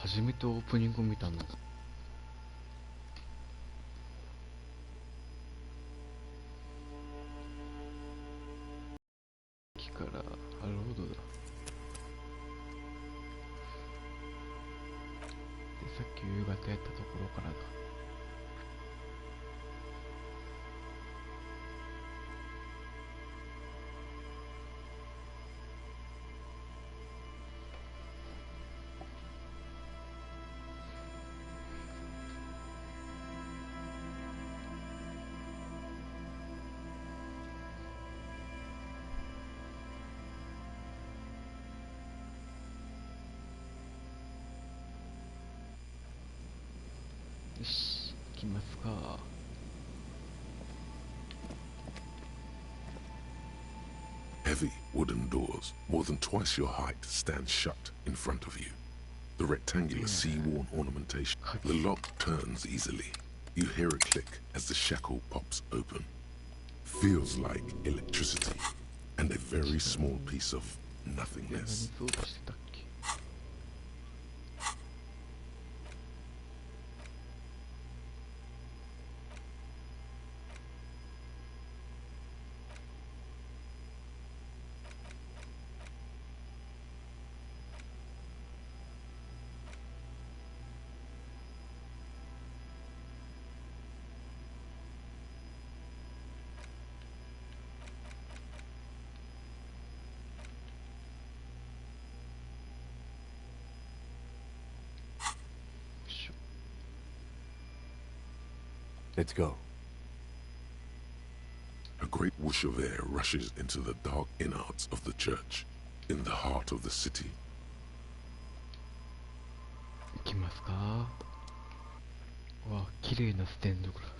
初めてオープニング見たの。駅からハロードだ。で、さっき夕方やったところからだ。よし、行きますか。Heavy wooden doors, more than twice your height, stand shut in front of you. The rectangular sea-worn ornamentation. The lock turns easily. You hear a click as the shackle pops open. Feels like electricity and a very small piece of 何 nothingness. そうとしてたっけ。Let's go. A great whoosh of air rushes into the dark innards of the church, in the heart of the city. 行きますか。うわ、綺麗なステンドグラス。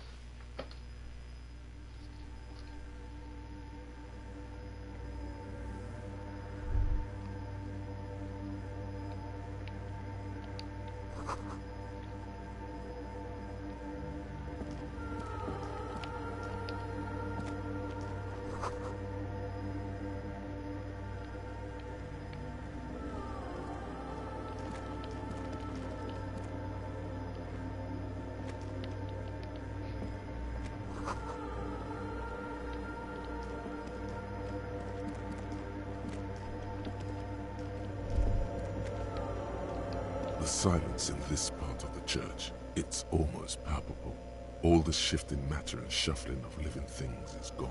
The silence in this part of the church, it's almost palpable. All the shifting matter and shuffling of living things is gone.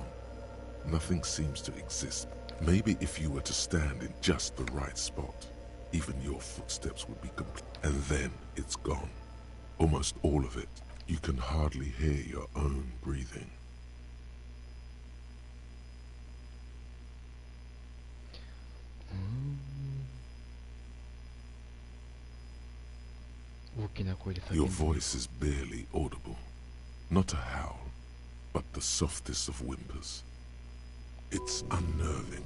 Nothing seems to exist. Maybe if you were to stand in just the right spot, even your footsteps would be complete. And then it's gone. Almost all of it. You can hardly hear your own breathing. 大きな声で叫ん Your で。 voice is barely audible. Not a howl, but the softest of whimpers. It's unnerving.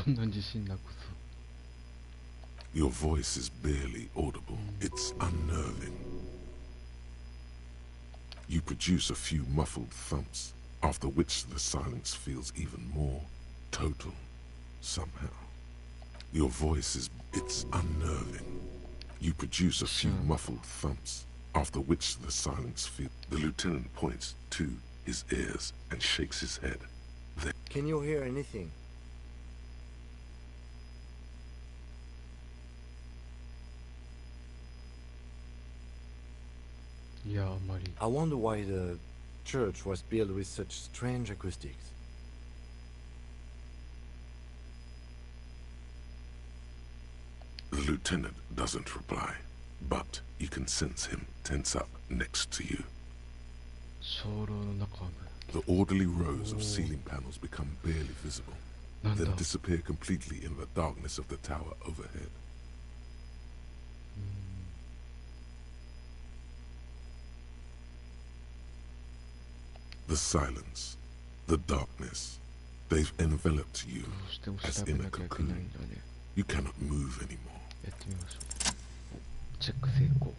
こんな自信なくそ。 Your voice is barely audible. It's unnerving. You produce a few muffled thumps, after which the silence feels even more total, somehow. Your voice is... it's unnerving. You produce a few muffled thumps, after which the silence feels... The lieutenant points to his ears and shakes his head. Then... Can you hear anything? I wonder why the church was built with such strange acoustics. The lieutenant doesn't reply, but you can sense him tense up next to you. The orderly rows of ceiling panels become barely visible, then disappear completely in the darkness of the tower overhead. The silence, the darkness, they've enveloped you as in a cocoon. You cannot move anymore. やってみましょう。チェック成功。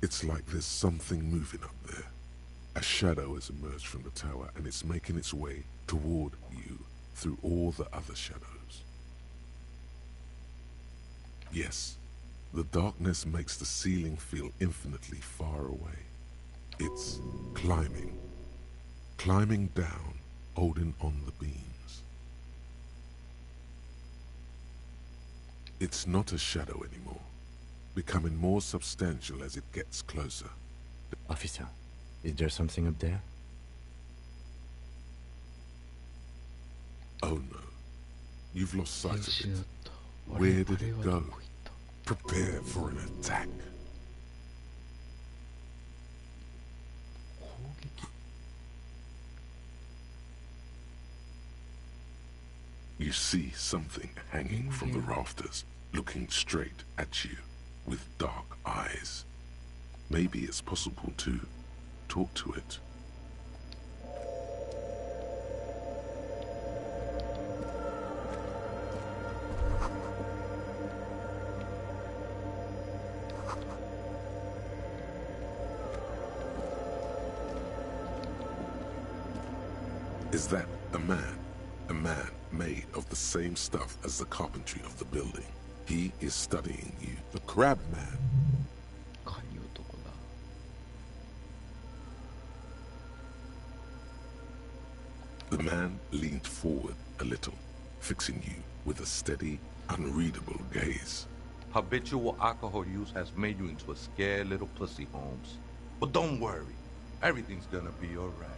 It's like there's something moving up there, A shadow has emerged from the tower and it's making its way toward you through all the other shadows. Yes, the darkness makes the ceiling feel infinitely far away. It's climbing down, holding on the beams. It's not a shadow anymore, becoming more substantial as it gets closer. Officer, is there something up there? Oh no, you've lost sight of it. Where did it go? Prepare for an attack. You see something hanging from the rafters, looking straight at you with dark eyes. Maybe it's possible to talk to it. Is that a man? A man made of the same stuff as the carpentry of the building. He is studying you. The crab man. The man leaned forward a little, fixing you with a steady, unreadable gaze. Habitual alcohol use has made you into a scared little pussy, Holmes. But don't worry, everything's gonna be alright.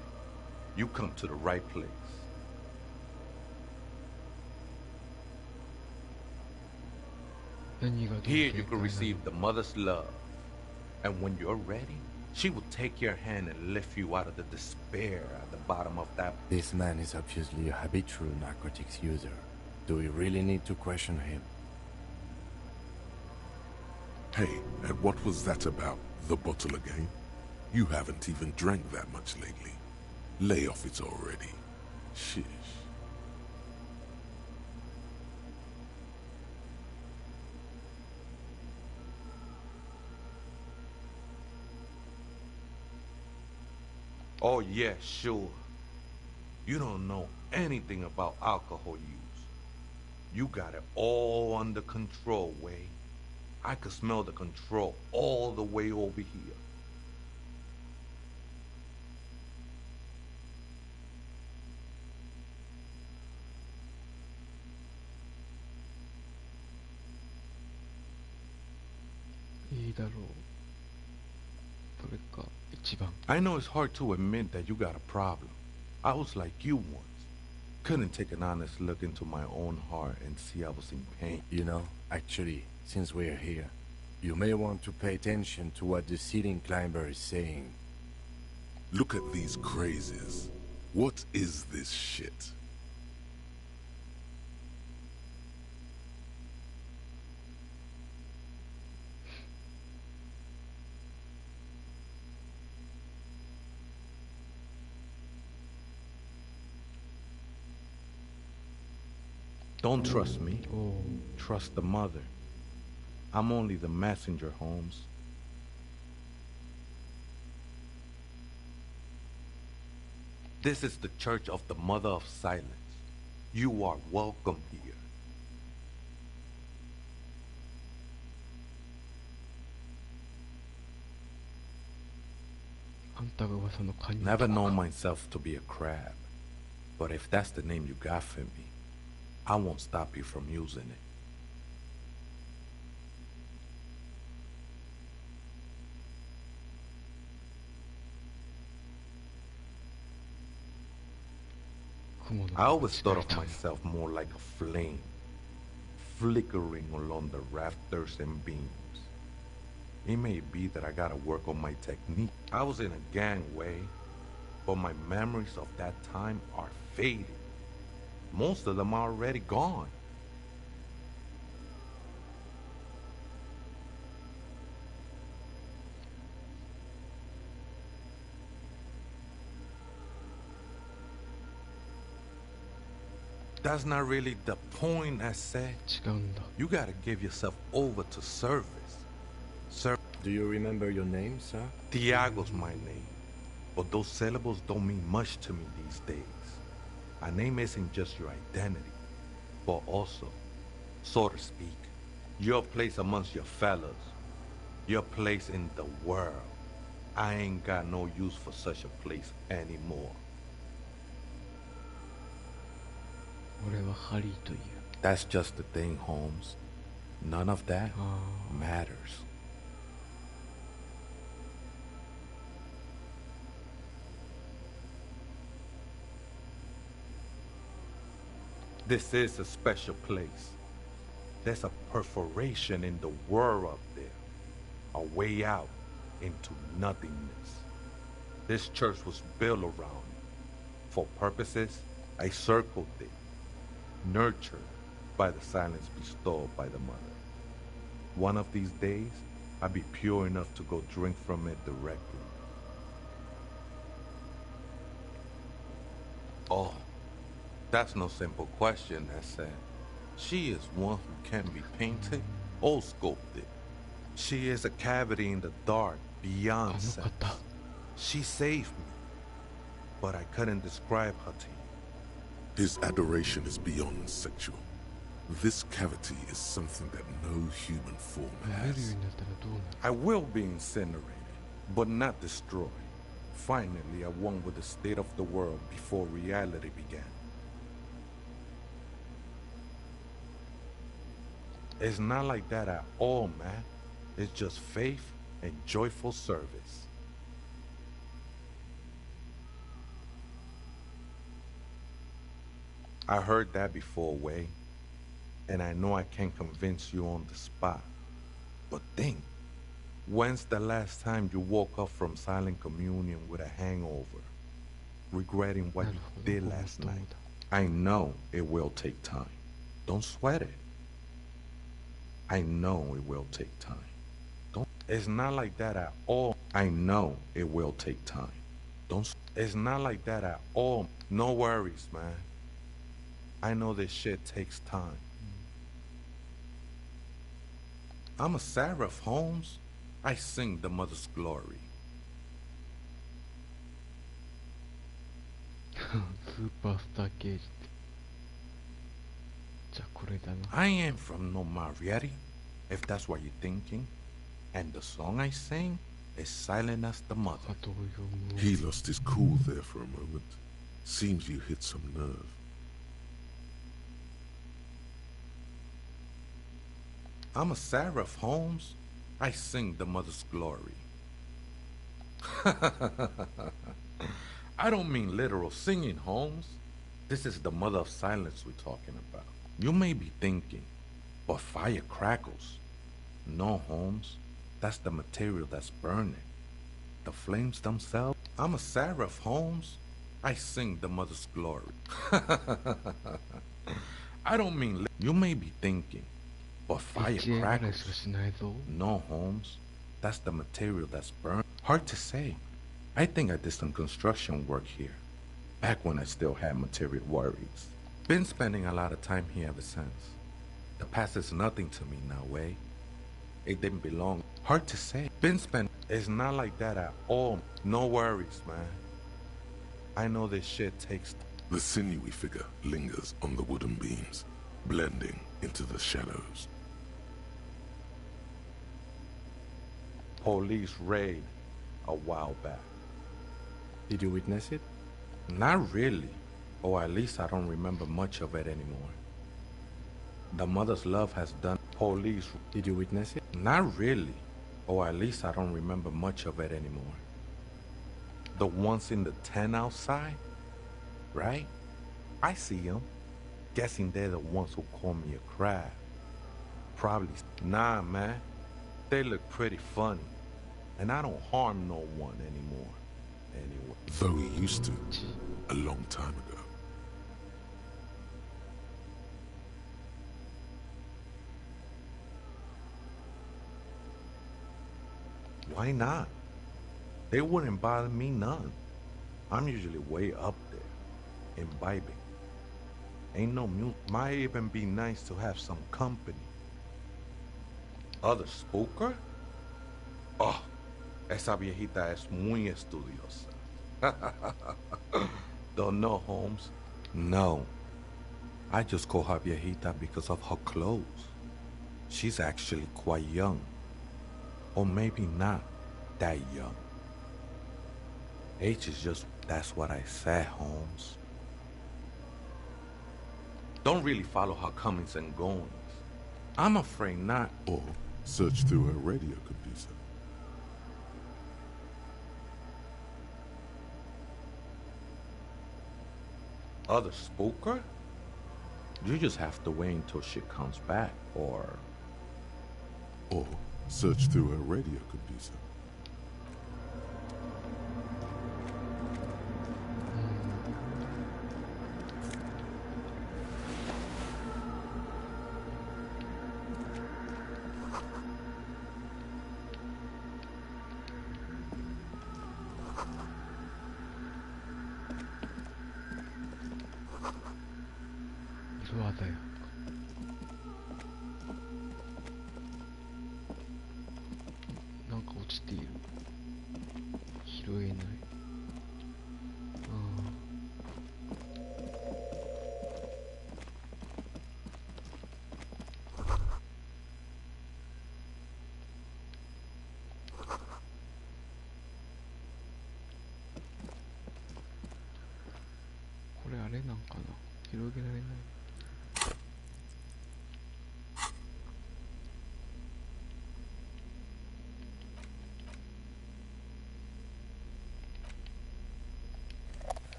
You come to the right place. Here you can receive the mother's love. And when you're ready, she will take your hand and lift you out of the despair at the bottom of that. This man is obviously a habitual narcotics user. Do we really need to question him? Hey, and what was that about, the bottle again? You haven't even drank that much lately. Lay off it already. Shish. Oh yeah, sure. You don't know anything about alcohol use. You got it all under control, Way. I could smell the control all the way over here. I know it's hard to admit that you got a problem. I was like you once. Couldn't take an honest look into my own heart and see I was in pain. You know, actually, since we're here, you may want to pay attention to what the ceiling climber is saying. Look at these crazes. What is this shit? Don't trust me. Trust the mother. I'm only the messenger, Holmes. This is the Church of the Mother of Silence. You are welcome here. Never known myself to be a crab, but if that's the name you got for me, I won't stop you from using it. I always thought of myself more like a flame, flickering along the rafters and beams. It may be that I gotta work on my technique. I was in a gangway, but my memories of that time are faded. Most of them are already gone. That's not really the point, I said. You gotta give yourself over to service. Do you remember your name, sir? Tiago's my name. but those syllables don't mean much to me these days. A name isn't just your identity, but also, so to speak, your place amongst your fellas, your place in the world. I ain't got no use for such a place anymore. 俺はハリーという。 That's just the thing, Holmes. None of that matters. This is a special place. There's a perforation in the world up there. A way out into nothingness. This church was built around it. For purposes, I circled it. Nurtured by the silence bestowed by the mother. One of these days, I'll be pure enough to go drink from it directly. Oh, that's no simple question, I said. She is one who can be painted or sculpted. She is a cavity in the dark beyond sense. She saved me, but I couldn't describe her to you. His adoration is beyond sexual. This cavity is something that no human form 見えるよう has. になったらどうなる？ I will be incinerated, but not destroyed. Finally, I won with the state of the world before reality began. It's not like that at all, man. It's just faith and joyful service. I heard that before, Way, and I know I can't convince you on the spot. But think, when's the last time you woke up from silent communion with a hangover, regretting what you did last night? I know it will take time. Don't sweat it. I know it will take time. It's not like that at all. I know it will take time. It's not like that at all. No worries, man. I know this shit takes time. I'm a seraph, Holmes. I sing the mother's glory. スーパースター刑事って。じゃあこれだな。 I ain't from no Marietti, if that's what you're thinking. And the song I sing is silent as the mother. あとを読む。 He lost his cool there for a moment. Seems you hit some nerve. I'm a seraph, Holmes. I sing the mother's glory. I don't mean literal singing, Holmes. This is the mother of silence we're talking about. You may be thinking, but fire crackles. No, Holmes. That's the material that's burning. The flames themselves. I'm a seraph, Holmes. I sing the mother's glory. I don't mean you may be thinking, but fire 1円ぐらい crackles. しかしないぞ。 No, Holmes. That's the material that's burned. Hard to say. I think I did some construction work here. Back when I still had material worries. Been spending a lot of time here ever since. The past is nothing to me now, Way. It didn't belong. Hard to say. Been spent. It's not like that at all. No worries, man. I know this shit takes The sinewy figure lingers on the wooden beams, blending into the shadows. police raid a while back. Did you witness it? Not really, or at least I don't remember much of it anymore. The mother's love has done police. Did you witness it? Not really, or at least I don't remember much of it anymore. The ones in the tent outside, right? I see them. Guessing they're the ones who call me a crab. Probably. Nah, man. They look pretty funny. And I don't harm no one anymore. Anyway. Though he used to, a long time ago. Why not? They wouldn't bother me none. I'm usually way up there, imbibing. Ain't no mute. Might even be nice to have some company. Other spooker? Oh, esa viejita es muy estudiosa. Don't know, Holmes? No. I just call her viejita because of her clothes. She's actually quite young. Or maybe not that young. Age is just, that's what I said, Holmes. Don't really follow her comings and goings. I'm afraid not. Or search through her radio computer. Other spooker? You just have to wait until she comes back, or search through her radio computer.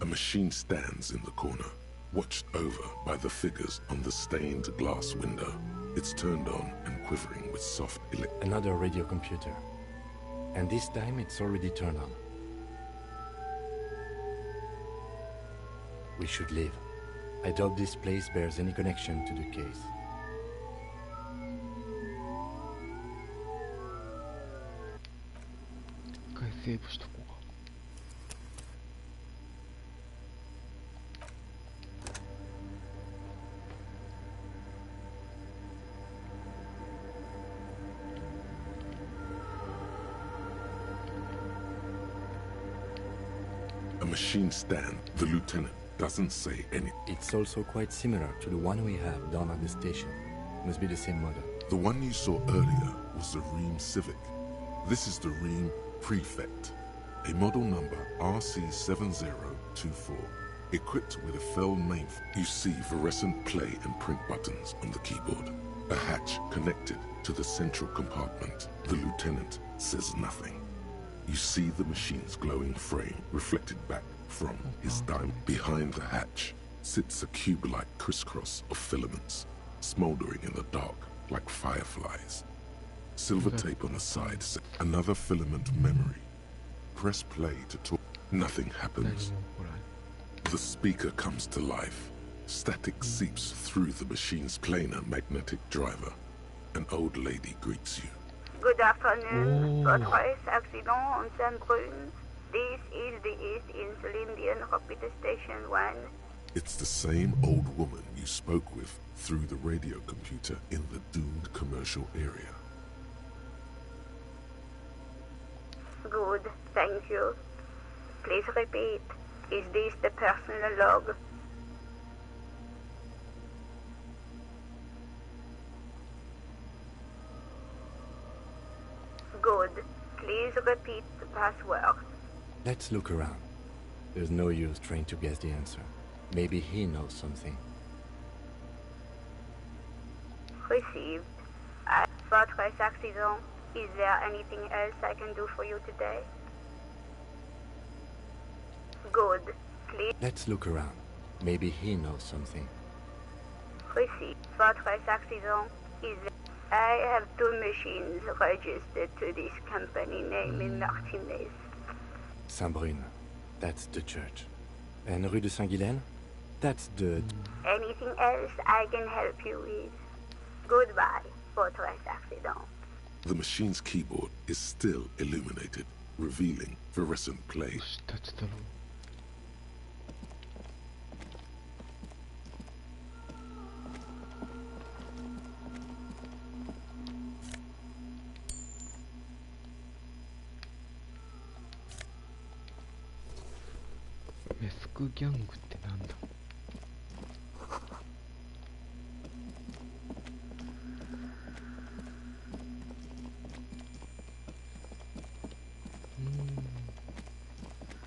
A machine stands in the corner, watched over by the figures on the stained glass window. It's turned on and quivering with soft Another radio computer. And this time it's already turned on. We should leave. I doubt this place bears any connection to the case. A machine stand. The lieutenant doesn't say anything. It's also quite similar to the one we have down at the station. Must be the same model. The one you saw earlier was the Ream Civic. This is the Ream Prefect, a model number RC7024, equipped with a fell main. You see fluorescent play and print buttons on the keyboard. A hatch connected to the central compartment. The lieutenant says nothing. You see the machine's glowing frame reflected back from his diamond. Behind the hatch sits a cube-like crisscross of filaments, smoldering in the dark like fireflies. Silver tape on the side says, another filament memory. Press play to talk. Nothing happens. The speaker comes to life. Static seeps through the machine's planar magnetic driver. An old lady greets you. Good afternoon. Votre accident on Saint-Brune. This is the East Insulindian Repeater Station 1. It's the same old woman you spoke with through the radio computer in the doomed commercial area. Good, thank you. Please repeat. Is this the personal log? Good. Please repeat the password. Let's look around. There's no use trying to guess the answer. Maybe he knows something. Received. Votre accident. Is there anything else I can do for you today? Good. Please. Let's look around. Maybe he knows something. Received. Votre accident. Is there... I have 2 machines registered to this company name in Martinez. Saint-Brune. That's the church. And Rue de Saint-Guylaine? That's the... Anything else I can help you with? Goodbye, Fortress Accident. The machine's keyboard is still illuminated, revealing fluorescent clay. どうしたってだろう。メスクギャングってなんだ。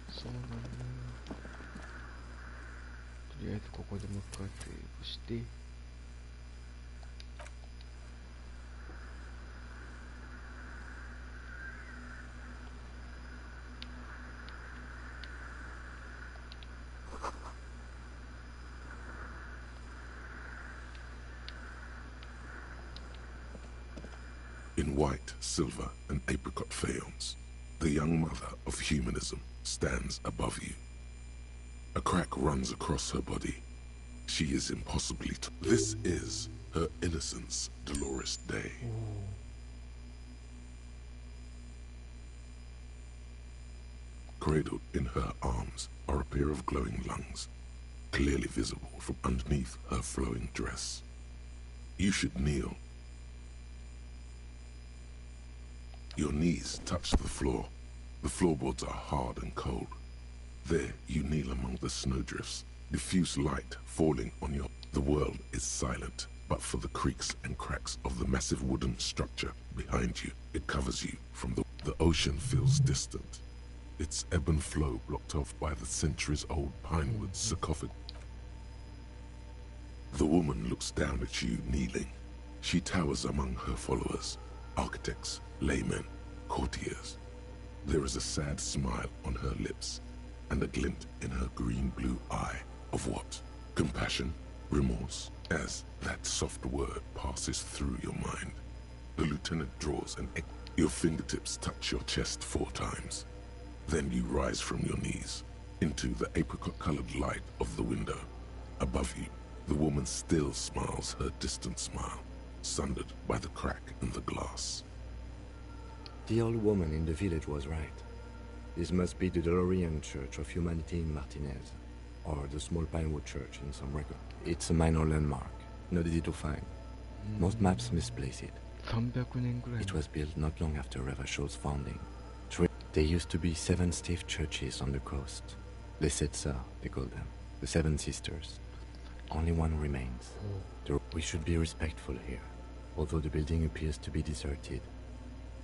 そうだね。とりあえずここでもう一回セーブして、In white, silver, and apricot faience, the young mother of humanism stands above you. A crack runs across her body. She is impossibly This is her innocence, Dolores Day. Cradled in her arms are a pair of glowing lungs, clearly visible from underneath her flowing dress. You should kneel. Your knees touch the floor. The floorboards are hard and cold. There you kneel among the snowdrifts, diffuse light falling on your... The world is silent, but for the creaks and cracks of the massive wooden structure behind you. It covers you from the ocean feels distant. Its ebb and flow blocked off by the centuries-old pinewood sarcophagus. The woman looks down at you kneeling. She towers among her followers, architects, laymen, courtiers. There is a sad smile on her lips and a glint in her green-blue eye. Of what? Compassion? Remorse? As that soft word passes through your mind, the lieutenant draws an... Your fingertips touch your chest 4 times. Then you rise from your knees into the apricot-colored light of the window. Above you, the woman still smiles her distant smile, sundered by the crack in the glass. The old woman in the village was right. This must be the Delorean Church of Humanity in Martinez, or the small Pinewood Church in some record. It's a minor landmark, not easy to find. Most maps misplace it. 300年ぐらい It was built not long after Revachol's founding. There used to be 7 stave churches on the coast. Les Sept Sœurs, they call them. The 7 Sisters. Only one remains. We should be respectful here, although the building appears to be deserted.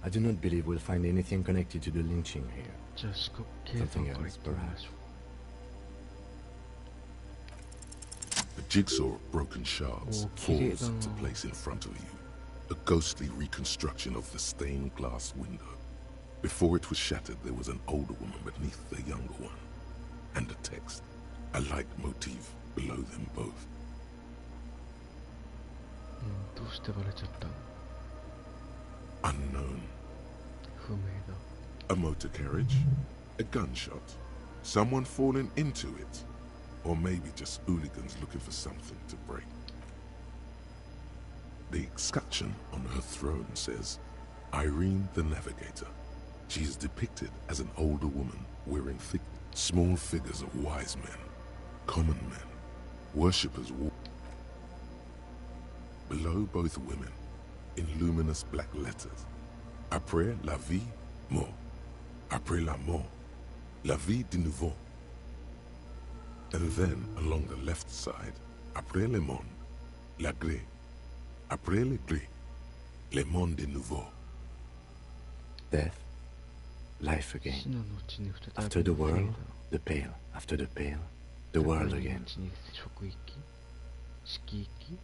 I do not believe we'll find anything connected to the lynching here. じゃあ四角形 Something 三角 else, 行ってみましょ A jigsaw of broken shards Okay, falls into place in front of you. A ghostly reconstruction of the stained glass window. Before it was shattered, there was an older woman beneath the younger one, and a text, a leitmotif below them both. う。どうしてバレちゃったの？ Unknown. 不明だ。 A motor carriage, a gunshot, someone falling into it, or maybe just hooligans looking for something to break. The escutcheon on her throne says, Irene the Navigator. She is depicted as an older woman wearing thick, small figures of wise men, common men, worshippers. Below both women, in luminous black letters, Après la vie, mort. Après la mort, la vie de nouveau. And then, along the left side, Après le monde, la gré. Après le gré, le monde de nouveau. Death, life 死 again. の後に再び After the world, the pale. After the pale, the world 再び again. 後に職域色域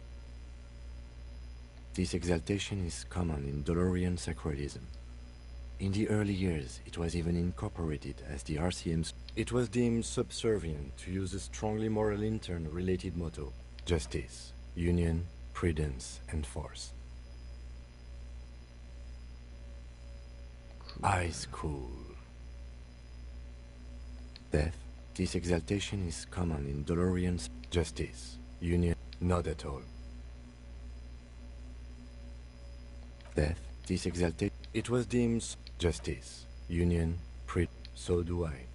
This exaltation is common in Delorean sacralism. In the early years, it was even incorporated as the RCM's. It was deemed subservient to use a strongly moral intern-related motto: justice, union, prudence, and force. Eyes cool. Death. This exaltation is common in Dolorian's justice. Union. Not at all. Death. This exaltation. It was deemed justice. Union. So do I.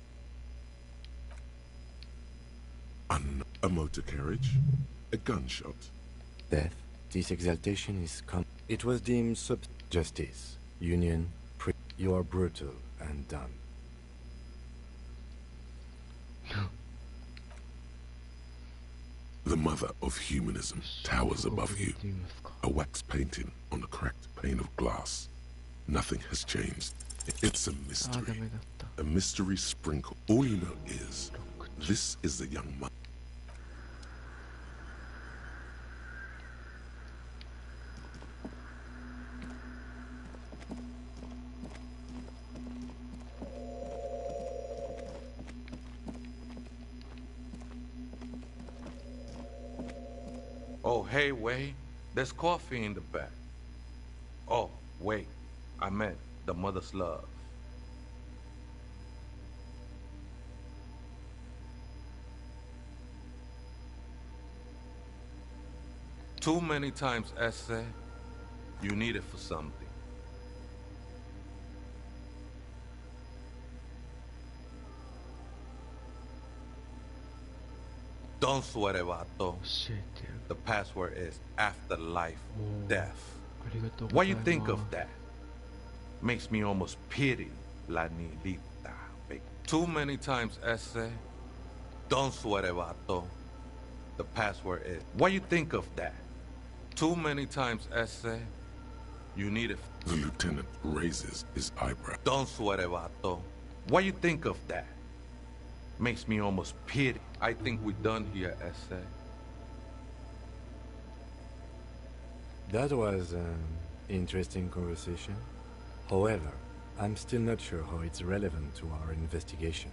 A motor carriage? A gunshot? Death. This exaltation is It was deemed justice. Union. You are brutal and dumb. The mother of humanism towers above you. A wax painting on a cracked pane of glass. Nothing has changed. It's a mystery. A mystery sprinkle. All you know is, this is the young man. Oh, hey, wait. There's coffee in the back. Oh, wait. I meant the mother's love. Too many times, Essay, you need it for something. Don't sweat it, Vato. The password is afterlife death. What you think of that? Makes me almost pity La Nilita. Too many times, Essay. Don't sweat it, Vato. The password is. What you think of that? Too many times, Essay. You need it. The lieutenant raises his eyebrow. Don't sweat it, Vato. What you think of that? Makes me almost pity. I think we're done here, Essay. That was an interesting conversation. However, I'm still not sure how it's relevant to our investigation.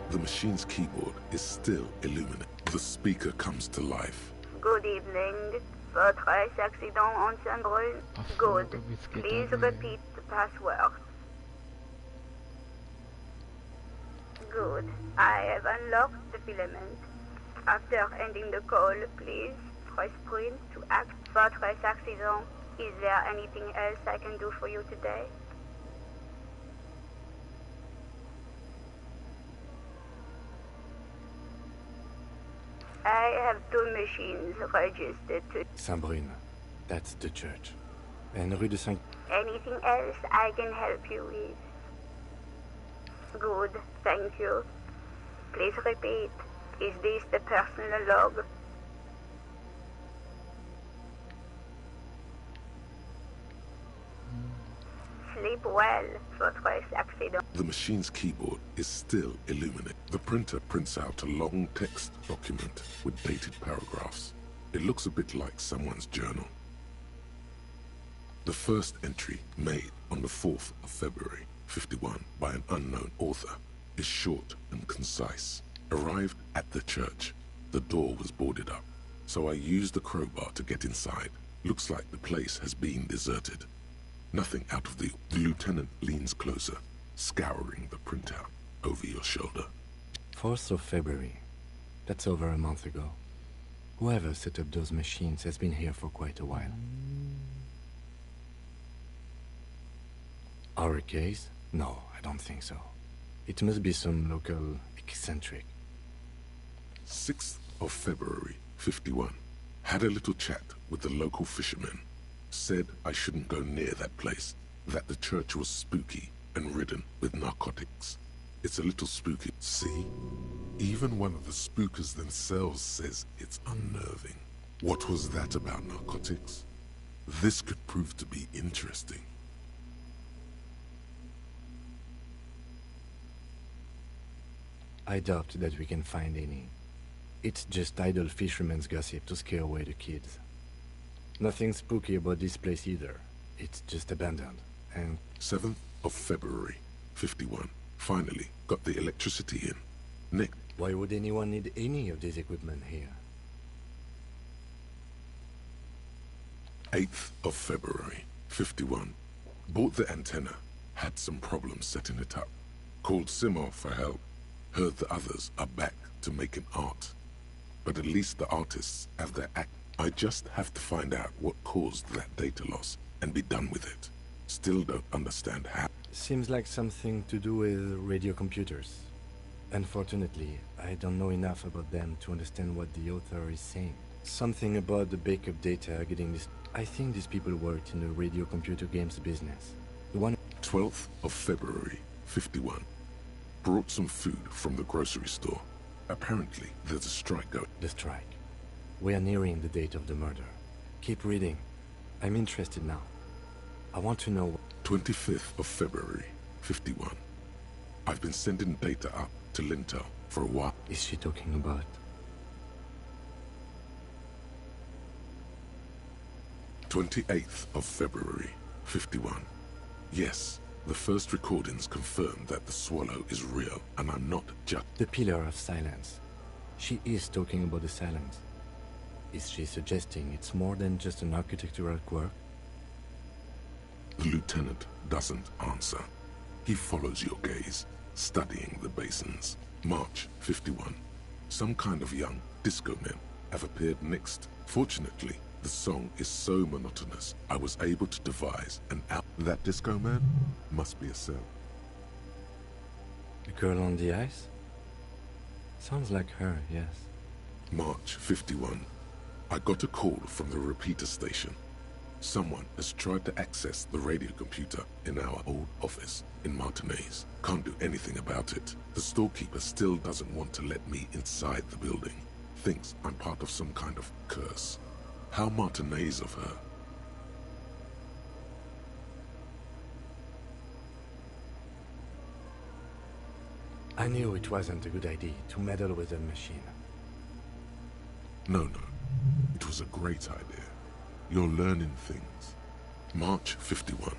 The machine's keyboard is still illuminated. The speaker comes to life. Good evening. Votre accident en Saint-Brun. Good. Please repeat the password. Good. I have unlocked the filament. After ending the call, please press print to act. Votre accident. Is there anything else I can do for you today? I have two machines registered to... Saint-Brun. That's the church. And Rue de Saint... Anything else I can help you with? Good, thank you. Please repeat. Is this the personal log? Sleep well, votre accident. The machine's keyboard is still illuminated. The printer prints out a long text document with dated paragraphs. It looks a bit like someone's journal. The first entry, made on the 4th of February, 51, by an unknown author, is short and concise. Arrived at the church. The door was boarded up, so I used the crowbar to get inside. Looks like the place has been deserted. Nothing out of the... The lieutenant leans closer, scouring the printout over your shoulder. 4th of February. That's over a month ago. Whoever set up those machines has been here for quite a while. Our case? No, I don't think so. It must be some local eccentric. 6th of February, 51. Had a little chat with the local fishermen. Said I shouldn't go near that place, that the church was spooky and ridden with narcotics. It's a little spooky. See? Even one of the spookers themselves says it's unnerving. What was that about narcotics? This could prove to be interesting. I doubt that we can find any. It's just idle fishermen's gossip to scare away the kids. Nothing spooky about this place either. It's just abandoned, and... 7th of February, 51. Finally got the electricity in. Nick Why would anyone need any of this equipment here? 8th of February, 51. Bought the antenna. Had some problems setting it up. Called Simo for help. Heard the others are back to making art. But at least the artists have their act. I just have to find out what caused that data loss and be done with it. Still don't understand how. Seems like something to do with radio computers. Unfortunately, I don't know enough about them to understand what the author is saying. Something about the backup data getting this. I think these people worked in the radio computer games business. The one 12th of February, 51. Brought some food from the grocery store. Apparently, there's a strike going. The strike. We are nearing the date of the murder. Keep reading. I'm interested now. I want to know. 25th of February, 51. I've been sending data up to Lintel for a while. Is she talking about? 28th of February, 51. Yes, the first recordings confirm that the swallow is real, and I'm not just... The Pillar of Silence. She is talking about the silence. Is she suggesting it's more than just an architectural quirk? The lieutenant doesn't answer. He follows your gaze, studying the basins. March 51. Some kind of young disco men have appeared next. Fortunately, the song is so monotonous, I was able to devise an out. That disco man must be a cell. The girl on the ice? Sounds like her, yes. March 51. I got a call from the repeater station. Someone has tried to access the radio computer in our old office in Martinez. Can't do anything about it. The storekeeper still doesn't want to let me inside the building. Thinks I'm part of some kind of curse. How Martinez of her. I knew it wasn't a good idea to meddle with a machine. No. It was a great idea. You're learning things. March 51.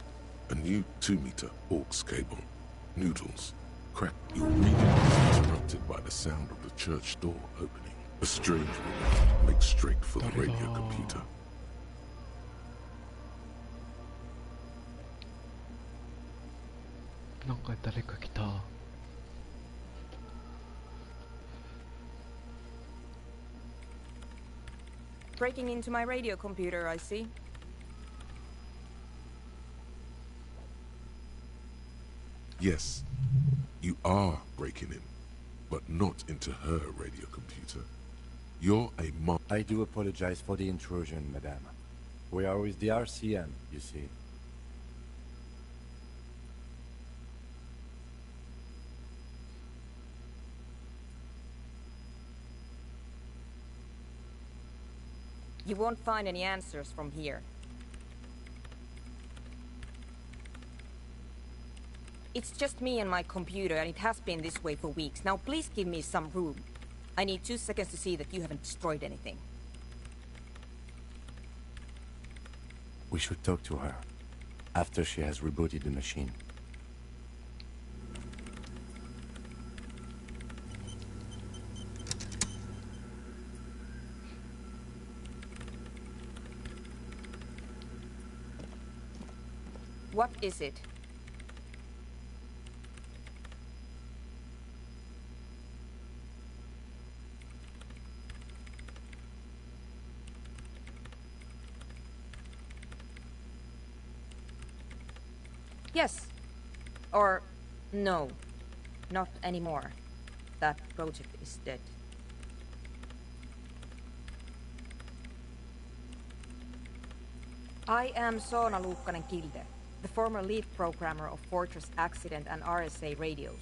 A new 2-meter aux cable. Noodles. Crack. Your reading is interrupted by the sound of the church door opening. A strange woman makes straight for the radio computer. Breaking into my radio computer, I see. Yes, you are breaking in, but not into her radio computer. You're a mom. I do apologize for the intrusion, madame. We are with the RCM, you see. You won't find any answers from here. It's just me and my computer, and it has been this way for weeks. Now please give me some room. I need 2 seconds to see that you haven't destroyed anything. We should talk to her after she has rebooted the machine. What is it? Yes. Or no. Not anymore. That project is dead. I am Soona Luukkanen-Kilde, the former lead programmer of Fortress Accident and RSA radios.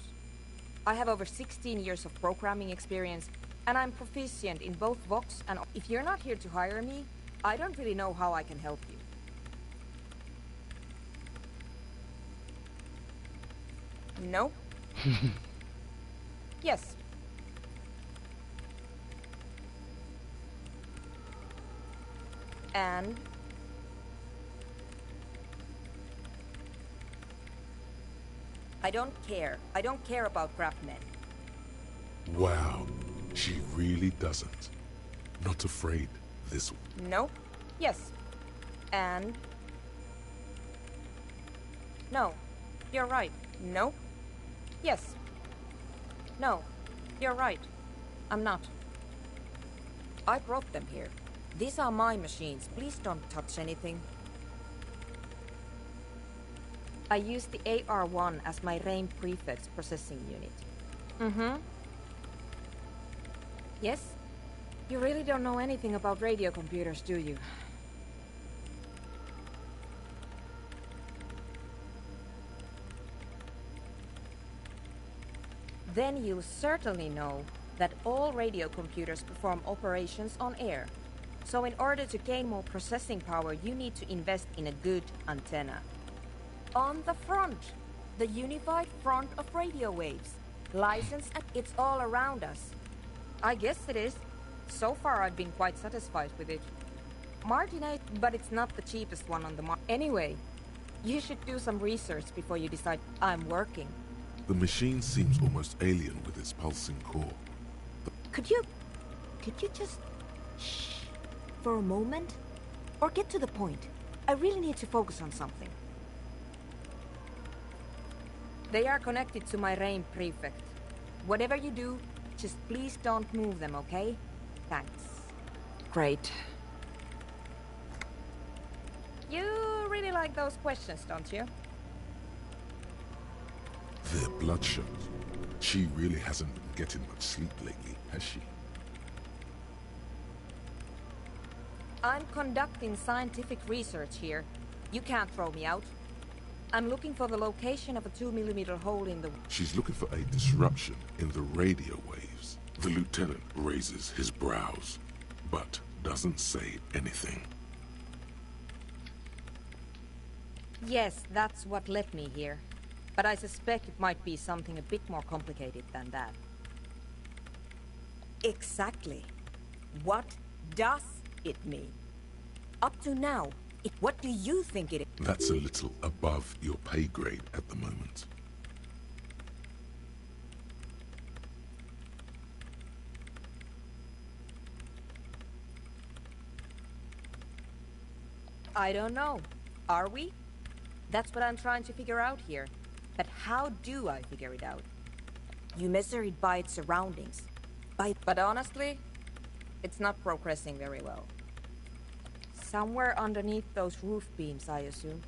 I have over 16 years of programming experience, and I'm proficient in both Vox and... If you're not here to hire me, I don't really know how I can help you. No? Yes. And? I don't care. I don't care about craftsmen. Wow, she really doesn't. Not afraid this... No. Yes. And... No. You're right. No. Yes. No. You're right. I'm not. I brought them here. These are my machines. Please don't touch anything. I use the AR-1 as my RAIN prefix processing unit. Mm-hmm. Yes? You really don't know anything about radio computers, do you? Then you'll certainly know that all radio computers perform operations on air. So in order to gain more processing power, you need to invest in a good antenna. On the front, the unified front of radio waves. Licensed and it's all around us. I guess it is. So far I've been quite satisfied with it. Martinate, but it's not the cheapest one on the market. Anyway, you should do some research before you decide I'm working. The machine seems almost alien with its pulsing core. Could you just shh for a moment? Or get to the point. I really need to focus on something. They are connected to my RAIN prefect. Whatever you do, just please don't move them, okay? Thanks. Great. You really like those questions, don't you? They're bloodshot. She really hasn't been getting much sleep lately, has she? I'm conducting scientific research here. You can't throw me out. I'm looking for the location of a 2mm hole in the... She's looking for a disruption in the radio waves. The lieutenant raises his brows, but doesn't say anything. Yes, that's what led me here. But I suspect it might be something a bit more complicated than that. Exactly. What does it mean? Up to now, what do you think it is? That's a little above your pay grade at the moment. I don't know. Are we? That's what I'm trying to figure out here. But how do I figure it out? You measure it by its surroundings. But honestly, it's not progressing very well. Somewhere underneath those roof beams, I assume.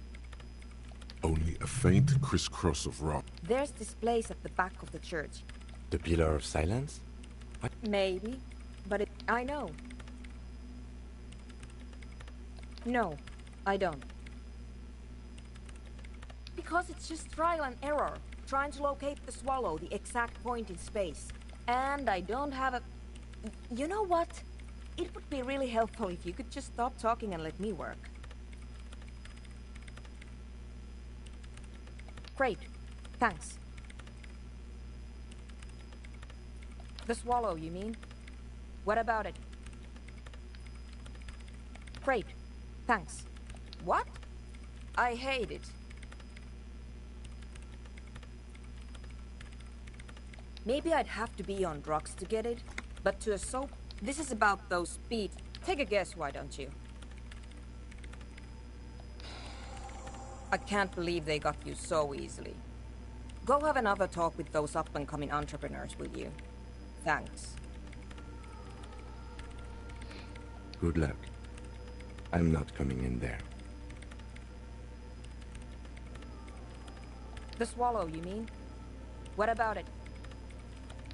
Only a faint crisscross of rock. There's this place at the back of the church. The Pillar of Silence? What? Maybe, but I know. No, I don't. Because it's just trial and error, trying to locate the swallow, the exact point in space. And I don't have a... You know what? It would be really helpful if you could just stop talking and let me work. Great. Thanks. The swallow, you mean? What about it? Great. Thanks. What? I hate it. Maybe I'd have to be on drugs to get it, but to a soap... This is about those speed. Take a guess, why don't you? I can't believe they got you so easily. Go have another talk with those up-and-coming entrepreneurs, will you? Thanks. Good luck. I'm not coming in there. The swallow, you mean? What about it?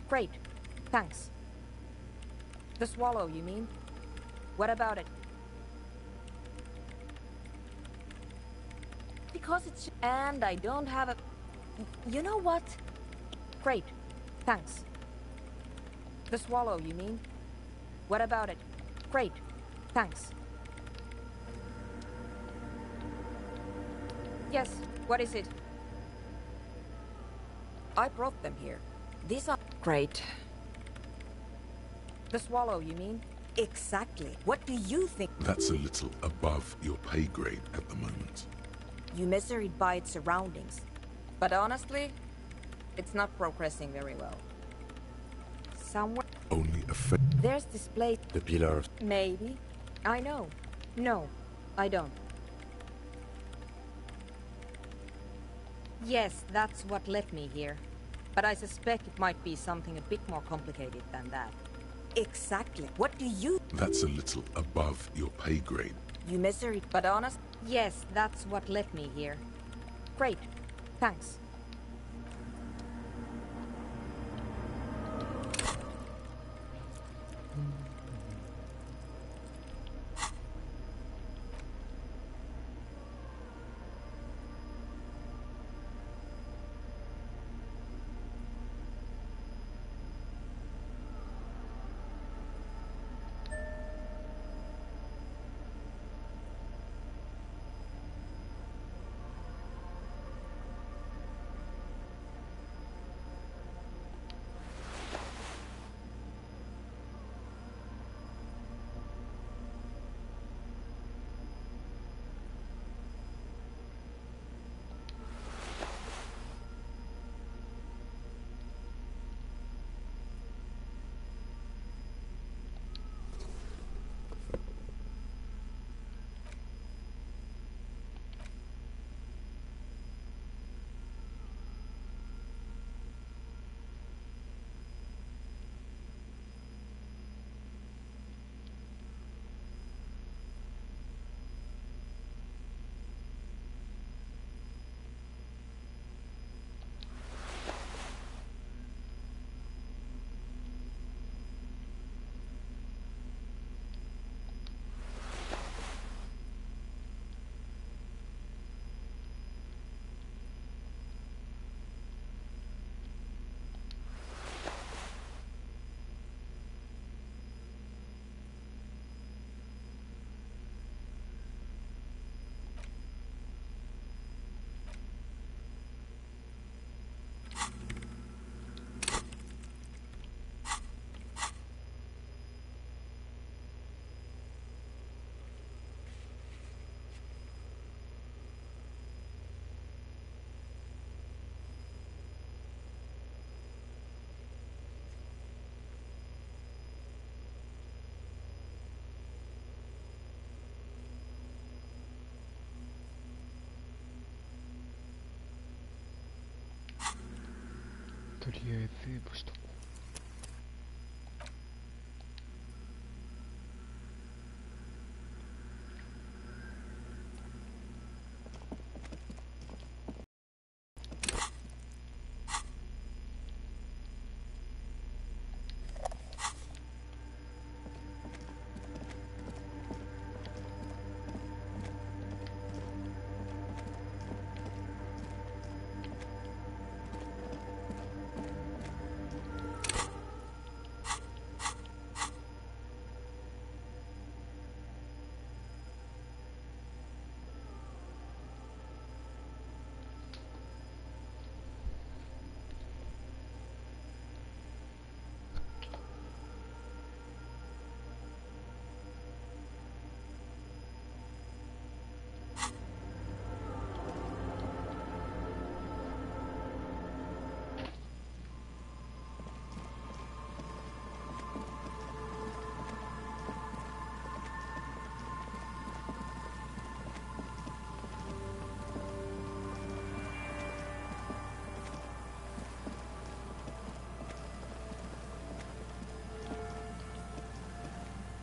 Great. Thanks. The swallow, you mean? What about it? Because it's... And I don't have a... You know what? Great. Thanks. The swallow, you mean? What about it? Great. Thanks. Yes, what is it? I brought them here. These are... Great. The swallow, you mean? Exactly. What do you think? That's a little above your pay grade at the moment. You measure it by its surroundings. But honestly, it's not progressing very well. somewhere. Only a fa- There's this plate. The pillar of... Maybe. I know. No, I don't. Yes, that's what led me here. But I suspect it might be something a bit more complicated than that. Exactly. What do you... That's a little above your pay grade. You misery... But honest... Yes, that's what led me here. Great. Thanks.とりあえず押しとこ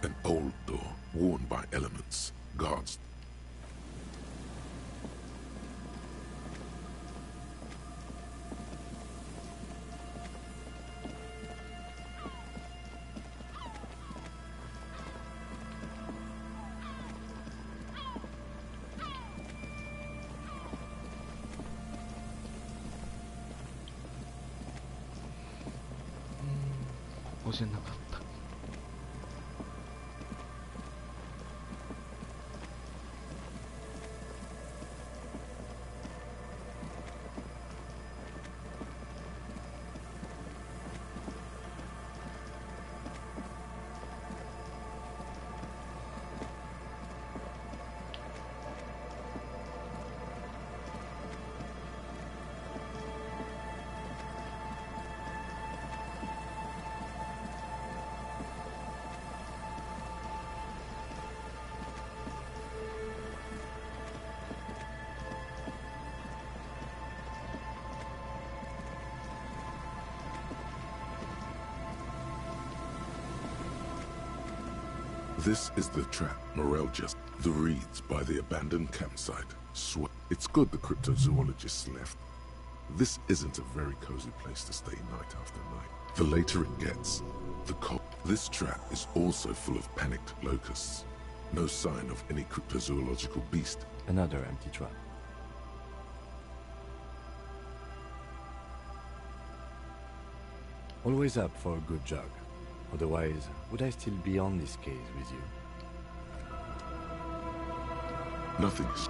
An old door, worn by elements. Guards.ここじゃなかった。This is the trap Morel just... The reeds by the abandoned campsite. It's good the cryptozoologists left. This isn't a very cozy place to stay night after night. The later it gets, the cold. This trap is also full of panicked locusts. No sign of any cryptozoological beast. Another empty trap. Always up for a good jog. Otherwise, would I still be on this case with you? Nothing is...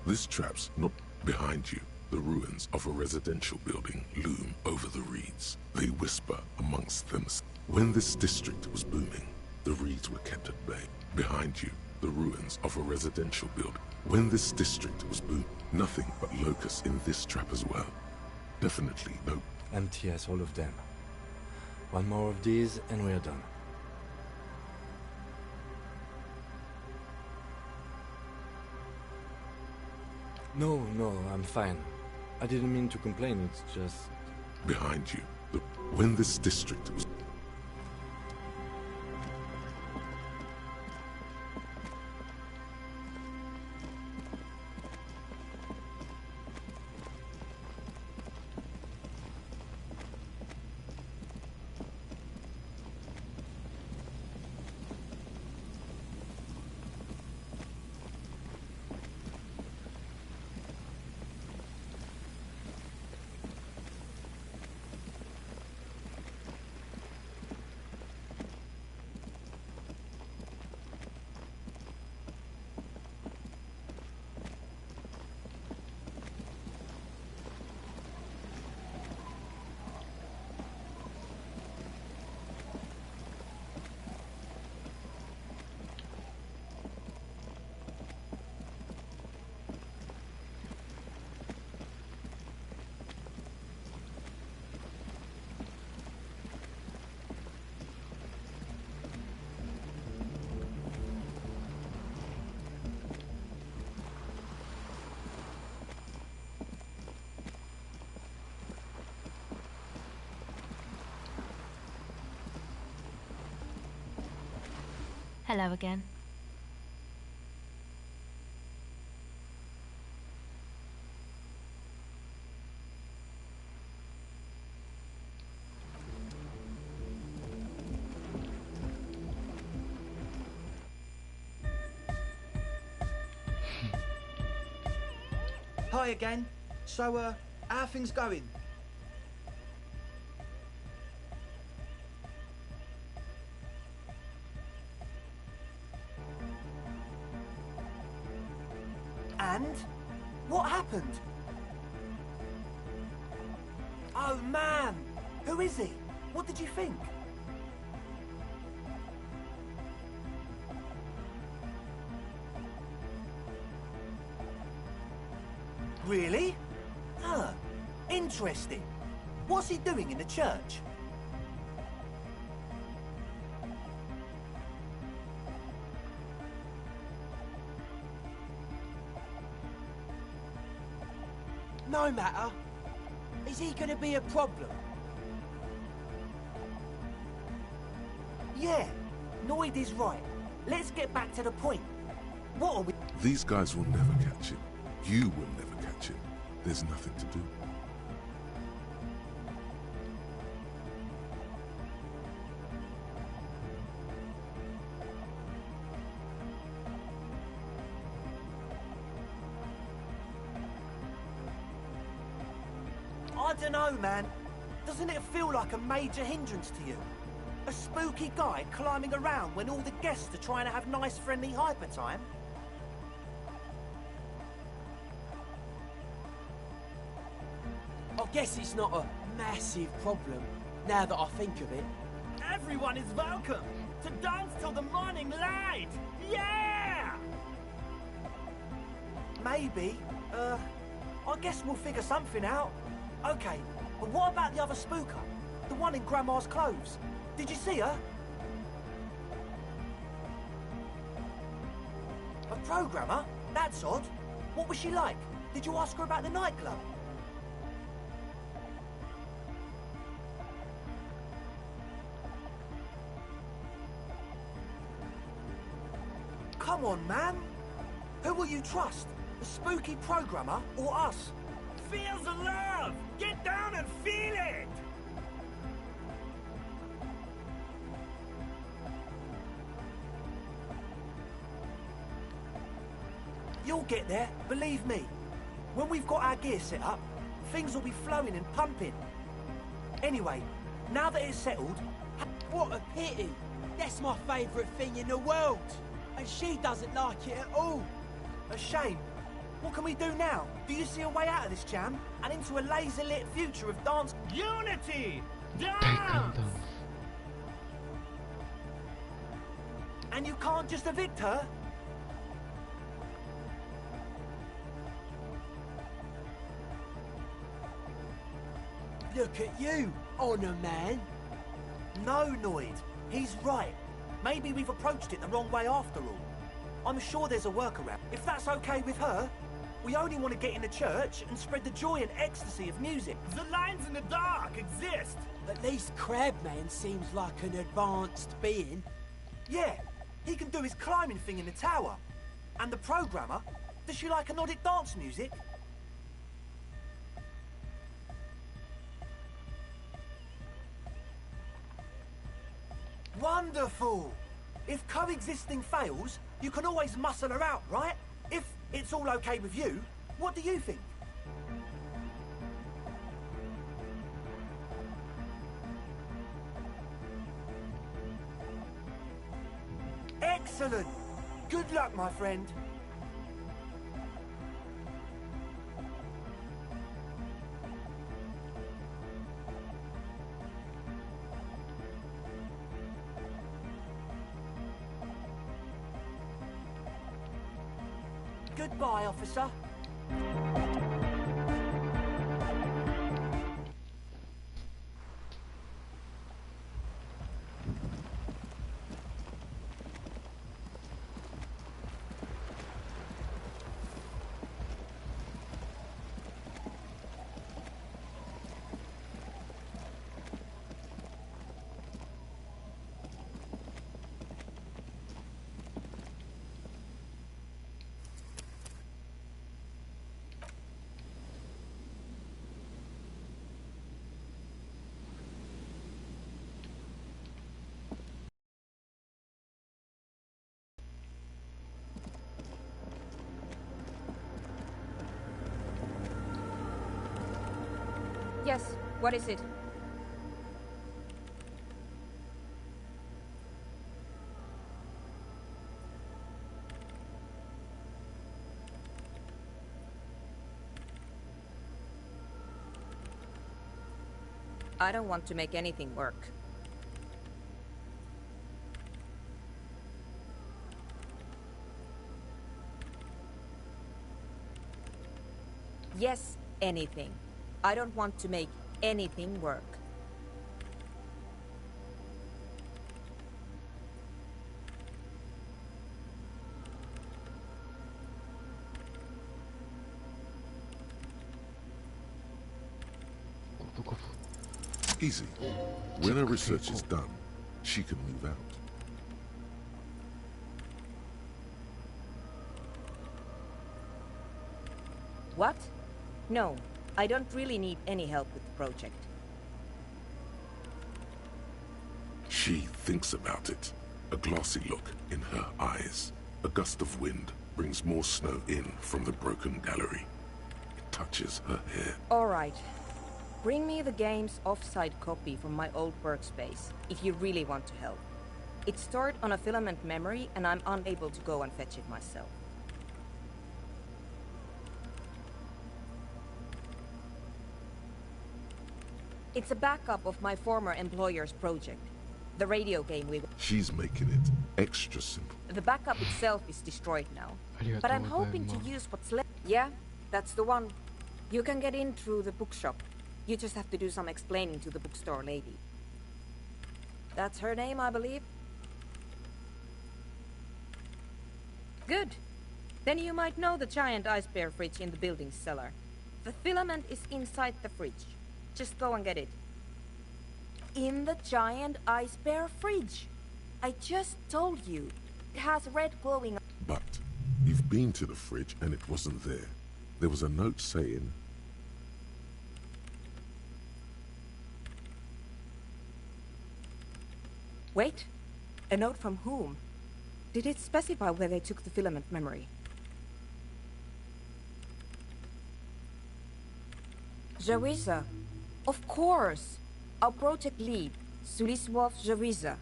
This trap's not behind you. The ruins of a residential building loom over the reeds. They whisper amongst them. When this district was booming, the reeds were kept at bay. Behind you, the ruins of a residential building. When this district was booming, nothing but locusts in this trap as well. Definitely no. Empty as all of them. One more of these and we're done. No, I'm fine. I didn't mean to complain, it's just... Behind you, when this district was... Hello again. Hi again. So, how are things going? And? What happened? Oh, man! Who is he? What did you think? Really? Huh. Interesting. What's he doing in the church? No matter. Is he gonna be a problem? Yeah, Noid is right. Let's get back to the point. What are we... These guys will never catch him. You will never catch him. There's nothing to do. I don't know, man. Doesn't it feel like a major hindrance to you? A spooky guy climbing around when all the guests are trying to have nice, friendly hyper time? I guess it's not a massive problem, now that I think of it. Everyone is welcome to dance till the morning light! Yeah! Maybe, I guess we'll figure something out. Okay, but what about the other spooker? The one in Grandma's clothes? Did you see her? A programmer? That's odd. What was she like? Did you ask her about the nightclub? Come on, man. Who will you trust? The spooky programmer or us? Feel the love! Get down and feel it! You'll get there, believe me. When we've got our gear set up, things will be flowing and pumping. Anyway, now that it's settled... What a pity! That's my favourite thing in the world! And she doesn't like it at all! A shame. What can we do now? Do you see a way out of this jam? And into a laser-lit future of dance... Unity! Dance! Dance! And you can't just evict her? Look at you, Honour Man! No, Noid. He's right. Maybe we've approached it the wrong way after all. I'm sure there's a workaround. If that's okay with her, we only want to get in the church and spread the joy and ecstasy of music. The lines in the dark exist! At least Crabman seems like an advanced being. Yeah, he can do his climbing thing in the tower. And the programmer, does she like Nordic dance music? Wonderful! If coexisting fails, you can always muscle her out, right? If it's all okay with you, what do you think? Excellent! Good luck, my friend. Goodbye, officer. Yes, what is it? I don't want to make anything work. Yes, anything. I don't want to make anything work. Easy. When her research is done, she can move out. What? No, I don't really need any help with the project. She thinks about it. A glassy look in her eyes. A gust of wind brings more snow in from the broken gallery. It touches her hair. All right. Bring me the game's offside copy from my old workspace, if you really want to help. It's stored on a filament memory, and I'm unable to go and fetch it myself. It's a backup of my former employer's project. The radio game we... She's making it extra simple. The backup itself is destroyed now. But I'm hoping to use what's left. Yeah? That's the one. You can get in through the bookshop. You just have to do some explaining to the bookstore lady. That's her name, I believe. Good. Then you might know the giant ice bear fridge in the building's cellar. The filament is inside the fridge. Just go and get it. In the giant ice bear fridge. I just told you. It has red glowing... But you've been to the fridge and it wasn't there. There was a note saying... Wait. A note from whom? Did it specify where they took the filament memory? Jawiza. Of course. Our project lead, Suliswov Jawiza.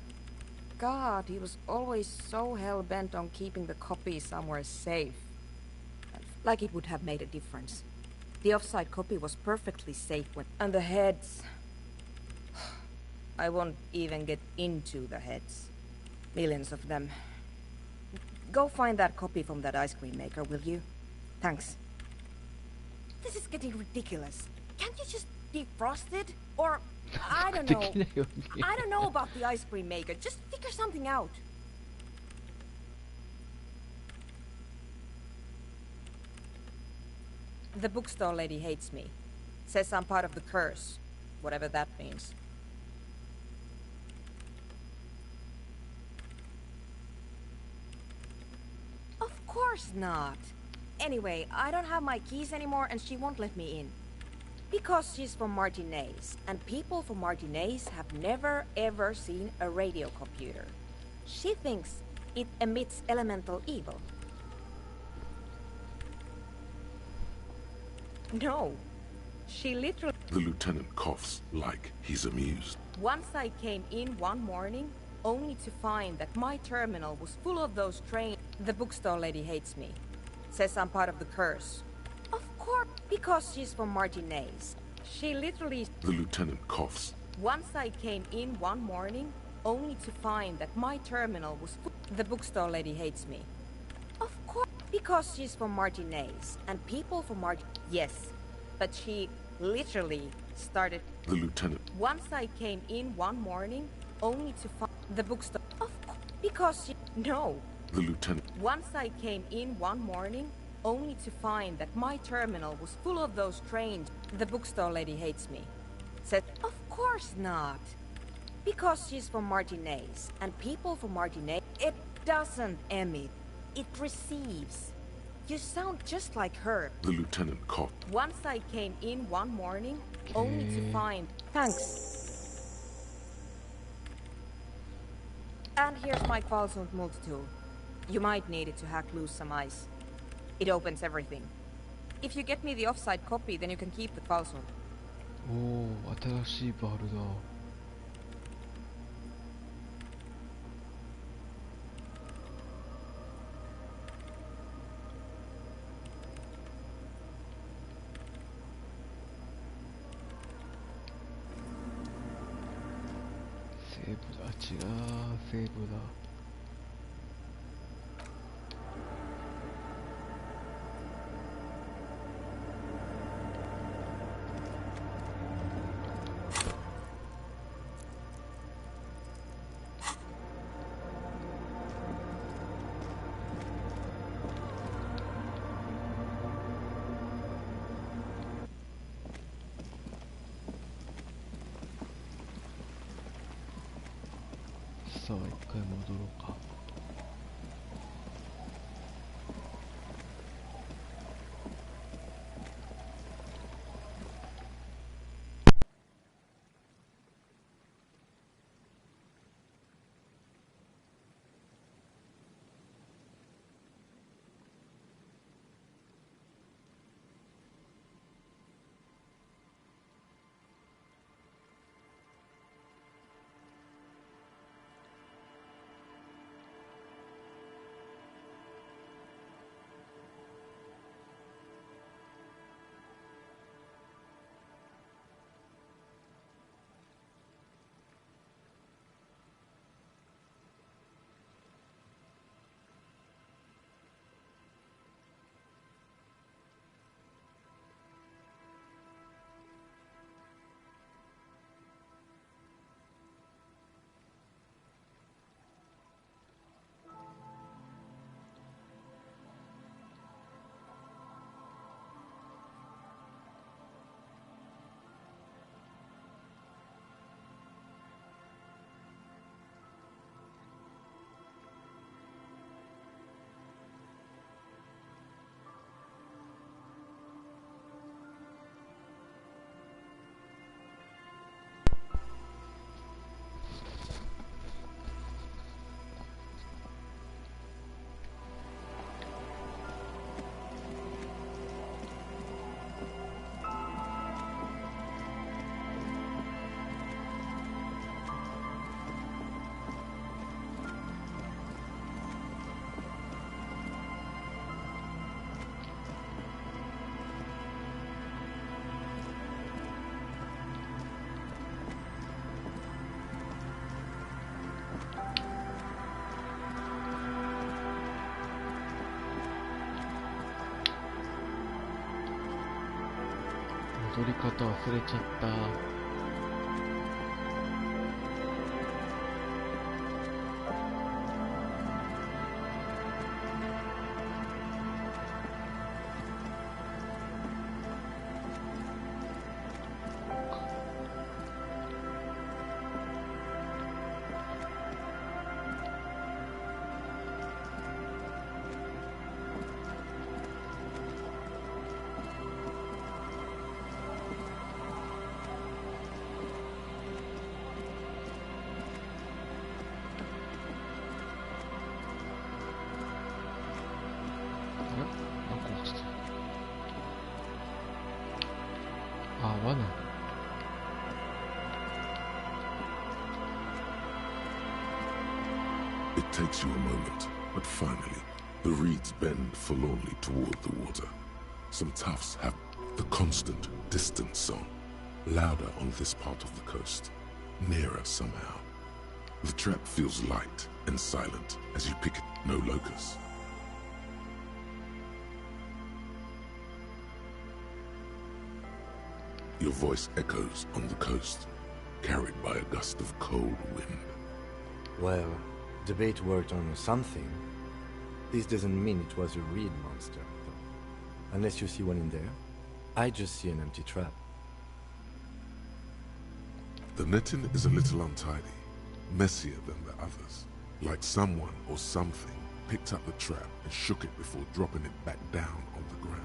God, he was always so hell-bent on keeping the copy somewhere safe. Like it would have made a difference. The offside copy was perfectly safe when... And the heads... I won't even get into the heads. Millions of them. Go find that copy from that ice cream maker, will you? Thanks. This is getting ridiculous. Can't you just defrost it? Or, I don't know. I don't know about the ice cream maker. Just figure something out. The bookstore lady hates me. Says I'm part of the curse. Whatever that means. Of course not. Anyway, I don't have my keys anymore and she won't let me in. Because she's from Martinez, and people from Martinez have never ever seen a radio computer. She thinks it emits elemental evil. No. She literally... The lieutenant coughs like he's amused. Once I came in one morning, only to find that my terminal was full of those trains. The bookstore lady hates me. Says I'm part of the curse. Of course, because she's from Martinez. She literally... The lieutenant coughs. Once I came in one morning, only to find that my terminal was full. The bookstore lady hates me. Of course, because she's from Martinez, and people from Yes, but she literally started... The lieutenant... Once I came in one morning, only to find... The bookstore... Of course, because she... No. The lieutenant... Once I came in one morning, only to find that my terminal was full of those trains. The bookstore lady hates me. Said, of course not. Because she's from Martinez, and people from Martinez... It doesn't emit. It receives. You sound just like her. The lieutenant coughed. Once I came in one morning, only to find... Thanks. And here's my Qualsund multi-tool. You might need it to hack loose some ice. It opens everything. If you get me the offside copy, then you can keep the Qualsund. Oh, 新しいバールだ。セーブだ。違う、セーブだ。さあ一回戻ろうか。取り方忘れちゃった。罠。It takes you a moment, but finally, the reeds bend forlornly toward the water. Some tufts have the constant, distant song, louder on this part of the coast, nearer somehow. The trap feels light and silent as you pick it, no locusts. Your voice echoes on the coast, carried by a gust of cold wind. Well, debate worked on something. This doesn't mean it was a reed monster, though. Unless you see one in there. I just see an empty trap. The netting is a little untidy, messier than the others. Like someone or something picked up the trap and shook it before dropping it back down on the ground.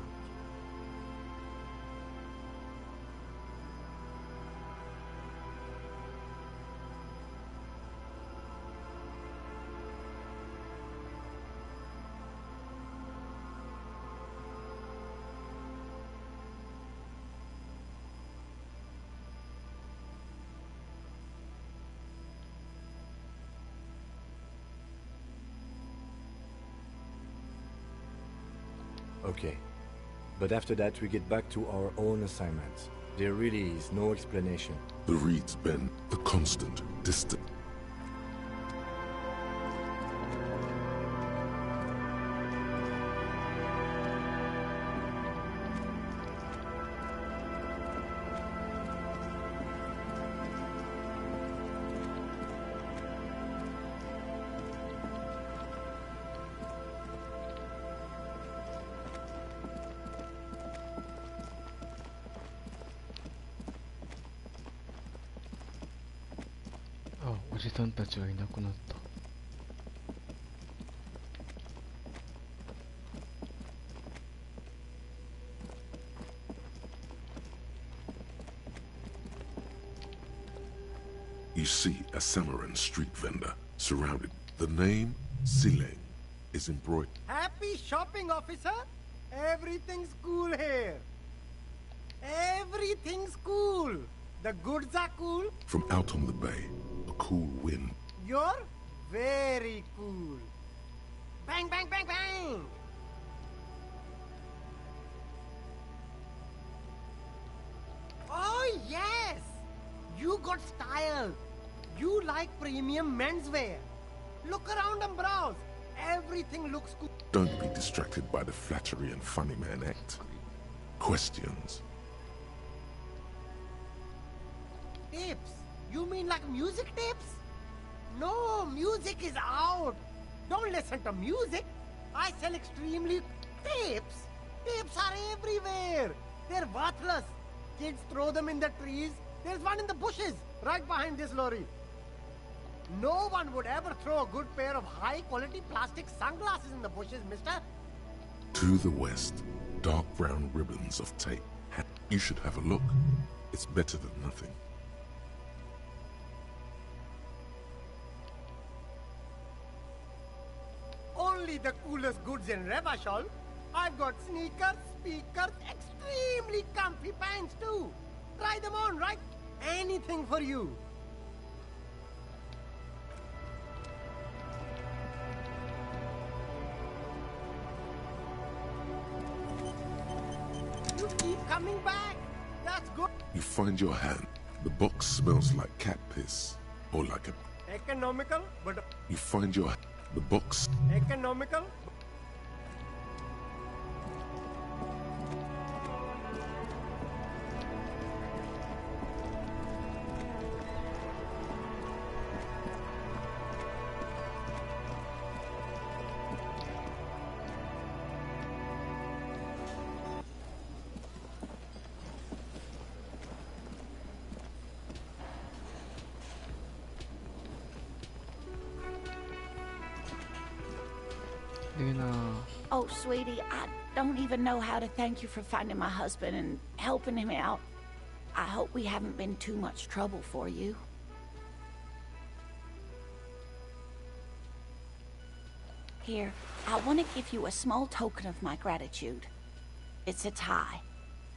Okay. But after that, we get back to our own assignments. There really is no explanation. The reeds bend, the constant, distant.あ、おじさんたちがいなくなった。You see a Samaran street vendor surrounded. The name, Sileng, is embroidered. Happy shopping, officer! Everything's cool here. Everything's cool. The goods are cool. From out on the bay, a cool wind. You're very cool. Bang, bang, bang, bang! Oh, yes! You got style. You like premium menswear. Look around and browse. Everything looks cool. Don't be distracted by the flattery and funny man act. Questions. Tips? You mean like music tips? No, music is out. Don't listen to music. I sell extremely tips. Tips are everywhere. They're worthless. Kids throw them in the trees. There's one in the bushes, right behind this lorry. No one would ever throw a good pair of high-quality plastic sunglasses in the bushes, mister. To the west, dark brown ribbons of tape. You should have a look. It's better than nothing. Only the coolest goods in Revachol. I've got sneakers, speakers, extremely comfy pants too. Try them on, right? Anything for you. You keep coming back. That's good. You find your hand. The box smells like cat piss. Or like a... Economical, but... You find your... The box... Economical? Luna. Oh, sweetie, I don't even know how to thank you for finding my husband and helping him out. I hope we haven't been too much trouble for you. Here, I want to give you a small token of my gratitude. It's a tie,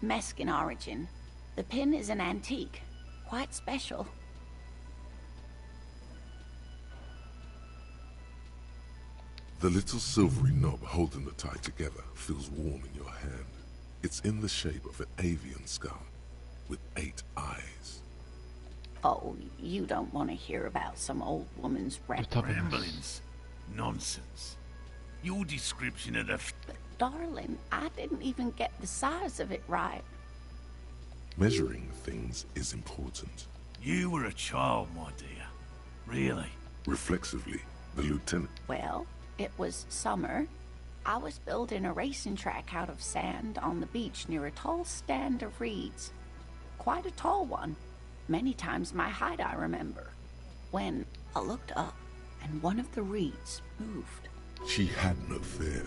Mexican origin. The pin is an antique, quite special. The little silvery knob holding the tie together feels warm in your hand. It's in the shape of an avian skull with 8 eyes. Oh, you don't want to hear about some old woman's ramblings. Nonsense. Your description of the... But darling, I didn't even get the size of it right. Measuring things is important. You were a child, my dear. Really. Reflexively, the lieutenant... Well, it was summer. I was building a racing track out of sand on the beach near a tall stand of reeds. Quite a tall one. Many times my height, I remember. When I looked up, and one of the reeds moved. She had no fear.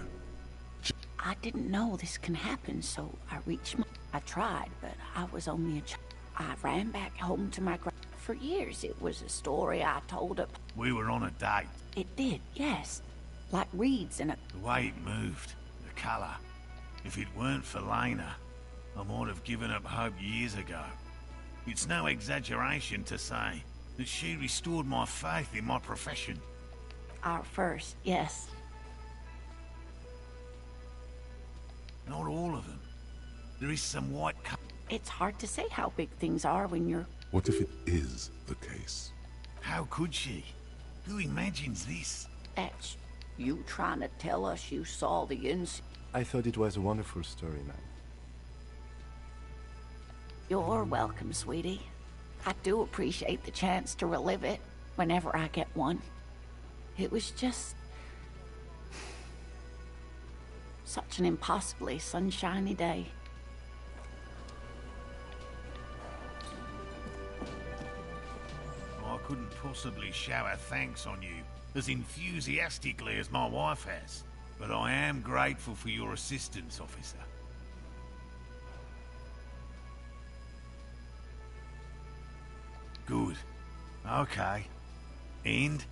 I didn't know this can happen, so I reached my... I tried, but I was only a child. I ran back home to my For years, it was a story I told up. We were on a date. It did, yes. Like reeds in a... The way it moved, the colour. If it weren't for Lena, I might have given up hope years ago. It's no exaggeration to say that she restored my faith in my profession. Our first, yes. Not all of them. There is some white... It's hard to say how big things are when you're... What if it is the case? How could she? Who imagines this? That's you trying to tell us you saw the ins... I thought it was a wonderful story, man. You're welcome, sweetie. I do appreciate the chance to relive it whenever I get one. It was just... such an impossibly sunshiny day. I couldn't possibly shower thanks on you as enthusiastically as my wife has, but I am grateful for your assistance, officer. Good. Okay. And?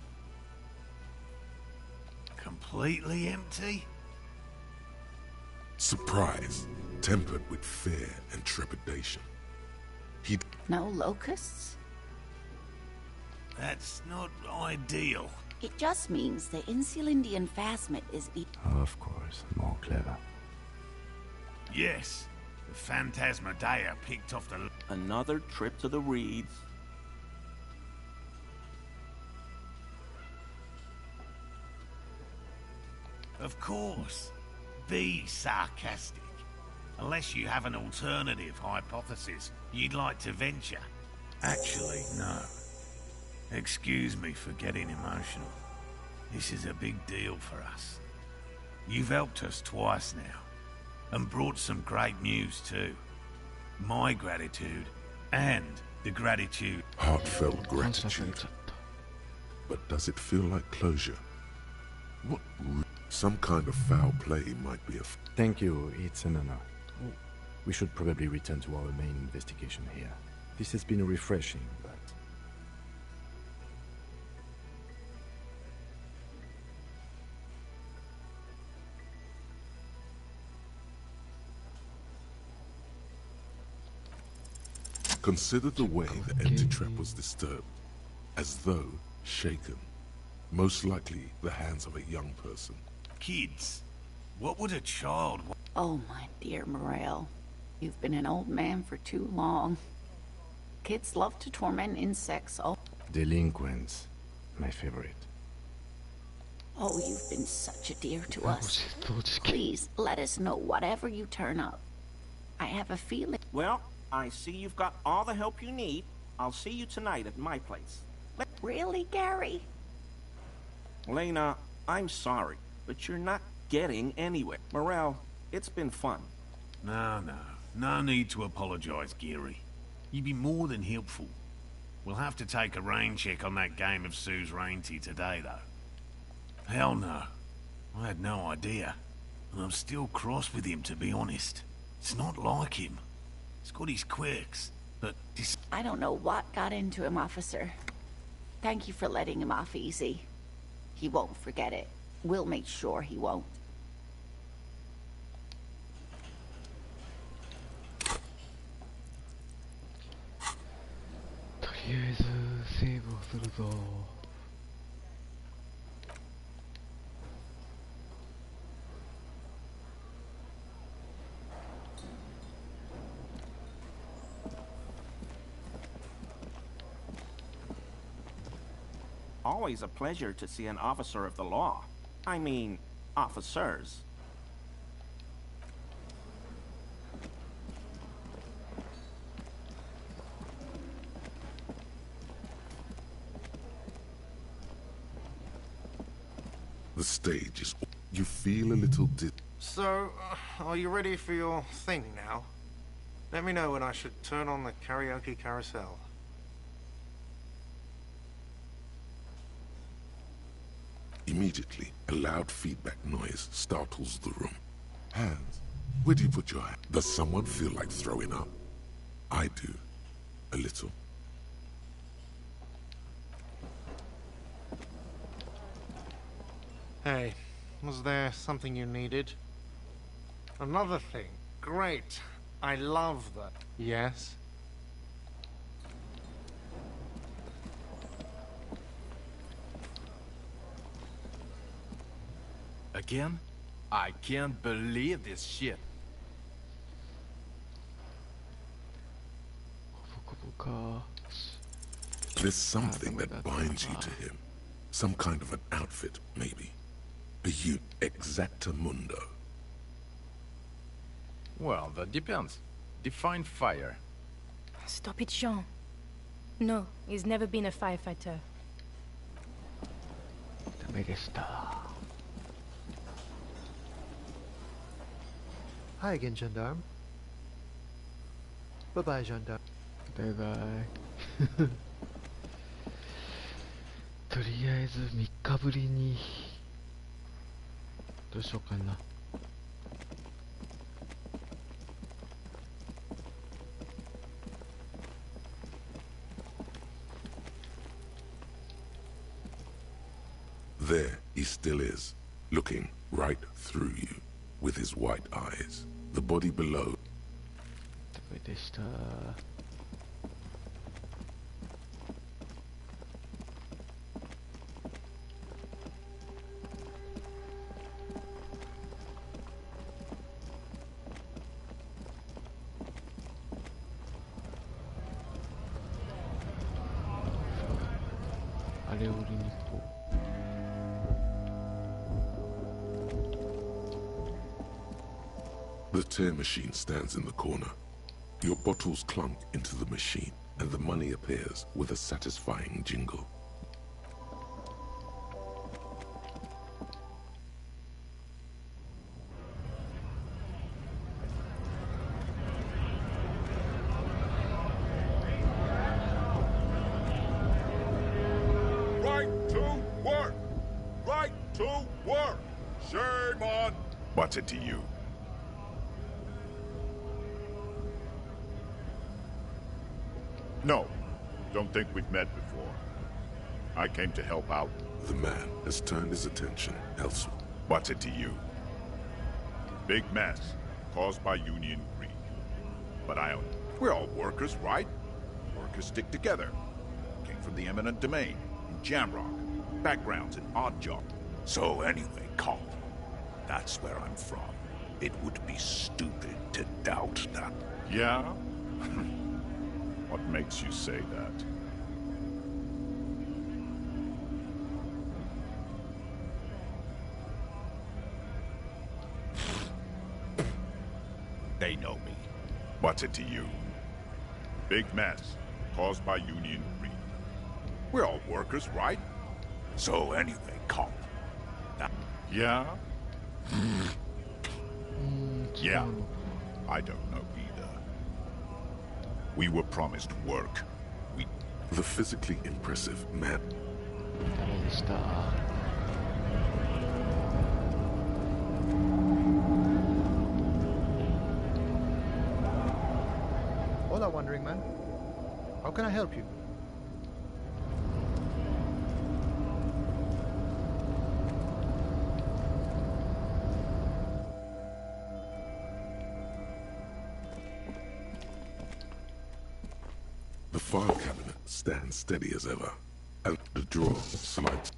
Completely empty? Surprise, tempered with fear and trepidation. No locusts? That's not ideal. It just means the Insulindian phasmid is... Of course, more clever. Yes. The Phantasmadeia picked off the... Another trip to the reeds. Of course. Be sarcastic. Unless you have an alternative hypothesis you'd like to venture. Actually, no. Excuse me for getting emotional. This is a big deal for us. You've helped us twice now, and brought some great news too. My gratitude, and the gratitude... Heartfelt gratitude. But does it feel like closure? What... Some kind of foul play might be a... Thank you, it's an honor. We should probably return to our main investigation here. This has been refreshing, but... Consider the way the empty trap was disturbed, as though shaken. Most likely the hands of a young person. Kids. What would a child want? Oh, my dear Morel. You've been an old man for too long. Kids love to torment insects all... Delinquents. My favorite. Oh, you've been such a dear to us. Please, let us know whatever you turn up. I have a feeling... Well, I see you've got all the help you need. I'll see you tonight at my place. Really, Gary? Lena, I'm sorry, but you're not getting anywhere. Morel, it's been fun. No need to apologize, Geary. You'd be more than helpful. We'll have to take a rain check on that game of Sue's Rainty today, though. Hell no. I had no idea. And I'm still cross with him, to be honest. It's not like him. He's got his quirks, but this... I don't know what got into him, officer. Thank you for letting him off easy. He won't forget it. We'll make sure he won't. Always a pleasure to see an officer of the law. I mean, officers. The stage is... You feel a little So, are you ready for your thing now? Let me know when I should turn on the karaoke carousel. Immediately, a loud feedback noise startles the room. Hands, where do you put your hand? Does someone feel like throwing up? I do. A little. Hey, was there something you needed? Another thing. Great. I love that. Yes? Again? I can't believe this shit. There's something that binds you to him. Some kind of an outfit, maybe. A exactamundo. Well, that depends. Define fire. Stop it, Jean. No, he's never been a firefighter. Hi again, gendarme. Bye-bye, gendarme. Bye-bye. とりあえず3日ぶりにどうしようかな。There he still is, looking right through you with his white eyes. The body below. ダメでした。あれを売りに行こう。The tear machine stands in the corner. Your bottles clunk into the machine, and the money appears with a satisfying jingle. Right to work! Right to work! Shame on... What's it to you? No, don't think we've met before. I came to help out. The man has turned his attention elsewhere. What's it to you? Big mess caused by union greed. But we're all workers, right? Workers stick together. Came from the eminent domain, in Jamrock. Backgrounds in odd jobs. So anyway, cop, that's where I'm from. It would be stupid to doubt that. Yeah? What makes you say that? They know me. What's it to you? Big mess caused by union greed. We're all workers, right? So anyway, cop. That... Yeah? Yeah. I don't know either. We were promised work. The physically impressive man. Hola, Wandering Man. How can I help you? The file cabinet stands steady as ever, and the drawer slides.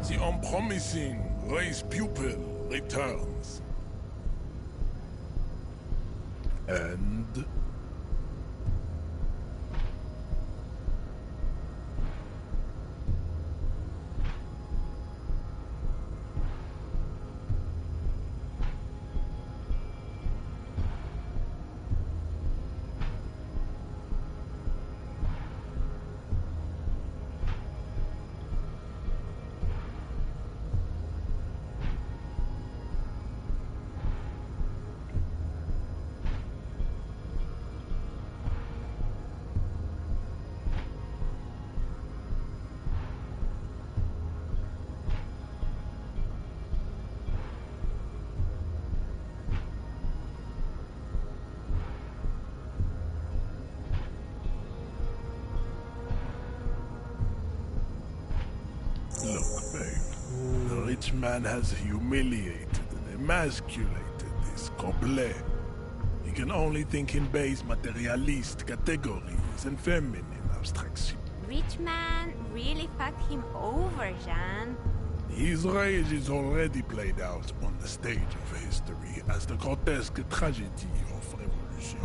The unpromising race pupil returns. And... Look, babe. The rich man has humiliated and emasculated this couple. He can only think in base materialist categories and feminine abstraction. Rich man really fucked him over, Jean. His rage is already played out on the stage of history as the grotesque tragedy of revolution.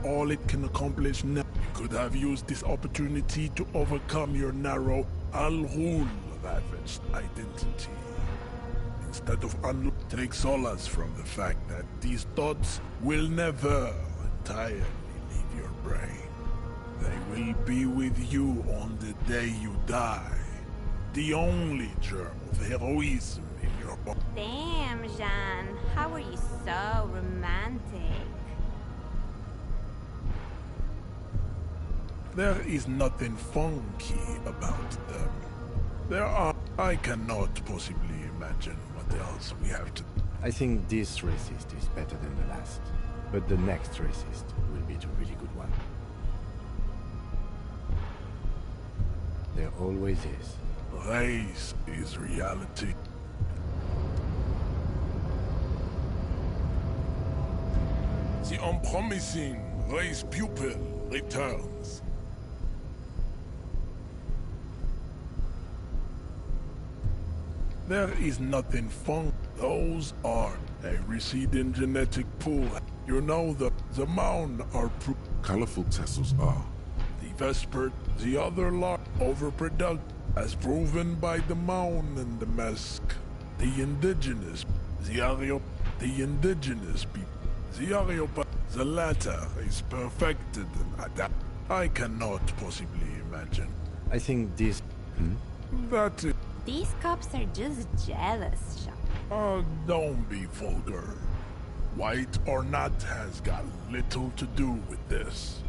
All it can accomplish now, you could have used this opportunity to overcome your narrow Al-Ghul ravaged identity. Instead of take solace from the fact that these thoughts will never entirely leave your brain. They will be with you on the day you die. The only germ of heroism in your body. Damn, Jean. How are you so romantic? There is nothing funky about them. I cannot possibly imagine what else we have to... I think this racist is better than the last. But the next racist will be the really good one. There always is. Race is reality. The unpromising race pupil returns. There is nothing fun. Those are a receding genetic pool. You know the mound are colorful tassels are. The vesper, the other lot overproduct, as proven by the mound and the mask. The indigenous, the indigenous people, the latter is perfected and adapt. I cannot possibly imagine. I think this... That is... These cops are just jealous, Jean. Oh, don't be vulgar. White or not has got little to do with this.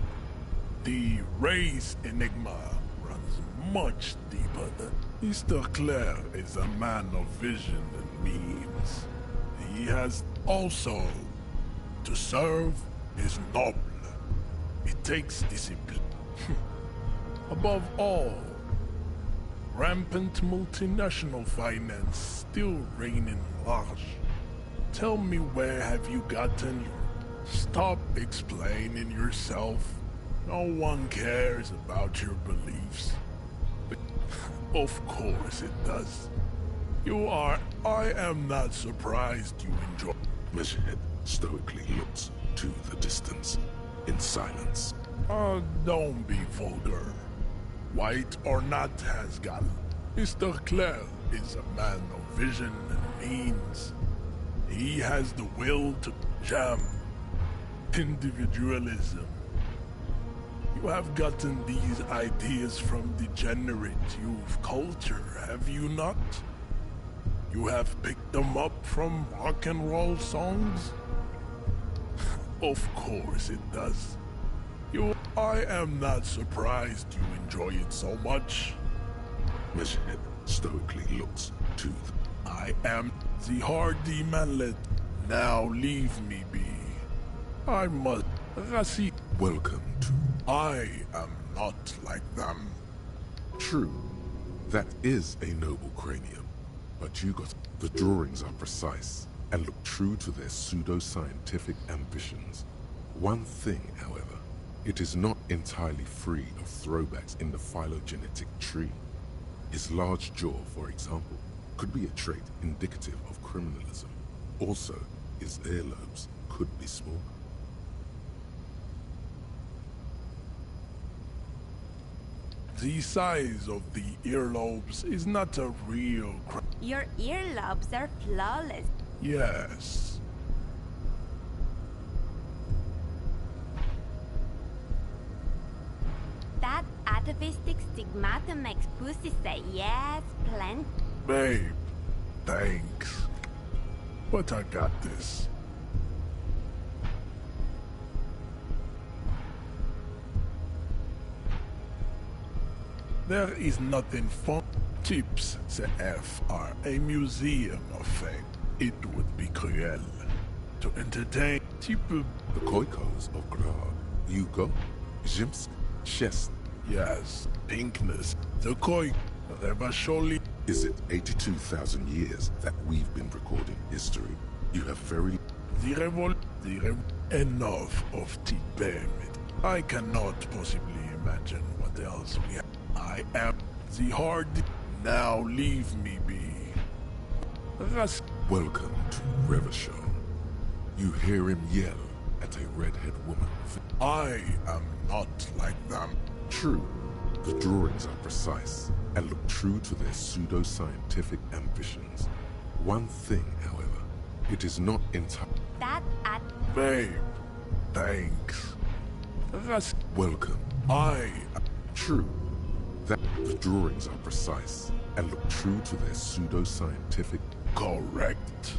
The race enigma runs much deeper than... Mr. Claire is a man of vision and means. He has also to serve is noble. It takes discipline. Above all, rampant multinational finance still reigning large. Tell me, where have you gotten your... Stop explaining yourself. No one cares about your beliefs. But of course it does. I am not surprised you enjoy... Measurehead stoically looks to the distance, in silence. Oh, don't be vulgar. White or not has got... Mr. Claire is a man of vision and means. He has the will to jam individualism. You You have gotten these ideas from degenerate youth culture, have you not? You have picked them up from rock and roll songs? Of course it does. I am not surprised you enjoy it so much. Meshhead stoically looks to I am the hardy manlet. Now leave me be. I must... Rassi. Welcome to... I am not like them. True. That is a noble cranium. But you got... The drawings are precise and look true to their pseudo-scientific ambitions. One thing, however, it is not entirely free of throwbacks in the phylogenetic tree. His large jaw, for example, could be a trait indicative of criminalism. Also, his earlobes could be small. The size of the earlobes is not a real crime. Your earlobes are flawless. Yes. That atavistic stigmata makes pussy say yes, plenty. Babe, thanks. But I got this. There is nothing fun. Tips CF are a museum of fame. It would be cruel to entertain people. The Koikos of Grad, Yugo, Zimsk, Chest. Yes, pinkness. The Koi, Revasholi. Is it 82,000 years that we've been recording history? You have very... Enough of Tibet. I cannot possibly imagine what else we have. I am the hard... Now leave me be. Welcome to Revachol. You hear him yell at a redhead woman. I am not like them. True. The drawings are precise and look true to their pseudo-scientific ambitions. One thing, however, it is not entirely... Babe, thanks. Welcome. I... True. That the drawings are precise and look true to their pseudo-scientific... Correct.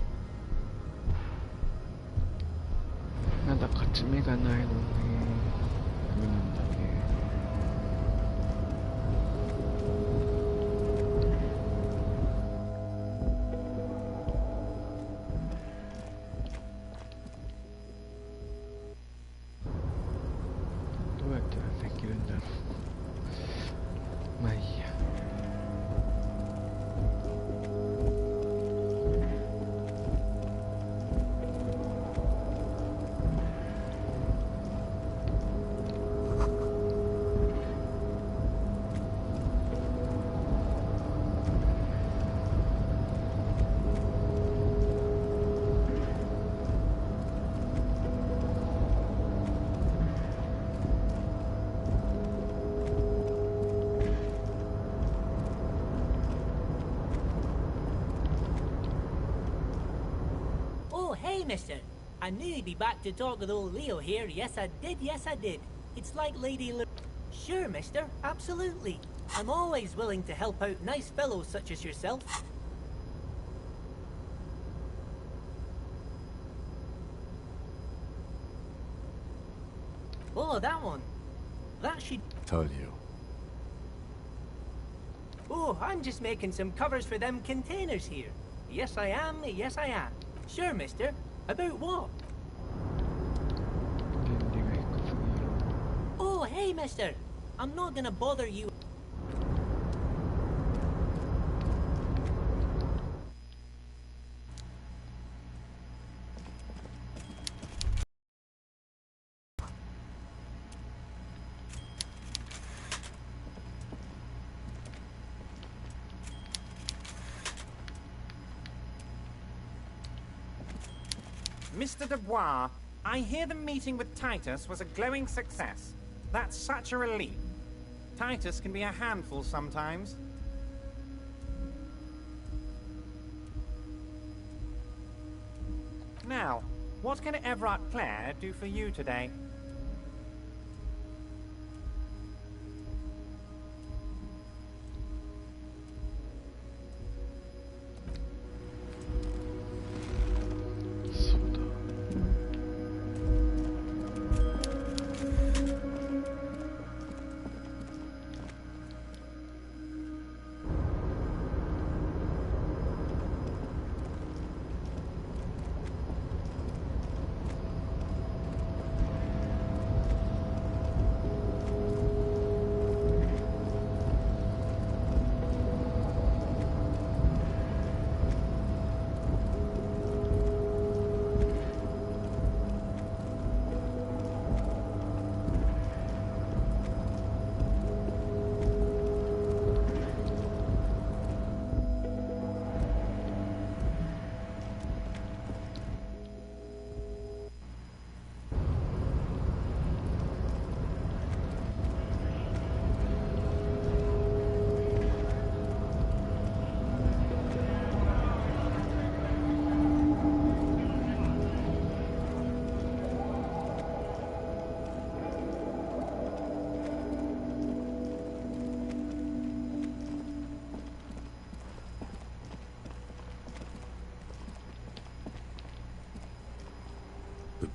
Nada kaçmaya nail Mister. I knew you'd be back to talk with old Leo here. Yes, I did. Yes, I did. It's like Lady Sure, mister. Absolutely. I'm always willing to help out nice fellows such as yourself. Oh, that one. That should... Told you. Oh, I'm just making some covers for them containers here. Yes, I am. Yes, I am. Sure, mister. About what? Oh, hey, mister. I'm not gonna bother you. Mr. Dubois, I hear the meeting with Titus was a glowing success. That's such a relief. Titus can be a handful sometimes. Now, what can Everard Clare do for you today?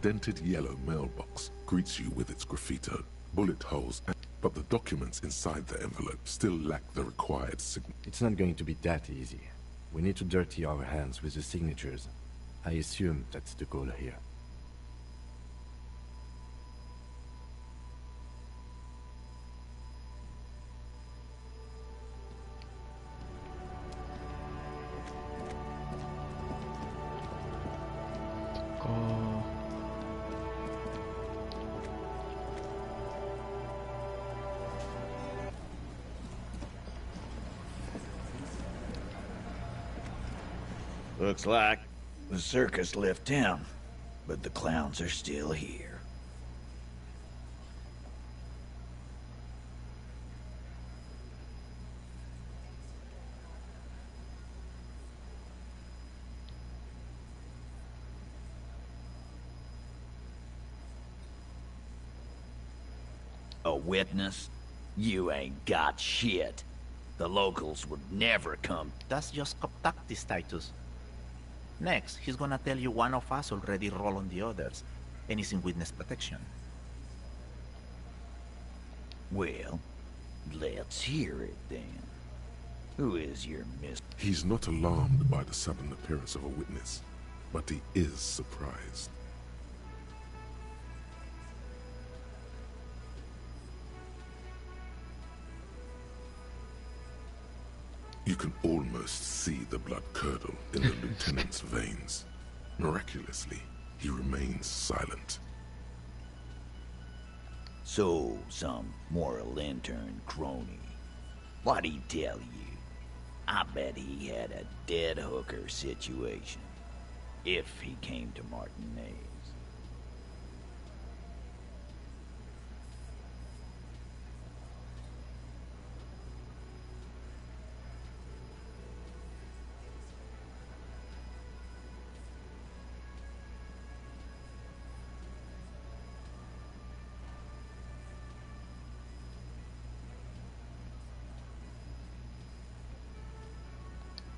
dented yellow mailbox greets you with its graffito, bullet holes, but the documents inside the envelope still lack the required signature. It's not going to be that easy. We need to dirty our hands with the signatures. I assume that's the goal here. Looks like the circus left town, but the clowns are still here. A witness? You ain't got shit. The locals would never come. That's just cop tactics, Titus. Next, he's gonna tell you one of us already rolled on the others, and he's in witness protection. Well, let's hear it then. Who is your miss? He's not alarmed by the sudden appearance of a witness, but he is surprised. You can almost see the blood curdle in the lieutenant's veins. Miraculously, he remains silent. So, some moral intern crony. What'd he tell you? I bet he had a dead hooker situation. If he came to Martinez.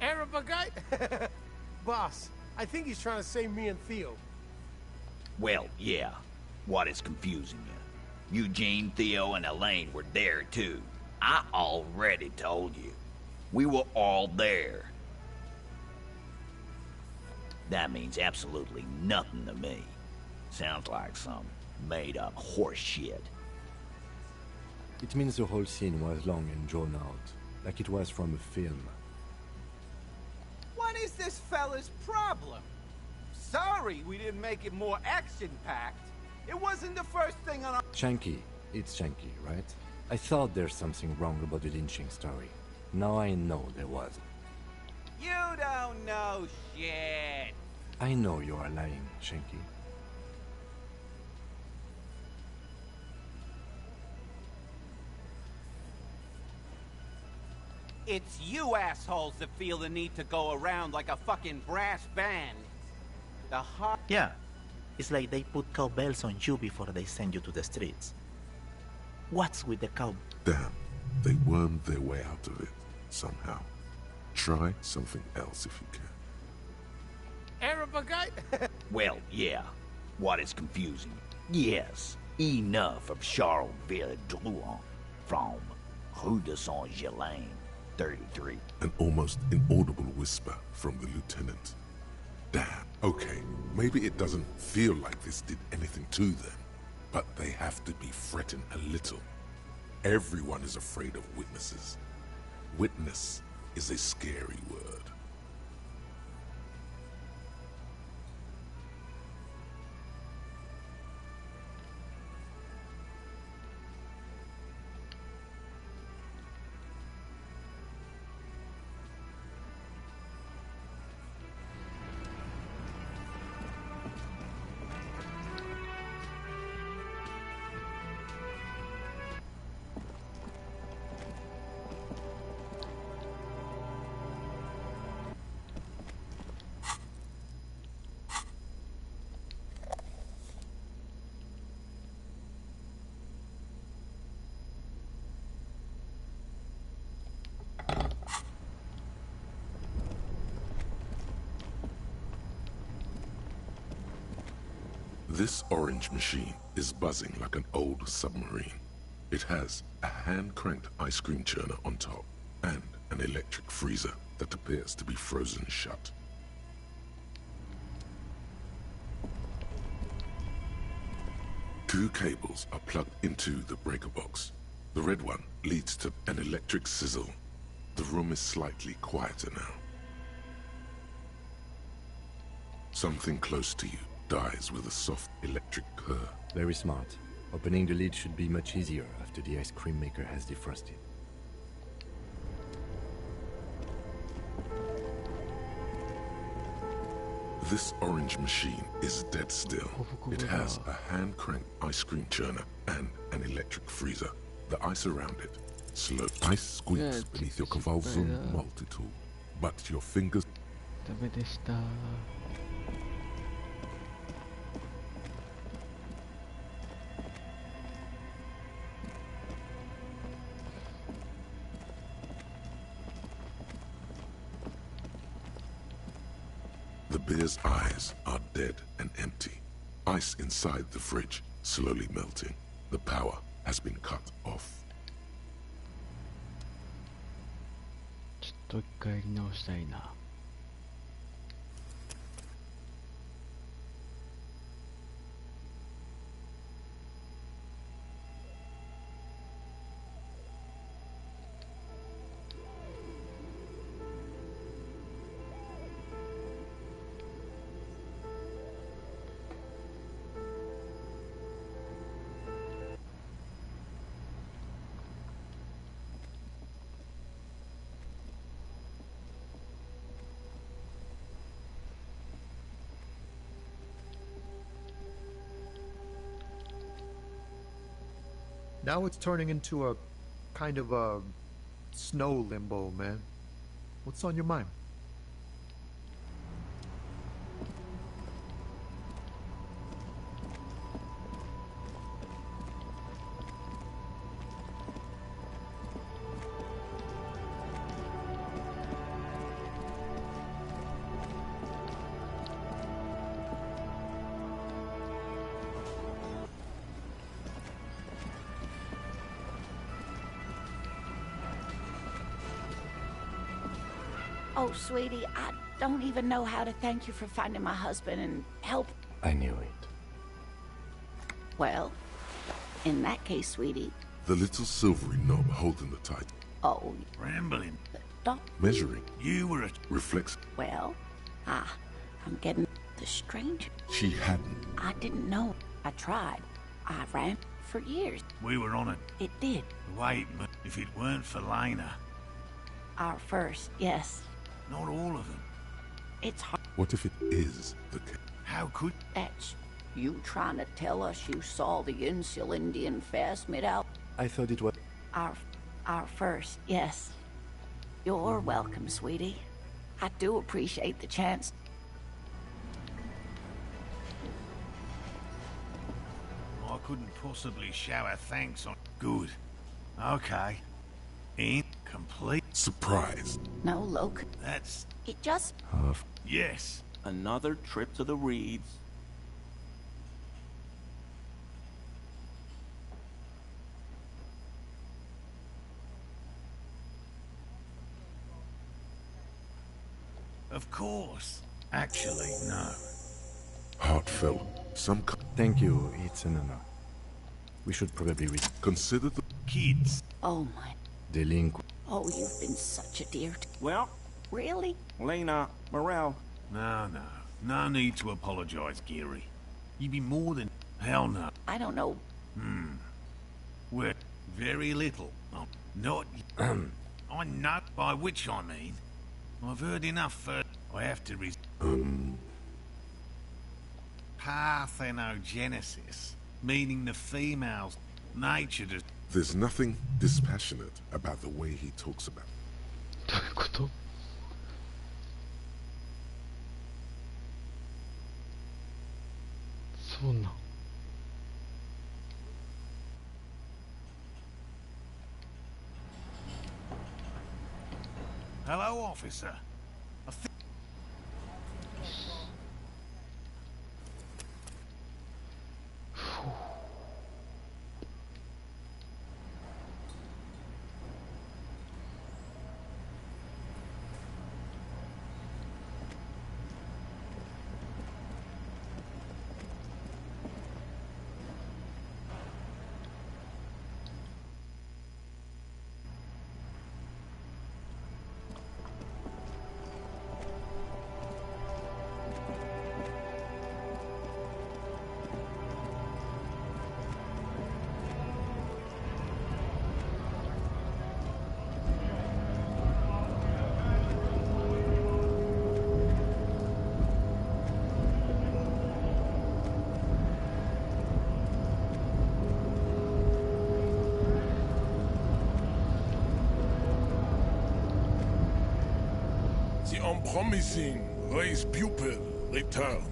Arabagite? Boss, I think he's trying to save me and Theo. Well, yeah. What is confusing you? Eugene, Theo, and Elaine were there too. I already told you. We were all there. That means absolutely nothing to me. Sounds like some made-up horse shit. It means the whole scene was long and drawn out, like it was from a film. What is this fella's problem? Sorry we didn't make it more action-packed. It wasn't the first thing on our... Shanky. It's Shanky, right? I thought there's something wrong about the lynching story. Now I know there was. You don't know shit. I know you are lying, Shanky. It's you assholes that feel the need to go around like a fucking brass band. The heart... Yeah. It's like they put cowbells on you before they send you to the streets. What's with the cow... Damn, they wormed their way out of it, somehow. Try something else if you can. Arabagite? Well, yeah. What is confusing? Yes, enough of Charleville Drouin from Rue de Saint-Ghislain, 33. An almost inaudible whisper from the lieutenant. Damn. Okay, maybe it doesn't feel like this did anything to them, but they have to be fretting a little. Everyone is afraid of witnesses. Witness is a scary word. This orange machine is buzzing like an old submarine. It has a hand-cranked ice cream churner on top and an electric freezer that appears to be frozen shut. Two cables are plugged into the breaker box. The red one leads to an electric sizzle. The room is slightly quieter now. Something close to you dies with a soft electric purr. Very smart. Opening the lid should be much easier after the ice cream maker has defrosted. This orange machine is dead still. It has a hand-cranked ice cream churner and an electric freezer. The ice around it, slow. Ice squeaks beneath your convulsive multi-tool, but your fingers... ダメでした。The beer's eyes are dead and empty. Ice inside the fridge, slowly melting. The power has been cut off. ちょっと一回やり直したいな。Now it's turning into a kind of a snow limbo, man. What's on your mind? Oh, sweetie, I don't even know how to thank you for finding my husband and help. I knew it. Well, in that case, sweetie. The little silvery knob holding the tight. Oh. Rambling. Don't. Measuring. You were a... Reflex. Well, I'm getting the stranger. She hadn't. I didn't know. I tried. I ran for years. We were on it. It did. Wait, but if it weren't for Lena... Our first, yes. Not all of them. It's hard. What if it is the case? How could... That's you trying to tell us you saw the Insul Indian Fest mid out? I thought it was... Our first, yes. You're welcome, sweetie. I do appreciate the chance. I couldn't possibly shower thanks on... Good. Okay. Incomplete. Surprise. No, look. That's... It just... Yes. Another trip to the Reeds. Of course. Actually, no. Heartfelt. Thank you. It's an honor. We should probably consider the kids. Oh my. Delinquent. Oh, you've been such a dear. Well. Really? Lena, Morel. No. No need to apologize, Geary. You'd be more than... Hell no. I don't know. We're very little. Not... I know by which I mean. I've heard enough for... I have to Parthenogenesis, meaning the female's nature to... There's nothing dispassionate about the way he talks about. どういうこと？そうなん。Hello, officer. Unpromising race pupil returns.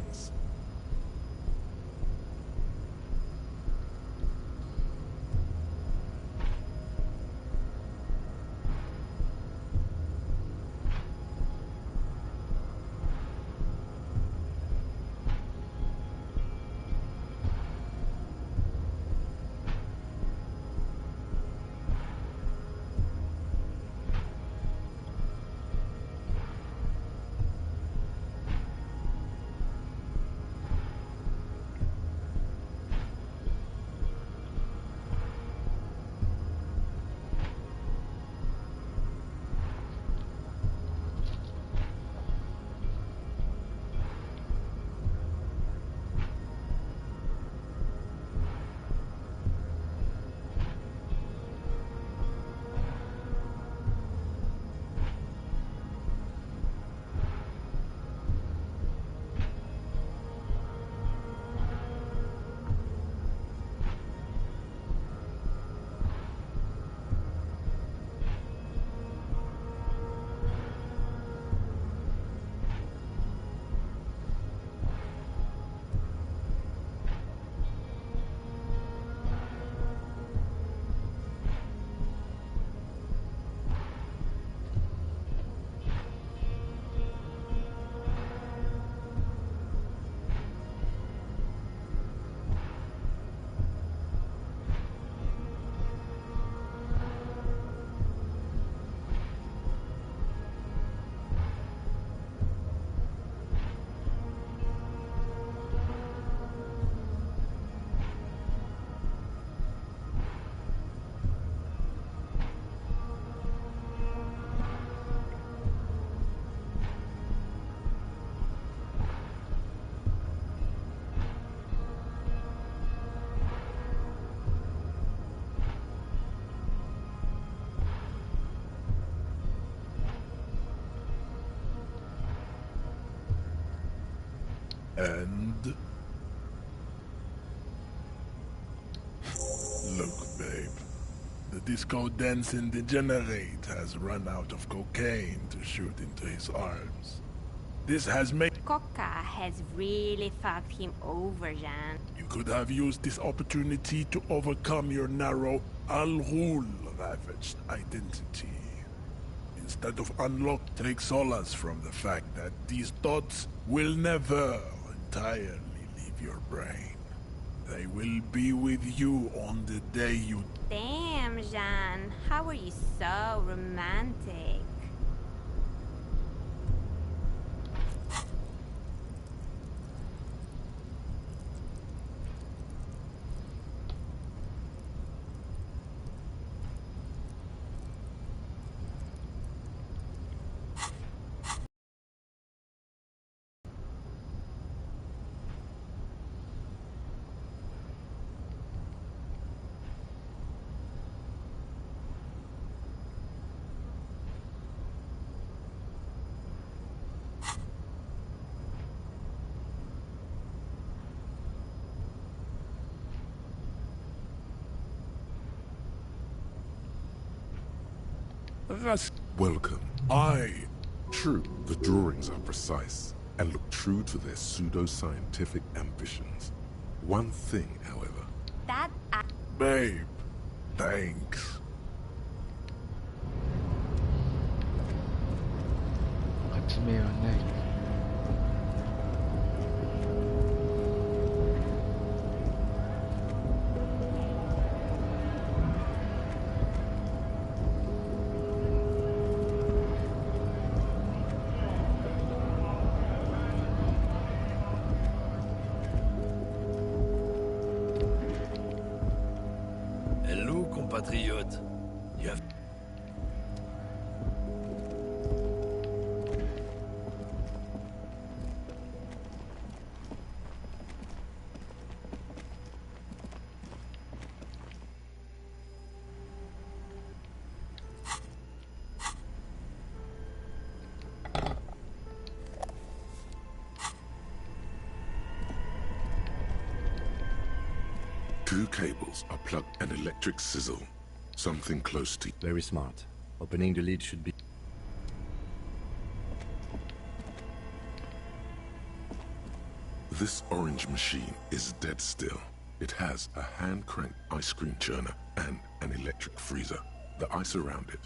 And look, babe. The disco dancing degenerate has run out of cocaine to shoot into his arms. This has made... Coca has really fucked him over, Jean. You could have used this opportunity to overcome your narrow Al-Ghul ravaged identity. Instead of unlock, take solace from the fact that these thoughts will never entirely leave your brain. They will be with you on the day you... Damn, Jean. How are you so romantic? Welcome. True, the drawings are precise and look true to their pseudo-scientific ambitions. One thing, however... That... Babe, thanks. Hello, compatriote. You have... Two cables are plugged, an electric sizzle. Something close to... Very smart. Opening the lid should be... This orange machine is dead still. It has a hand-cranked ice cream churner and an electric freezer. The ice around it.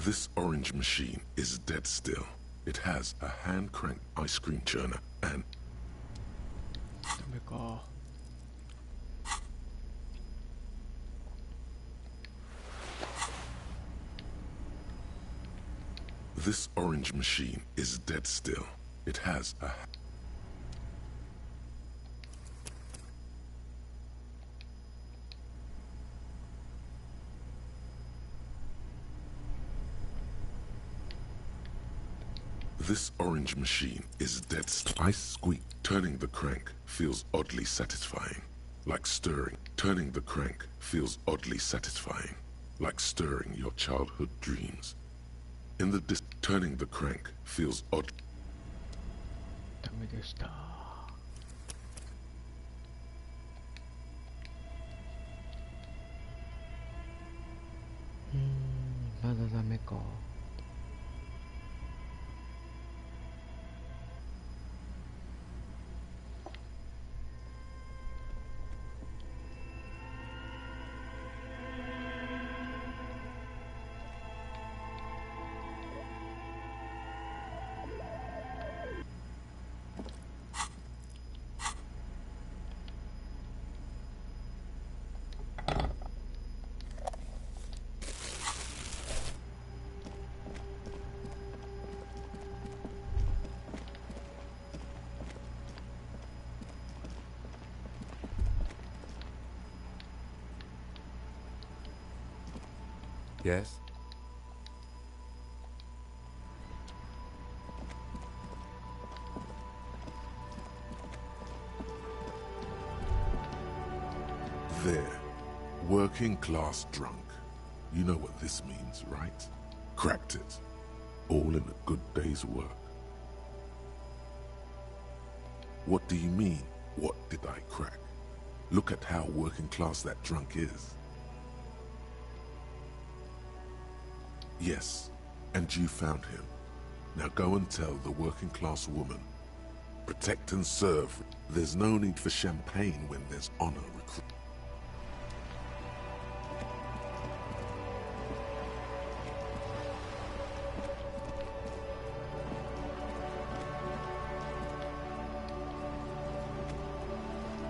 This orange machine is dead still. It has a hand-cranked ice cream churner and... This orange machine is dead still. It has a... This orange machine is dead still. Ice squeak. Turning the crank feels oddly satisfying. Like stirring. Turning the crank feels oddly satisfying. Like stirring your childhood dreams. In the turning the crank feels odd. ダメでした。まだダメか。Yes? There. Working class drunk. You know what this means, right? Cracked it. All in a good day's work. What do you mean, what did I crack? Look at how working class that drunk is. Yes, and you found him. Now go and tell the working class woman. Protect and serve. There's no need for champagne when there's honor recruit.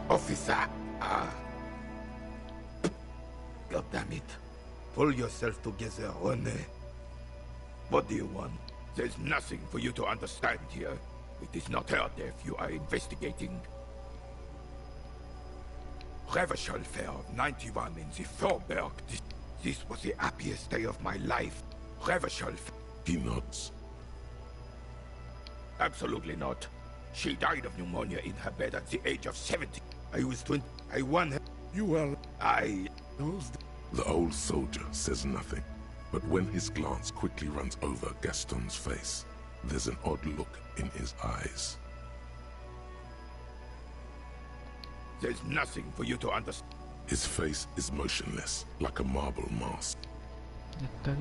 Officer! God damn it. Pull yourself together, René. What do you want? There's nothing for you to understand here. It is not her death you are investigating. Revachol Fair of 91 in the Thorberg. This was the happiest day of my life. Revachol. He nods. Absolutely not. She died of pneumonia in her bed at the age of 70. I was 20. I won her. You were... I... The old soldier says nothing, but when his glance quickly runs over Gaston's face, there's an odd look in his eyes. There's nothing for you to understand. His face is motionless, like a marble mask. Okay.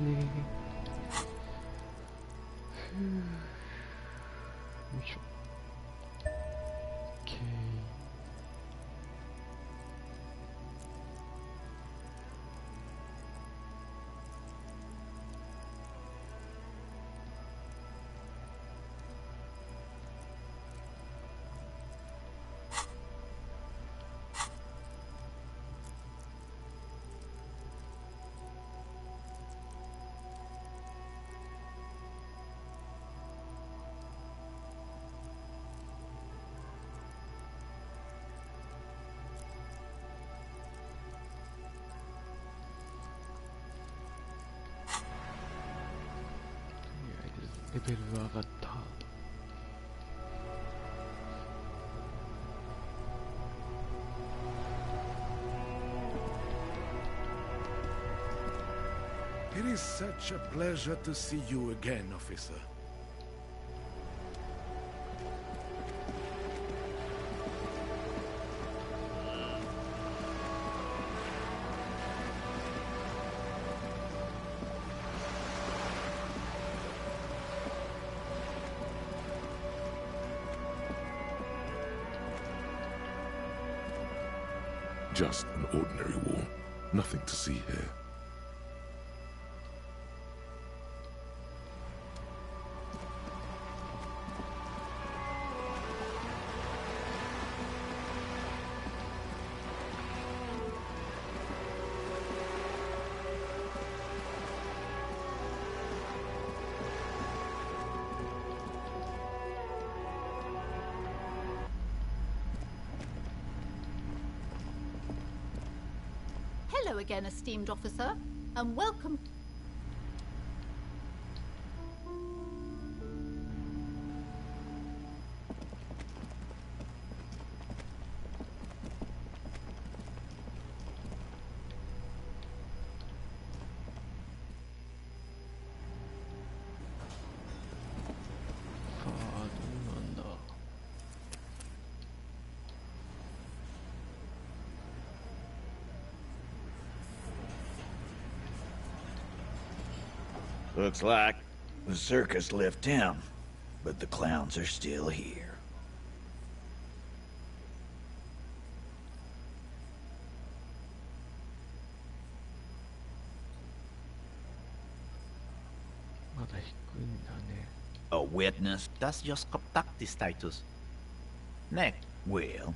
It is such a pleasure to see you again, officer. Just an ordinary wall. Nothing to see here. Hello again, esteemed officer, and welcome. Looks like the circus left town, but the clowns are still here. A witness? That's just contactis, Titus. Next. Well,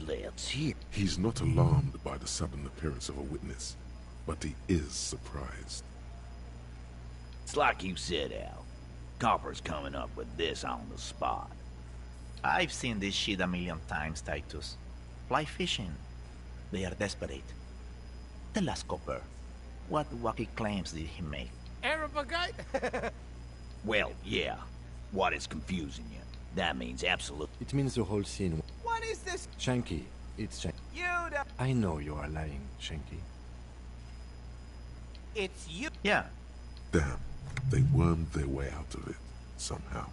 let's hear. He's not alarmed by the sudden appearance of a witness, but he is surprised. It's like you said, Al. Copper's coming up with this on the spot. I've seen this shit a million times, Titus. Fly fishing. They are desperate. Tell us, Copper, what wacky claims did he make? Arabagite? Well, yeah. What is confusing you? That means absolute. It means the whole scene. What is this? Shanky, it's Shanky. You the... I know you are lying, Shanky. It's you. Yeah. Damn, they wormed their way out of it, somehow.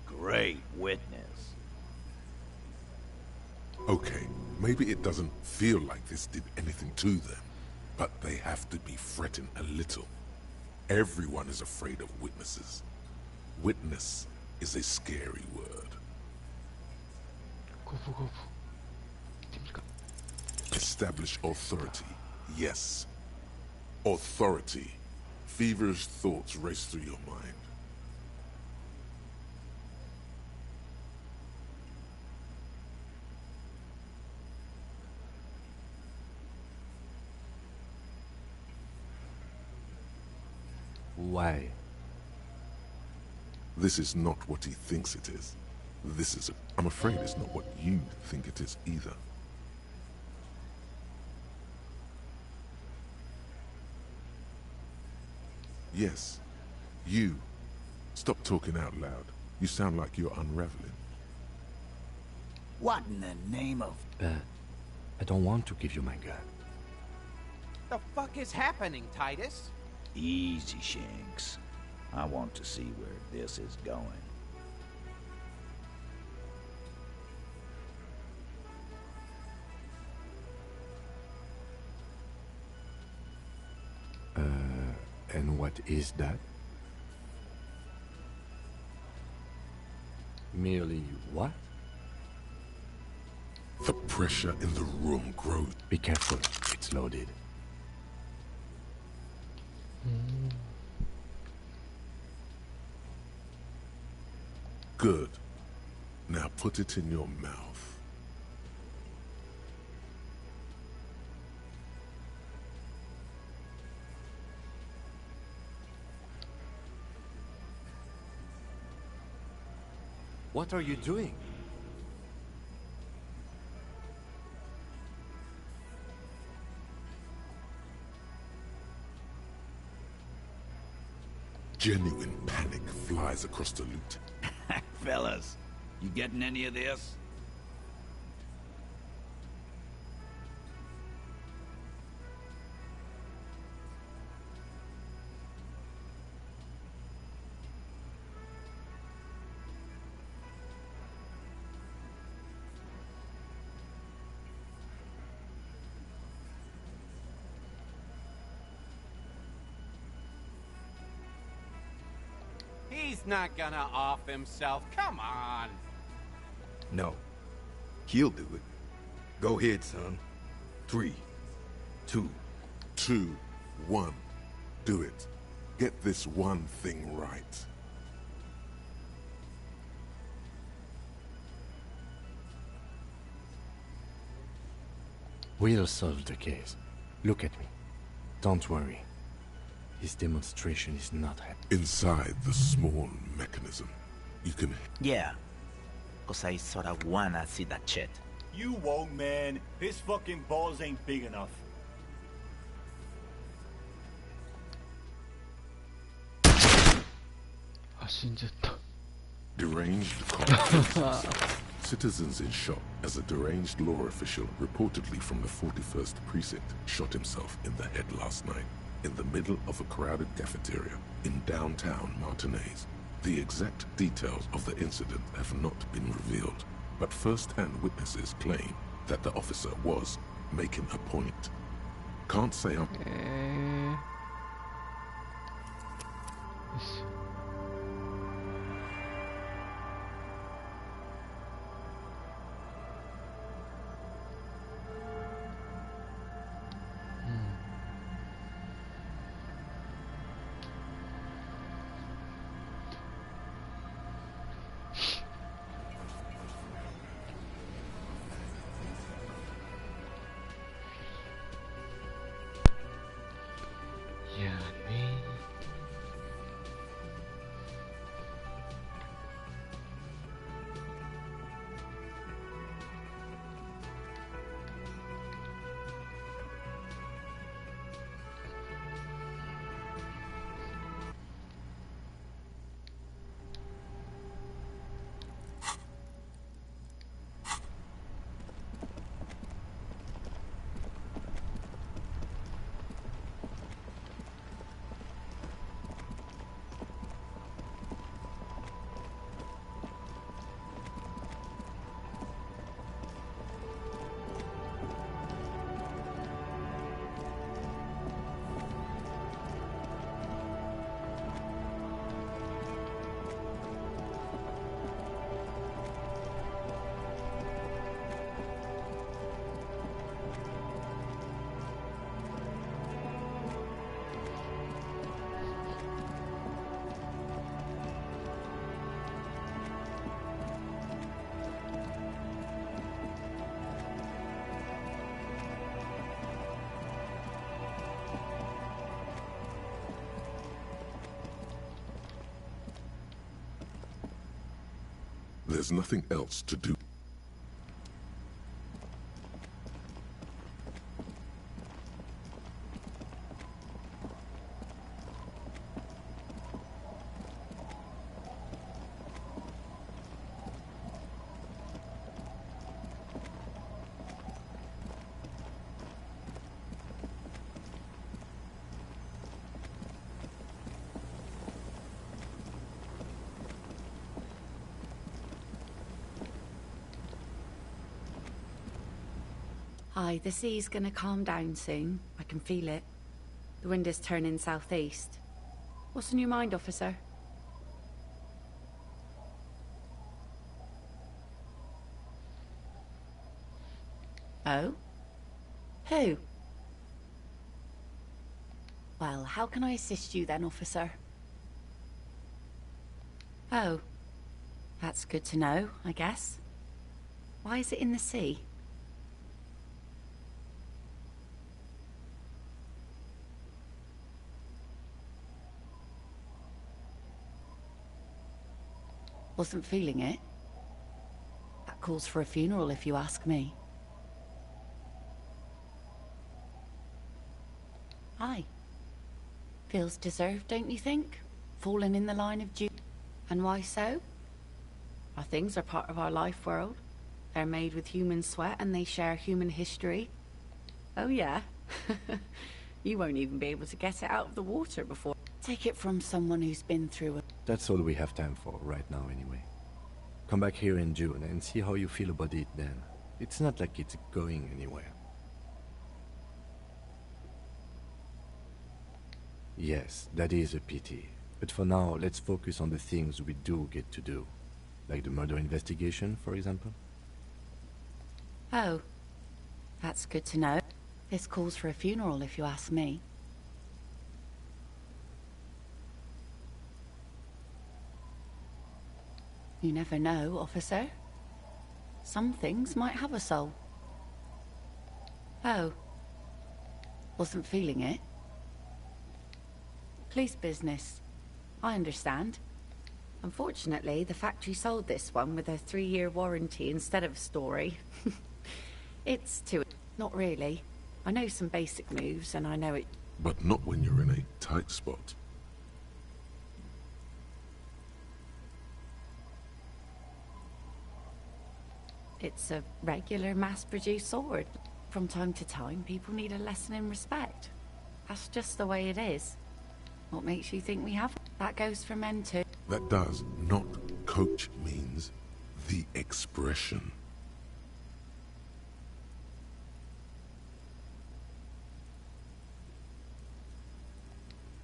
Great witness. Okay, maybe it doesn't feel like this did anything to them, but they have to be fretting a little. Everyone is afraid of witnesses. Witness is a scary word. Establish authority. Yes. Authority. Feverish thoughts race through your mind. Why? This is not what he thinks it is. This is, I'm afraid it's not what you think it is either. Yes, you. Stop talking out loud. You sound like you're unraveling. What in the name of... I don't want to give you my gun. The fuck is happening, Titus? Easy, Shanks. I want to see where this is going. And what is that? Merely what? The pressure in the room grows. Be careful, it's loaded. Good. Now put it in your mouth. What are you doing? Genuine panic flies across the loot. Fellas, you getting any of this? He's not gonna off himself. Come on. No. He'll do it. Go ahead, son. 3, 2. 2, 1. Do it. Get this one thing right. We'll solve the case. Look at me. Don't worry. His demonstration is not happening. Inside the small mechanism, you can... Yeah. Cause I sorta wanna see that shit. You won't, man. His fucking balls ain't big enough. Deranged conference. Citizens in shock as a deranged law official reportedly from the 41st precinct shot himself in the head last night in the middle of a crowded cafeteria in downtown Martinez. The exact details of the incident have not been revealed, but first-hand witnesses claim that the officer was making a point. Can't say I'm... There's nothing else to do. Hi, the sea's gonna calm down soon. I can feel it. The wind is turning southeast. What's on your mind, officer? Oh? Who? Well, how can I assist you then, officer? Oh. That's good to know, I guess. Why is it in the sea? Wasn't feeling it. That calls for a funeral, if you ask me. Aye. Feels deserved, don't you think? Falling in the line of duty. And why so? Our things are part of our life world. They're made with human sweat and they share human history. Oh yeah? You won't even be able to get it out of the water before. Take it from someone who's been through it. That's all we have time for right now anyway. Come back here in June and see how you feel about it then. It's not like it's going anywhere. Yes, that is a pity. But for now, let's focus on the things we do get to do. Like the murder investigation, for example. Oh, that's good to know. This calls for a funeral, if you ask me. You never know, officer. Some things might have a soul. Oh. Wasn't feeling it. Police business. I understand. Unfortunately, the factory sold this one with a 3-year warranty instead of a story. It's too... Not really. I know some basic moves, and I know it... But not when you're in a tight spot. It's a regular mass-produced sword. From time to time, people need a lesson in respect. That's just the way it is. What makes you think we have? That goes for men too. That does not. Coach means the expression.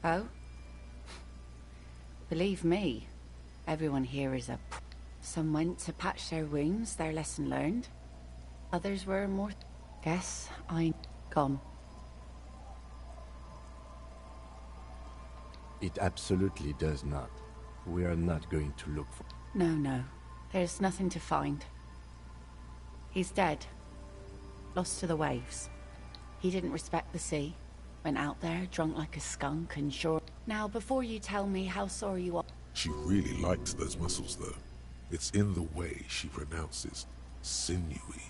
Oh? Believe me, everyone here is a... Some went to patch their wounds, their lesson learned. Others were more... Guess I'm gone. It absolutely does not. We are not going to look for... No. There's nothing to find. He's dead. Lost to the waves. He didn't respect the sea. Went out there, drunk like a skunk and sure... Now, before you tell me how sorry you are... She really likes those muscles, though. It's in the way she pronounces sinewy.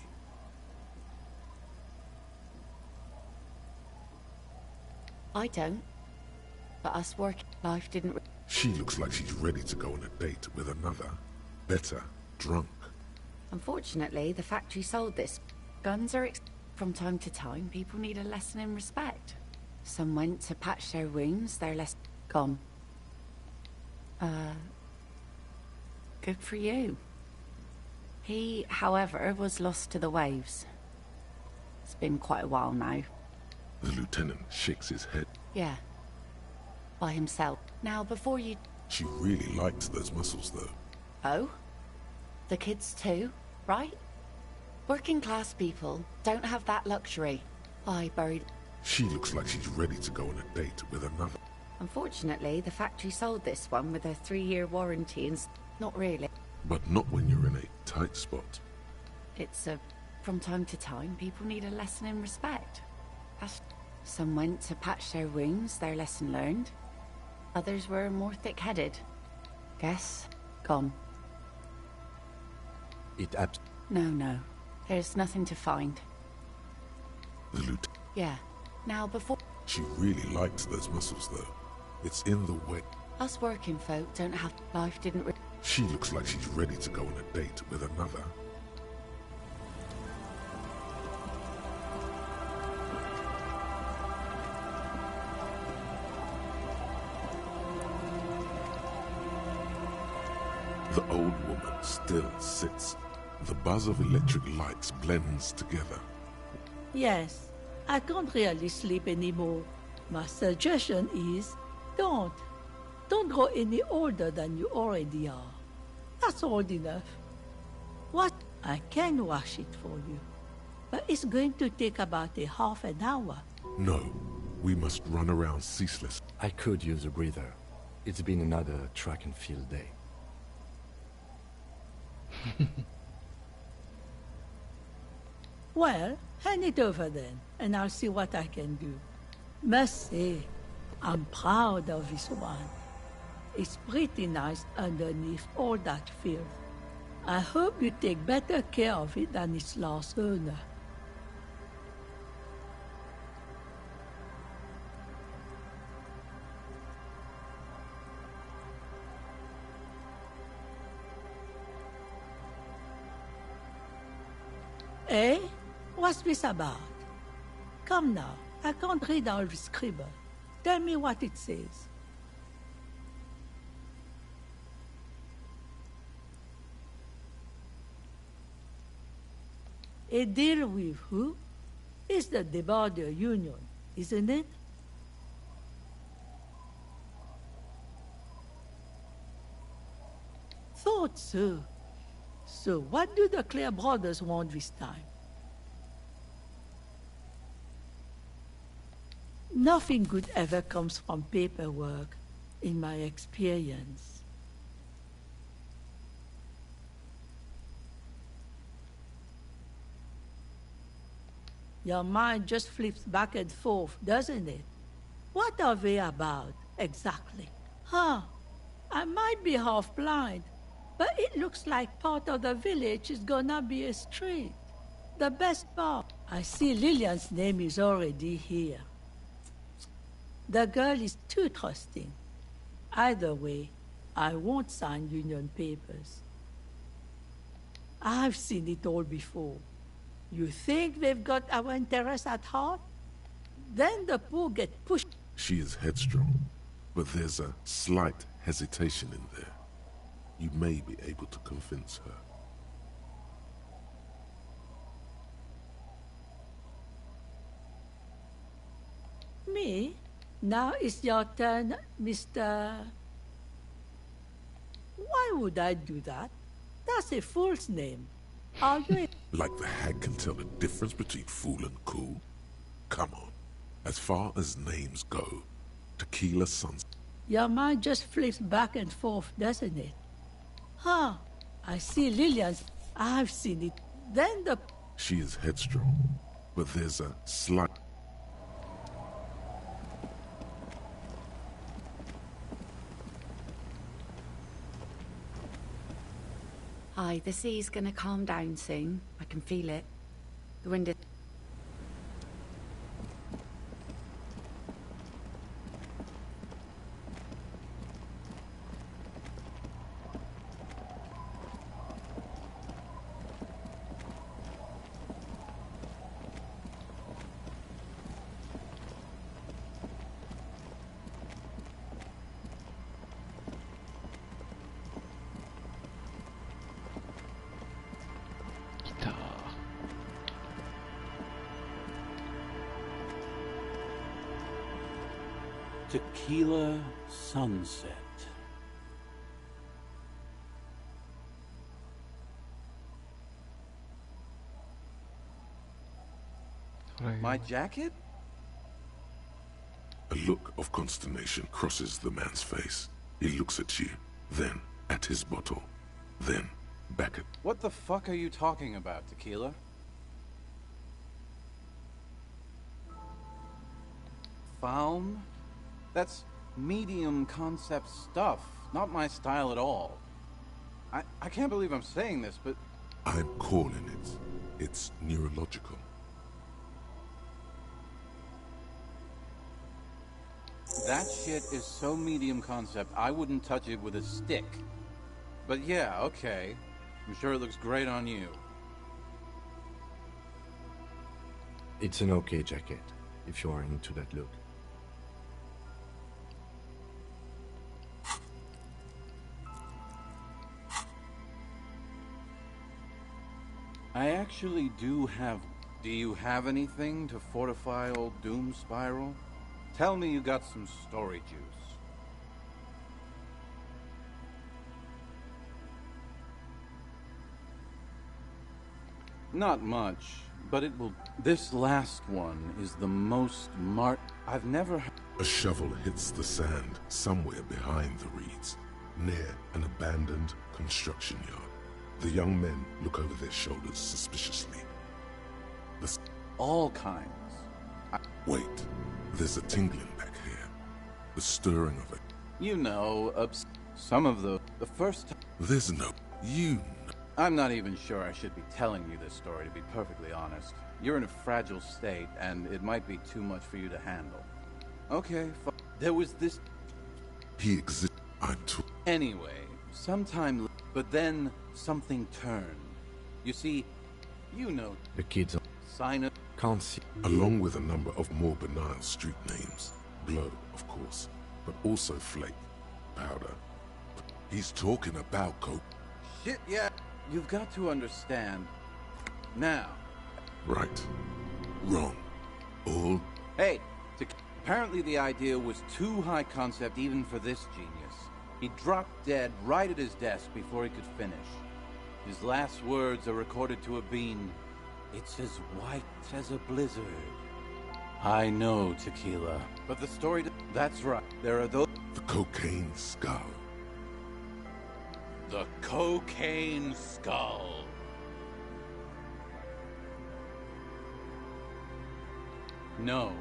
I don't. But us work life didn't... She looks like she's ready to go on a date with another, better, drunk. Unfortunately, the factory sold this. Guns are... From time to time, people need a lesson in respect. Some went to patch their wounds, their gone. Good for you. He, however, was lost to the waves. It's been quite a while now. The lieutenant shakes his head. Yeah. By himself. Now, before you... She really likes those muscles, though. Oh? The kids too, right? Working class people don't have that luxury. I buried... She looks like she's ready to go on a date with another. Unfortunately, the factory sold this one with a 3-year warranty and... Not really. But not when you're in a tight spot. It's a... From time to time, people need a lesson in respect. Some went to patch their wounds, their lesson learned. Others were more thick-headed. Guess gone. No. There's nothing to find. The lieutenant... Yeah. Now, before... She really likes those muscles, though. It's in the way... Us working folk don't have... Life didn't... She looks like she's ready to go on a date with another. The old woman still sits. The buzz of electric lights blends together. Yes, I can't really sleep anymore. My suggestion is, don't. Don't go any older than you already are. That's old enough. What? I can wash it for you. But it's going to take about a half an hour. No, we must run around ceaseless. I could use a breather. It's been another track and field day. Well, hand it over then, and I'll see what I can do. Must say, I'm proud of this one. It's pretty nice underneath all that filth. I hope you take better care of it than its last owner. Eh? What's this about? Come now, I can't read all the scribble. Tell me what it says. A deal with who? It's the Border Union, isn't it? thought so. So, what do the Clare brothers want this time? Nothing good ever comes from paperwork, in my experience. Your mind just flips back and forth, doesn't it? What are they about, exactly? Huh. I might be half blind, but it looks like part of the village is gonna be a street. The best part, I see Lillian's name is already here. The girl is too trusting. Either way, I won't sign union papers. I've seen it all before. You think they've got our interests at heart? Then the poor get pushed. She is headstrong, but there's a slight hesitation in there. You may be able to convince her. Me? Now it's your turn, Mr. Why would I do that? That's a fool's name. Are you Like the hag can tell the difference between fool and cool? Come on. As far as names go, Tequila Sons. Your mind just flips back and forth, doesn't it? Huh. I see Lillian's. I've seen it. Then the... She is headstrong, but there's a slight... Aye, the sea's gonna calm down soon. I can feel it. The wind is... Tequila Sunset. My jacket? A look of consternation crosses the man's face. He looks at you, then at his bottle, then back at... What the fuck are you talking about, Tequila? Faun? That's medium concept stuff, not my style at all. I can't believe I'm saying this, but... I'm calling it. It's neurological. That shit is so medium concept, I wouldn't touch it with a stick. But yeah, okay. I'm sure it looks great on you. It's an okay jacket, if you are into that look. I actually do have... Do you have anything to fortify old Doom Spiral? Tell me you got some story juice. Not much, but it will... This last one is the most I've never... A shovel hits the sand somewhere behind the reeds, near an abandoned construction yard. The young men look over their shoulders suspiciously. All kinds. Wait, there's a tingling back here. The stirring of it. You know, some of the first time... There's no... You know. I'm not even sure I should be telling you this story, to be perfectly honest. You're in a fragile state, and it might be too much for you to handle. Okay, there was this... He exists. Anyway, sometime... But then, something turned. You see, you know... The kids sign up... Can't see. Along with a number of more benign street names. Blow, of course, but also Flake, Powder. He's talking about coke. Shit, yeah. You've got to understand. Now. Right. Wrong. All... Hey, apparently the idea was too high concept even for this genius. He dropped dead right at his desk before he could finish. His last words are recorded to have been, "It's as white as a blizzard." I know, Tequila, but the story... That's right. There are those... The cocaine skull. The cocaine skull. No.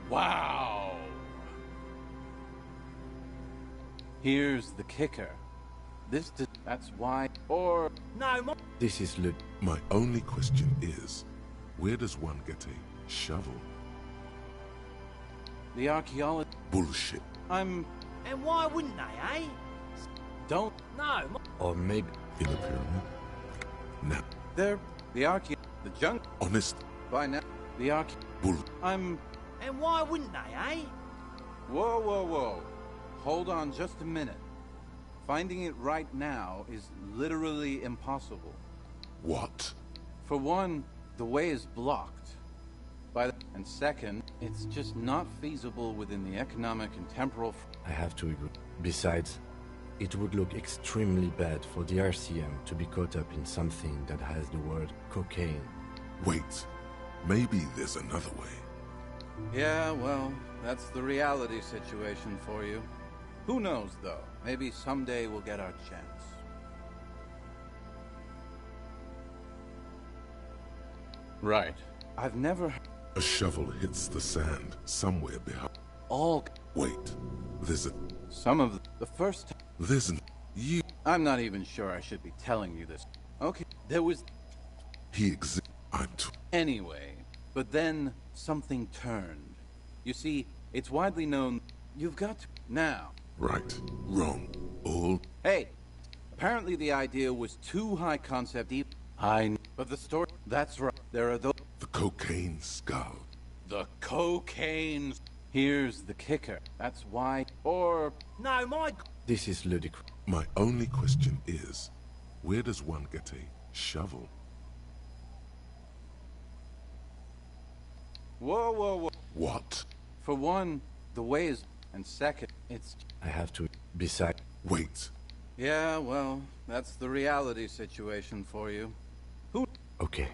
Wow. Here's the kicker. That's why... Or... No, This is My only question is, where does one get a shovel? The archaeologist... Bullshit. I'm... And why wouldn't they, eh? Don't... No, Or maybe... In a pyramid? Now. They're... The The junk... Honest. By now... The Bull... I'm... And why wouldn't they, eh? Whoa, whoa, whoa. Hold on just a minute. Finding it right now is literally impossible. What? For one, the way is blocked. And second, it's just not feasible within the economic and temporal... I have to agree. Besides, it would look extremely bad for the RCM to be caught up in something that has the word cocaine. Wait, maybe there's another way. Yeah, well, that's the reality situation for you. Who knows, though? Maybe someday we'll get our chance. Right. I've never... A shovel hits the sand somewhere behind. All... Wait, there's a... Some of the first... Listen, you... I'm not even sure I should be telling you this. Okay, there was... He exists. Anyway, but then something turned. You see, it's widely known... You've got to... Now... Right, wrong, all... Hey! Apparently the idea was too high concept... But the story... That's right. There are those... The cocaine skull. The cocaine... Here's the kicker. That's why... Or... No, my... This is ludicrous. My only question is, where does one get a shovel? Whoa, whoa, whoa. What? For one, the way is... And second, it's... I have to... Besides... Wait. Yeah, well, that's the reality situation for you. Who... Okay.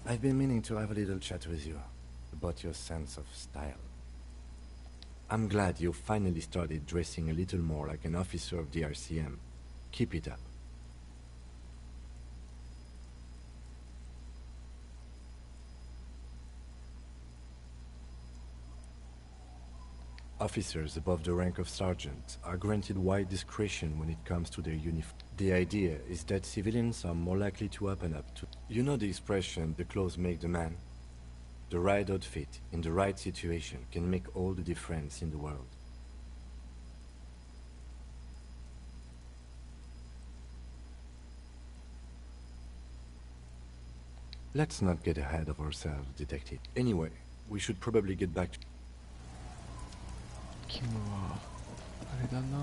I've been meaning to have a little chat with you about your sense of style. I'm glad you finally started dressing a little more like an officer of the RCM. Keep it up. Officers above the rank of sergeant are granted wide discretion when it comes to their uniform. The idea is that civilians are more likely to open up to... You know the expression, the clothes make the man? The right outfit in the right situation can make all the difference in the world. Let's not get ahead of ourselves, Detective. Anyway, we should probably get back to... キムはあれだな。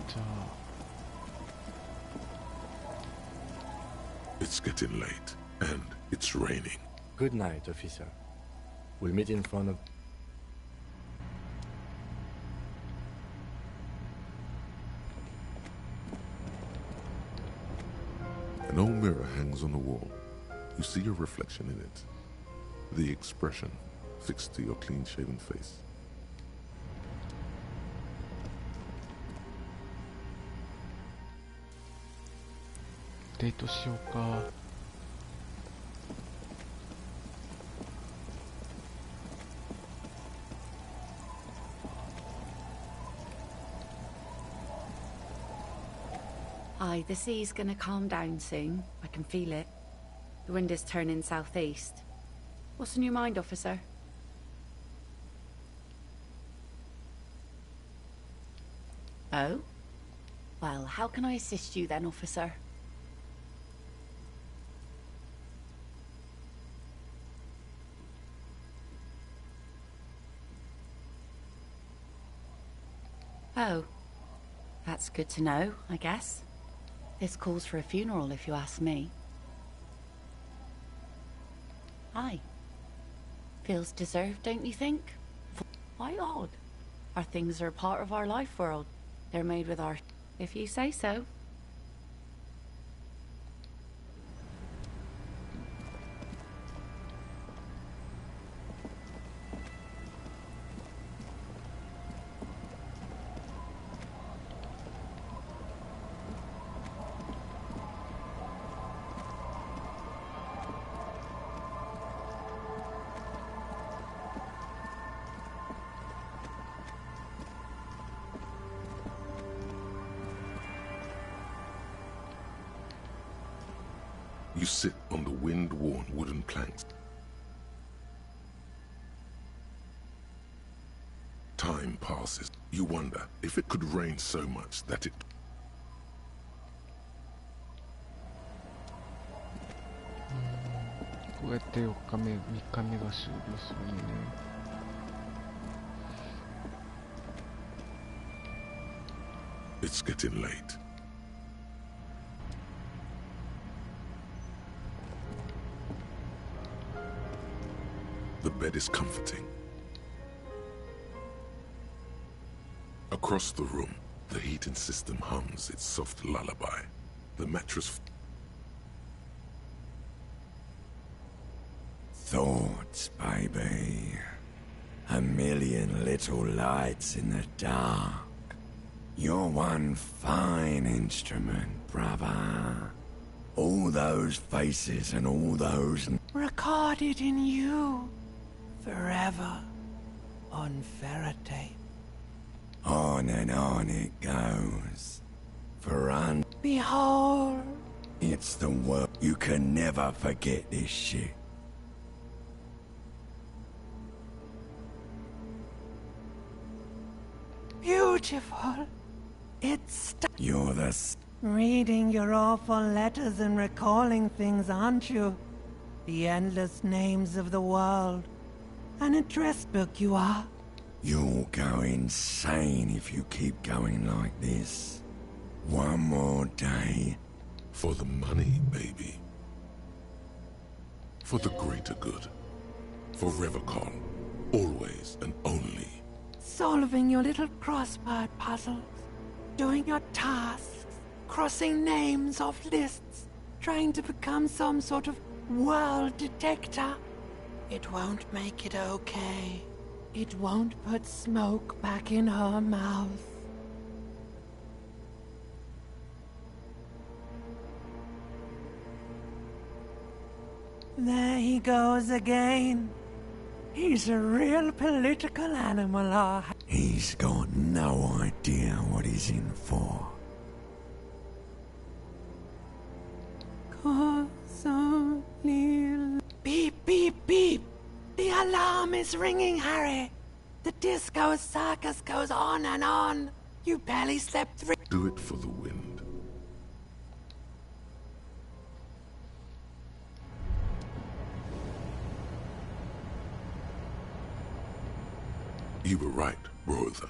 じゃあ It's getting late, and it's raining. Good night, officer. We'll meet in front of... hangs on the wall. You see your reflection in it. The expression fixed to your clean-shaven face. Date しようか。Aye, the sea's gonna calm down soon. I can feel it. The wind is turning southeast. What's on your mind, officer? Oh? Well, how can I assist you then, officer? Oh. That's good to know, I guess. This calls for a funeral, if you ask me. Aye. Feels deserved, don't you think? Why odd? Our things are a part of our life world. They're made with our... if you say so. You sit on the wind-worn wooden planks. Time passes. You wonder if it could rain so much that it... It's getting late. The bed is comforting. Across the room, the heating system hums its soft lullaby. The mattress... Thoughts, baby. A million little lights in the dark. You're one fine instrument, brother. All those faces and all those... Recorded in you. Forever. On ferrotape. On and on it goes. Behold. It's the work. You can never forget this shit. Beautiful. You're the... Reading your awful letters and recalling things, aren't you? The endless names of the world. An address book you are. You'll go insane if you keep going like this. One more day. For the money, baby. For the greater good. For Revacol. Always and only. Solving your little crossword puzzles. Doing your tasks. Crossing names off lists. Trying to become some sort of world detector. It won't make it okay. It won't put smoke back in her mouth. There he goes again. He's a real political animal, He's got no idea what he's in for. Beep, beep, beep. The alarm is ringing, Harry. The disco circus goes on and on. You barely slept 3... Do it for the wind. You were right, brother.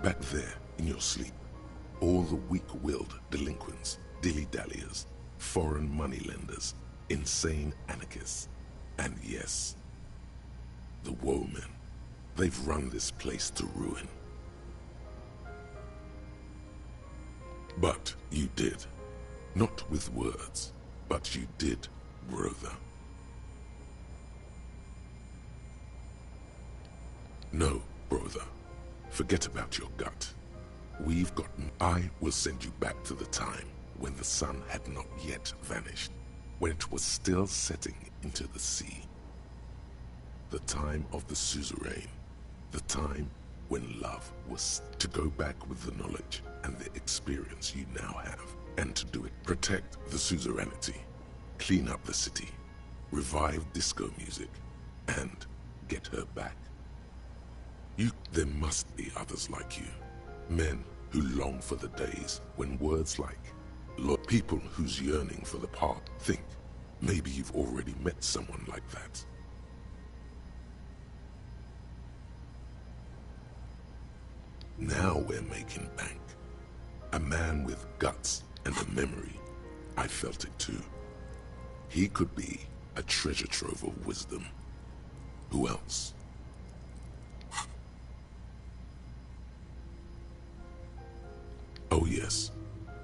Back there, in your sleep, all the weak-willed delinquents, dilly-dalliers, foreign moneylenders, insane anarchists, and yes, the woemen. They've run this place to ruin. But You did. Not with words, but you did, brother. No, brother. Forget about your gut. I will send you back to the time when the sun had not yet vanished, when it was still setting into the sea. The time of the suzerain, the time when love was to go back with the knowledge and the experience you now have, and to do it. Protect the suzerainty, clean up the city, revive disco music, and get her back. There must be others like you. Men who long for the days when words like people whose yearning for the past. Think, maybe you've already met someone like that. Now we're making bank. A man with guts and a memory. I felt it too. He could be a treasure trove of wisdom. Who else? Oh yes,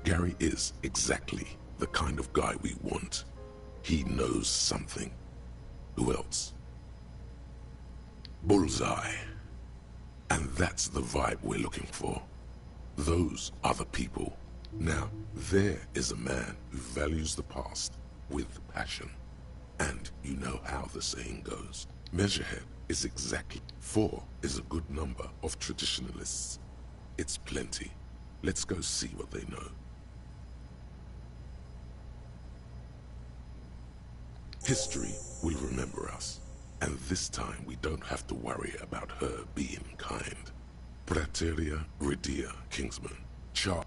Gary is exactly the kind of guy we want. He knows something. Who else? Bullseye. And that's the vibe we're looking for. Those are the people. Now, there is a man who values the past with passion. And you know how the saying goes. Measurehead is exactly 4 is a good number of traditionalists. It's plenty. Let's go see what they know. History will remember us, and this time we don't have to worry about her being kind. Prateria Ridia, Kingsman. Char.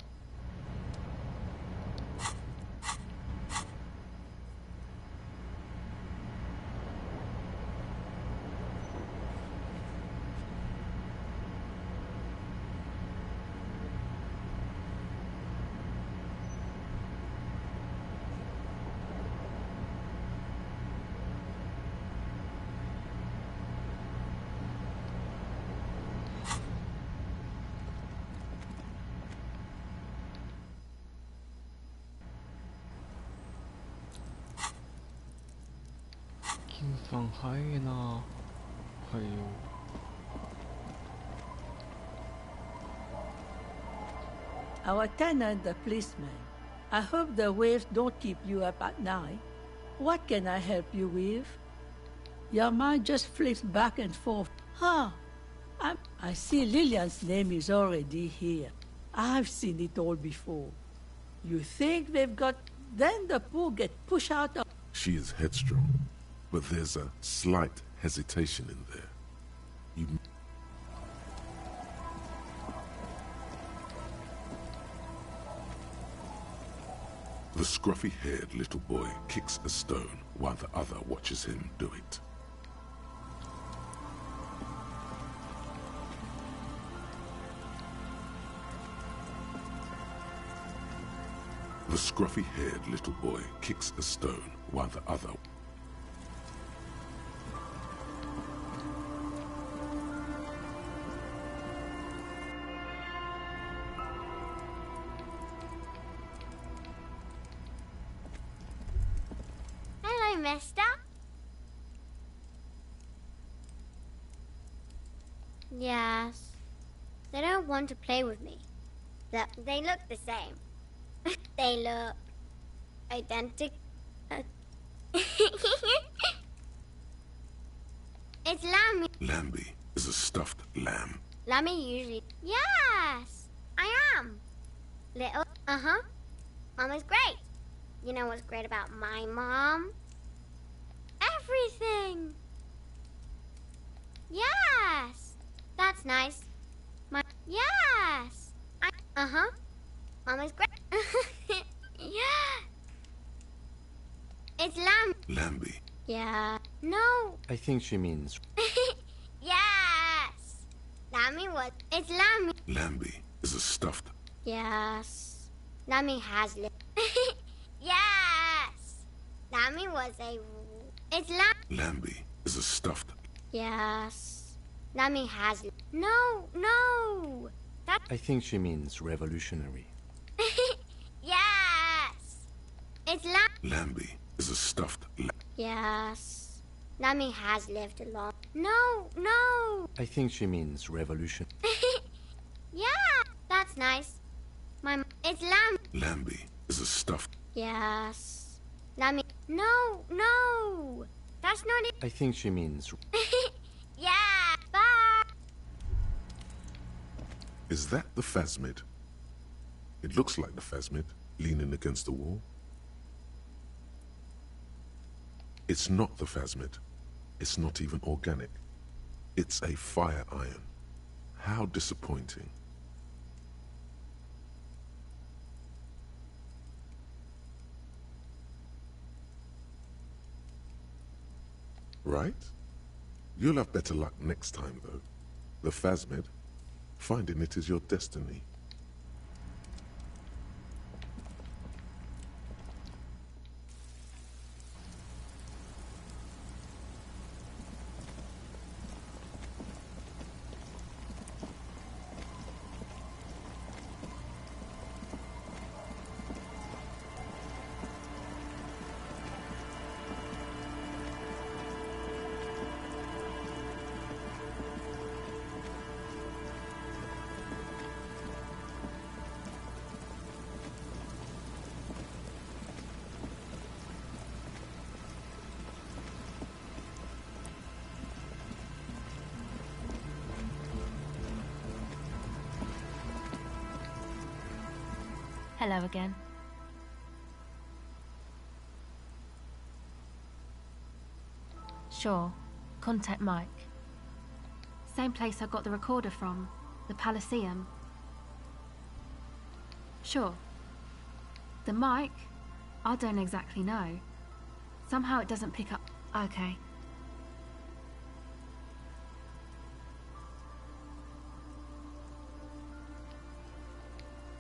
Our tenant, the policeman. I hope the waves don't keep you up at night. What can I help you with? Your mind just flips back and forth. Huh. I see Lillian's name is already here. I've seen it all before. You think they've got... Then the poor get pushed out of... She is headstrong, but there's a slight hesitation in there. The scruffy-haired little boy kicks a stone while the other watches him do it. The scruffy-haired little boy kicks a stone while the other... Hello, mister. Yes. They don't want to play with me. They look the same. They look identical. It's Lammy. Lambie is a stuffed lamb. Lammy usually... Yes, I am. Little... Uh-huh. Mom is great. You know what's great about my mom? Everything. Yes. That's nice. Yes. Uh-huh. Mom is great. Yeah. It's Lambie. Yeah. No. I think she means... Yes. Lammy was... It's Lammy. Lambie is a stuffed... Yes. Lammy has... Yes. Lammy was a... It's Lambie is a stuffed... Yes. Lammy has... No, no. I think she means revolutionary. Yes. It's Lambie is a stuffed Yes. Lammy has lived a long... No, no! I think she means revolution. Yeah, that's nice. It's Lamb... Lambie is a stuffed... Yes. Lammy... No, no! That's not it. I think she means... Yeah, bye! Is that the phasmid? It looks like the phasmid, leaning against the wall. It's not the phasmid. It's not even organic. It's a fire iron. How disappointing. Right? You'll have better luck next time, though. The phasmid, finding it is your destiny. Hello again. Sure. Contact Mike. Same place I got the recorder from, the Palaceum. Sure. The mic? I don't exactly know. Somehow it doesn't pick up. Okay.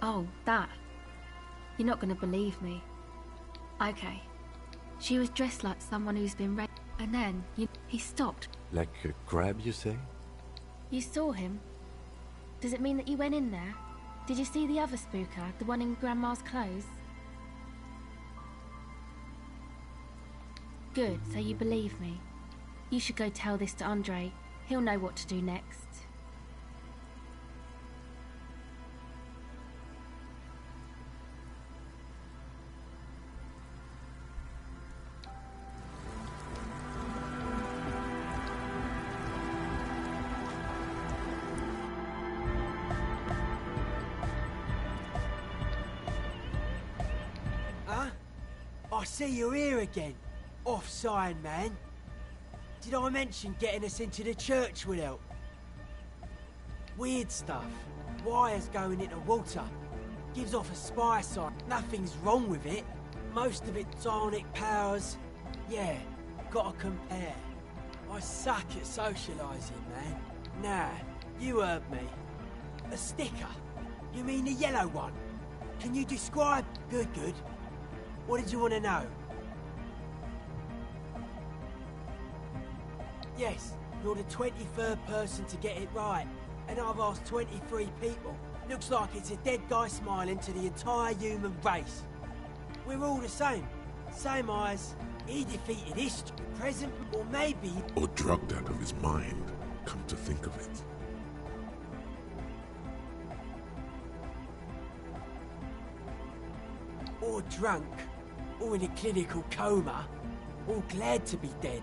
Oh, that. You're not going to believe me. Okay. She was dressed like someone who's been raped, and then he stopped. Like a crab, you say? You saw him? Does it mean that you went in there? Did you see the other spooker, the one in Grandma's clothes? Good, so you believe me. You should go tell this to Andre. He'll know what to do next. I see you're here again. Off-sign, man. Did I mention getting us into the church would help? Weird stuff. Wires going into water. Gives off a spy sign. Nothing's wrong with it. Most of it psionic powers. Yeah, gotta compare. I suck at socialising, man. Nah, you heard me. A sticker? You mean the yellow one? Can you describe... Good, good. What did you want to know? Yes, you're the 23rd person to get it right. And I've asked 23 people. Looks like it's a dead guy smiling to the entire human race. We're all the same. Same eyes. He defeated history, present, or maybe... Or drugged out of his mind, come to think of it. Or drunk, or in a clinical coma, or glad to be dead.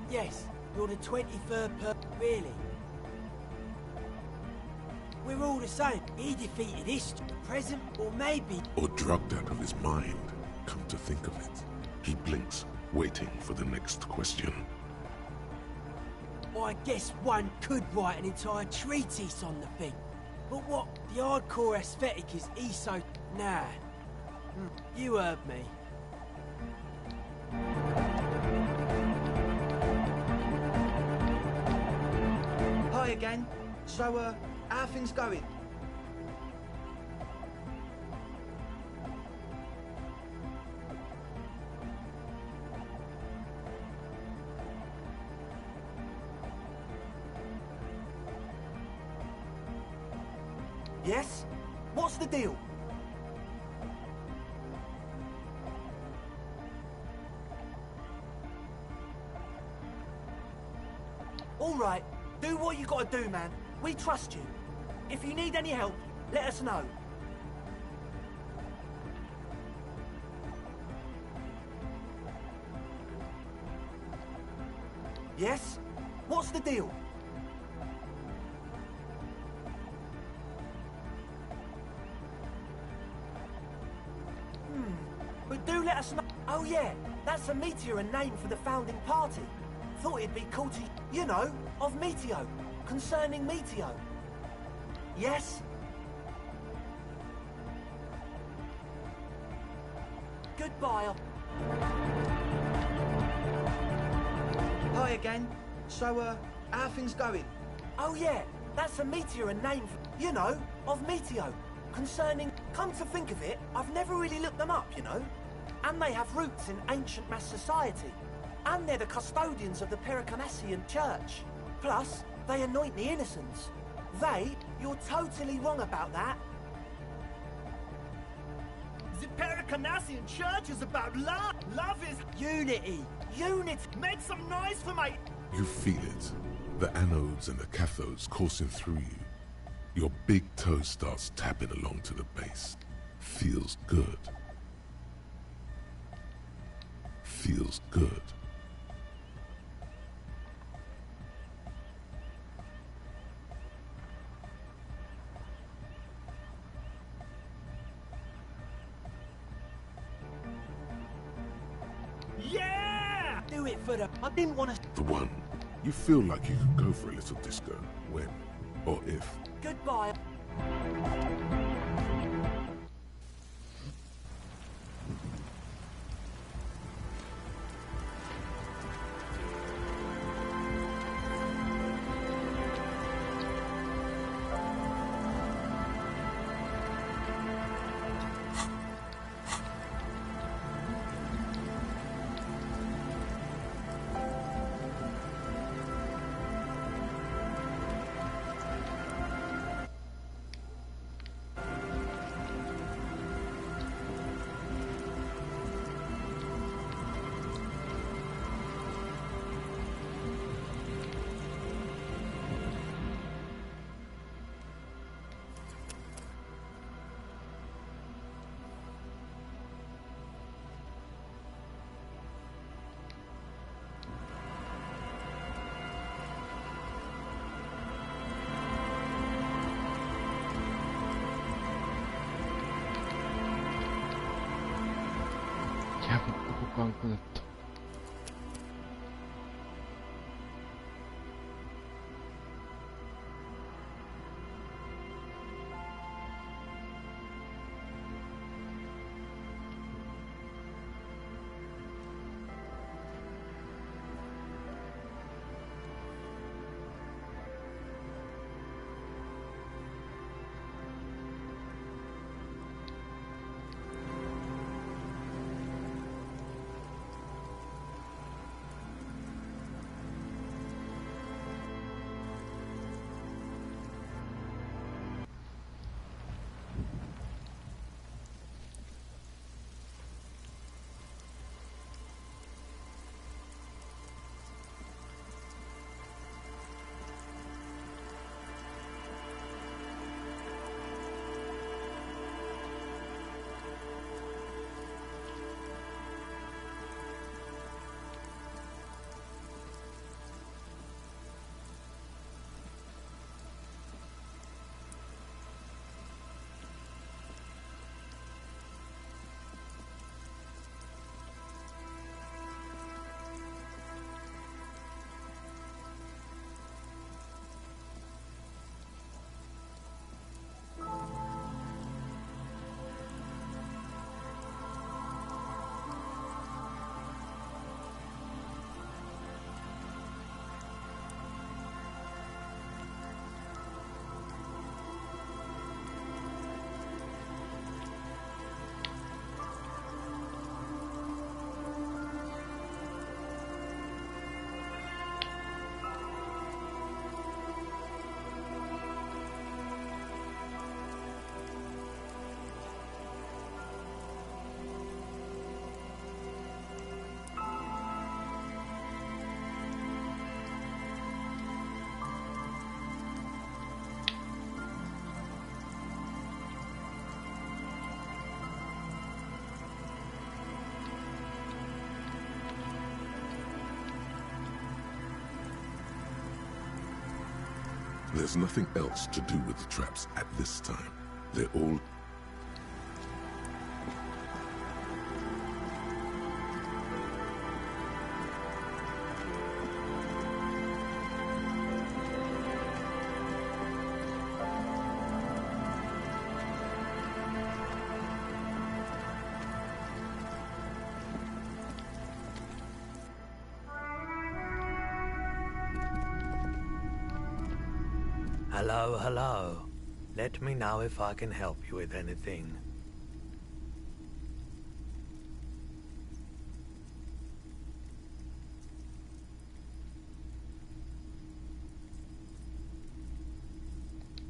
Yes, you're the 23rd person. Really? We're all the same. He defeated history, present, or maybe... Or drugged out of his mind, come to think of it. He blinks, waiting for the next question. I guess one could write an entire treatise on the thing. But what? The hardcore aesthetic is ESO... Nah. You heard me. Hi again. So, how are things going? Yes? What's the deal? All right, do what you gotta do, man. We trust you. If you need any help, let us know. Yes? What's the deal? But do let us know. Oh yeah, that's a Meteor and name for the founding party. Thought it'd be cool to, you know, of Meteo, concerning Meteo. Yes? Goodbye. Hi again. So, how are things going? Oh yeah, that's a Meteor and name for, you know, of Meteo, concerning... Come to think of it, I've never really looked them up, you know? And they have roots in ancient mass society. And they're the custodians of the Pericarnassian Church. Plus, they anoint the innocents. You're totally wrong about that. The Pericarnassian Church is about love. Love is unity. Unity. Make some noise for my... You feel it. The anodes and the cathodes coursing through you. Your big toe starts tapping along to the base. Feels good. Feels good. Yeah! Do it for the... I didn't want to... The one. You feel like you could go for a little disco. When? Or if. Goodbye.やば、動かんくなった。There's nothing else to do with the traps at this time. They're all... Hello, hello. Let me know if I can help you with anything.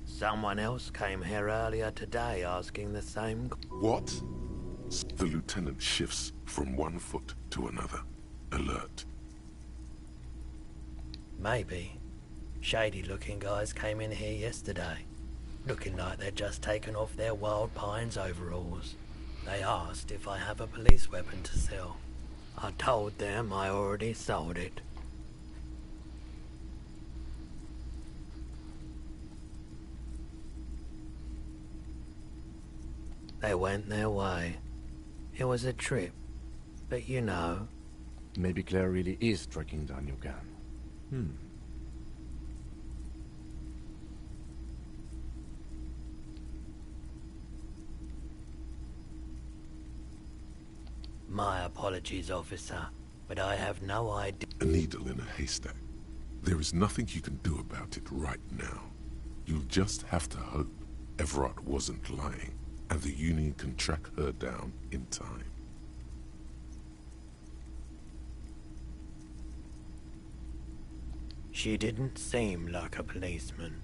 Someone else came here earlier today asking the same... What? The lieutenant shifts from one foot to another. Alert. Maybe. Shady-looking guys came in here yesterday, looking like they'd just taken off their Wild Pines overalls. They asked if I have a police weapon to sell. I told them I already sold it. They went their way. It was a trip, but you know. Maybe Claire really is tracking down your gun. My apologies, officer, but I have no idea. A needle in a haystack. There is nothing you can do about it right now. You'll just have to hope Everard wasn't lying, and the Union can track her down in time. She didn't seem like a policeman,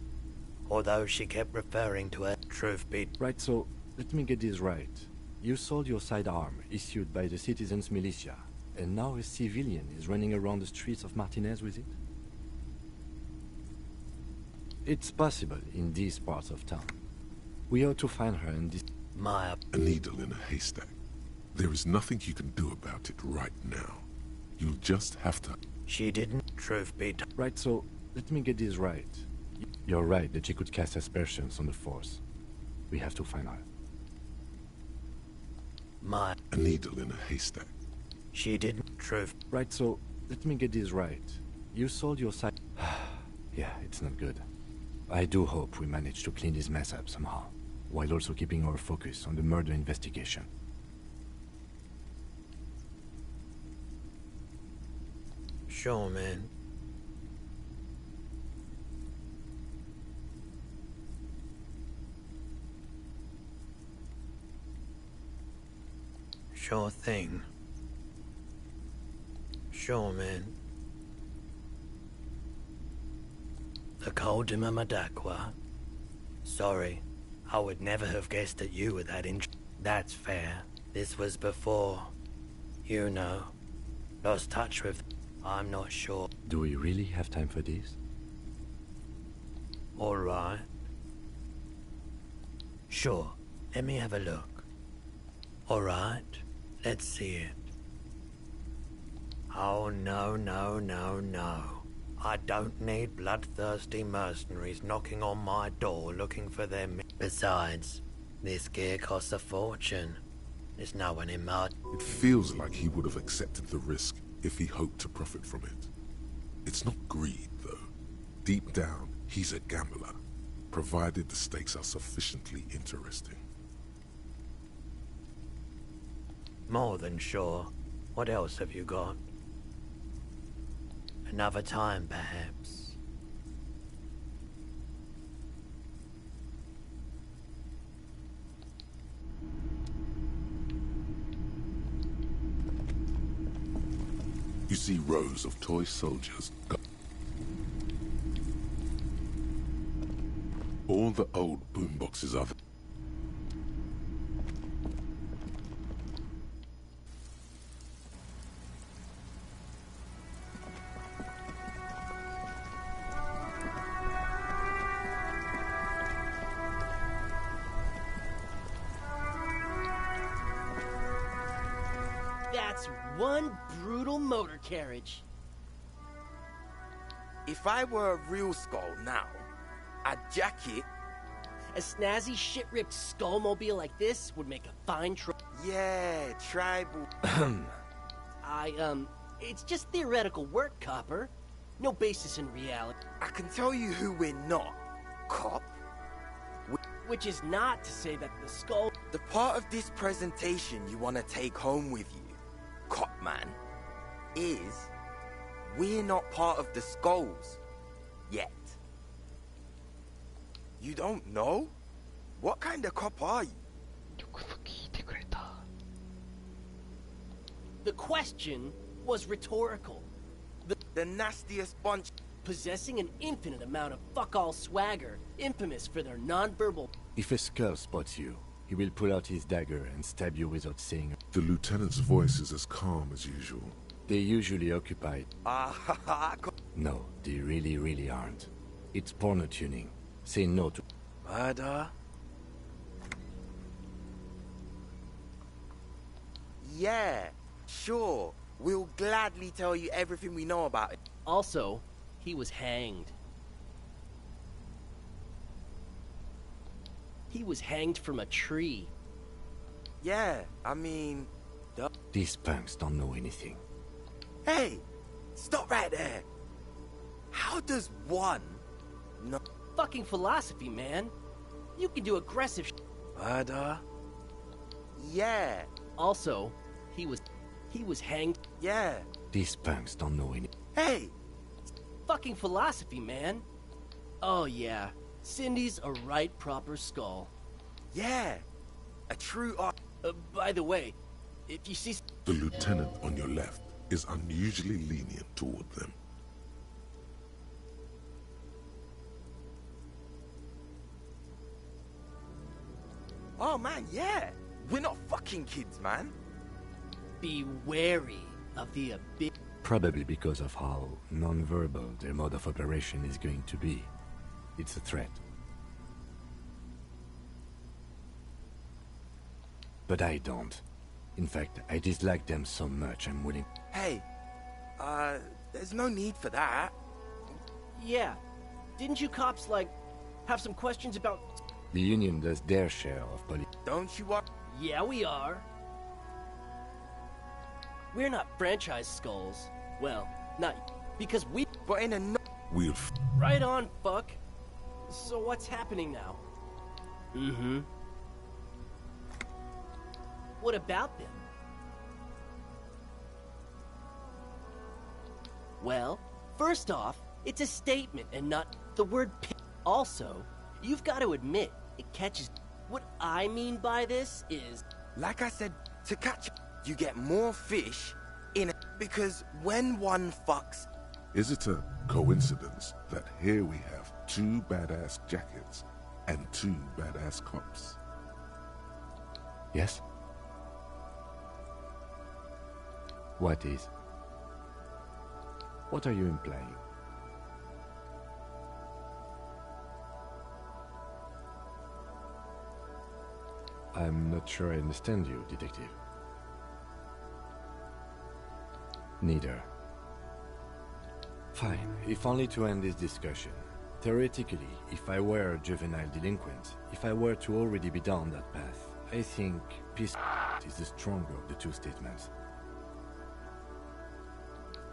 although she kept referring to her truth be... Right, so let me get this right. You sold your sidearm, issued by the citizens' militia, and now a civilian is running around the streets of Martinez with it? It's possible in these parts of town. We ought to find her and this... A needle in a haystack. There is nothing you can do about it right now. You'll just have to... She didn't, truth be... Right, so let me get this right. You're right that she could cast aspersions on the Force. We have to find her. A needle in a haystack. She didn't, truth... Right, so let me get this right. You sold your side... Yeah, it's not good. I do hope we manage to clean this mess up somehow, while also keeping our focus on the murder investigation. Sure, man. Sure thing. Sure, man. The Coldima Madakwa. Sorry, I would never have guessed that you were that That's fair. This was before, you know, lost touch with... I'm not sure. Do we really have time for this? All right. Sure, let me have a look. All right, let's see it. Oh, no, no, no, no. I don't need bloodthirsty mercenaries knocking on my door looking for them. Besides, this gear costs a fortune. There's no one in my... It feels like he would have accepted the risk if he hoped to profit from it. It's not greed, though. Deep down, he's a gambler, provided the stakes are sufficiently interesting. More than sure. What else have you got? Another time, perhaps. You see rows of toy soldiers. All the old boomboxes are... That's one brutal motor carriage. If I were a real skull now, A jacket? A snazzy, shit-ripped skullmobile like this would make a fine Yeah, tribal. It's just theoretical work, Copper. No basis in reality. I can tell you who we're not, Cop. Which is not to say that the skull... The part of this presentation you want to take home with you, Cop Man, is we're not part of the skulls. Yet. You don't know? What kind of cop are you? The question was rhetorical. The nastiest bunch. Possessing an infinite amount of fuck-all swagger, infamous for their non-verbal... If a skull spots you, he will pull out his dagger and stab you without saying... The lieutenant's voice is as calm as usual. They usually occupied. Ah, No, they really aren't. It's porno tuning. Say no to... Murder? Yeah, sure. We'll gladly tell you everything we know about it. Also, he was hanged. He was hanged from a tree. Yeah, I mean... These punks don't know anything. Hey! Stop right there! How does one... No... Fucking philosophy, man. You can do aggressive Murder? Yeah. Also, he was hanged. Yeah. These punks don't know anything. Hey! Fucking philosophy, man. Oh yeah, Cindy's a right proper skull. Yeah. A true art. By the way, if you see... The lieutenant on your left is unusually lenient toward them. Oh man, yeah. We're not fucking kids, man. Be wary of the abyss. Probably because of how non-verbal their mode of operation is going to be. It's a threat. But I don't. In fact, I dislike them so much I'm willing... Hey, there's no need for that. Yeah. Didn't you cops, like, have some questions about... The Union does their share of police. Don't you want... Yeah, we are. We're not franchise skulls. Well, not... Because we... But in a... We'll... Right on, fuck. So what's happening now? Mm-hmm. What about them? Well, first off, it's a statement and not the word p. Also, you've got to admit, it catches... What I mean by this is... Like I said, to catch... You get more fish in a... Because when one fucks... Is it a coincidence that here we have 2 badass jackets and 2 badass cops? Yes? What is? What are you implying? I'm not sure I understand you, Detective. Neither. Fine, if only to end this discussion. Theoretically, if I were a juvenile delinquent, if I were to already be down that path, I think peace is the stronger of the 2 statements.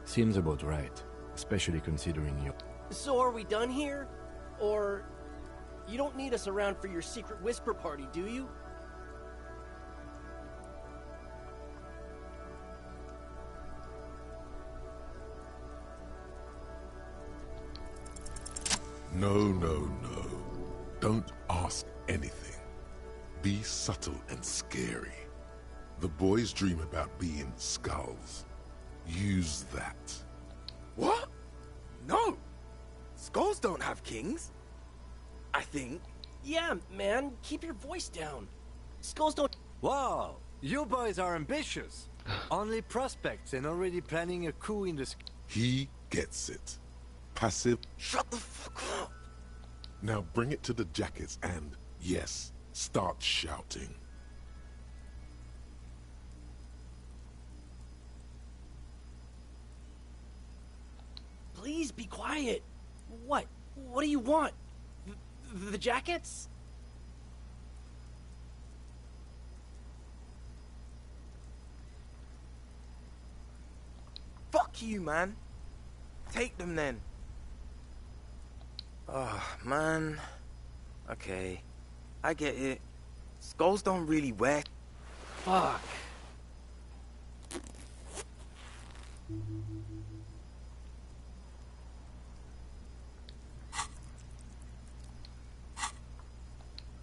Seems about right, especially considering you. So are we done here? Or... You don't need us around for your secret whisper party, do you? No. Don't ask anything. Be subtle and scary. The boys dream about being skulls. Use that. What? No! Skulls don't have kings. I think. Yeah, man, keep your voice down. Skulls don't... Wow, you boys are ambitious. Only prospects and already planning a coup in the... He gets it. Passive. Shut the fuck up. Now bring it to the jackets and, yes, start shouting. Please be quiet. What? What do you want? The jackets? Fuck you, man. Take them then. Oh, man. Okay. I get it. Skulls don't really wear... Fuck.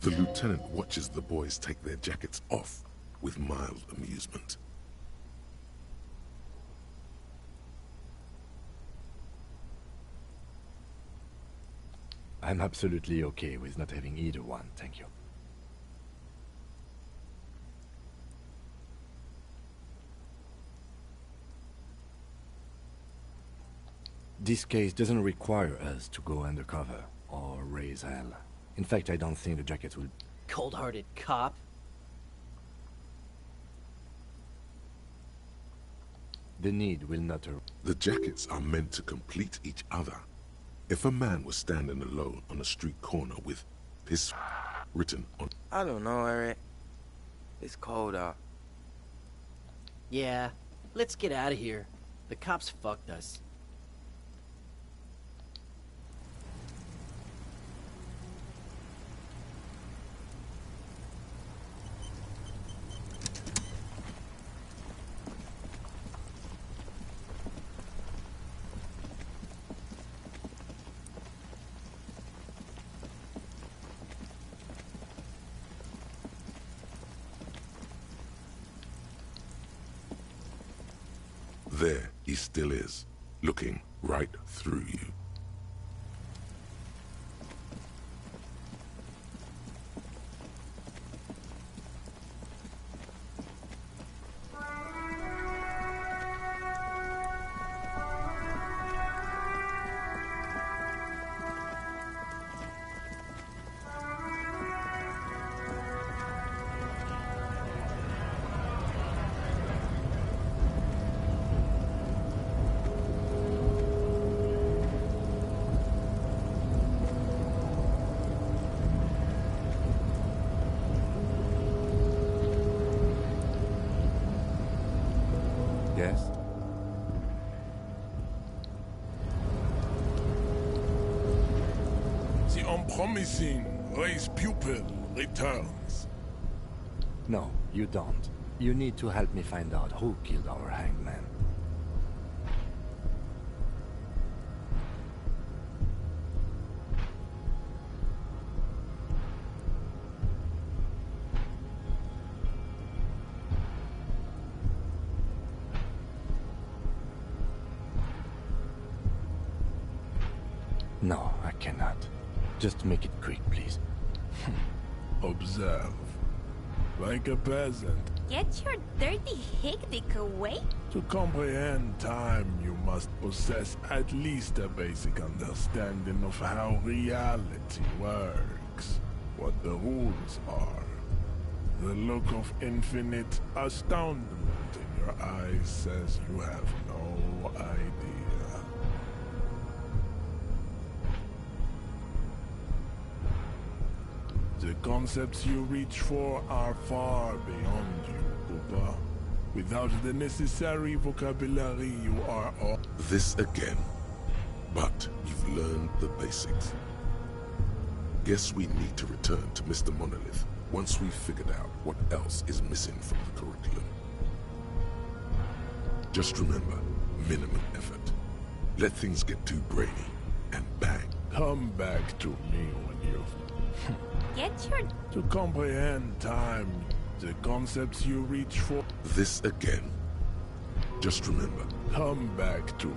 The lieutenant watches the boys take their jackets off with mild amusement. I'm absolutely okay with not having either one, thank you. This case doesn't require us to go undercover or raise hell. In fact, I don't think the jackets will... Cold-hearted cop. The need will not... The jackets are meant to complete each other. If a man was standing alone on a street corner with piss written on... I don't know, Eric. It's cold out. Yeah, let's get out of here. The cops fucked us. There he still is, looking right through you. Yes? The unpromising race pupil returns. No, you don't. You need to help me find out who killed our hanged man. No, I cannot. Just make it quick, please. Observe. Like a peasant. Get your dirty hick-dick away. To comprehend time, you must possess at least a basic understanding of how reality works, what the rules are. The look of infinite astoundment in your eyes says you have no idea. The concepts you reach for are far beyond you, Cooper. Without the necessary vocabulary, you are all... This again. But you've learned the basics. Guess we need to return to Mr. Monolith once we've figured out what else is missing from the curriculum. Just remember, minimum effort. Let things get too brainy, and bang. Come back to me when you've... Get your... To comprehend time, the concepts you reach for... This again. Just remember, come back to me.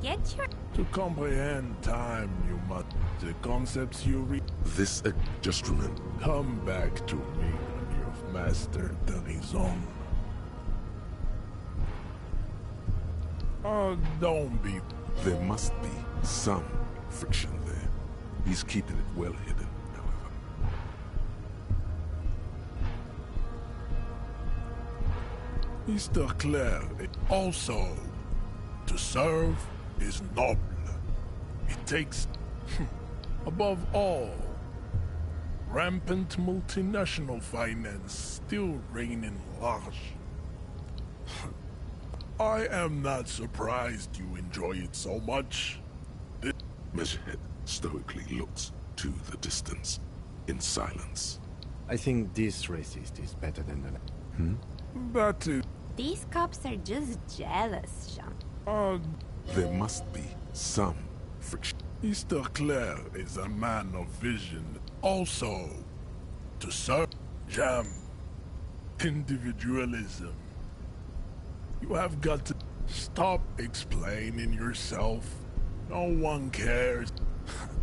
Get your... To comprehend time, you must... The concepts you reach... This just remember, come back to me when you've mastered the raison. Oh, don't be... There must be some friction there. He's keeping it well hidden. Mr. Clare, also, to serve is noble. It takes... Above all, rampant multinational finance still reigning large. I am not surprised you enjoy it so much. Measurehead stoically looks to the distance, in silence. I think this racist is better than the... That is... These cops are just jealous, Jean. There must be some friction. Mr. Claire is a man of vision. Also, to serve Jam, individualism. You have got to stop explaining yourself. No one cares.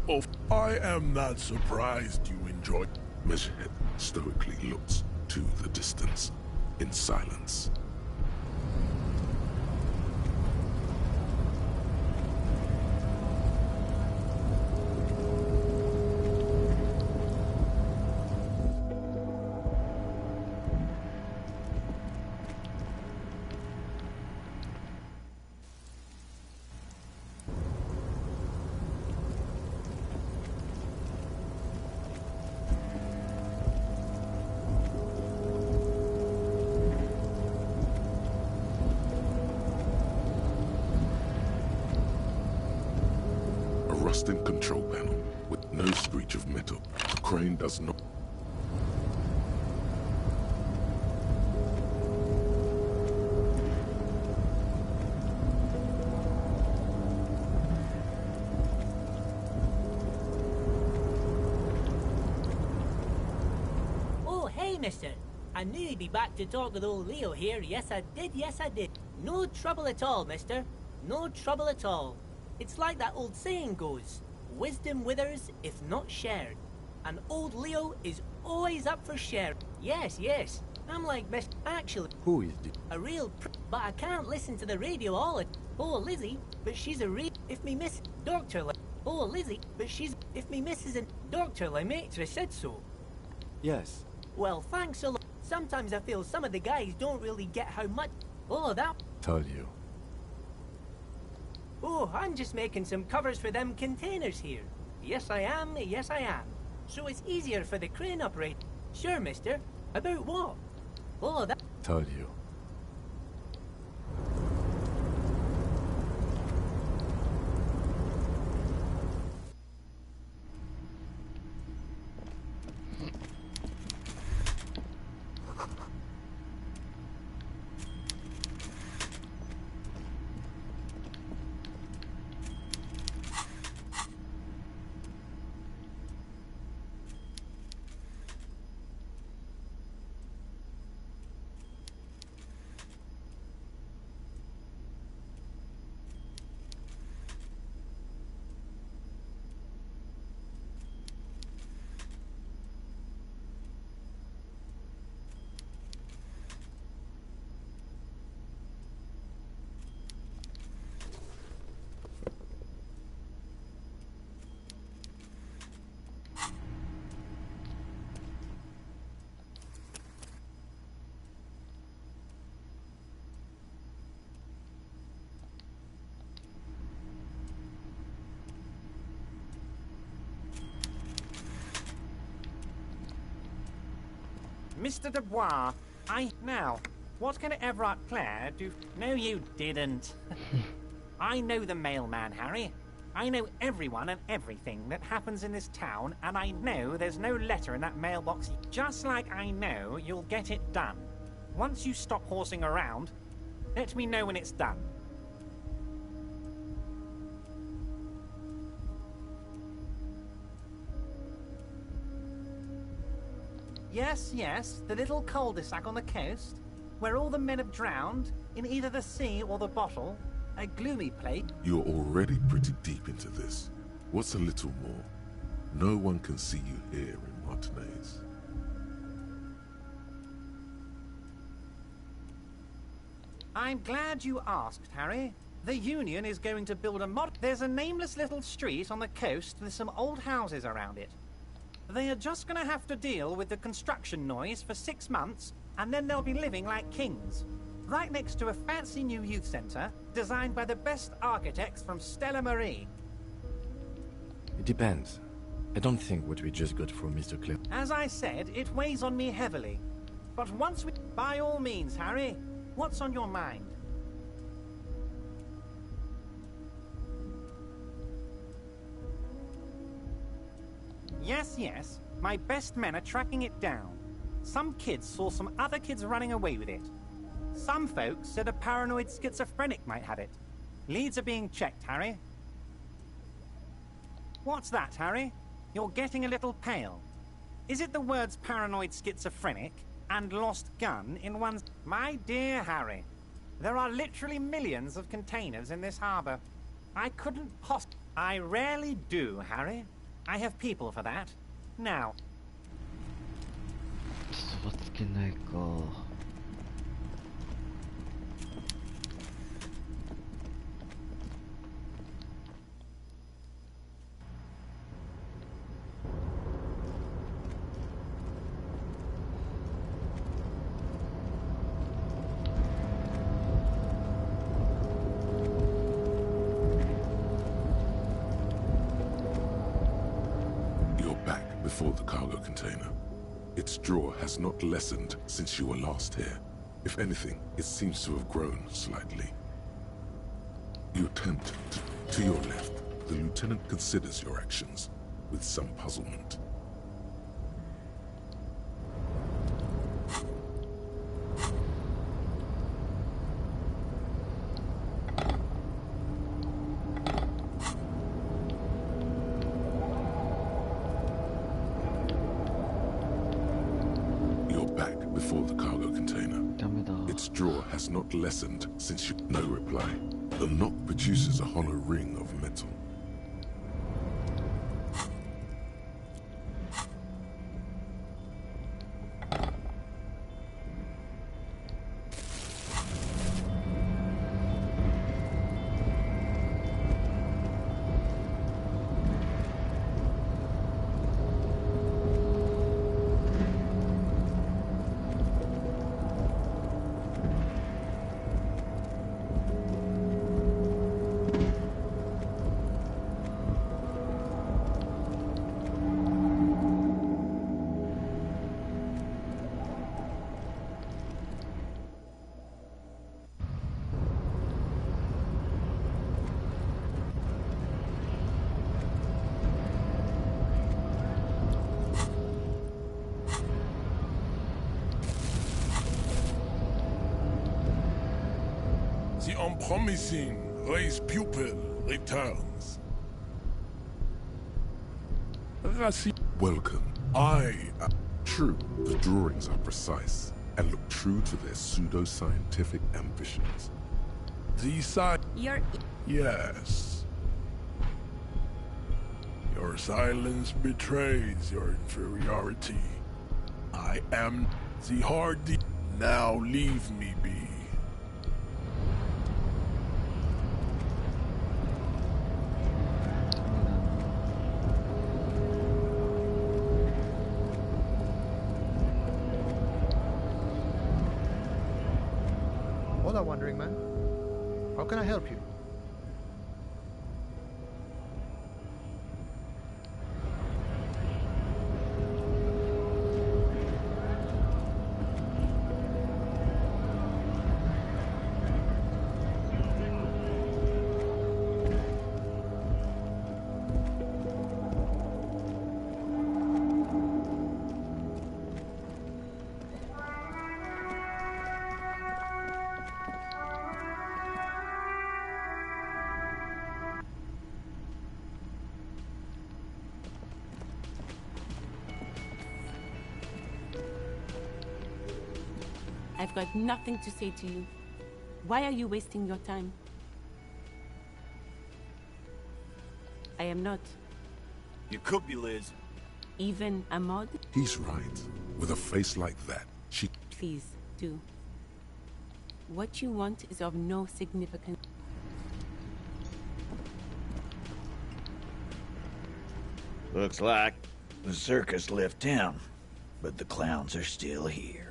Oh, I am not surprised you enjoy. Measurehead stoically looks to the distance, in silence. Rusting control panel with no screech of metal. The crane does not. Oh, hey, mister. I knew you'd be back to talk with old Leo here. Yes, I did. Yes, I did. No trouble at all, mister. No trouble at all. It's like that old saying goes, wisdom withers if not shared. And old Leo is always up for share. Yes, yes. I'm like Miss... Actually... Who is this? A real but I can't listen to the radio all the... Oh, Lizzie, but she's a real... If me miss... Doctor... Oh, Lizzie, but she's... If me missus and... Doctor Lemaitre said so. Yes. Well, thanks a lot. Sometimes I feel some of the guys don't really get how much... Oh, that... Told you. Oh, I'm just making some covers for them containers here. Yes, I am. Yes, I am. So it's easier for the crane operator. Sure, mister. About what? Oh, that... Told you. Mr. Dubois, Now, what can Everard Clare do? No, you didn't. I know the mailman, Harry. I know everyone and everything that happens in this town, and I know there's no letter in that mailbox. Just like I know you'll get it done. Once you stop horsing around, let me know when it's done. Yes, yes, the little cul-de-sac on the coast, where all the men have drowned, in either the sea or the bottle. A gloomy place. You're already pretty deep into this. What's a little more? No one can see you here in Martinez. I'm glad you asked, Harry. The Union is going to build a There's a nameless little street on the coast with some old houses around it. They are just going to have to deal with the construction noise for 6 months, and then they'll be living like kings. Right next to a fancy new youth centre, designed by the best architects from Stella Marie. It depends. I don't think what we just got from Mr. Clare. As I said, it weighs on me heavily. But once we... By all means, Harry. What's on your mind? Yes. My best men are tracking it down. Some kids saw some other kids running away with it. Some folks said a paranoid schizophrenic might have it. Leads are being checked, Harry. What's that, Harry? You're getting a little pale. Is it the words paranoid schizophrenic and lost gun in one's... My dear Harry, there are literally millions of containers in this harbor. I couldn't I rarely do, Harry. I have people for that. Now. そばつけないか。Before the cargo container. Its draw has not lessened since you were last here. If anything, it seems to have grown slightly. You turn to your left. The lieutenant considers your actions with some puzzlement. Not lessened since you... No reply. The knock produces a hollow ring of metal. The unpromising race pupil returns. Welcome. True, the drawings are precise and look true to their pseudo-scientific ambitions. Yes. Your silence betrays your inferiority. I am the hardy. Now leave me be. Hola, Wandering Man. How can I help you? I've got nothing to say to you. Why are you wasting your time? I am not. You could be, Liz. Even a mod? He's right. With a face like that, she... Please, do. What you want is of no significance. Looks like the circus left town, but the clowns are still here.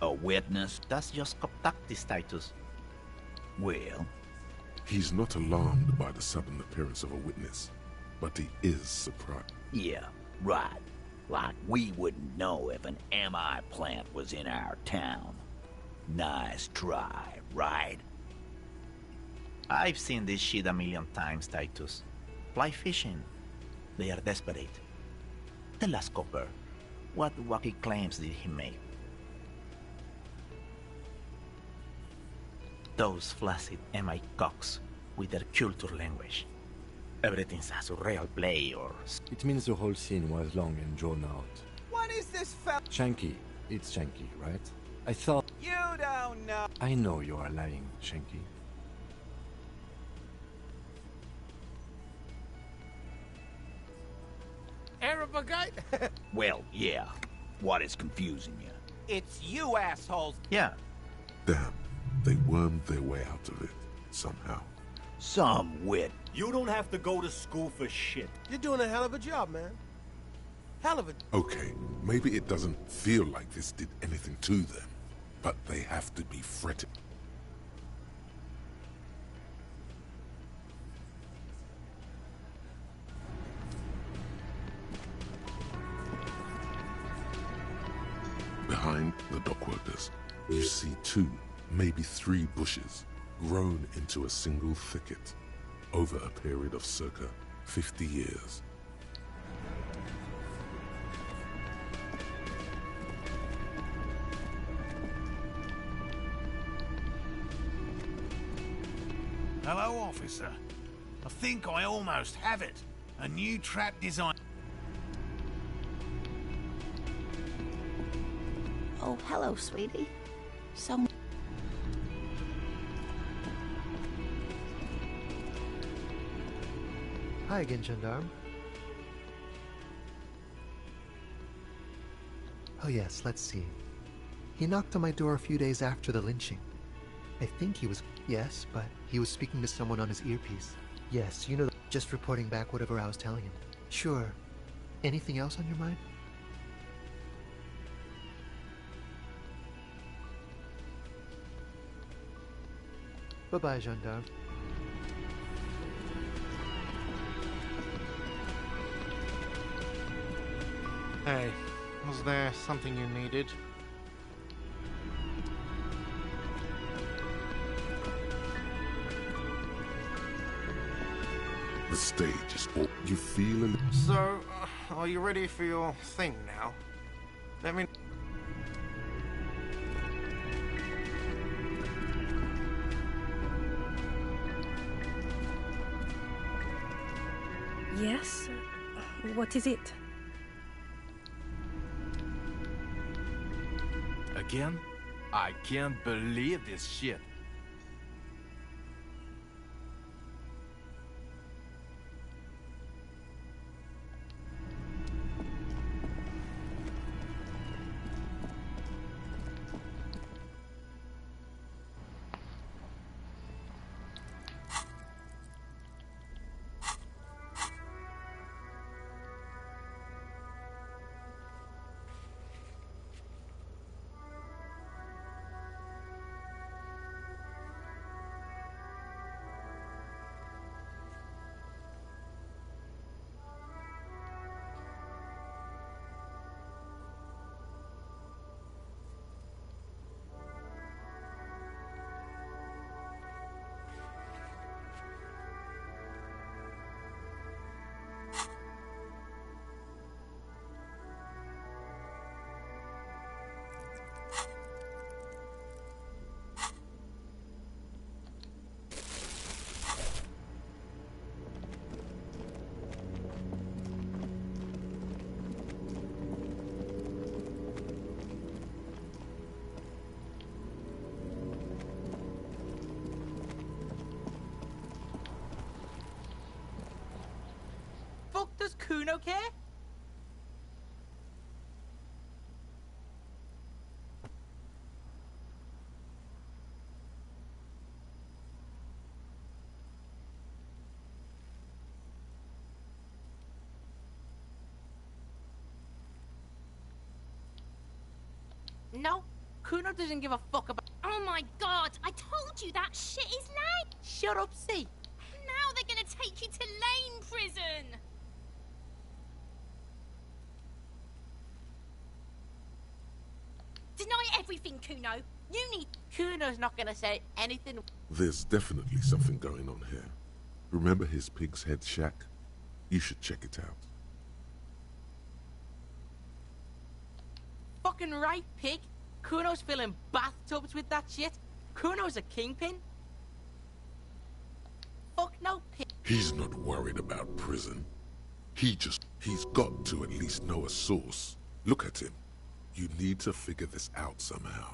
A witness? That's just contactis, Titus. Well, He's not alarmed by the sudden appearance of a witness, but he is surprised. yeah, right. Like we wouldn't know if an MI plant was in our town. Nice try, right? I've seen this shit a million times, Titus. Fly fishing. They are desperate. Tell us, Copper, what wacky claims did he make? Those flaccid MI cocks with their culture language. Everything's a surreal play or... It means the whole scene was long and drawn out. What is this fella? Shanky. It's Shanky, right? I thought... You don't know. I know you are lying, Shanky. Arab guy? Well, yeah. What is confusing you? It's you assholes. Yeah. Damn, they wormed their way out of it, somehow. Some wit. You don't have to go to school for shit. You're doing a hell of a job, man. Hell of a... Okay, maybe it doesn't feel like this did anything to them, but they have to be fretted. Behind the dockworkers, you see 2, maybe 3 bushes grown into a single thicket over a period of circa 50 years. Hello, officer. I think I almost have it. A new trap design. Oh, hello, sweetie. Hi again, gendarme. Oh yes, let's see. He knocked on my door a few days after the lynching. I think he was... Yes, but he was speaking to someone on his earpiece. Yes, you know, just reporting back whatever I was telling him. Sure. Anything else on your mind? Bye-bye, gendarme. Hey, was there something you needed? The stage is all you feel and... So, are you ready for your thing now? Let me... Yes? What is it? Again? I can't believe this shit. Fuck, does Kuno care? No, Kuno doesn't give a fuck about... Oh my god, I told you that shit is lame! Shut up, see? Now they're gonna take you to Lane Prison! Deny everything, Kuno. You need... Kuno's not gonna say anything. There's definitely something going on here. Remember his pig's head shack? You should check it out. Fucking right, pig. Kuno's filling bathtubs with that shit. Kuno's a kingpin. Fuck no, pig. He's not worried about prison. He's got to at least know a source. Look at him. You need to figure this out somehow.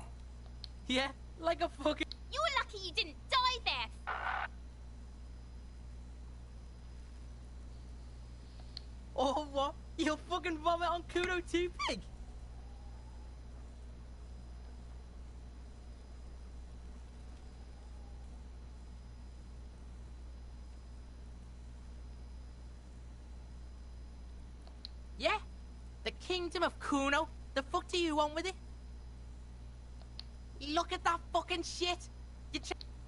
Yeah, like a fucking... You're lucky you didn't die there. Oh, what? You'll fucking vomit on Kuno too, pig? Yeah? The kingdom of Kuno? The fuck do you want with it? Look at that fucking shit!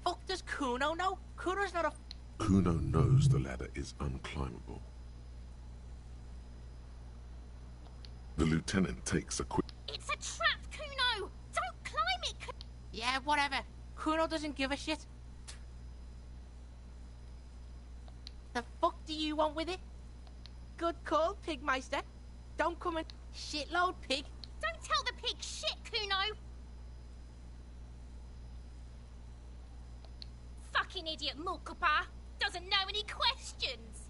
Fuck does Kuno know? Kuno's not a... Kuno knows the ladder is unclimbable. The lieutenant takes a quick... It's a trap, Kuno! Don't climb it, Yeah, whatever. Kuno doesn't give a shit. The fuck do you want with it? Good call, Pigmeister. Don't come in... Shitload, pig. Don't tell the pig shit, Kuno! Fucking idiot Mulkapa! Doesn't know any questions!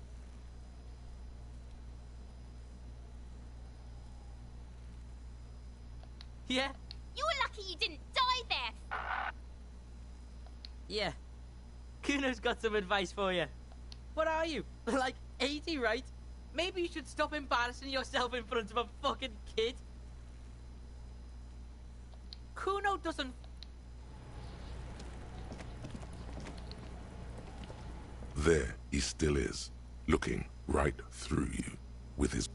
Yeah? You're lucky you didn't die there! Yeah. Kuno's got some advice for you. What are you? Like 80, right? Maybe you should stop embarrassing yourself in front of a fucking kid. Kuno doesn't... There he still is, looking right through you, with his...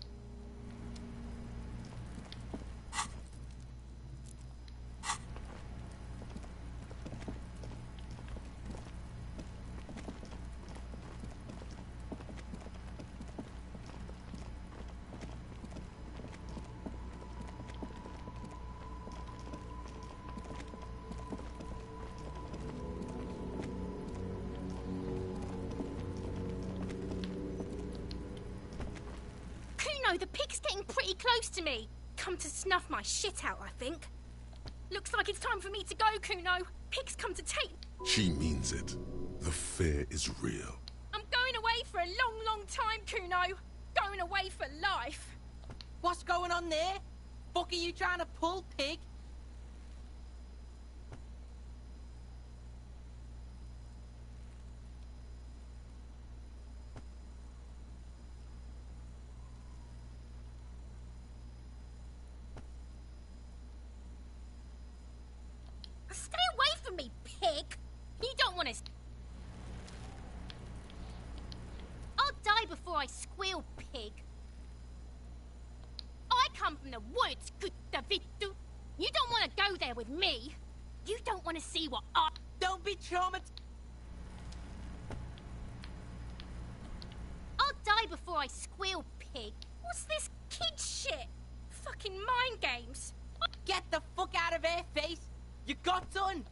The pig's getting pretty close to me. Come to snuff my shit out, I think. Looks like it's time for me to go, Kuno. Pig's come to take... She means it. The fear is real. I'm going away for a long, long time, Kuno. Going away for life. What's going on there? Fuck are you trying to pull, pig? Stay away from me, pig! You don't want to... I'll die before I squeal, pig. I come from the woods, good Davidu. You don't want to go there with me. You don't want to see what I... Don't be traumatized. I'll die before I squeal, pig. What's this kid shit? Fucking mind games. Get the fuck out of here, face! You got done!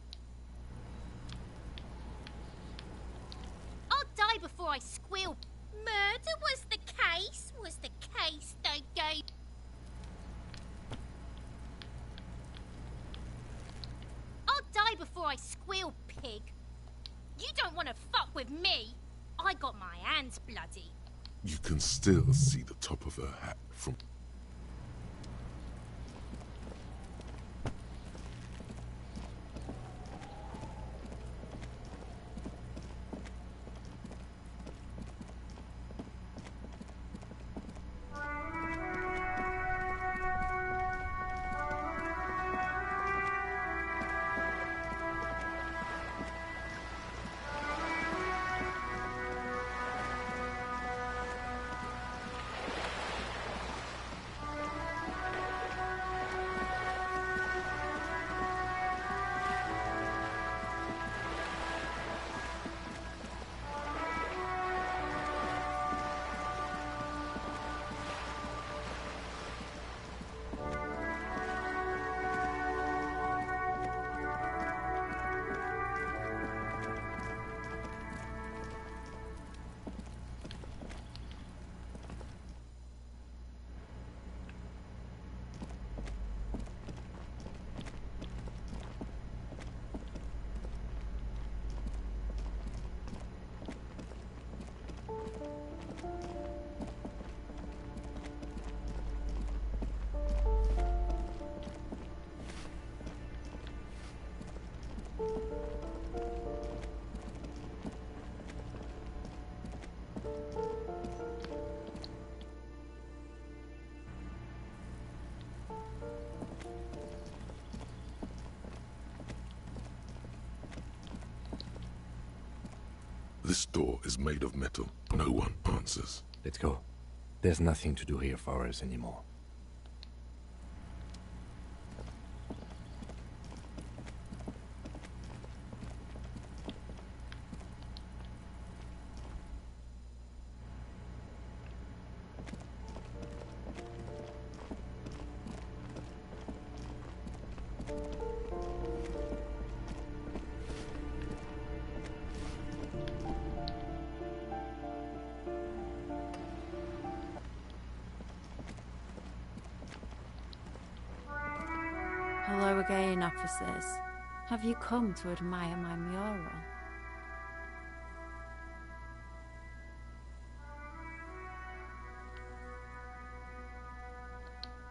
I'll die before I squeal. Murder was the case they gave. I'll die before I squeal, pig. You don't want to fuck with me. I got my hands bloody. You can still see the top of her hat from... This door is made of metal. No one answers. Let's go. There's nothing to do here for us anymore. Hello again, officers. Have you come to admire my mural?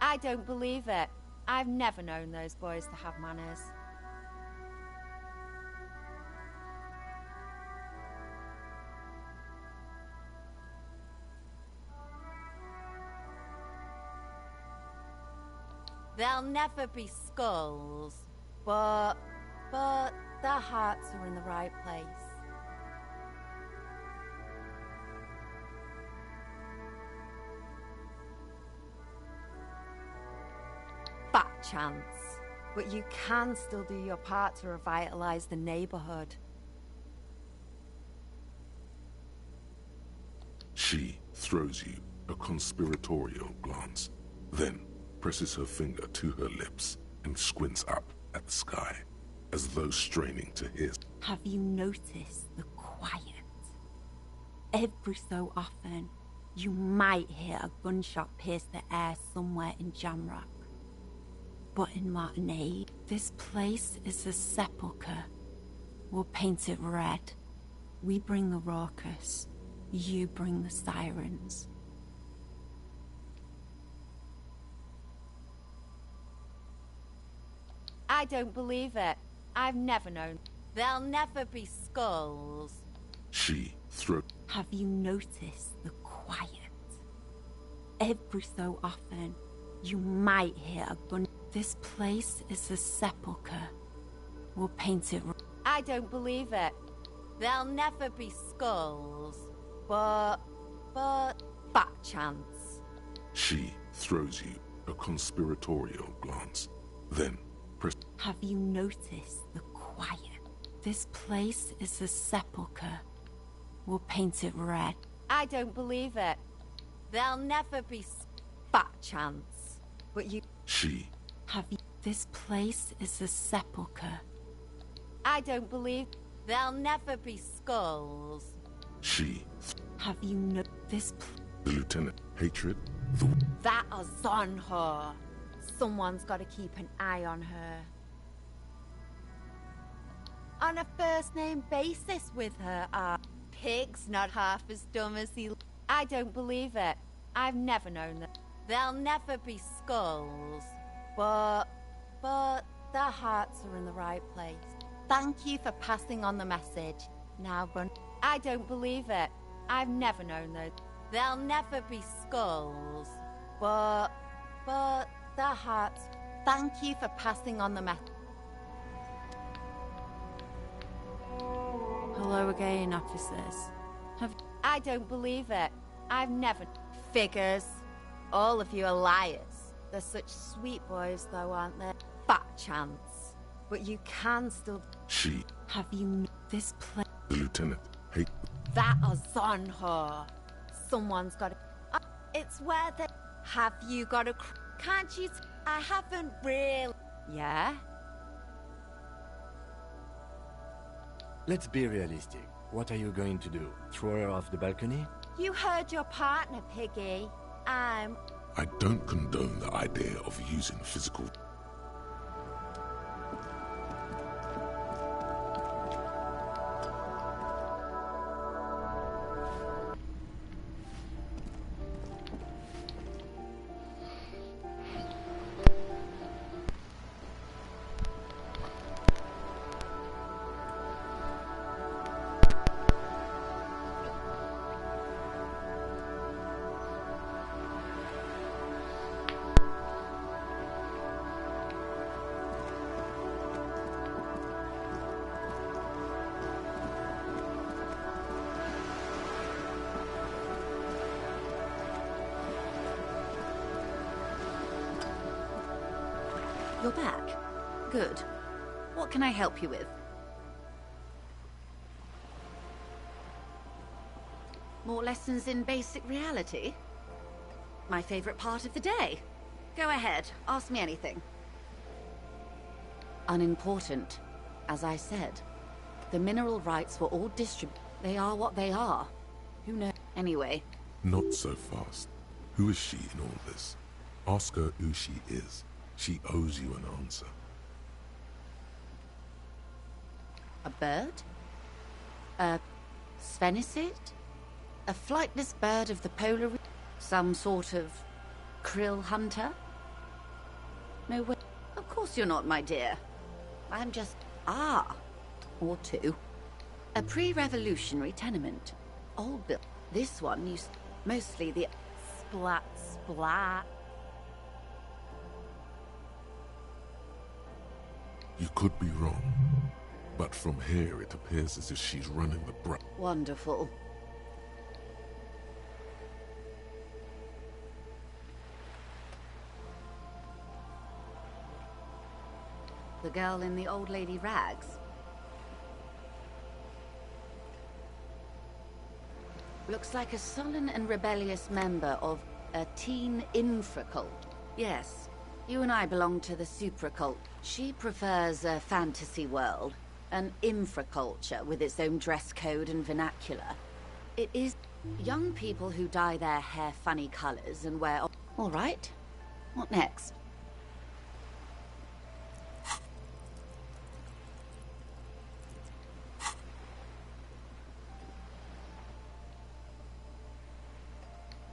I don't believe it. I've never known those boys to have manners. There'll never be skulls, but their hearts are in the right place. Fat chance, but you can still do your part to revitalize the neighborhood. She throws you a conspiratorial glance, then presses her finger to her lips and squints up at the sky, as though straining to hear. Have you noticed the quiet? Every so often, you might hear a gunshot pierce the air somewhere in Jamrock. But in Martinade, this place is a sepulchre. We'll paint it red. We bring the raucous, you bring the sirens. I don't believe it. I've never known. There'll never be skulls. She throws. Have you noticed the quiet? Every so often, you might hear a gun. This place is a sepulchre. We'll paint it. I don't believe it. There'll never be skulls. But fat chance. She throws you a conspiratorial glance, then have you noticed the quiet? This place is a sepulchre. We'll paint it red. I don't believe it. There'll never be fat chance. But you... She... Have you... This place is a sepulchre. I don't believe... There'll never be skulls. She... Have you no... This... The lieutenant... Hatred... That is on her. Someone's got to keep an eye on her. On a first-name basis with her, Pig's not half as dumb as he... I don't believe it. I've never known that. There'll never be skulls. But their hearts are in the right place. Thank you for passing on the message. Now run. I don't believe it. I've never known that. There'll never be skulls. But their hearts. Thank you for passing on the message. Hello again, officers. I don't believe it. I've never... Figures. All of you are liars. They're such sweet boys, though, aren't they? Fat chance. But you can still... She... Have you... This place... The lieutenant... That is on her. Someone's got to... it's where they... Have you got a... Can't you... I haven't really... Yeah? Let's be realistic. What are you going to do? Throw her off the balcony? You heard your partner, Piggy. I don't condone the idea of using physical... You're back. Good. What can I help you with? More lessons in basic reality? My favorite part of the day. Go ahead, ask me anything. Unimportant. As I said, the mineral rights were all distributed. They are what they are. Who knows? Anyway. Not so fast. Who is she in all this? Ask her who she is. She owes you an answer. A bird? A sphenicid? A flightless bird of the polar region? Some sort of krill hunter? No way. Of course you're not, my dear. I'm just... or two. A pre-revolutionary tenement. Old built. This one used... mostly the... Splat, splat. You could be wrong. But from here it appears as if she's running the Wonderful. The girl in the old lady rags. Looks like a sullen and rebellious member of a teen infracult. Yes, you and I belong to the supracult. She prefers a fantasy world, an infraculture with its own dress code and vernacular. It is young people who dye their hair funny colors and wear... All right, what next?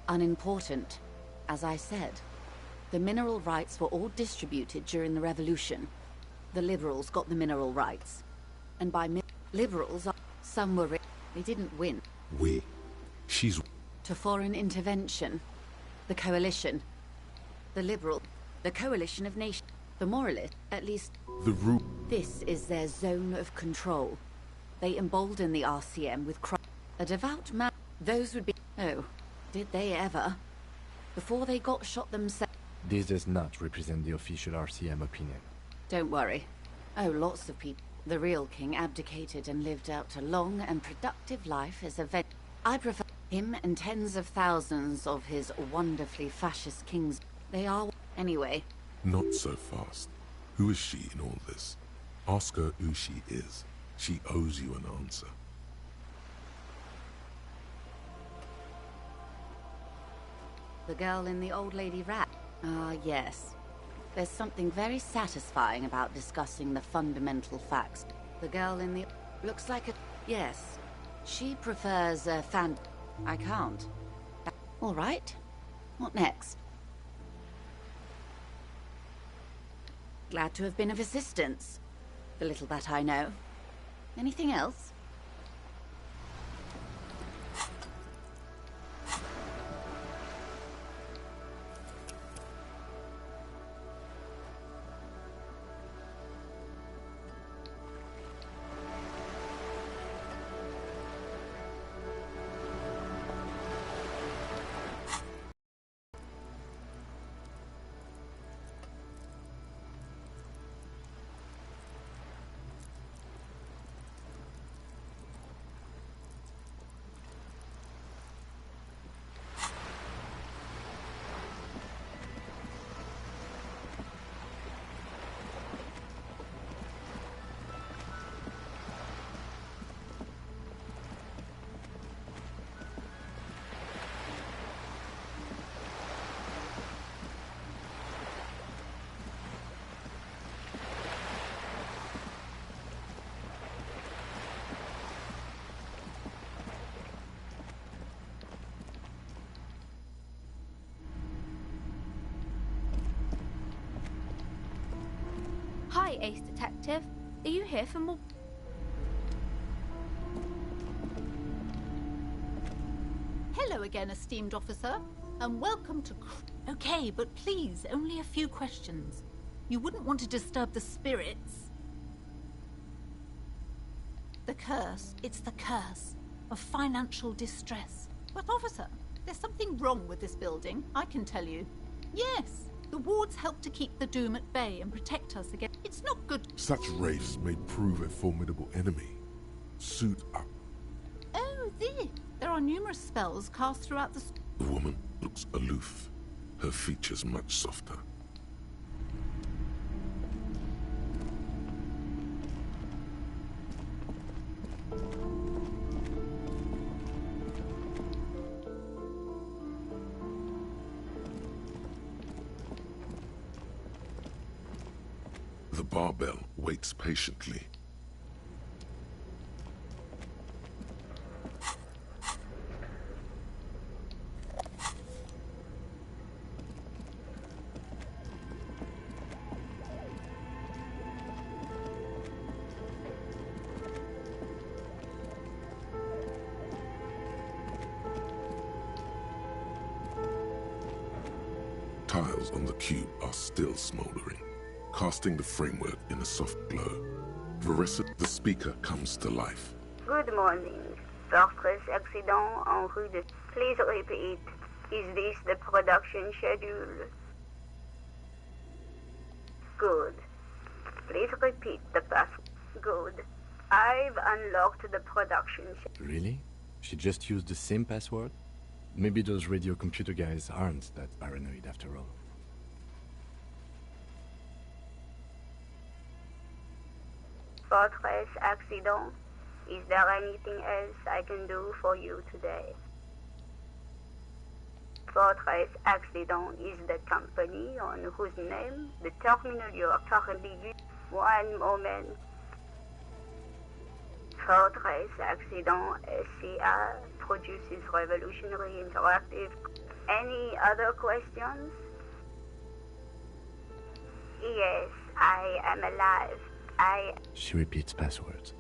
Unimportant. As I said, the mineral rights were all distributed during the revolution. The liberals got the mineral rights. And by liberals, some were they didn't win. She's... To foreign intervention. The coalition. The liberal. The coalition of nations. The moralist, at least... The root... This is their zone of control. They embolden the RCM with a devout man. Those would be... Oh. Did they ever? Before they got shot themselves. This does not represent the official RCM opinion. Don't worry. Oh, lots of people. The real king abdicated and lived out a long and productive life as a vet. I prefer him and tens of thousands of his wonderfully fascist kings. They are... Anyway. Not so fast. Who is she in all this? Ask her who she is. She owes you an answer. The girl in the old lady rat. Ah, yes. There's something very satisfying about discussing the fundamental facts. The girl in the... Looks like a... Yes. She prefers a fan... I can't. All right. What next? Glad to have been of assistance. The little that I know. Anything else? Hi, Ace Detective. Are you here for more... Hello again, esteemed officer, and welcome to... Okay, but please, only a few questions. You wouldn't want to disturb the spirits. The curse. It's the curse of financial distress. But officer, there's something wrong with this building, I can tell you. Yes, The wards help to keep the doom at bay and protect us against... It's not good... Such wraiths may prove a formidable enemy. Suit up. Oh, this! There are numerous spells cast throughout the... The woman looks aloof, her features much softer. The barbell waits patiently. Tiles on the cube are still smoldering, casting the framework in a soft glow. The speaker comes to life. Good morning. Fortress accident en rue de... Please repeat. Is this the production schedule? Good. Please repeat the password. Good. I've unlocked the production schedule. Really? She just used the same password? Maybe those radio computer guys aren't that paranoid after all. Fortress accident. Is there anything else I can do for you today? Fortress accident is the company on whose name the terminal you are currently using. One moment. Fortress accident SCA produces revolutionary interactive. Any other questions? Yes, I am alive. She repeats passwords.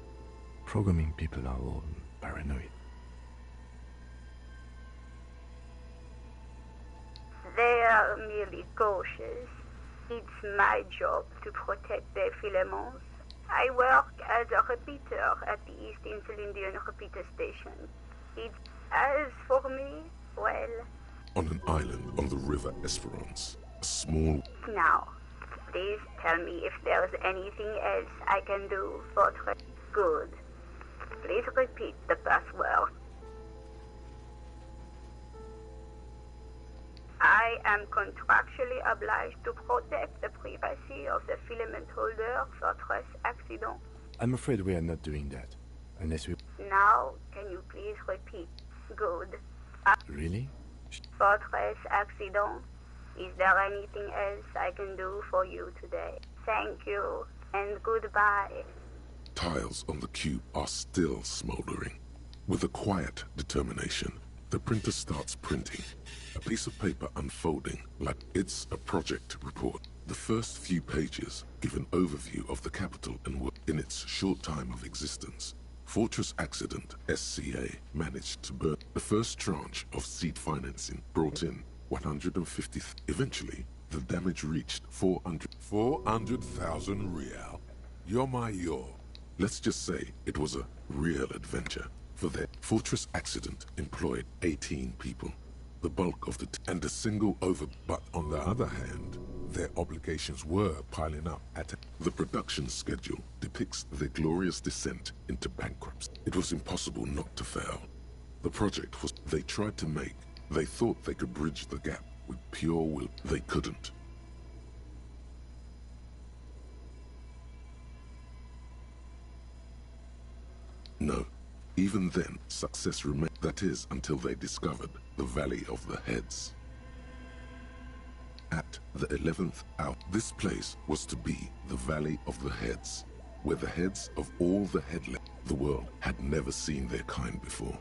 Programming people are all paranoid. They are merely cautious. It's my job to protect their filaments. I work as a repeater at the East Insulindian repeater station. As for me, well... On an island on the river Esperance, a small... Now, please tell me if there's anything else I can do for... Good. Please repeat the password. I am contractually obliged to protect the privacy of the filament holder for Fortress accident. I'm afraid we are not doing that, unless we... Now, can you please repeat? Good. Really? Fortress accident. Is there anything else I can do for you today? Thank you, and goodbye. Tiles on the cube are still smoldering. With a quiet determination, the printer starts printing. A piece of paper unfolding like it's a project report. The first few pages give an overview of the capital and work in its short time of existence. Fortress Accident SCA managed to burn the first tranche of seed financing, brought in 150. Eventually, the damage reached 400,000 real. You're my yo. Let's just say it was a real adventure. For their Fortress Accident employed 18 people, the bulk of the and a single but on the other hand, their obligations were piling up at the production schedule depicts their glorious descent into bankruptcy. It was impossible not to fail. The project was they tried to make. They thought they could bridge the gap with pure will. They couldn't. No. Even then, success remained. That is, until they discovered the Valley of the Heads. At the 11th hour, this place was to be the Valley of the Heads, where the heads of all the headless the world had never seen their kind before.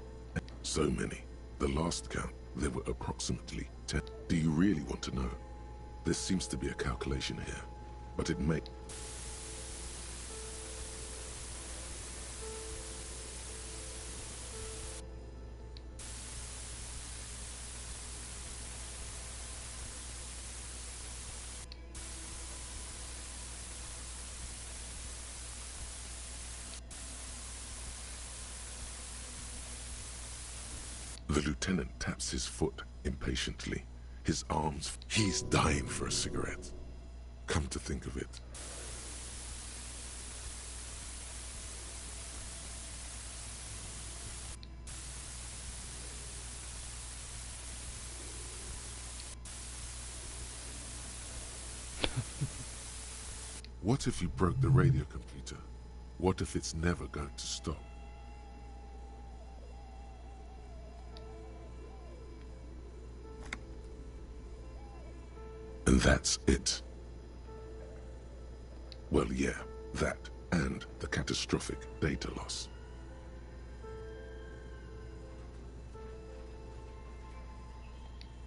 So many. The last count, there were approximately 10. Do you really want to know? There seems to be a calculation here, but it may... The lieutenant taps his foot impatiently. His arms. He's dying for a cigarette. Come to think of it. What if you broke the radio computer? What if it's never going to stop? And that's it. Well, yeah, that and the catastrophic data loss.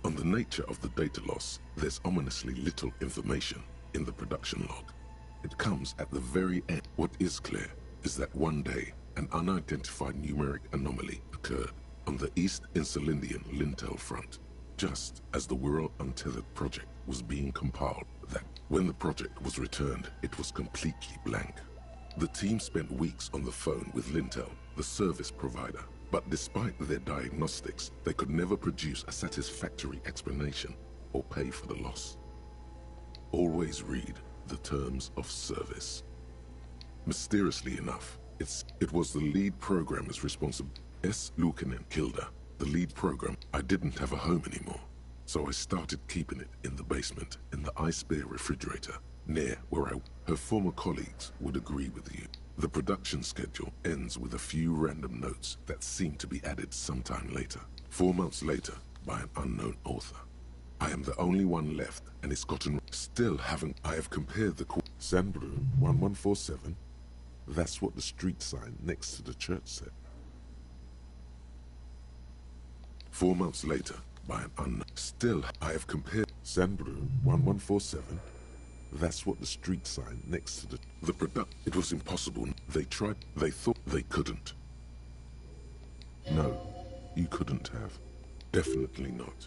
On the nature of the data loss, there's ominously little information in the production log. It comes at the very end. What is clear is that one day, an unidentified numeric anomaly occurred on the East Insulindian Lintel front, just as the Wirral Untethered project was being compiled. That when the project was returned, it was completely blank. The team spent weeks on the phone with Lintel, the service provider, but despite their diagnostics, they could never produce a satisfactory explanation or pay for the loss. Always read the terms of service. Mysteriously enough, it was the lead programmer's responsible. S. Lukanen Kilda, the lead program. I didn't have a home anymore, so I started keeping it in the basement in the ice bear refrigerator near where her former colleagues would agree with you. The production schedule ends with a few random notes that seem to be added sometime later, 4 months later, by an unknown author. I am the only one left, and it's gotten... Still haven't... I have compared the... Sandbrew 1147. That's what the street sign next to the church said. 4 months later, by an unknown... Still, I have compared... Sandbrew 1147. That's what the street sign next to the product... It was impossible. They tried... They thought they couldn't. No, you couldn't have. Definitely not.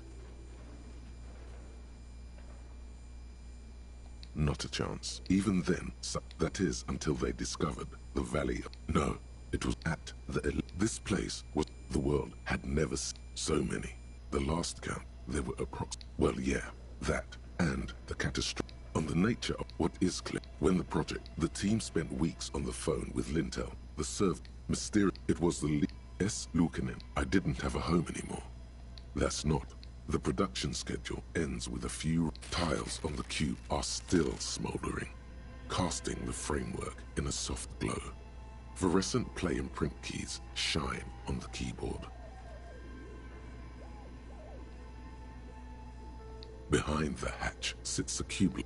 Not a chance. Even then, that is until they discovered the valley of... No, it was at the... This place was... The world had never seen so many. The last count, there were well, yeah, that and the catastrophe. On the nature of what is clear. When the project, the team spent weeks on the phone with Lintel, the served mysterious. It was the lead. S. Lukanen. I didn't have a home anymore. That's not. The production schedule ends with a few tiles on the cube are still smoldering, casting the framework in a soft glow. Fluorescent play and print keys shine on the keyboard. Behind the hatch sits a cube.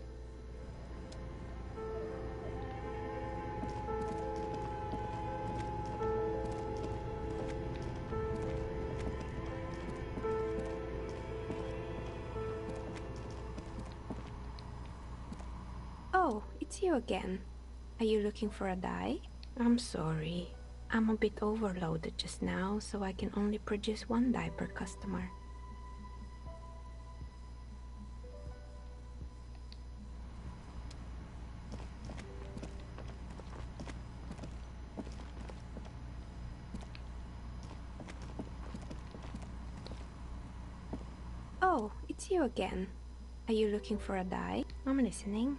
Oh, it's you again. Are you looking for a dye? I'm sorry. I'm a bit overloaded just now, so I can only produce one dye per customer. Oh, it's you again. Are you looking for a dye? I'm listening.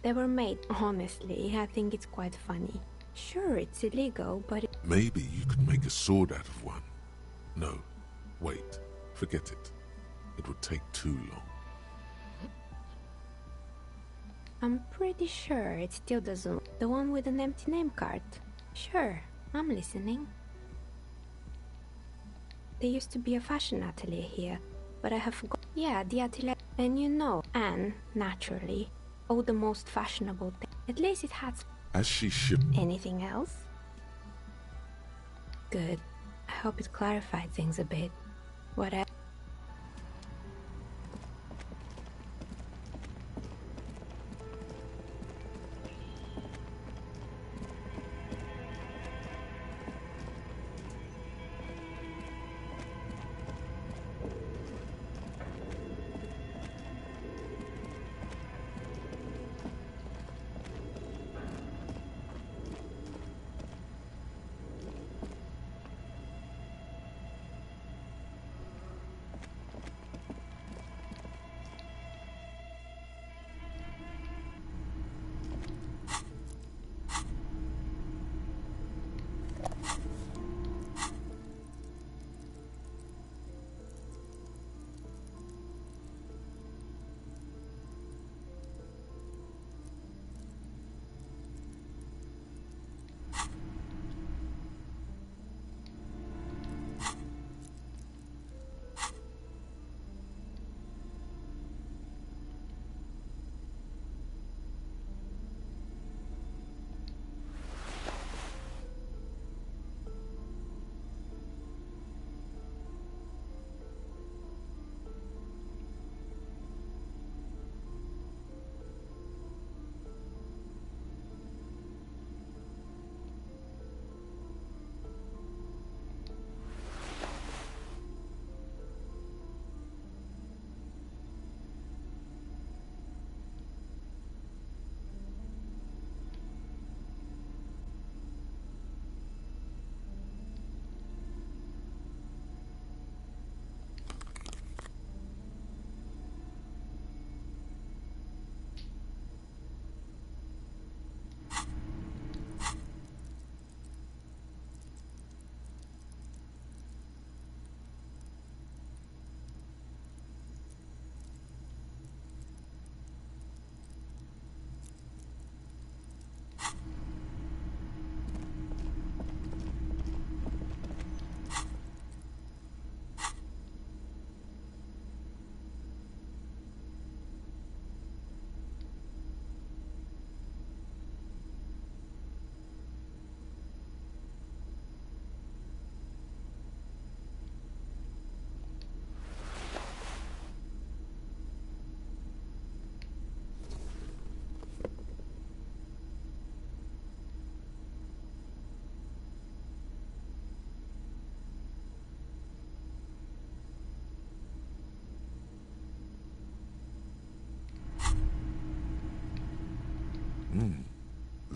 They were made, honestly, I think it's quite funny. Sure, it's illegal, but Maybe you could make a sword out of one. No, wait, forget it. It would take too long. I'm pretty sure it still doesn't. The one with an empty name card. Sure, I'm listening. There used to be a fashion atelier here, but I have forgotten. Yeah, the atelier. And you know, Anne, naturally. Oh, the most fashionable thing. At least it had... As she should... Anything else? Good. I hope it clarified things a bit. Whatever.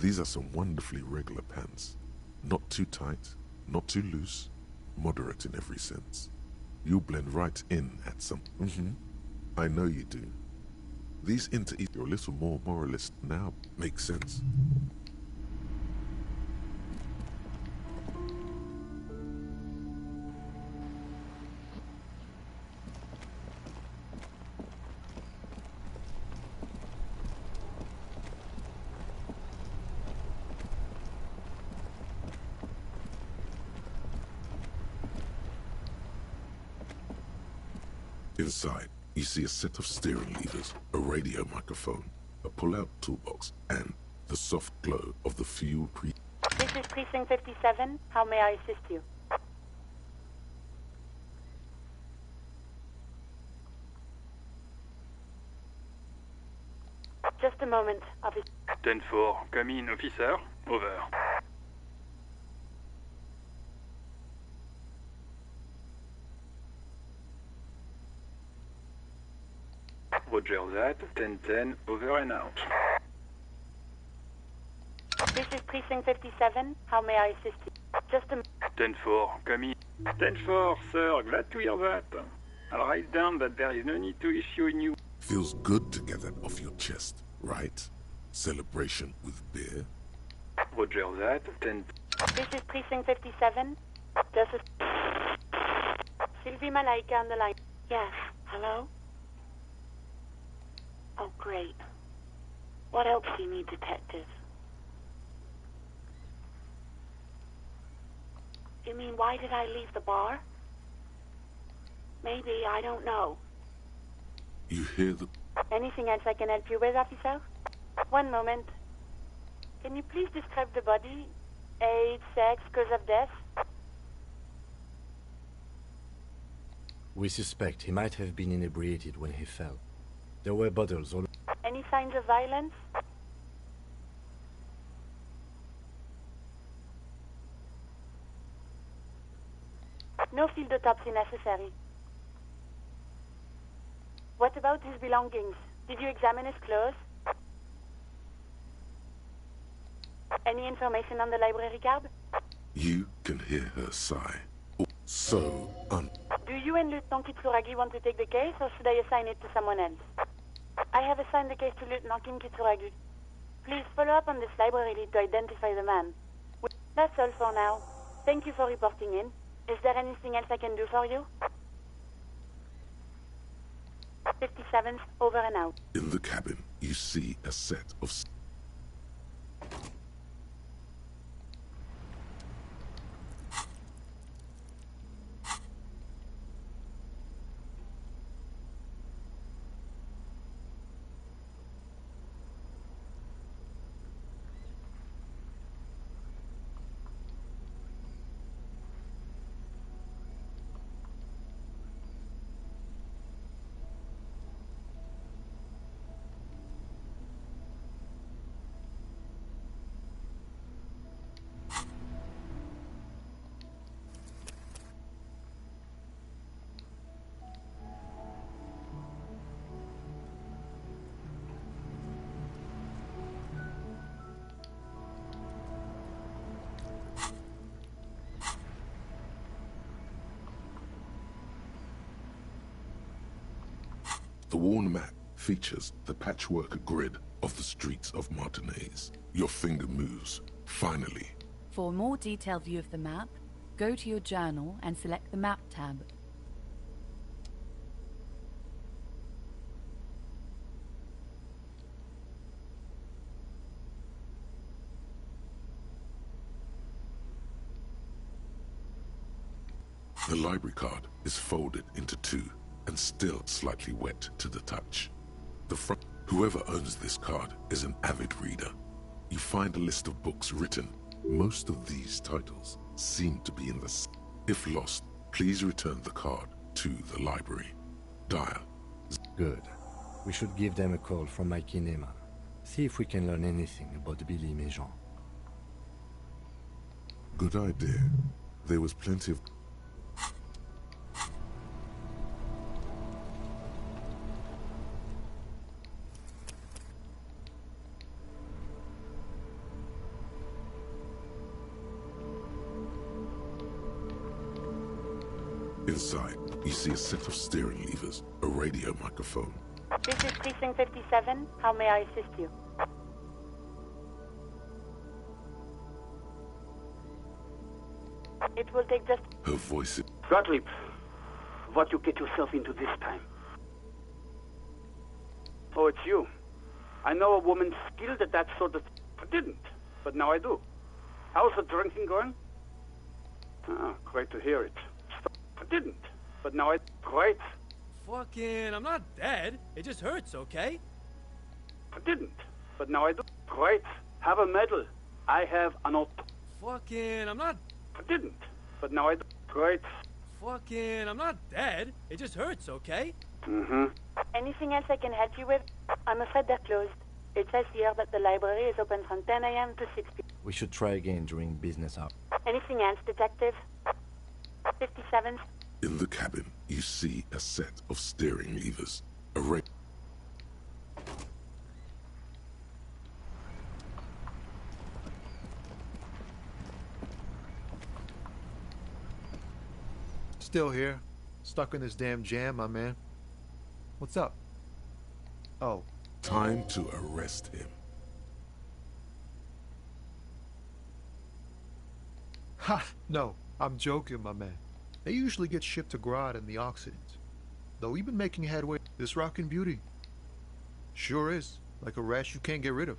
These are some wonderfully regular pants. Not too tight, not too loose, moderate in every sense. You blend right in at some... I know you do. These you're a little more moralist now. Makes sense. Inside, you see a set of steering levers, a radio microphone, a pull-out toolbox, and the soft glow of the fuel This is Precinct 57. How may I assist you? Just a moment, officer. 10-4, come in, officer. Over. Roger that. 10-10, over and out. This is Precinct 57. How may I assist you? Just a... 10-4, come in. 10-4, sir. Glad to hear that. I'll write down that there is no need to issue a new... Feels good to get that off your chest, right? Celebration with beer? Roger that. 10... This is Precinct 57. Just a... Sylvie Malaika on the line. Yes. Hello? Oh, great. What else do you need, detective? You mean, why did I leave the bar? Maybe, I don't know. You hear the... Anything else I can help you with, officer? One moment. Can you please describe the body? Age, sex, cause of death? We suspect he might have been inebriated when he fell. There were bottles all... Any signs of violence? No field autopsy necessary. What about his belongings? Did you examine his clothes? Any information on the library card? You can hear her sigh. So Do you and Lieutenant Kitsuragi want to take the case, or should I assign it to someone else? I have assigned the case to Lieutenant Kim Kitsuragi. Please follow up on this library lead to identify the man. That's all for now. Thank you for reporting in. Is there anything else I can do for you? 57th, over and out. in the cabin, you see a set of... The worn map features the patchwork grid of the streets of Martinez. Your finger moves, finally. For a more detailed view of the map, go to your journal and select the Map tab. The library card is folded into two and still slightly wet to the touch. The front... Whoever owns this card is an avid reader. You find a list of books written. Most of these titles seem to be in the... If lost, please return the card to the library. Dial. Good. We should give them a call from my kinema. See if we can learn anything about Billy Méjean. Good idea. There was plenty of... Inside, you see a set of steering levers, a radio microphone. This is Precinct 57. How may I assist you? It will take just... Her voice is... Gottlieb, what you get yourself into this time? Oh, it's you. I know a woman skilled at that sort of... I didn't, but now I do. How's the drinking going? Ah, great to hear it. I didn't, but now I... Great. Fucking, I'm not dead. It just hurts, okay? I didn't, but now I do. Great. Have a medal. I have an Fucking, I'm not... I didn't, but now I do. Great. Fucking, I'm not dead. It just hurts, okay? Mm-hmm. Anything else I can help you with? I'm afraid they're closed. It says here that the library is open from 10 a.m. to 6 p.m. We should try again during business hours. Anything else, Detective? 57. In the cabin, you see a set of steering levers, a Still here. Stuck in this damn jam, my man. What's up? Oh. Time to arrest him. Ha! No, I'm joking, my man. They usually get shipped to Grodd in the Occident. Though we've been making headway. This rockin' beauty. Sure is. Like a rash you can't get rid of.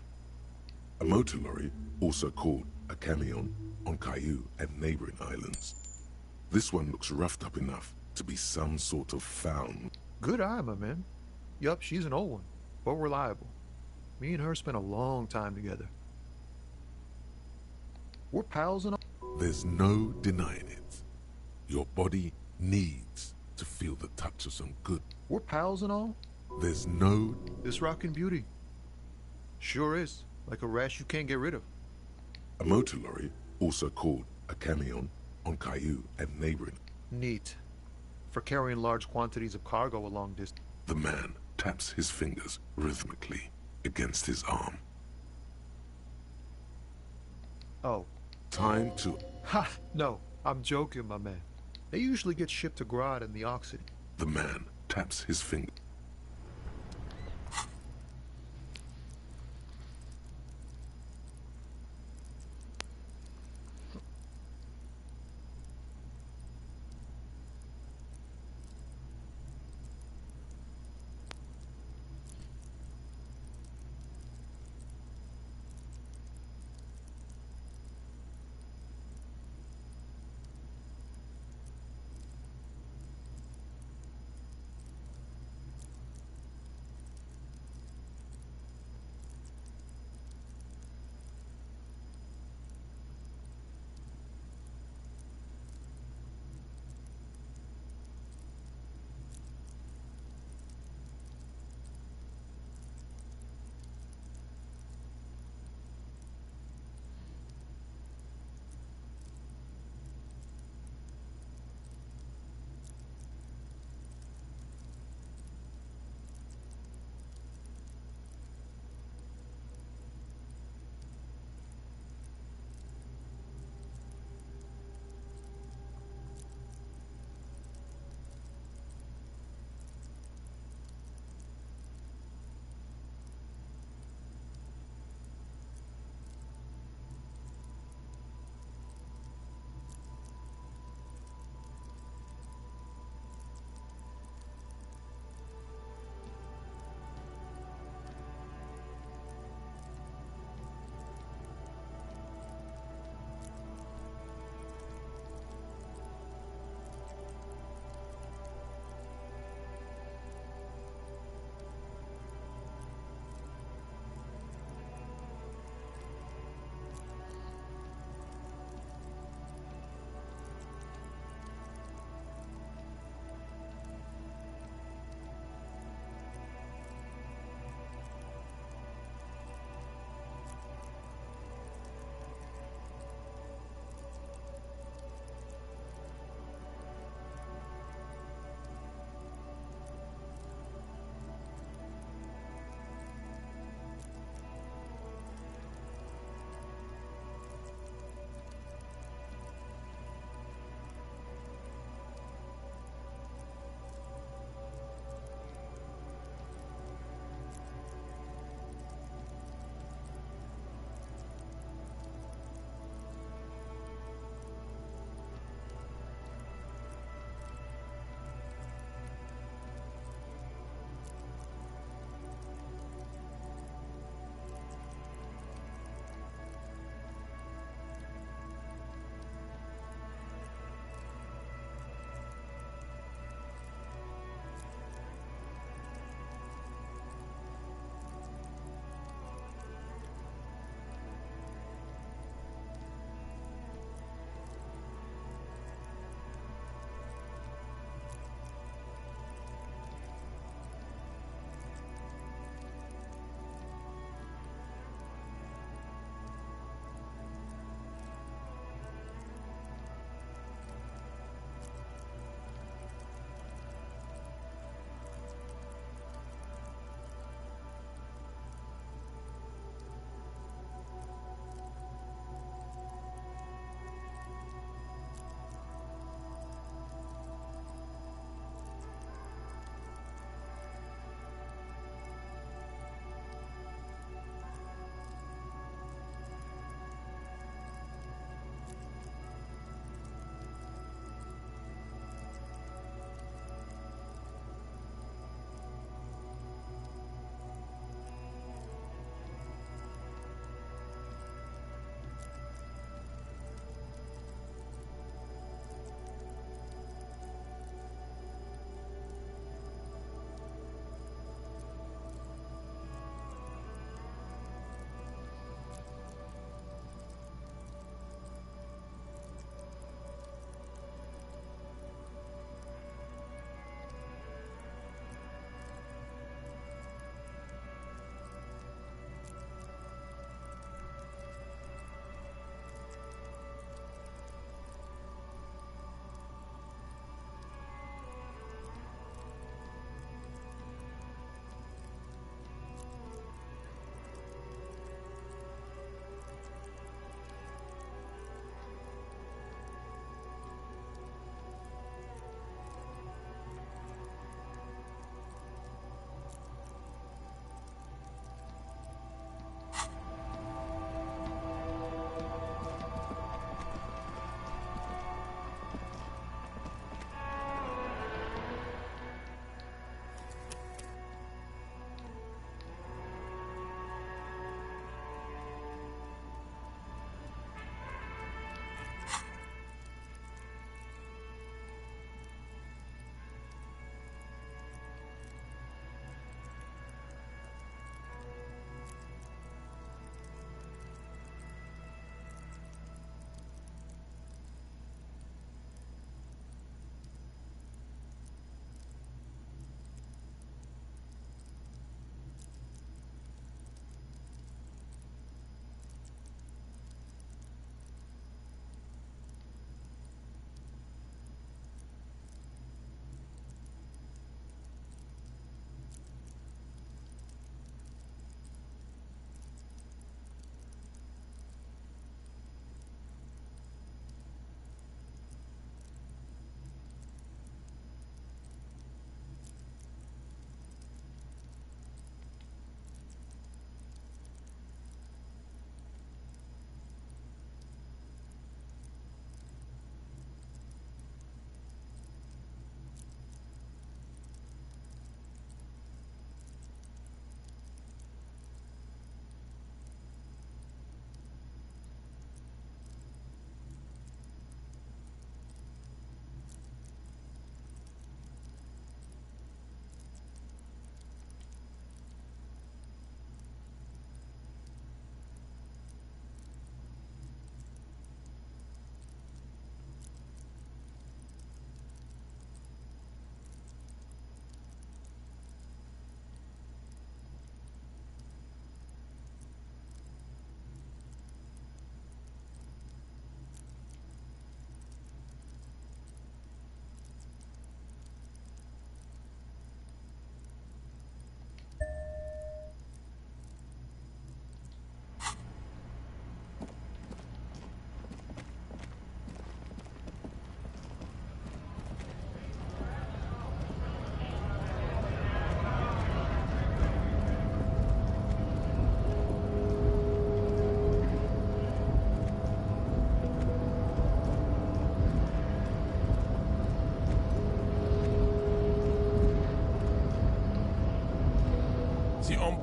A motor lorry, also called a camion, on Caillou and neighboring islands. This one looks roughed up enough to be some sort of found. Good eye, my man. Yup, she's an old one, but reliable. Me and her spent a long time together. We're pals and all. There's no denying it. Your body needs to feel the touch of some good. We're pals and all. There's no... This rockin' beauty. Sure is. Like a rash you can't get rid of. A motor lorry, also called a camion, on Caillou and neighboring. Neat. For carrying large quantities of cargo a long distance. The man taps his fingers rhythmically against his arm. Oh. Time to... Ha! No, I'm joking, my man. They usually get shipped to Grodd in the Occident. The man taps his finger.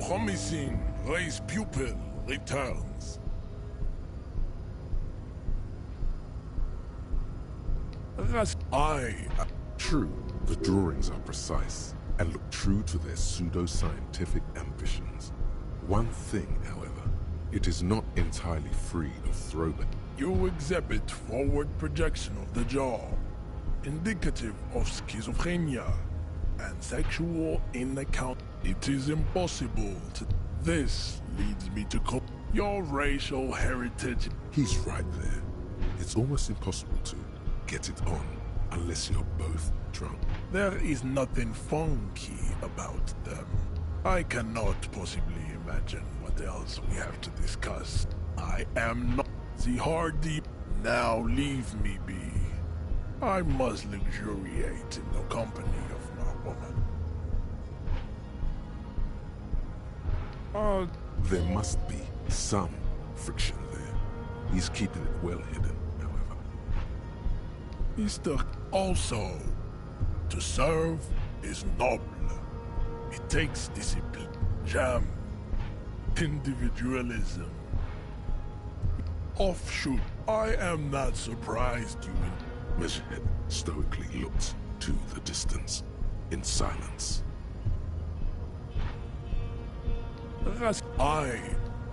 Promising race pupil returns. True, the drawings are precise and look true to their pseudo-scientific ambitions. One thing, however, it is not entirely free of throwback. You exhibit forward projection of the jaw, indicative of schizophrenia and sexual inaccount. It is impossible to... This leads me to call your racial heritage. He's right there. It's almost impossible to get it on unless you're both drunk. There is nothing funky about them. I cannot possibly imagine what else we have to discuss. I am not the hardy. Now leave me be. I must luxuriate in the company of my woman. There must be some friction there. He's keeping it well hidden, however. Mr. Also, to serve is noble. It takes discipline, jam, individualism. Offshoot, I am not surprised you... Miss Head stoically looks to the distance, in silence.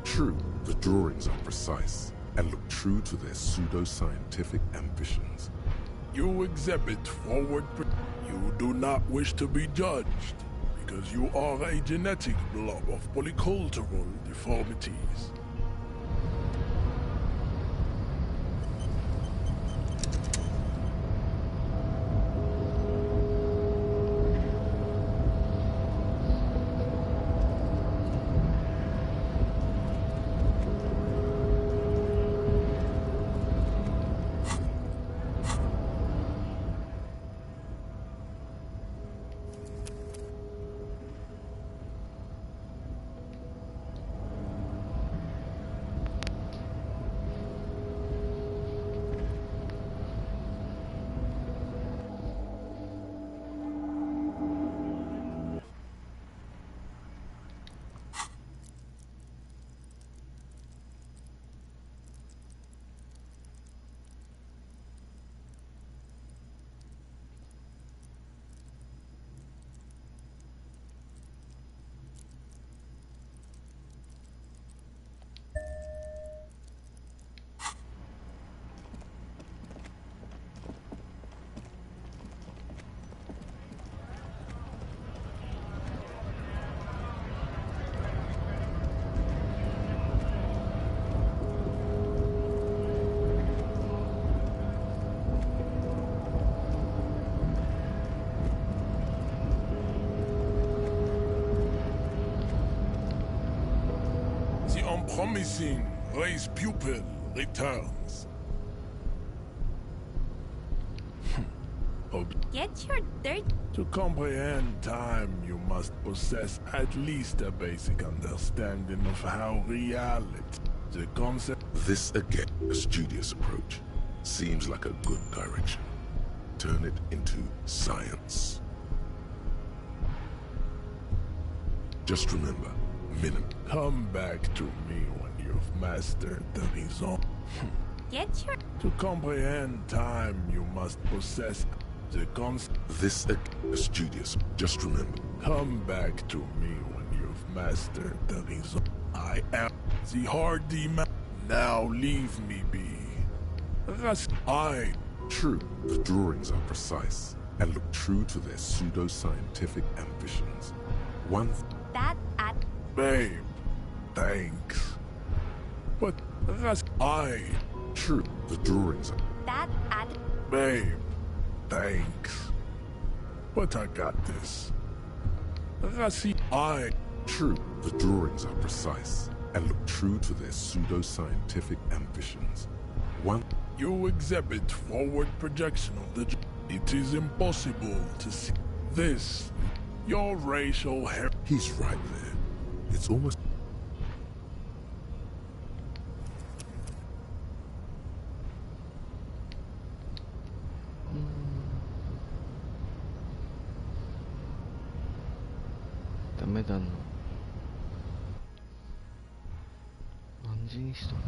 True, the drawings are precise and look true to their pseudo-scientific ambitions. You exhibit forward... You do not wish to be judged, because you are a genetic blob of polycultural deformities. Promising race pupil returns. Get your dirt. To comprehend time, you must possess at least a basic understanding of how reality, the concept... This again, a studious approach. Seems like a good direction. Turn it into science. Just remember, minimum. Come back to me when you've mastered the raison. Get your... To comprehend time, you must possess the concept. This a studious. Just remember. Come back to me when you've mastered the raison. I am the hardy man. Now leave me be. True, the drawings are precise and look true to their pseudo-scientific ambitions. That at... Babe, thanks. But true, the drawings are... That at... Babe, thanks. But I got this. True, the drawings are precise and look true to their pseudo-scientific ambitions. You exhibit forward projection of the... It is impossible to see this. Your racial hair... He's right there. It's almost...ダメだな。じにしとる。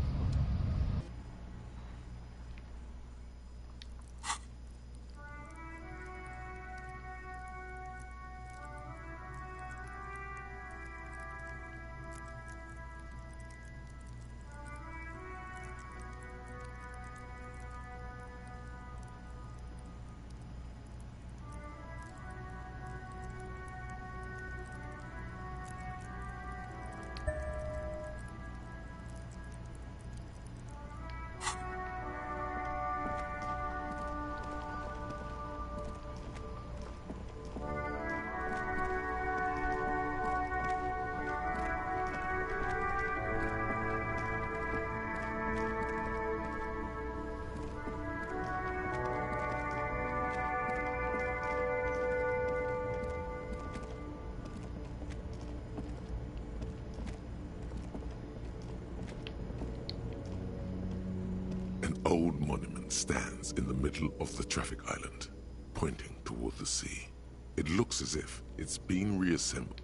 An old monument stands in the middle of the traffic island, pointing toward the sea. It looks as if it's been reassembled.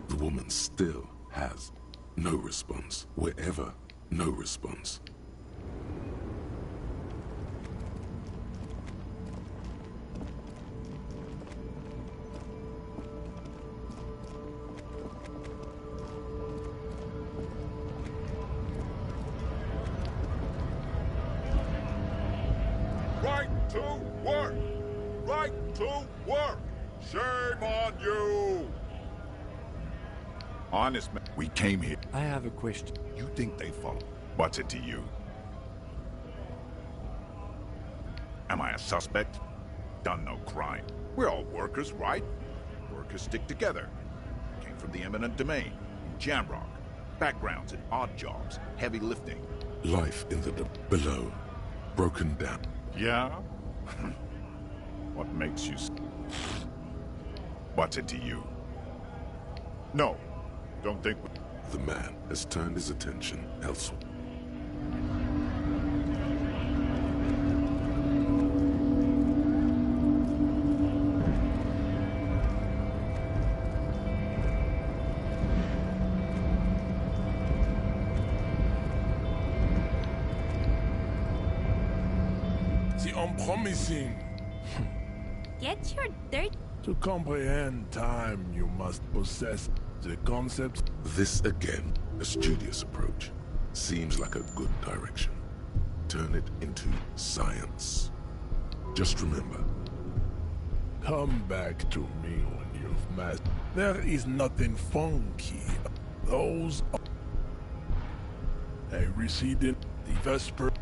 The woman still has no response. Wherever, no response. Right to work! Right to work! Shame on you! Honest man, we came here. I have a question. You think they follow? What's it to you? Am I a suspect? Done no crime. We're all workers, right? Workers stick together. Came from the eminent domain, Jamrock. Backgrounds in odd jobs, heavy lifting. Life in the below, broken down. Yeah? What makes you... What's it to you? No, don't think... The man has turned his attention elsewhere. The unpromising. Get your dirt. To comprehend time, you must possess the concepts. This again, a studious approach. Seems like a good direction. Turn it into science. Just remember. Come back to me when you've mastered. There is nothing funky. Those are a receding the vesper.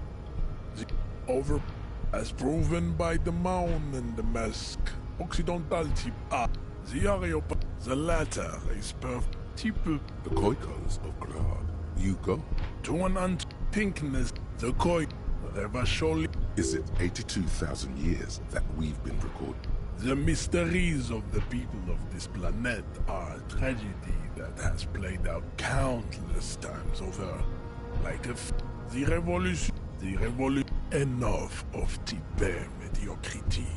The over as proven by the mound and the mask. Occidental type A. The Areopag. The latter is perfect. Type the Koikos of Claude. You go. To an pinkness, the Koi. Never surely. Is it 82,000 years that we've been recording? The mysteries of the people of this planet are a tragedy that has played out countless times over. Like the revolution. Enough of type mediocrity.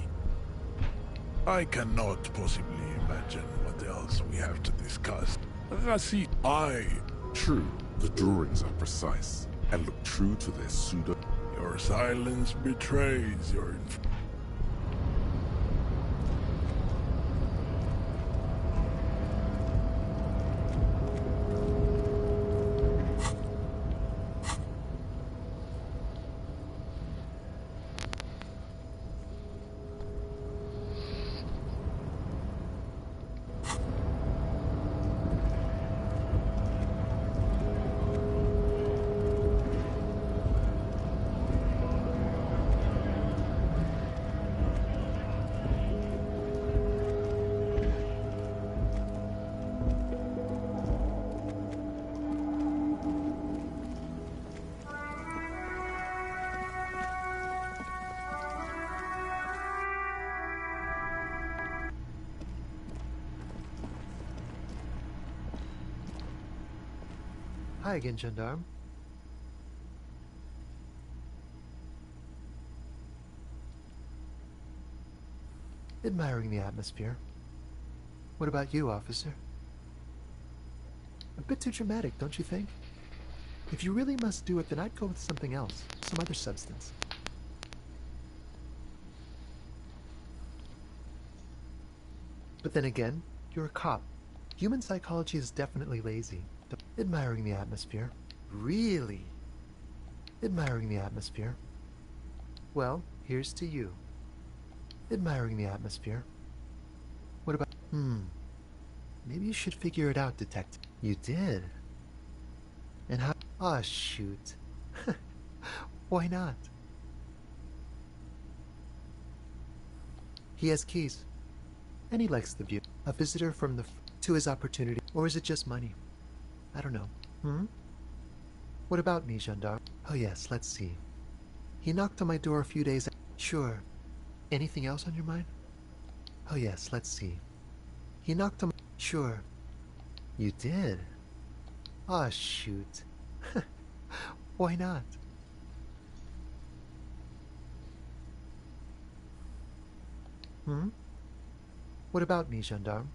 I cannot possibly imagine what else we have to discuss. Rassi, True, the drawings are precise and look true to their pseudo. Your silence betrays your Hi again, gendarme. Admiring the atmosphere. What about you, officer? A bit too dramatic, don't you think? If you really must do it, then I'd go with something else, some other substance. But then again, you're a cop. Human psychology is definitely lazy. Admiring the atmosphere. Really? Admiring the atmosphere. Well, here's to you. Admiring the atmosphere. What about... Maybe you should figure it out, detective. You did? And how... Ah, shoot. Why not? He has keys. And he likes the view. A visitor from the... to his opportunity. Or is it just money? I don't know. What about me, gendarme? Oh yes, let's see. He knocked on my door a few days... Sure. Anything else on your mind? Oh yes, let's see. He knocked on... Sure. You did? Ah, shoot. Why not? What about me, gendarme?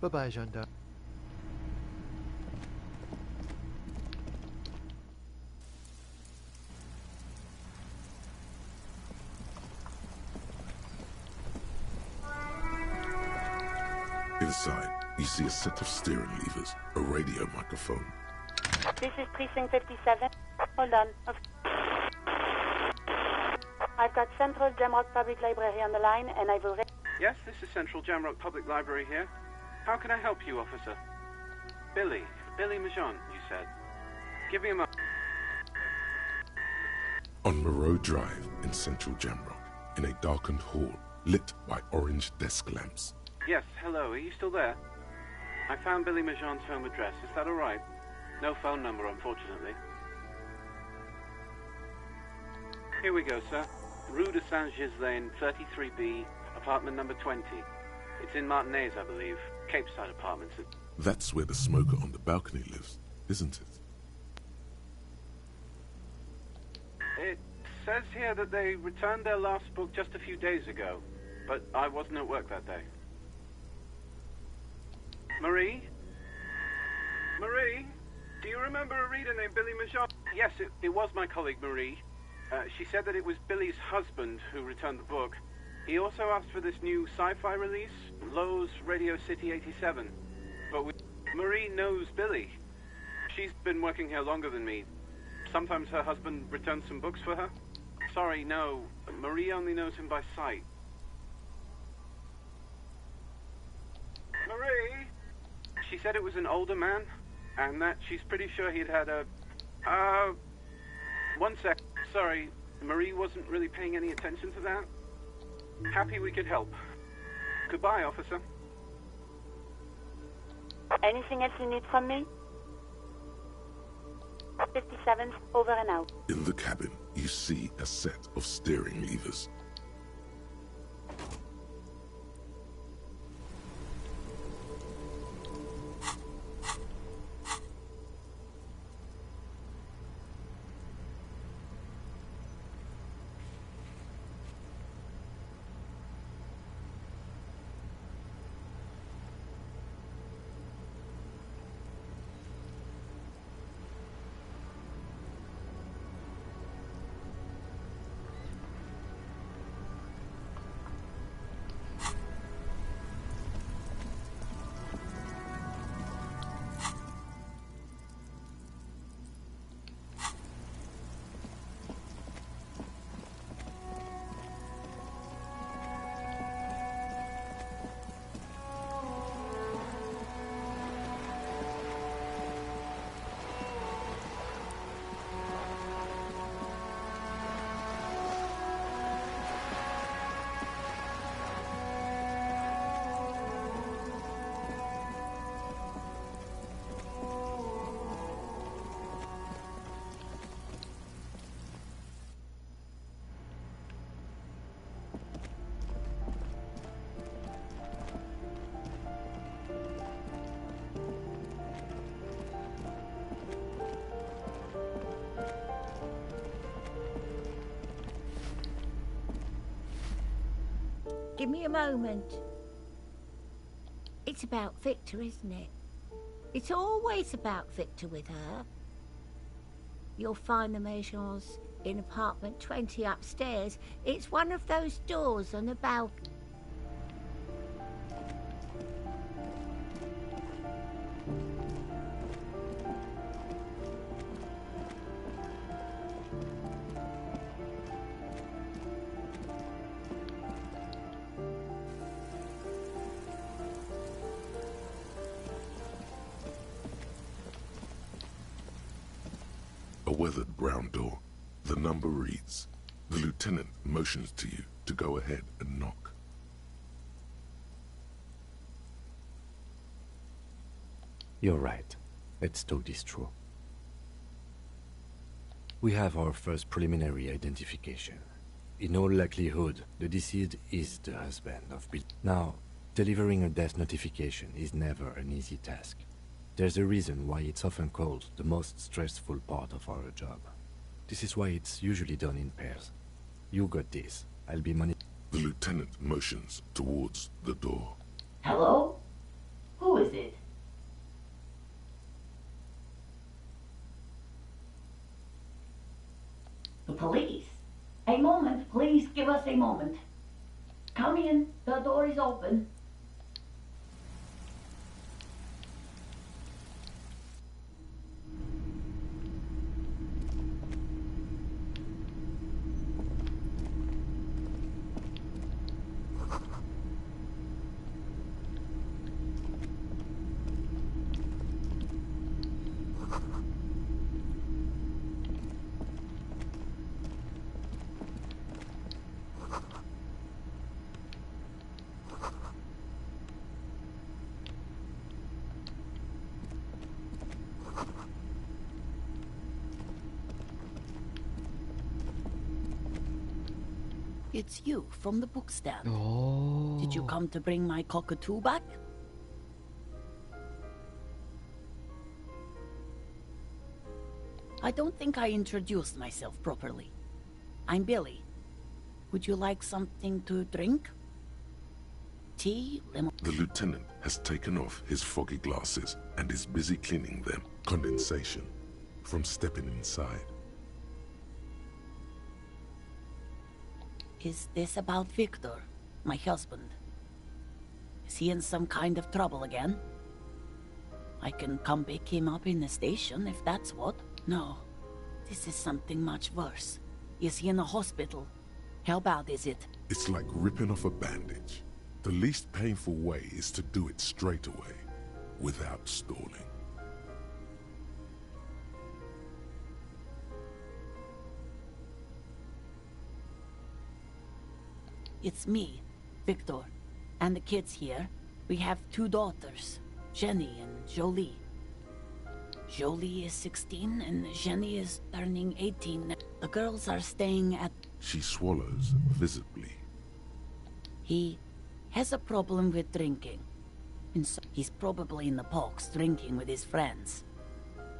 Bye-bye, gendarme. Inside, you see a set of steering levers, a radio microphone. This is Precinct 57. Hold on. I've got Central Jamrock Public Library on the line, and I will... Yes, this is Central Jamrock Public Library here. How can I help you, officer? Billy Majon, you said. Give me a moment. On Moreau Drive in Central Jamrock, in a darkened hall, lit by orange desk lamps. Yes, hello, are you still there? I found Billy Majon's home address, is that alright? No phone number, unfortunately. Here we go, sir. Rue de Saint-Ghislain, 33B, apartment number 20. It's in Martinez, I believe. Cape Side Apartments. That's where the smoker on the balcony lives, isn't it? It says here that they returned their last book just a few days ago, but I wasn't at work that day. Marie? Marie? Do you remember a reader named Billy Majon? Yes, it was my colleague Marie. She said that it was Billy's husband who returned the book. He also asked for this new sci-fi release, Lowe's Radio City 87. But Marie knows Billy. She's been working here longer than me. Sometimes her husband returns some books for her. Sorry, no. Marie only knows him by sight. Marie? She said it was an older man, and that she's pretty sure he'd had a... One sec. Sorry, Marie wasn't really paying any attention to that. Happy we could help. Goodbye, officer. Anything else you need from me? 57, over and out. In the cabin, you see a set of steering levers. Give me a moment. It's about Victor, isn't it? It's always about Victor with her. You'll find the Maisons in apartment 20 upstairs. It's one of those doors on the balcony. A weathered brown door. The number reads. The lieutenant motions to you to go ahead and knock. You're right. Let's talk this through. We have our first preliminary identification. In all likelihood, the deceased is the husband of Bill. Now, delivering a death notification is never an easy task. There's a reason why it's often called the most stressful part of our job. This is why it's usually done in pairs. You got this. I'll be money. The lieutenant motions towards the door. Hello? Who is it? The police. A moment, please give us a moment. Come in, the door is open. It's you from the book stand. Oh. Did you come to bring my cockatoo back? I don't think I introduced myself properly. I'm Billy. Would you like something to drink? Tea, lemon... The lieutenant has taken off his foggy glasses and is busy cleaning them. Condensation from stepping inside. Is this about Victor, my husband? Is he in some kind of trouble again? I can come pick him up in the station if that's what. No, this is something much worse. Is he in a hospital? How bad is it? It's like ripping off a bandage. The least painful way is to do it straight away, without stalling. It's me, Victor, and the kids here. We have 2 daughters, Jenny and Jolie. Jolie is 16 and Jenny is turning 18. The girls are staying at... She swallows visibly. He has a problem with drinking. And so he's probably in the box drinking with his friends.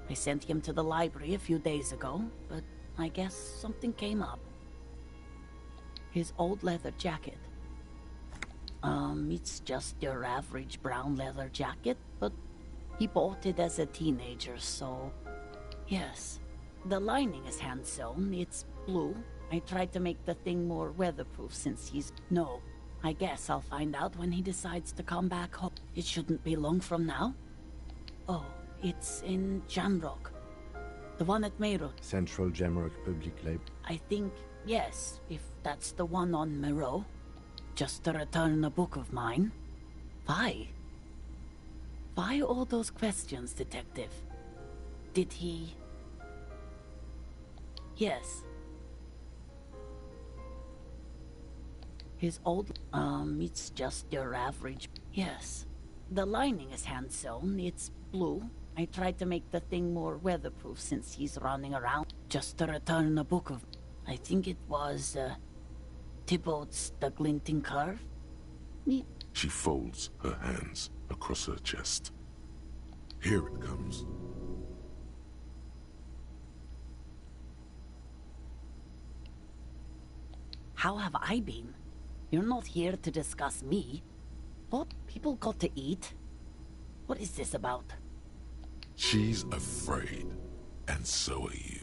I sent him to the library a few days ago, but I guess something came up. His old leather jacket. It's just your average brown leather jacket, but he bought it as a teenager, so... Yes. The lining is hand-sewn, it's blue. I tried to make the thing more weatherproof since he's... No. I guess I'll find out when he decides to come back home. It shouldn't be long from now. Oh, it's in Jamrock. The one at Meru. Central Jamrock Public Library. I think, yes, if that's the one on Meru. Just to return a book of mine. Why? Why all those questions, Detective? Did he... Yes. His old... it's just your average... Yes. The lining is hand-sewn, it's blue. I tried to make the thing more weatherproof since he's running around. Just to return a book of... I think it was, Thibaut's The Glinting Curve? She folds her hands across her chest. Here it comes. How have I been? You're not here to discuss me. What? People got to eat? What is this about? She's afraid, and so are you.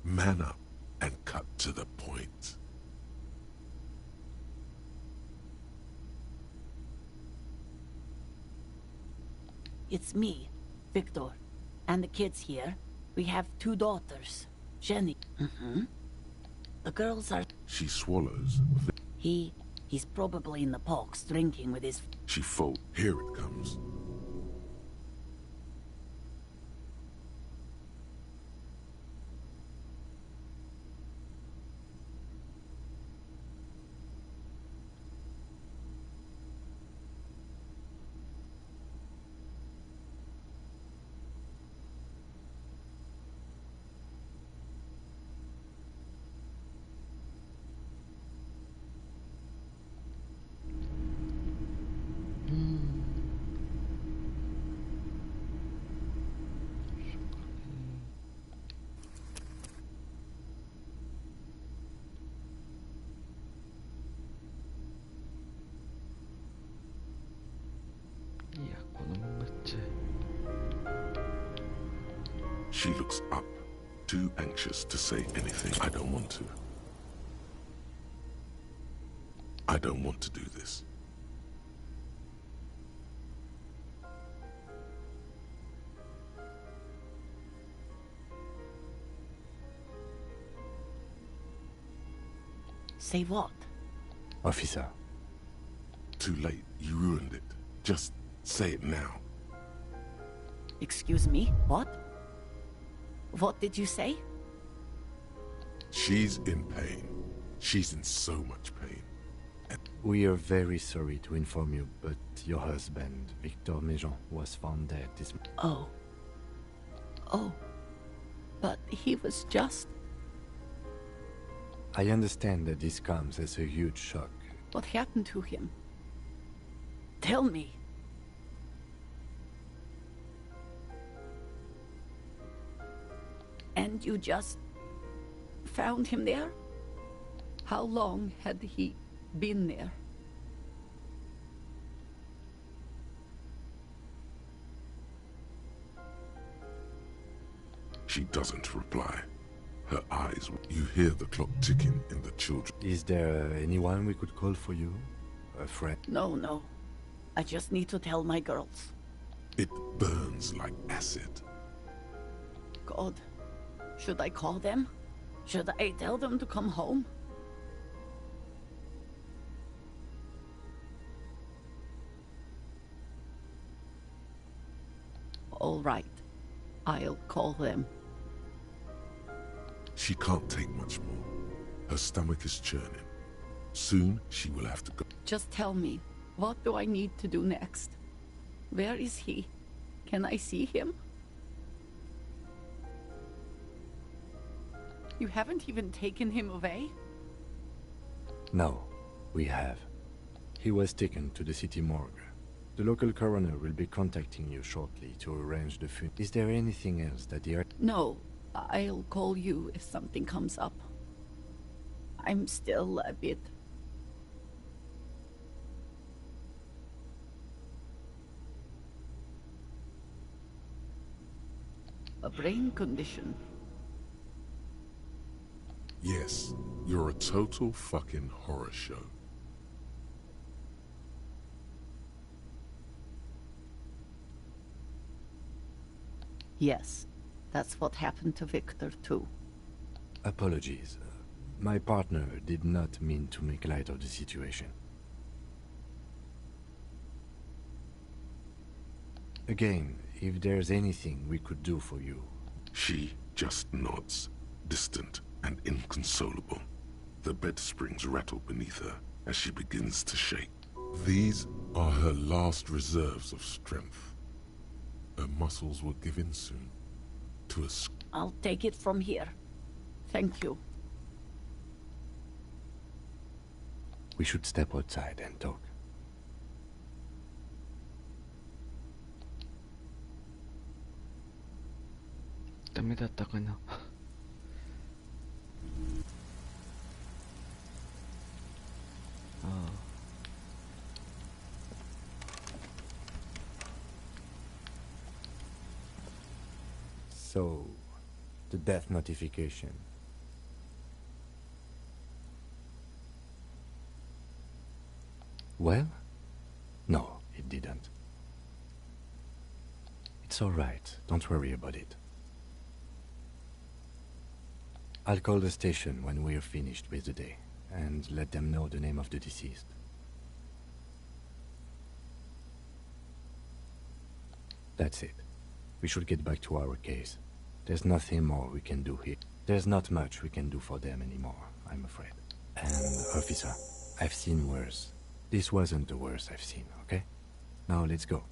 Man up and cut to the point. It's me, Victor, and the kids here. We have 2 daughters, Jenny. The girls are... She swallows. He's probably in the box drinking with his... She folds. Here it comes. She looks up, too anxious to say anything. I don't want to. I don't want to do this. Say what? Officer. Too late. You ruined it. Just say it now. Excuse me? What? What did you say? She's in pain. She's in so much pain. We are very sorry to inform you, but your husband, Victor Méjean, was found dead this morning. Oh, but he was just... I understand that this comes as a huge shock. What happened to him? Tell me. And you just found him there? How long had he been there? She doesn't reply. Her eyes, you hear the clock ticking in the children. Is there anyone we could call for you? A friend? No. I just need to tell my girls. It burns like acid. God, should I call them? Should I tell them to come home? All right, I'll call them. She can't take much more. Her stomach is churning. Soon, she will have to go. Just tell me, what do I need to do next? Where is he? Can I see him? You haven't even taken him away? No, we have. He was taken to the city morgue. The local coroner will be contacting you shortly to arrange the funeral. Is there anything else that the... No, I'll call you if something comes up. I'm still a bit... A brain condition. Yes, you're a total fucking horror show. Yes, that's what happened to Victor too. Apologies. My partner did not mean to make light of the situation. Again, if there's anything we could do for you... She just nods, distant and inconsolable. The bed springs rattle beneath her as she begins to shake. These are her last reserves of strength. Her muscles will give in soon to a... I'll take it from here. Thank you. We should step outside and talk. Oh. So, the death notification. Well? No, it didn't. It's all right. Don't worry about it. I'll call the station when we're finished with the day, and let them know the name of the deceased. That's it. We should get back to our case. There's nothing more we can do here. There's not much we can do for them anymore, I'm afraid. And, officer, I've seen worse. This wasn't the worst I've seen, okay? Now let's go.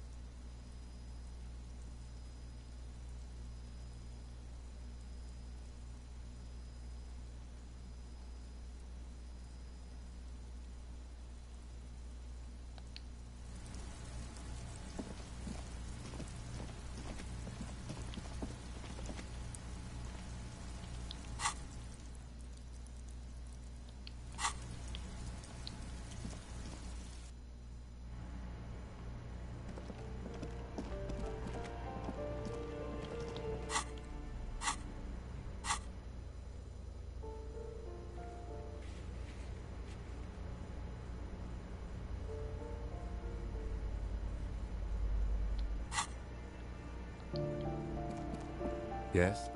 Yes?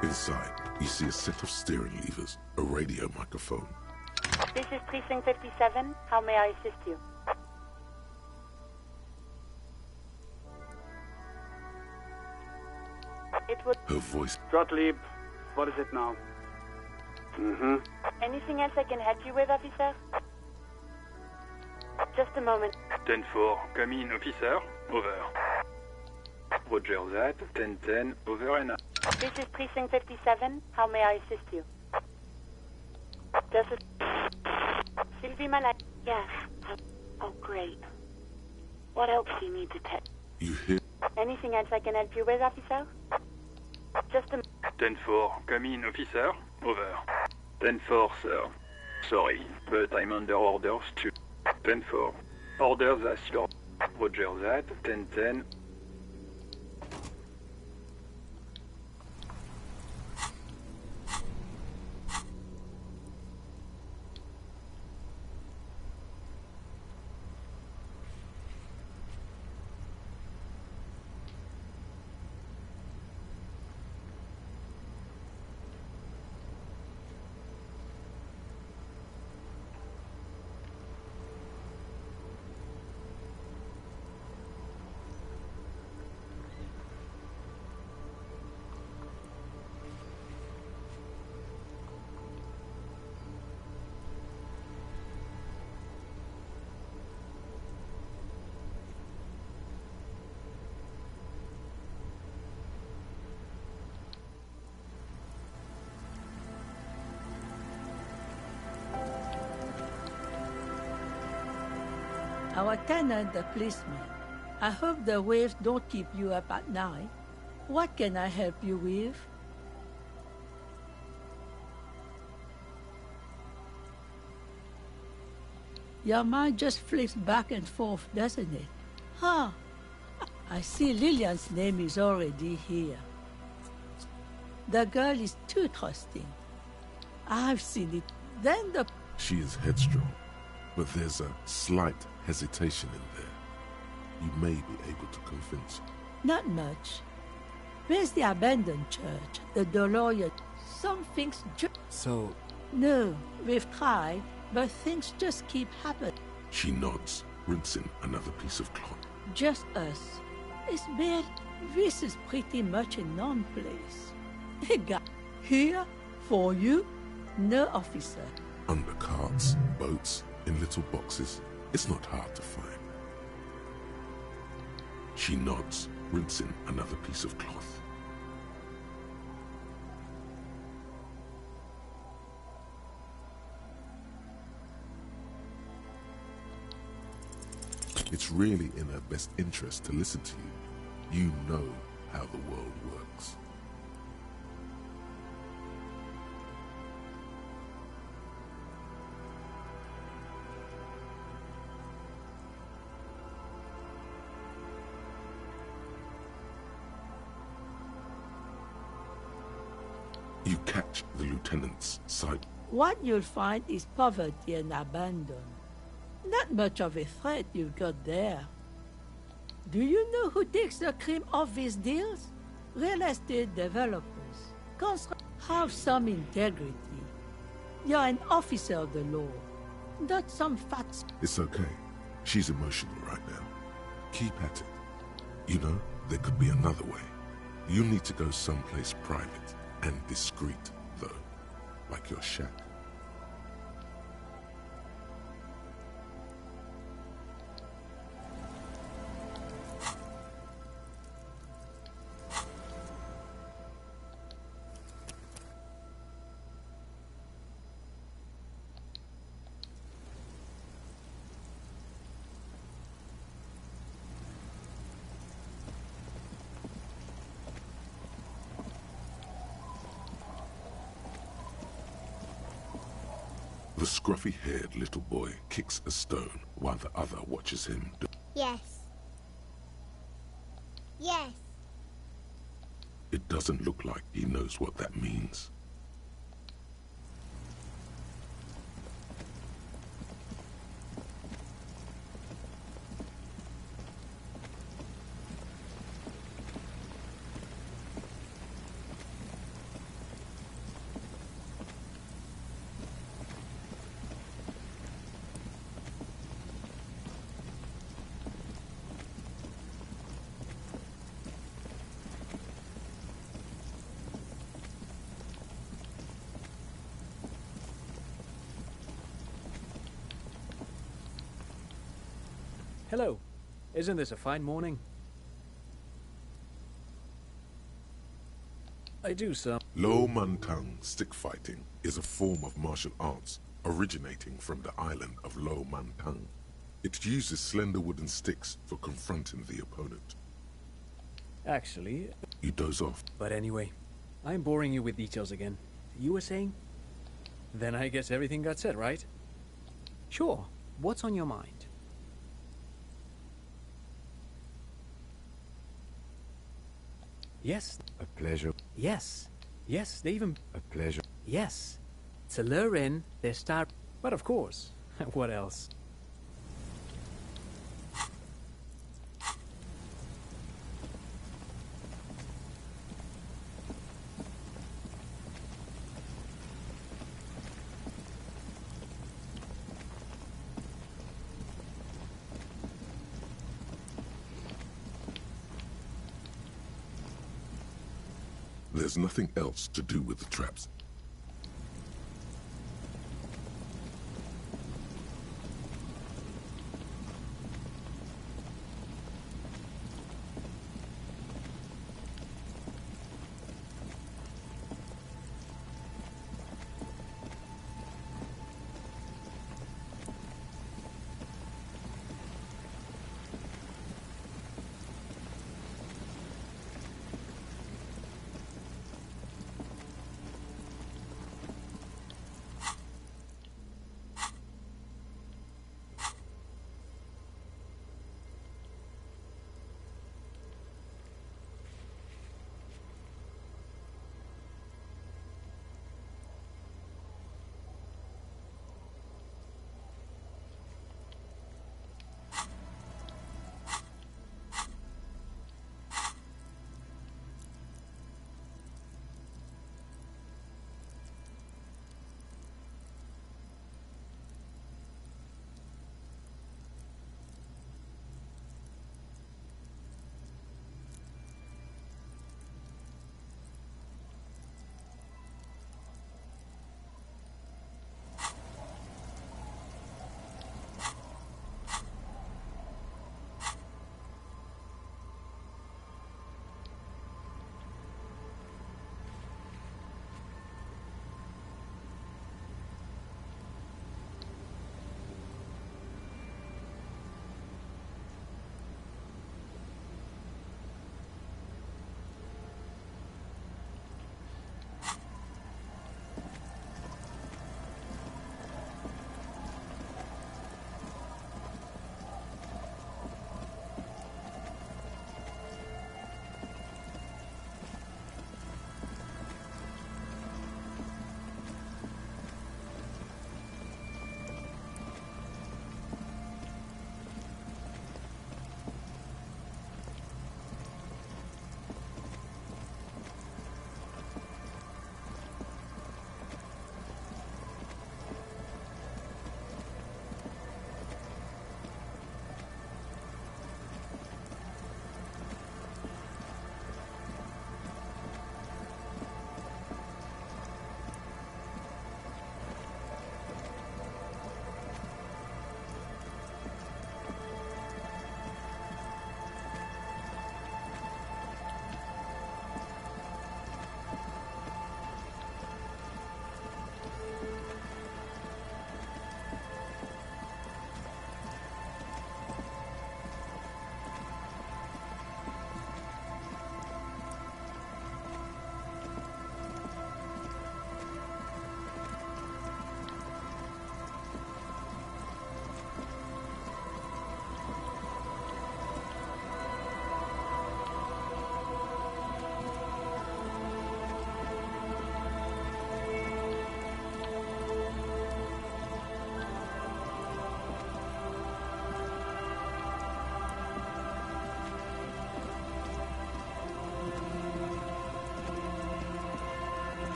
Inside, you see a set of steering levers, a radio microphone. This is Precinct 57. How may I assist you? It would... Her voice. Gottlieb, what is it now? Anything else I can help you with, officer? Just a moment. 10-4, come in, officer. Over. Roger that. 10-10, over and out. This is Precinct 57. How may I assist you? Just a... Sylvie Malak. Yes. Oh, great. What else do you need to tell? You hear? Anything else I can help you with, officer? Just a... 10-4, come in, officer. Over. 10-4, sir. Sorry, but I'm under orders to... 10-4. Orders as your... Roger that. 10-10. Our tenant, the policeman. I hope the waves don't keep you up at night. What can I help you with? Your mind just flips back and forth, doesn't it? Huh. I see Lillian's name is already here. The girl is too trusting. I've seen it. Then the... She is headstrong, but there's a slight hesitation in there. You may be able to convince her. Not much. Where's the abandoned church? The Doloya? Some things just... So... No, we've tried, but things just keep happening. She nods, rinsing another piece of cloth. Just us. It's bad. This is pretty much a known place. A guy here for you, no officer. Under carts, boats, in little boxes. It's not hard to find. She nods, rinsing another piece of cloth. It's really in her best interest to listen to you. You know how the world works. You catch the lieutenant's sight. What you'll find is poverty and abandon. Not much of a threat you've got there. Do you know who takes the cream of these deals? Real estate developers. Have some integrity. You're an officer of the law, not some fat... It's okay. She's emotional right now. Keep at it. You know, there could be another way. You need to go someplace private and discreet, though, like your shack. The scruffy-haired little boy kicks a stone while the other watches him. Yes. Yes. It doesn't look like he knows what that means. Hello. Isn't this a fine morning? I do, sir. Lo Mantang stick fighting is a form of martial arts originating from the island of Lo Mantang. It uses slender wooden sticks for confronting the opponent. Actually... You doze off. But anyway, I'm boring you with details again. You were saying? Then I guess everything got said, right? Sure. What's on your mind? Yes. A pleasure. Yes. Yes, they even... A pleasure. Yes. To lure in their star... But of course. What else? There's nothing else to do with the traps.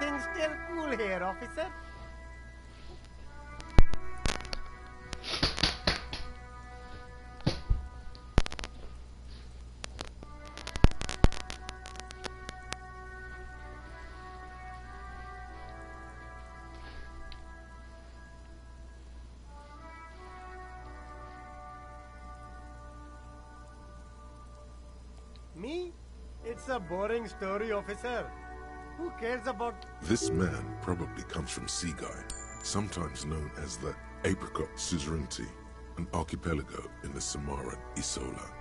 Everything's still cool here, officer. Me? It's a boring story, officer. Who cares about... This man probably comes from Seaguy, sometimes known as the Apricot Suzerainty, an archipelago in the Samaran Isola.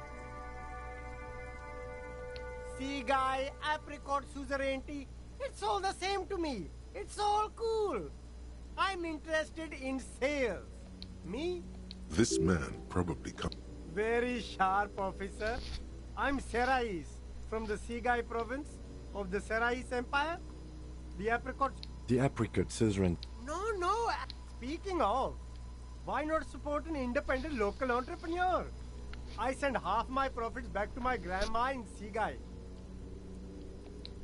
Seaguy, Apricot Suzerainty, it's all the same to me. It's all cool. I'm interested in sales. Me? This man probably comes... Very sharp, officer. I'm Serais, from the Seaguy province of the Serais Empire. The Apricot... The Apricot Suzerain... No. Speaking of, why not support an independent local entrepreneur? I send half my profits back to my grandma in Seaguy.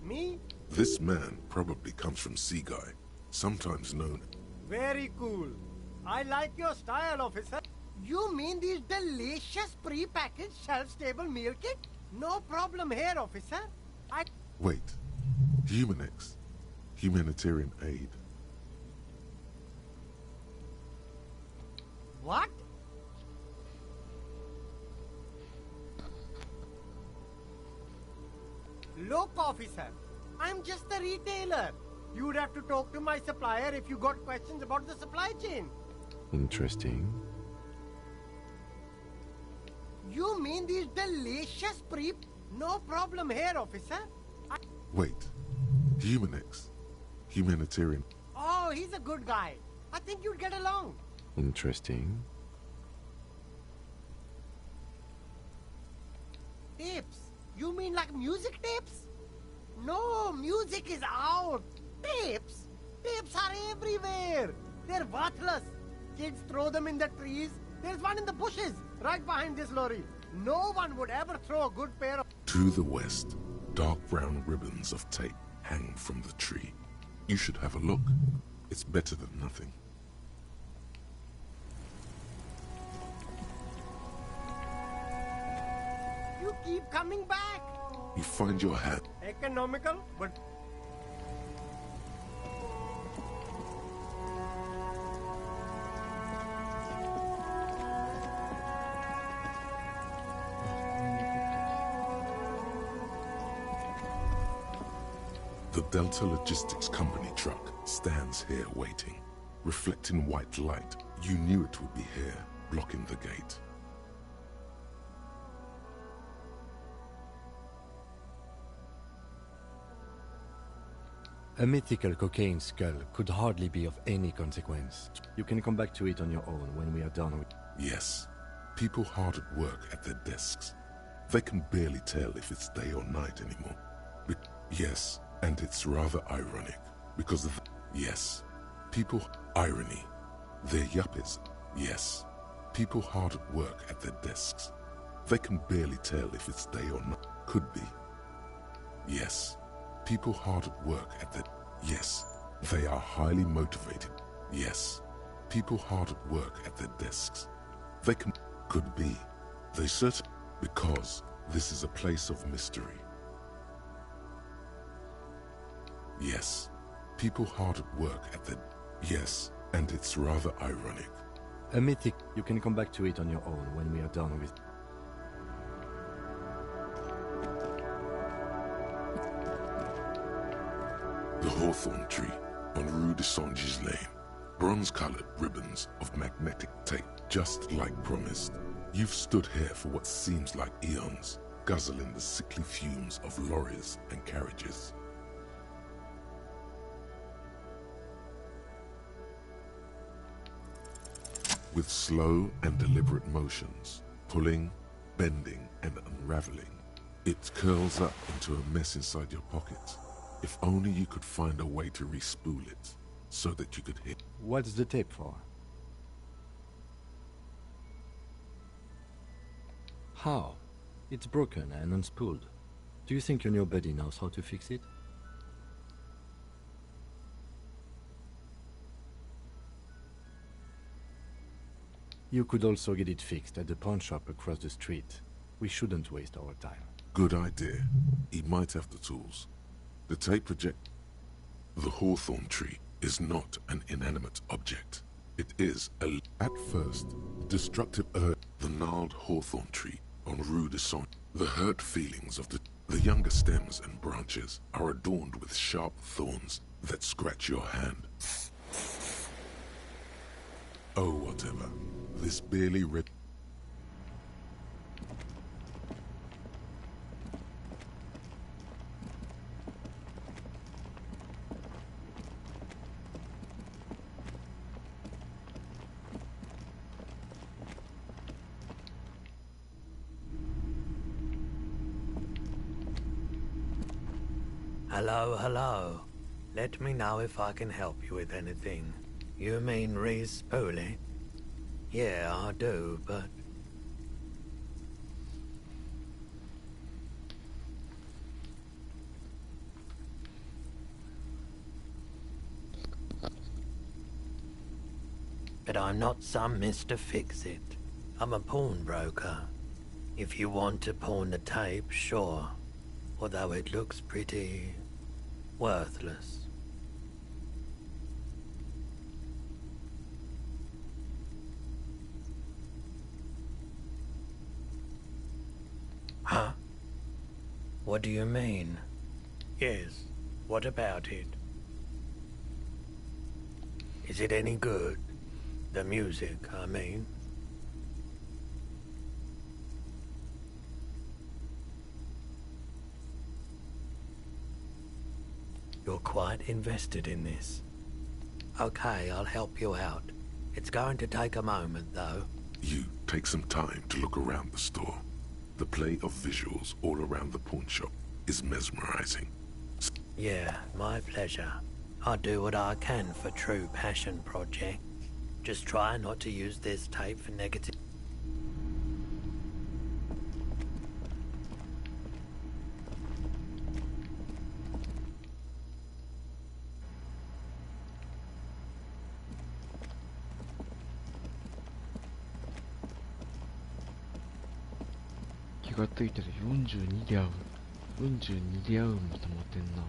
Me? This man probably comes from Seaguy, sometimes known... Very cool. I like your style, officer. You mean these delicious pre-packaged shelf-stable meal kit? No problem here, officer. Wait. Humanex. Humanitarian aid. What? Look, officer. I'm just a retailer. You'd have to talk to my supplier if you got questions about the supply chain. Interesting. You mean these delicious No problem here, officer. Wait. Humanex. Humanitarian... Oh, he's a good guy. I think you'd get along. Interesting. Tapes? You mean like music tapes? No, music is out. Tapes? Tapes are everywhere. They're worthless. Kids throw them in the trees. There's one in the bushes, right behind this lorry. No one would ever throw a good pair of... To the west, dark brown ribbons of tape hang from the tree. You should have a look. It's better than nothing. You keep coming back. You find your hat. Economical, but... The Delta Logistics Company truck stands here waiting, reflecting white light. You knew it would be here, blocking the gate. A mythical cocaine skull could hardly be of any consequence. You can come back to it on your own when we are done with... Yes, people hard at work at their desks. They can barely tell if it's day or night anymore. But yes, and it's rather ironic, because of... Yes, people... Irony. They're yuppies. Yes, people hard at work at their desks. They can barely tell if it's day or night. Could be. Yes. People hard at work at their... Yes, they are highly motivated. Yes, people hard at work at their desks. They can... Could be. They certainly... Because this is a place of mystery. Yes, people hard at work at their... Yes, and it's rather ironic. A mythic... You can come back to it on your own when we are done with... The hawthorn tree on Rue de Saint-Ghislain. Bronze-colored ribbons of magnetic tape, just like promised. You've stood here for what seems like eons, guzzling the sickly fumes of lorries and carriages. With slow and deliberate motions, pulling, bending, and unraveling, it curls up into a mess inside your pocket. If only you could find a way to re-spool it, so that you could hit. What's the tape for? How? It's broken and unspooled. Do you think your new buddy knows how to fix it? You could also get it fixed at the pawn shop across the street. We shouldn't waste our time. Good idea. He might have the tools. The tape project... The hawthorn tree is not an inanimate object. It is a... At first, destructive the gnarled hawthorn tree on Rue de Saint. The hurt feelings of the younger stems and branches are adorned with sharp thorns that scratch your hand. Oh, whatever. This barely red... Hello, hello. Let me know if I can help you with anything. You mean Reese Pooley? Yeah, I do, but... But I'm not some Mr. Fix-It. I'm a pawnbroker. If you want to pawn the tape, sure. Although it looks pretty... worthless. Huh? What do you mean? Yes, what about it? Is it any good? The music, I mean. You're quite invested in this. Okay, I'll help you out. It's going to take a moment, though. You take some time to look around the store. The play of visuals all around the pawn shop is mesmerizing. Yeah, my pleasure. I'll do what I can for true passion project. Just try not to use this tape for negative...気がついたら42で会う。42で会うも溜まってんな。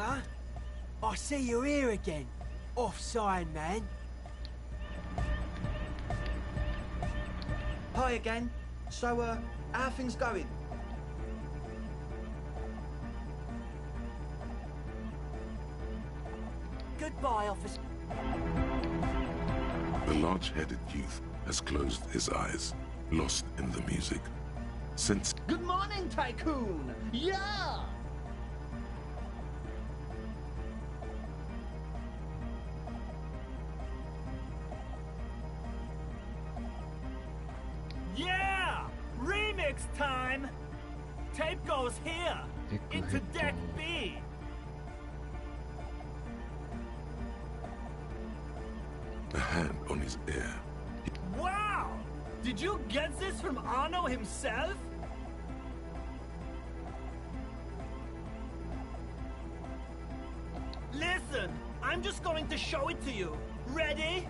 Huh? I see you're here again. Offside, man. Hi again. So, how are things going? Goodbye, officer. The large-headed youth has closed his eyes, lost in the music. Since... Good morning, Tycoon! Yeah! Yeah! Remix time! Tape goes here! Into deck B! A hand on his ear. Wow! Did you get this from Arno himself? Listen, I'm just going to show it to you. Ready?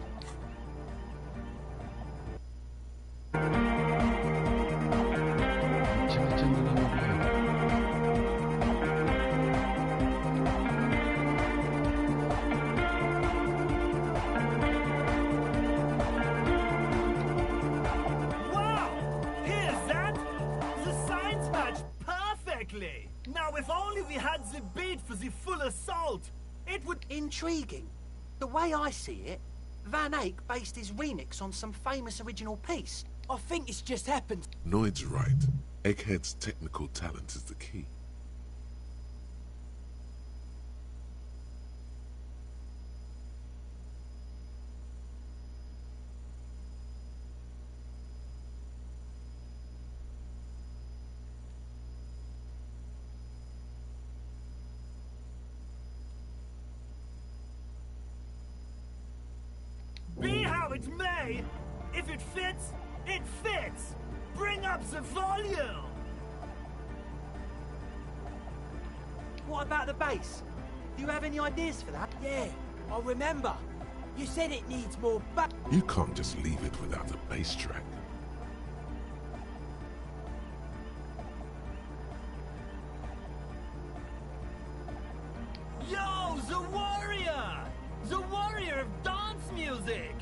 Exactly! Now if only we had the beat for the full assault, it would... Intriguing. The way I see it, Van Eyck based his remix on some famous original piece. I think it's just happened. Noid's right. Egghead's technical talent is the key. Be how it may, if it fits, it fits! Bring up the volume! What about the bass? Do you have any ideas for that? Yeah, I remember. You said it needs more bass. You can't just leave it without a bass track. Yo, the warrior! The warrior of dance music!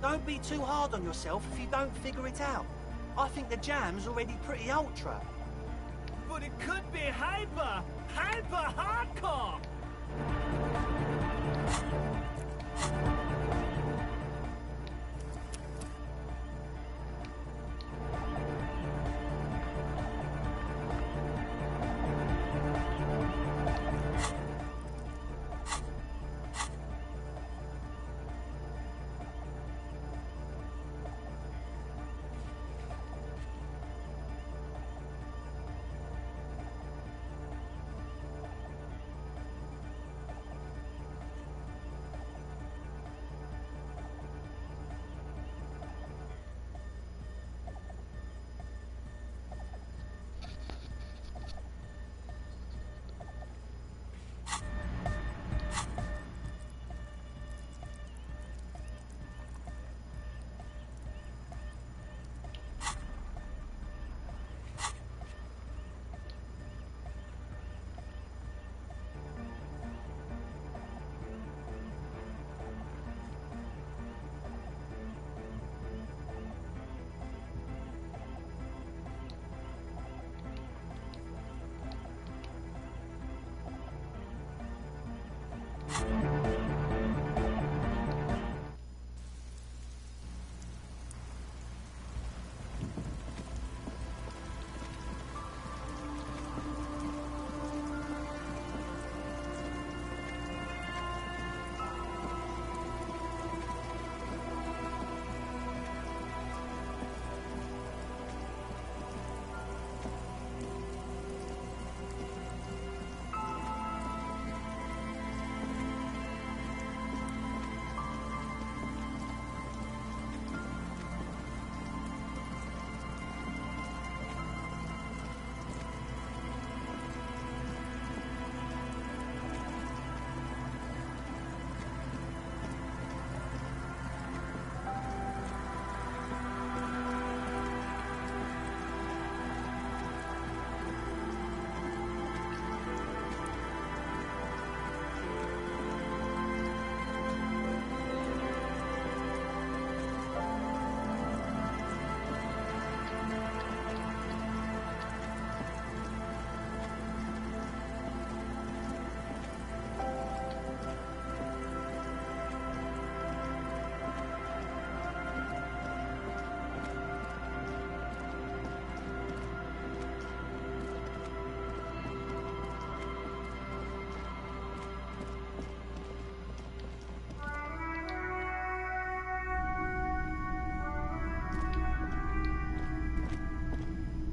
Don't be too hard on yourself if you don't figure it out. I think the jam's already pretty ultra. But it could be hyper hardcore!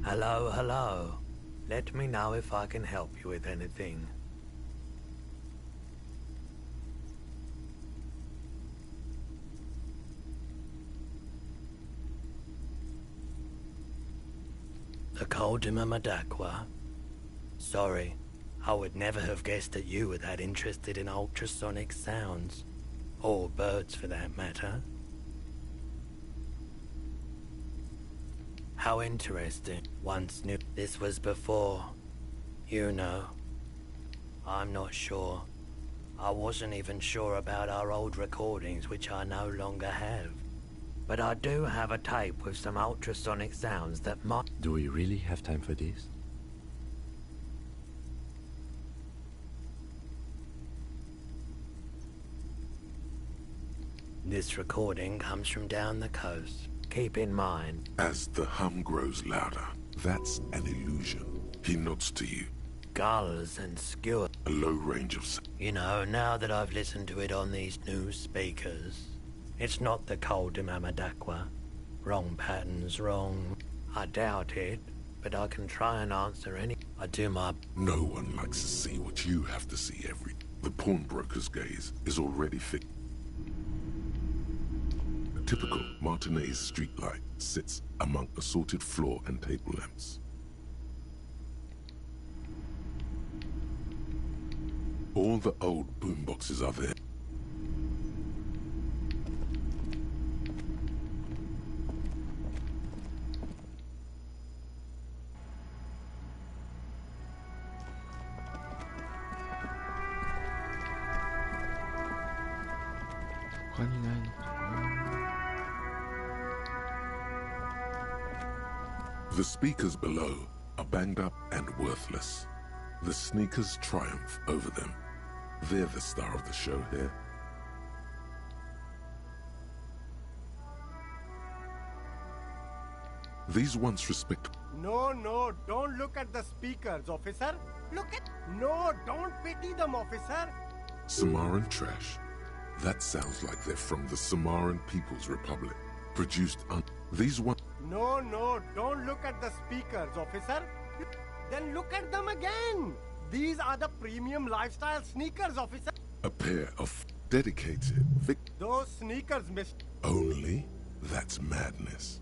Hello, hello. Let me know if I can help you with anything. The Coldima Madakwa. Sorry, I would never have guessed that you were that interested in ultrasonic sounds. Or birds, for that matter. How interesting. Once knew. This was before. You know. I'm not sure. I wasn't even sure about our old recordings, which I no longer have. But I do have a tape with some ultrasonic sounds that might... Do we really have time for this? This recording comes from down the coast. Keep in mind. As the hum grows louder, that's an illusion. He nods to you. Gulls and skewers. A low range of sound. You know, now that I've listened to it on these new speakers, it's not the cold Mamadakwa. Wrong patterns, wrong. I doubt it, but I can try and answer any. I do my. No one likes to see what you have to see every. The pawnbroker's gaze is already fixed. A typical Martinez streetlight sits among assorted floor and table lamps. All the old boomboxes are there. The speakers below are banged up and worthless. The sneakers triumph over them. They're the star of the show here. These once respected. No, don't look at the speakers, officer. Look at... No, don't pity them, officer. Samaran trash. That sounds like they're from the Samaran People's Republic. Produced on... These ones... No, don't look at the speakers, officer. Then look at them again. These are the premium lifestyle sneakers, officer. A pair of dedicated Those sneakers, miss. Only? That's madness.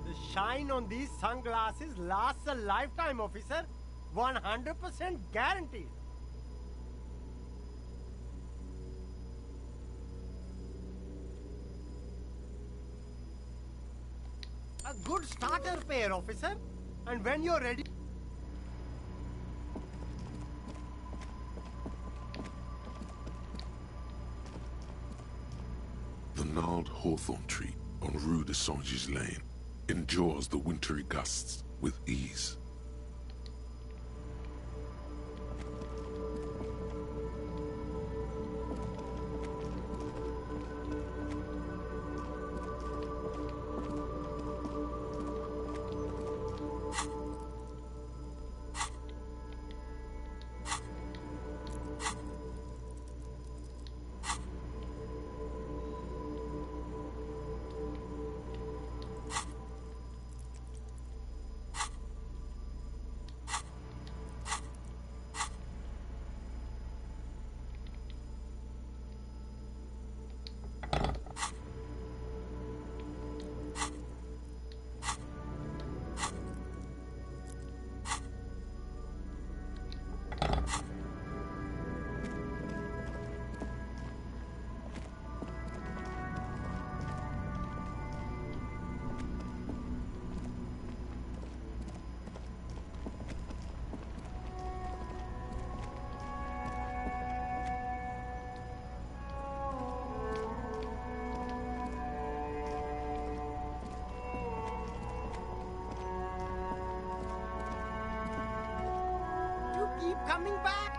The shine on these sunglasses lasts a lifetime, officer. 100% guaranteed. A good starter pair, officer. And when you're ready... The gnarled hawthorn tree on Rue de Saint-Gilles Lane endures the wintry gusts with ease. Keep coming back.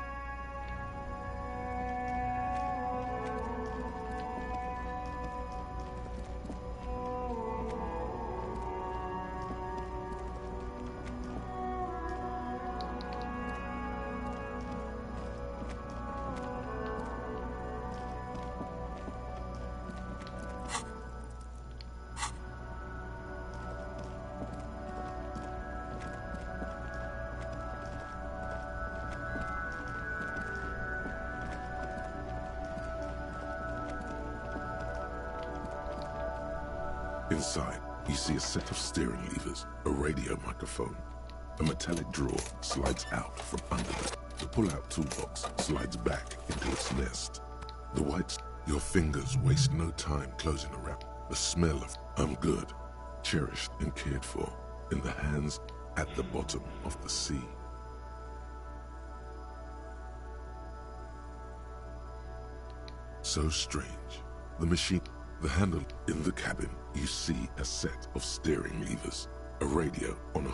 Inside, you see a set of steering levers, a radio microphone. A metallic drawer slides out from under it. The pull-out toolbox slides back into its nest. The white... Your fingers waste no time closing a wrap. The smell of I'm good, cherished and cared for, in the hands at the bottom of the sea. So strange. The machine... The handle in the cabin, you see a set of steering levers, a radio on a...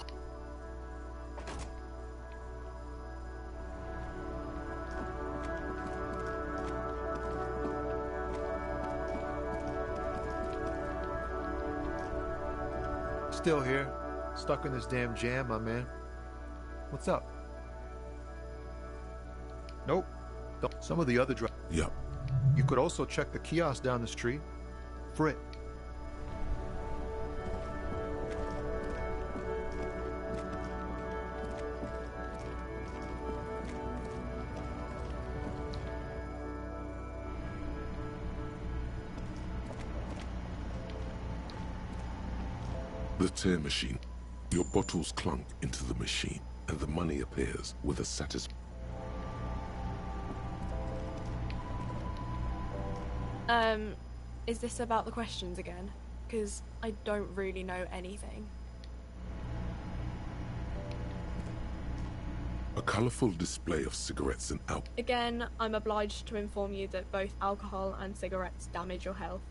still here. Stuck in this damn jam, my man. What's up? Nope. Some of the other Yep. You could also check the kiosk down the street. Frit. The tear machine. Your bottles clunk into the machine, and the money appears with a Is this about the questions again? Because I don't really know anything. A colourful display of cigarettes and alcohol. Again, I'm obliged to inform you that both alcohol and cigarettes damage your health.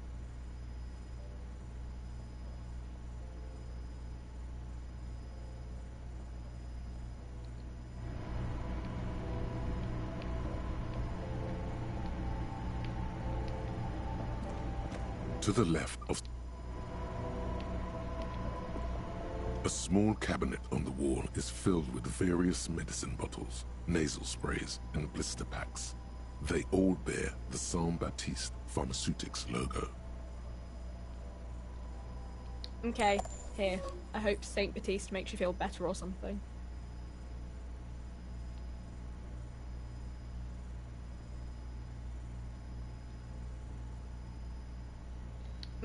To the left of a small cabinet on the wall is filled with various medicine bottles, nasal sprays, and blister packs. They all bear the Saint Baptiste Pharmaceutics logo. Okay, here. I hope Saint Baptiste makes you feel better or something.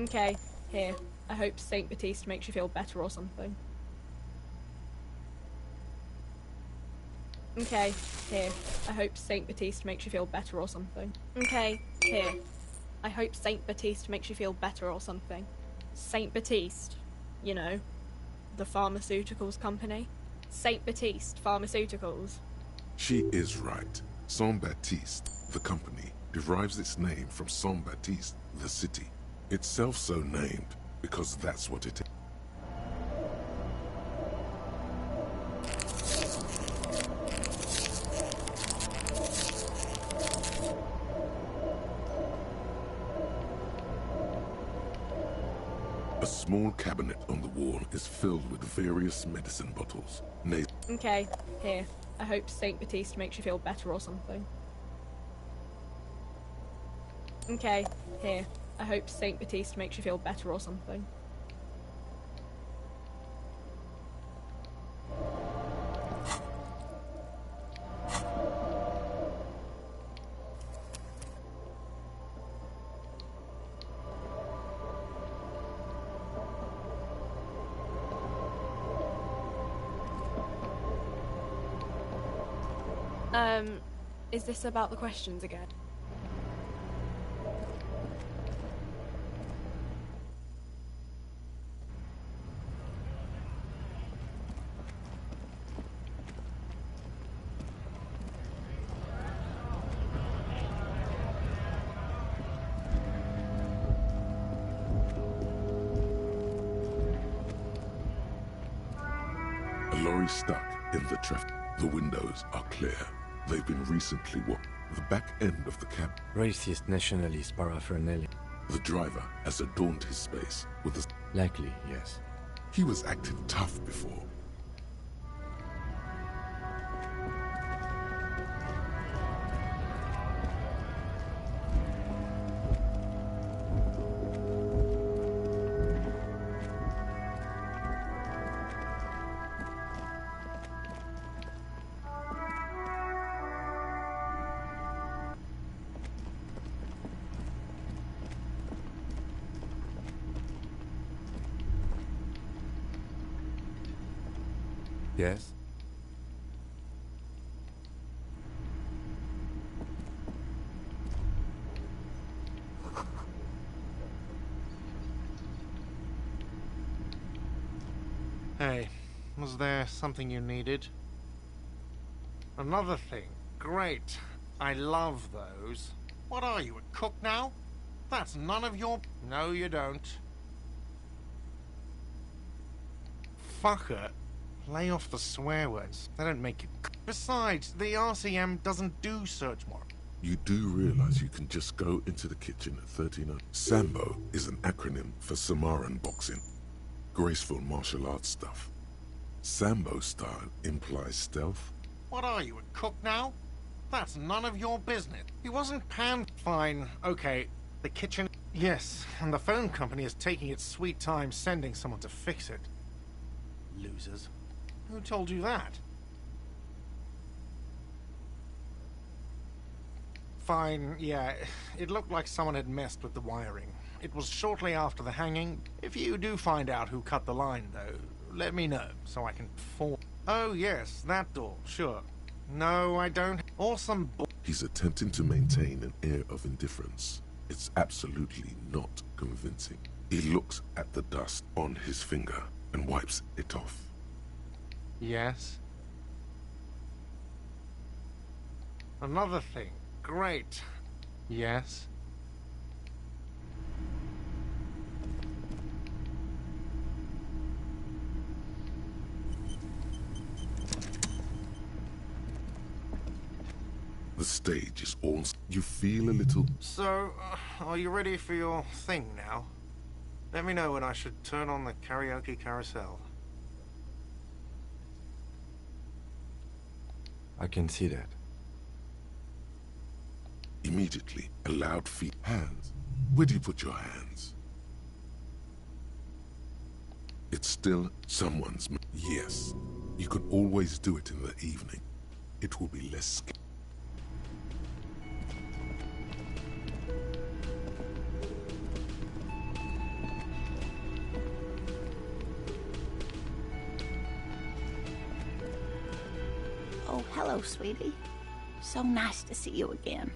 Okay, here. I hope Saint Baptiste makes you feel better or something. Okay, here. I hope Saint Baptiste makes you feel better or something. Okay, here. I hope Saint Baptiste makes you feel better or something. Saint Baptiste, you know, the pharmaceuticals company. Saint Baptiste Pharmaceuticals. She is right. Saint Baptiste, the company, derives its name from Saint Baptiste, the city. Itself so named because that's what it is. A small cabinet on the wall is filled with various medicine bottles. Okay, here. I hope Saint Baptiste makes you feel better or something. Okay, here. I hope Saint Baptiste makes you feel better or something. Is this about the questions again? A lorry stuck in the traffic. The windows are clear. They've been recently washed. The back end of the cab. Racist nationalist paraphernalia. The driver has adorned his space with a... Likely, yes. He was acting tough before. Yes? Hey, was there something you needed? Another thing. Great. I love those. What are you, a cook now? That's none of your... No, you don't. Fucker. Lay off the swear words. They don't make you... Besides, the RCM doesn't do search warrants. You do realize you can just go into the kitchen at 13. Sambo is an acronym for Samaran boxing. graceful martial arts stuff. Sambo style implies stealth. What are you, a cook now? That's none of your business. He wasn't Fine, okay. The kitchen... Yes, and the phone company is taking its sweet time sending someone to fix it. Losers. Who told you that? Fine, yeah. It looked like someone had messed with the wiring. It was shortly after the hanging. If you do find out who cut the line, though, let me know, so I can form... Oh, yes, that door, sure. No, I don't... Awesome... He's attempting to maintain an air of indifference. It's absolutely not convincing. He looks at the dust on his finger and wipes it off. Yes? Another thing. Great. Yes? The stage is all... You feel a little... So, are you ready for your thing now? Let me know when I should turn on the karaoke carousel. I can see that. Immediately, a loud feet. Hands. Where do you put your hands? It's still someone's... Yes. You can always do it in the evening. It will be less scary. Oh, hello, sweetie. So nice to see you again.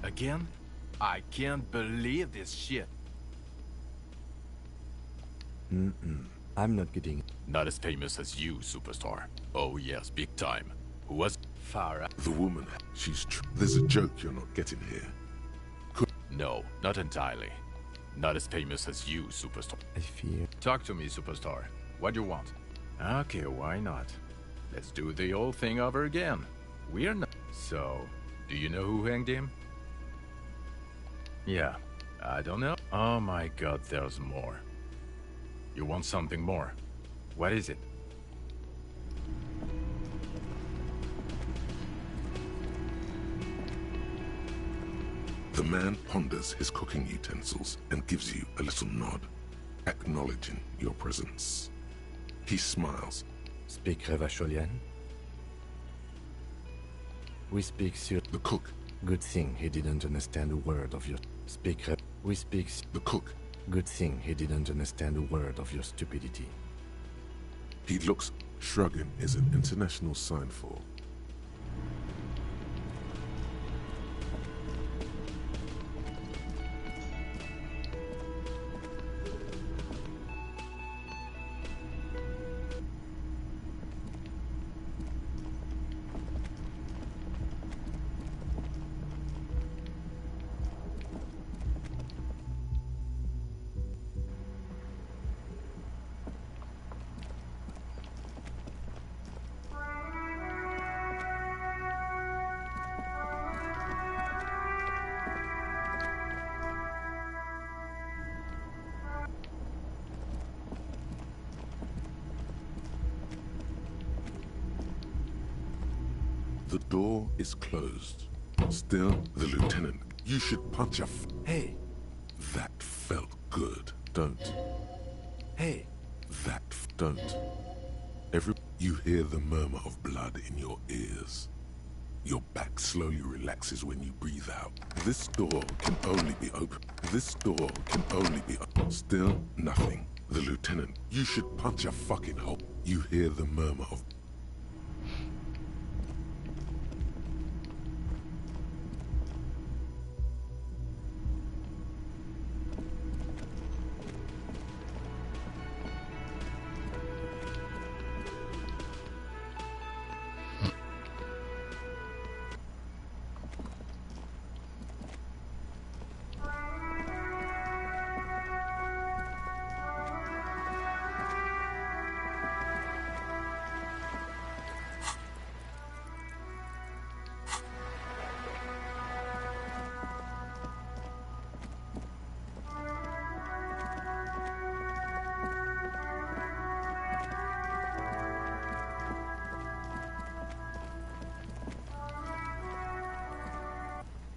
Again? I can't believe this shit. I'm not getting it. Not as famous as you, superstar. Oh yes, big time. Who was Farah? The woman, she's there's a joke you're not getting here. No, not entirely. Not as famous as you, superstar. I fear. Talk to me, superstar. What do you want? Okay, why not? Let's do the old thing over again. We're not... So, do you know who hanged him? Yeah, I don't know. Oh my god, there's more. You want something more? What is it? The man ponders his cooking utensils and gives you a little nod, acknowledging your presence. He smiles. Speak Revacholian? We speak sur... The cook. Good thing he didn't understand a word of your... Speak Rev... We speak... The cook. Good thing he didn't understand a word of your stupidity. He looks... Shrugging is an international sign for... The door is closed. Still, the lieutenant... You should punch a Hey! That felt good. Don't. Hey! That don't. You hear the murmur of blood in your ears. Your back slowly relaxes when you breathe out. This door can only be open. This door can only be open. Still, nothing. The lieutenant... You should punch a fucking hole. You hear the murmur of...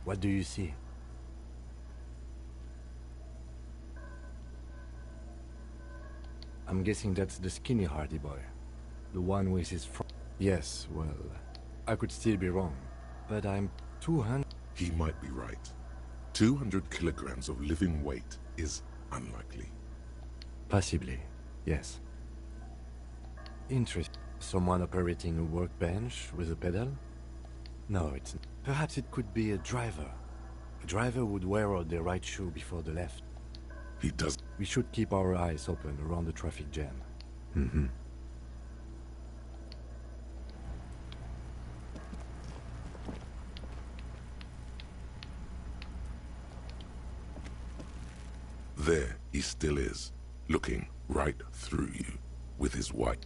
What do you see? I'm guessing that's the skinny Hardy boy. The one with his Yes, well, I could still be wrong. But I'm 200... He might be right. 200 kilograms of living weight is unlikely. Possibly, yes. Interesting. Someone operating a workbench with a pedal? No, it's... Perhaps it could be a driver. A driver would wear out the right shoe before the left. He does... We should keep our eyes open around the traffic jam. Mm-hmm. There he still is, looking right through you with his white...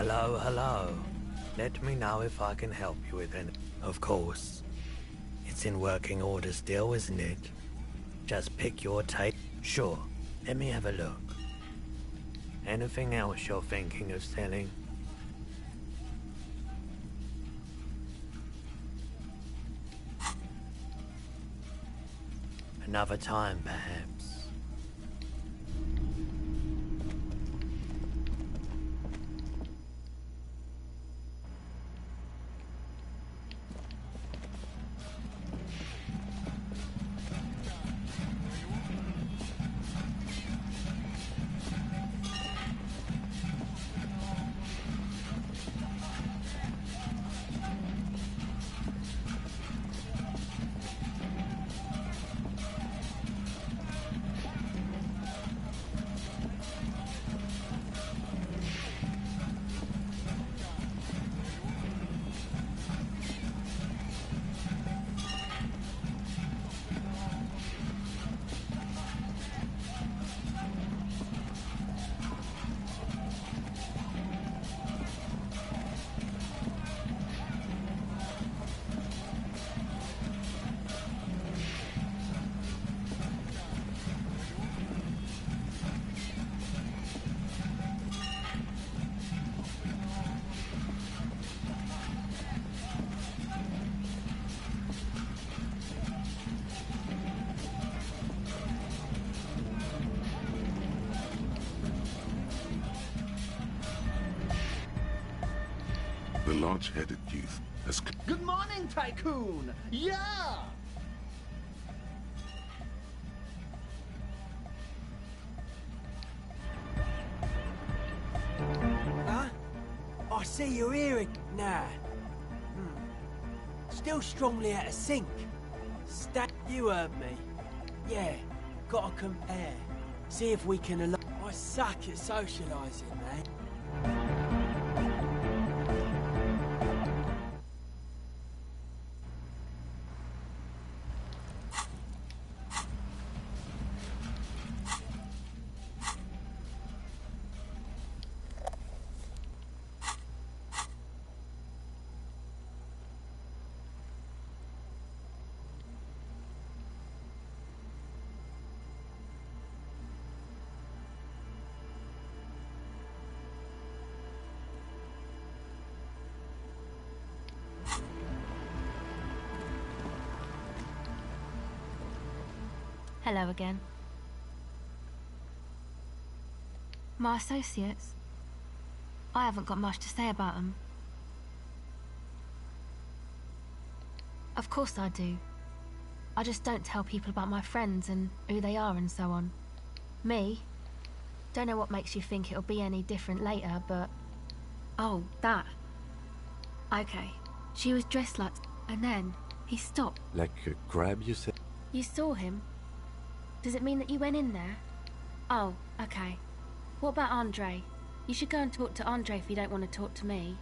Hello, hello. Let me know if I can help you with anything. Of course. It's in working order still, isn't it? Just pick your tape. Sure. Let me have a look. Anything else you're thinking of selling? Another time, perhaps. The large-headed youth has... Good morning, Tycoon! Yeah! Huh? I see you're here now. Still strongly out of sync. You heard me. Yeah, gotta compare. See if we can I suck at socialising, man. Hello again. My associates? I haven't got much to say about them. Of course I do. I just don't tell people about my friends and who they are and so on. Me? Don't know what makes you think it'll be any different later, but... Oh, that. Okay. She was dressed like... And then, he stopped. Like a crab, you said? You saw him? Does it mean that you went in there? Oh, okay. What about Andre? You should go and talk to Andre if you don't want to talk to me.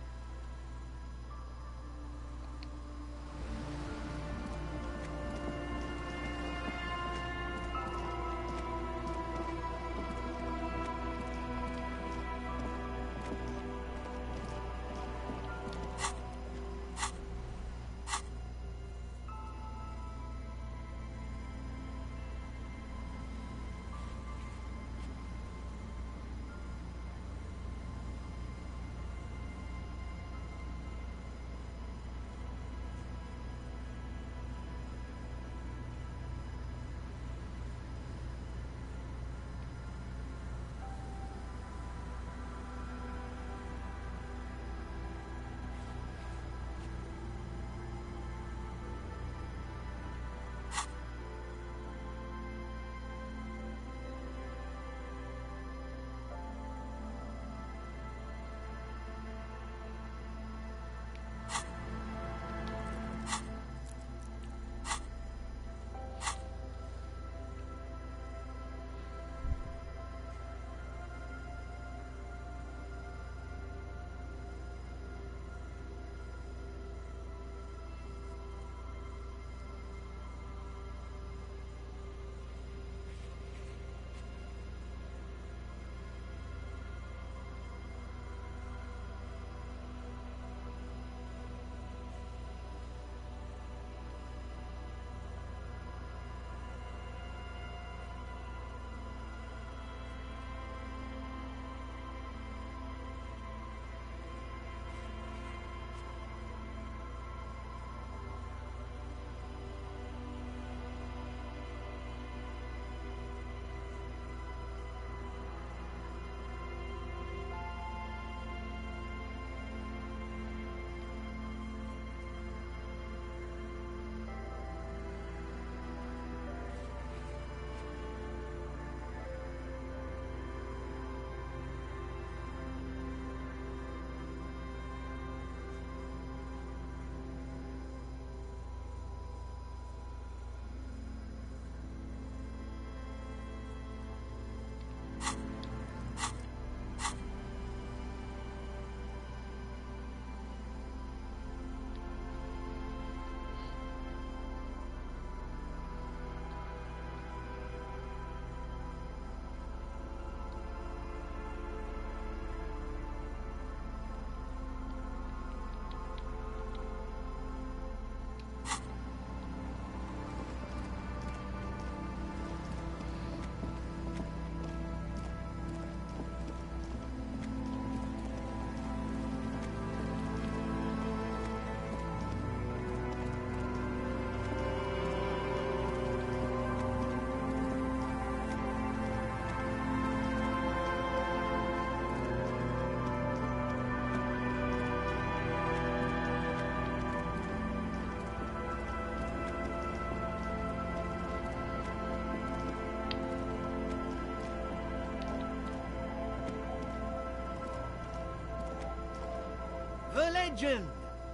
legend.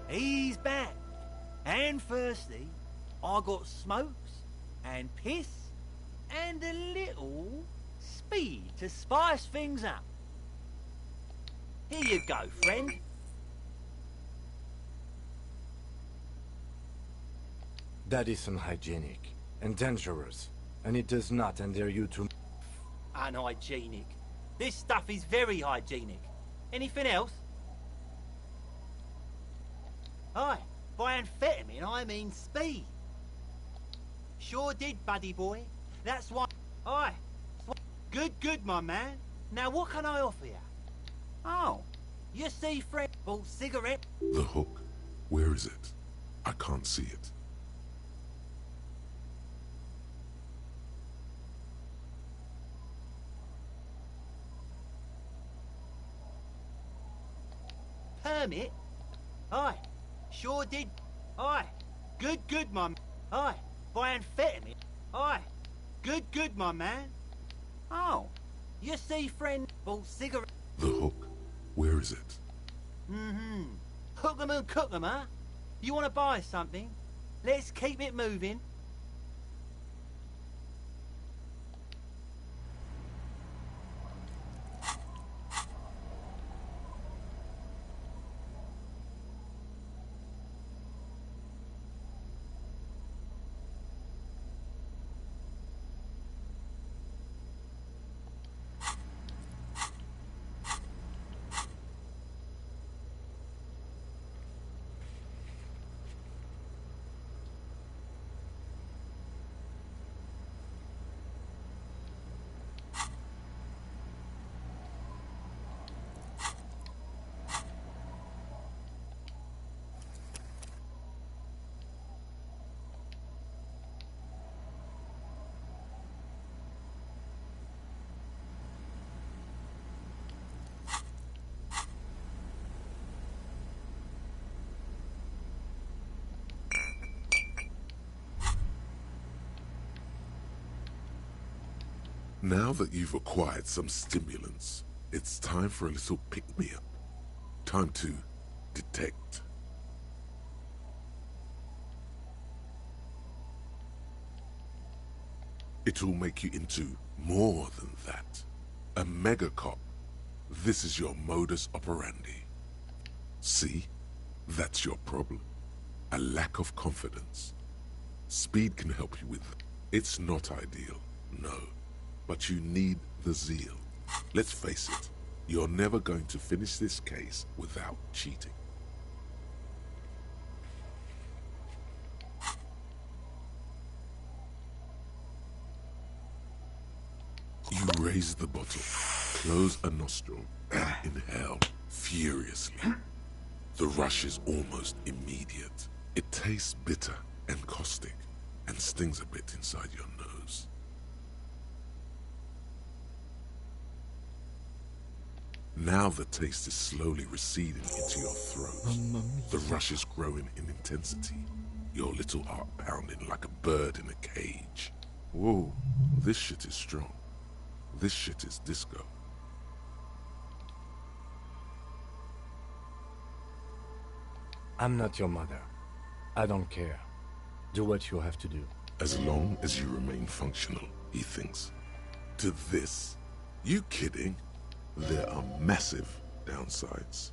He's back. And firstly, I got smokes and piss and a little speed to spice things up. Here you go, friend. That is unhygienic and dangerous, and it does not endear you to... Unhygienic. This stuff is very hygienic. Anything else? Aye, by amphetamine I mean speed. Sure did, buddy boy. That's why... Aye. Good, my man. Now what can I offer you? Oh, you see friend bought cigarette... The hook. Where is it? I can't see it. Permit? Aye. Sure did. Aye. Good, my man. Aye. By amphetamine? Aye. Good, my man. Oh. You see friend bought cigarette... The hook. Where is it? Mm-hmm. Hook 'em and cook 'em, huh? You want to buy something? Let's keep it moving. Now that you've acquired some stimulants, it's time for a little pick-me-up. Time to detect. It'll make you into more than that. A mega cop. This is your modus operandi. See? That's your problem. A lack of confidence. Speed can help you with it. It's not ideal, no. But you need the zeal. Let's face it, you're never going to finish this case without cheating. You raise the bottle, close a nostril, and inhale furiously. The rush is almost immediate. It tastes bitter and caustic, and stings a bit inside your nose. Now the taste is slowly receding into your throat. The rush is growing in intensity, your little heart pounding like a bird in a cage. Whoa, this shit is strong. This shit is disco. I'm not your mother. I don't care. Do what you have to do. As long as you remain functional, he thinks. To this, you kidding? There are massive downsides.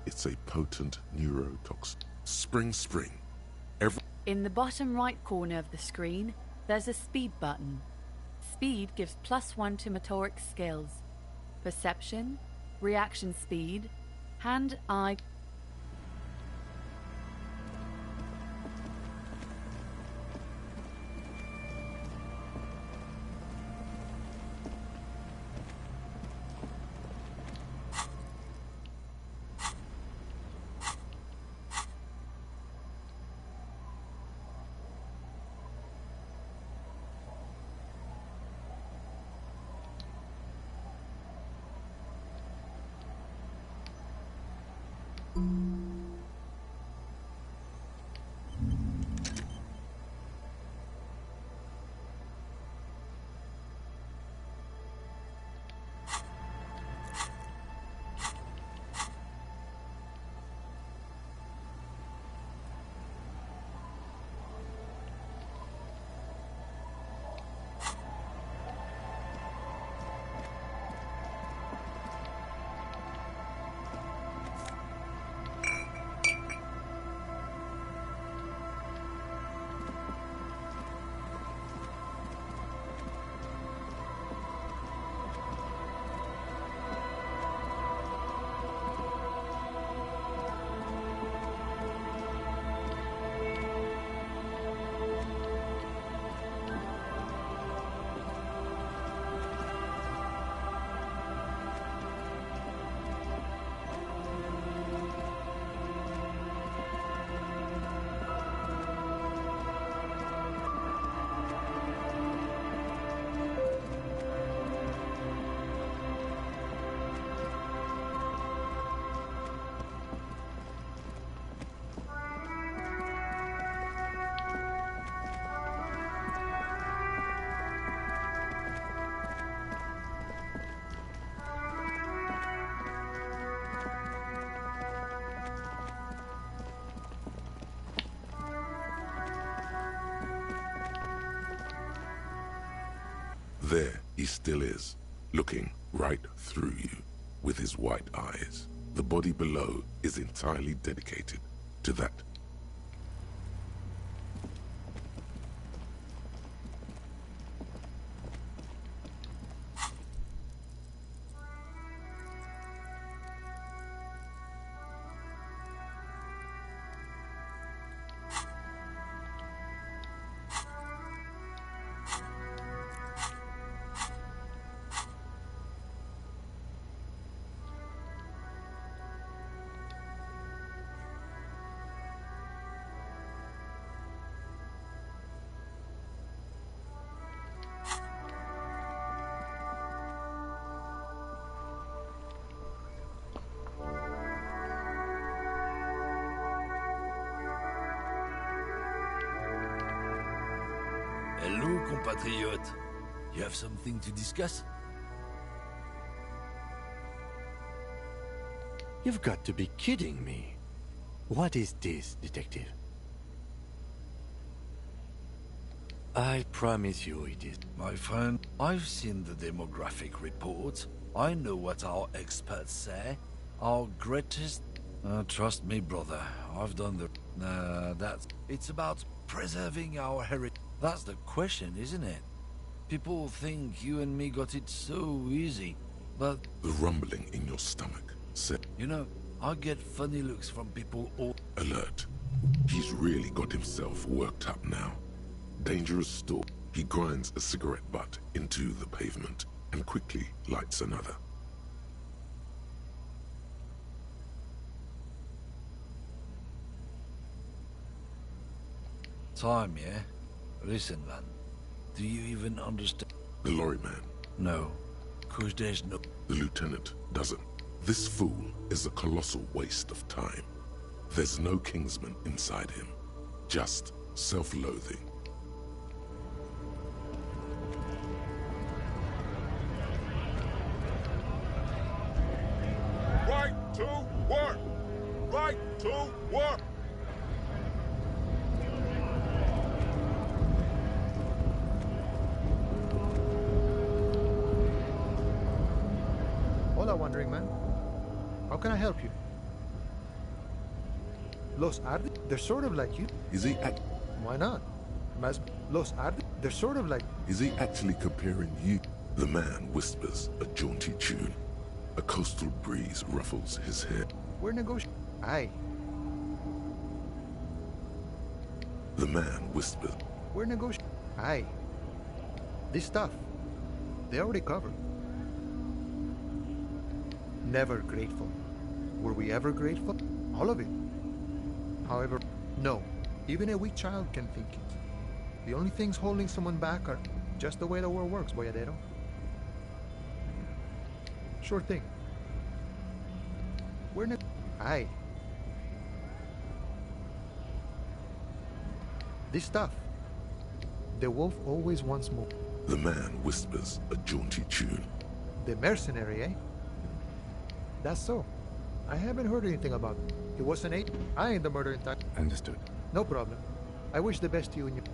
It's a potent neurotoxin. Spring. In the bottom right corner of the screen, there's a speed button. Speed gives +1 to motoric skills. Perception, reaction speed, hand-eye... There he still is, looking right through you with his white eyes. The body below is entirely dedicated to that. Hello, compatriot. You have something to discuss? You've got to be kidding me. What is this, detective? I promise you it is. My friend, I've seen the demographic reports. I know what our experts say. Our greatest... trust me, brother. I've done the... that's... It's about preserving our heritage. That's the question, isn't it? People think you and me got it so easy, but... The rumbling in your stomach said... You know, I get funny looks from people all... Alert. He's really got himself worked up now. Dangerous stalk. He grinds a cigarette butt into the pavement and quickly lights another. Time, yeah? Listen, man. Do you even understand? The lorryman. No. 'Cause there's no... The lieutenant doesn't. This fool is a colossal waste of time. There's no Kingsman inside him. Just self-loathing. Right to work! Right to work! Hola, wandering man. How can I help you? Los Ardi? They're sort of like you. Is he Why not? Los Ardi? They're sort of like... Is he actually comparing you? The man whispers a jaunty tune. A coastal breeze ruffles his hair. We're negotiating. Aye. The man whispers. We're negotiating. Aye. This stuff, they already covered. Never grateful. Were we ever grateful? All of it. However, no. Even a weak child can think it. The only things holding someone back are just the way the world works, boyadero. Sure thing. We're not... Aye. This stuff. The wolf always wants more. The man whispers a jaunty tune. The mercenary, eh? That's so. I haven't heard anything about it. He was an 8. I ain't the murdering type. Understood. No problem. I wish the best to you and your...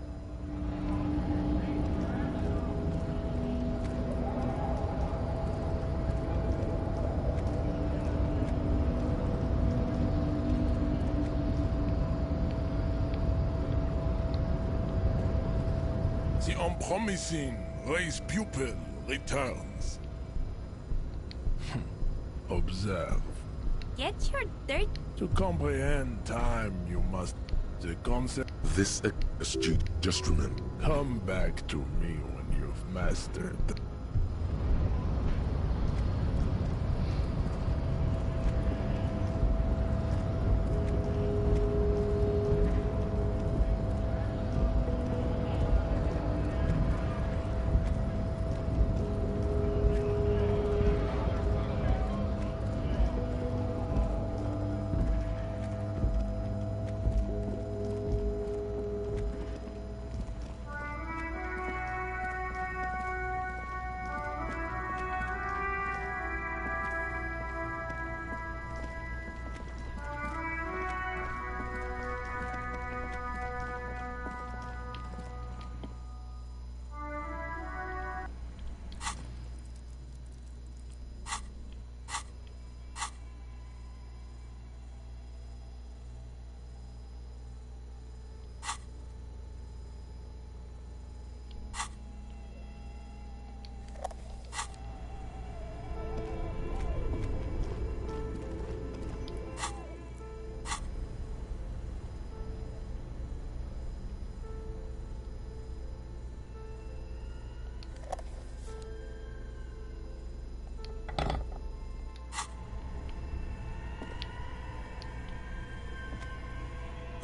The unpromising race pupil returns. Observe. Get your dirt. To comprehend time, you must... The concept... This astute, just remember. Come back to me when you've mastered the...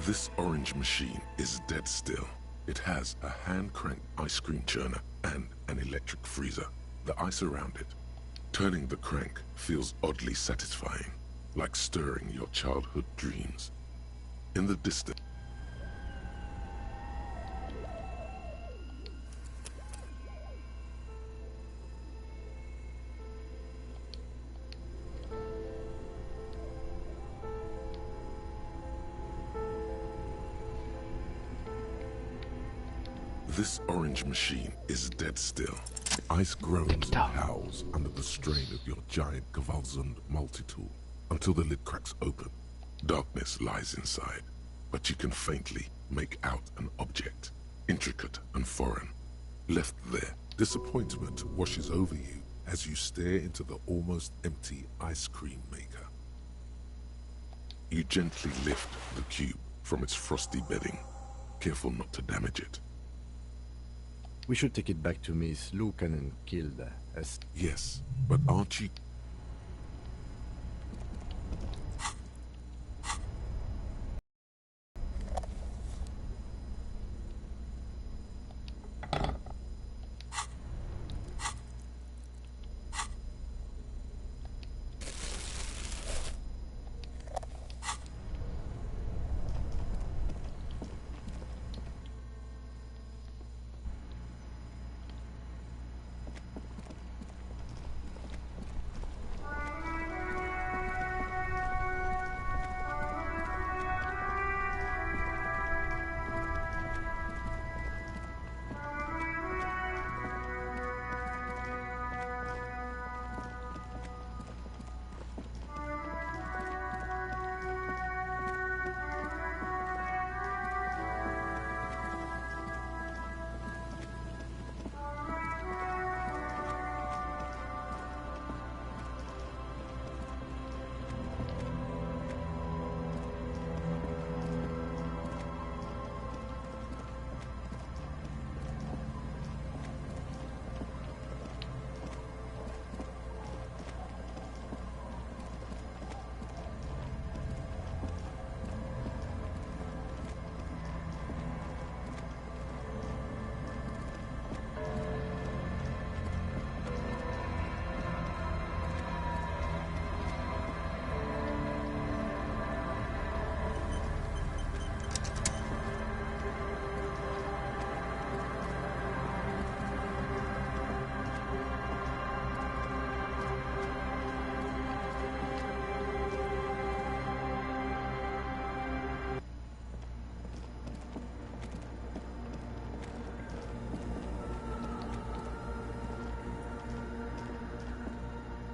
This orange machine is dead still. It has a hand-cranked ice cream churner and an electric freezer. The ice around it. Turning the crank feels oddly satisfying, like stirring your childhood dreams. In the distance, this orange machine is dead still. Ice groans and howls under the strain of your giant Gewaltsund multi-tool until the lid cracks open. Darkness lies inside, but you can faintly make out an object, intricate and foreign. Left there, disappointment washes over you as you stare into the almost empty ice cream maker. You gently lift the cube from its frosty bedding, careful not to damage it. We should take it back to Miss Lukanen killed as... Yes, but aren't you...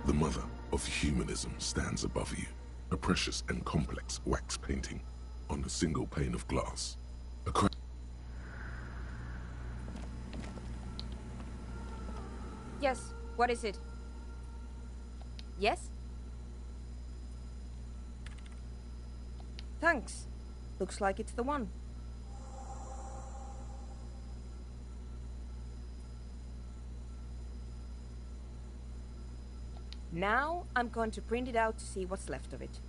The mother of humanism stands above you, a precious and complex wax painting on a single pane of glass. Yes, what is it? Yes? Thanks. Looks like it's the one. Now I'm going to print it out to see what's left of it.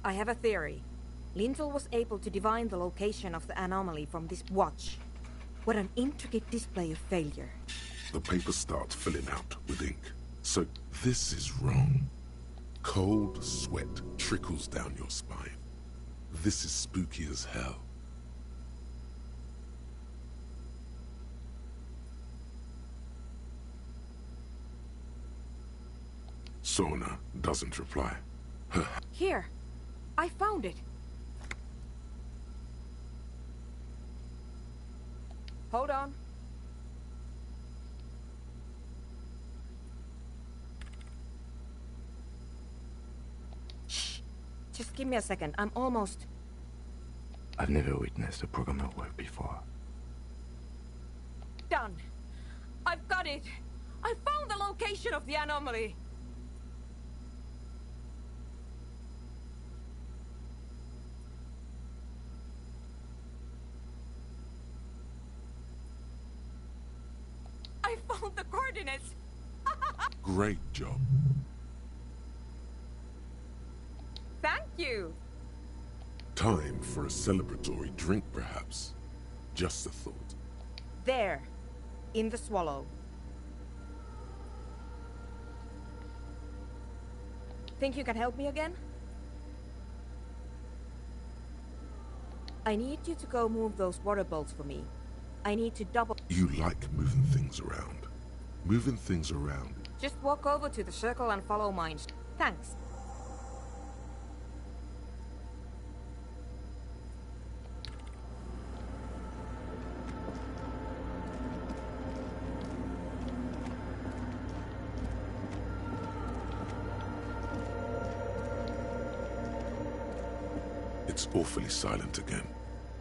I have a theory. Lintel was able to divine the location of the anomaly from this watch. What an intricate display of failure. The paper starts filling out with ink. So this is wrong. Cold sweat trickles down your spine. This is spooky as hell. Sona doesn't reply. Here, I found it. Hold on. Shh. Just give me a second. I'm almost... I've never witnessed a programmer work before. Done. I've got it. I found the location of the anomaly. I found the coordinates. Great job. Thank you. Time for a celebratory drink, perhaps. Just a thought. There, in the swallow. Think you can help me again? I need you to go move those water bolts for me. I need to double... You like moving things around. Moving things around. Just walk over to the circle and follow mine. Thanks. It's awfully silent again,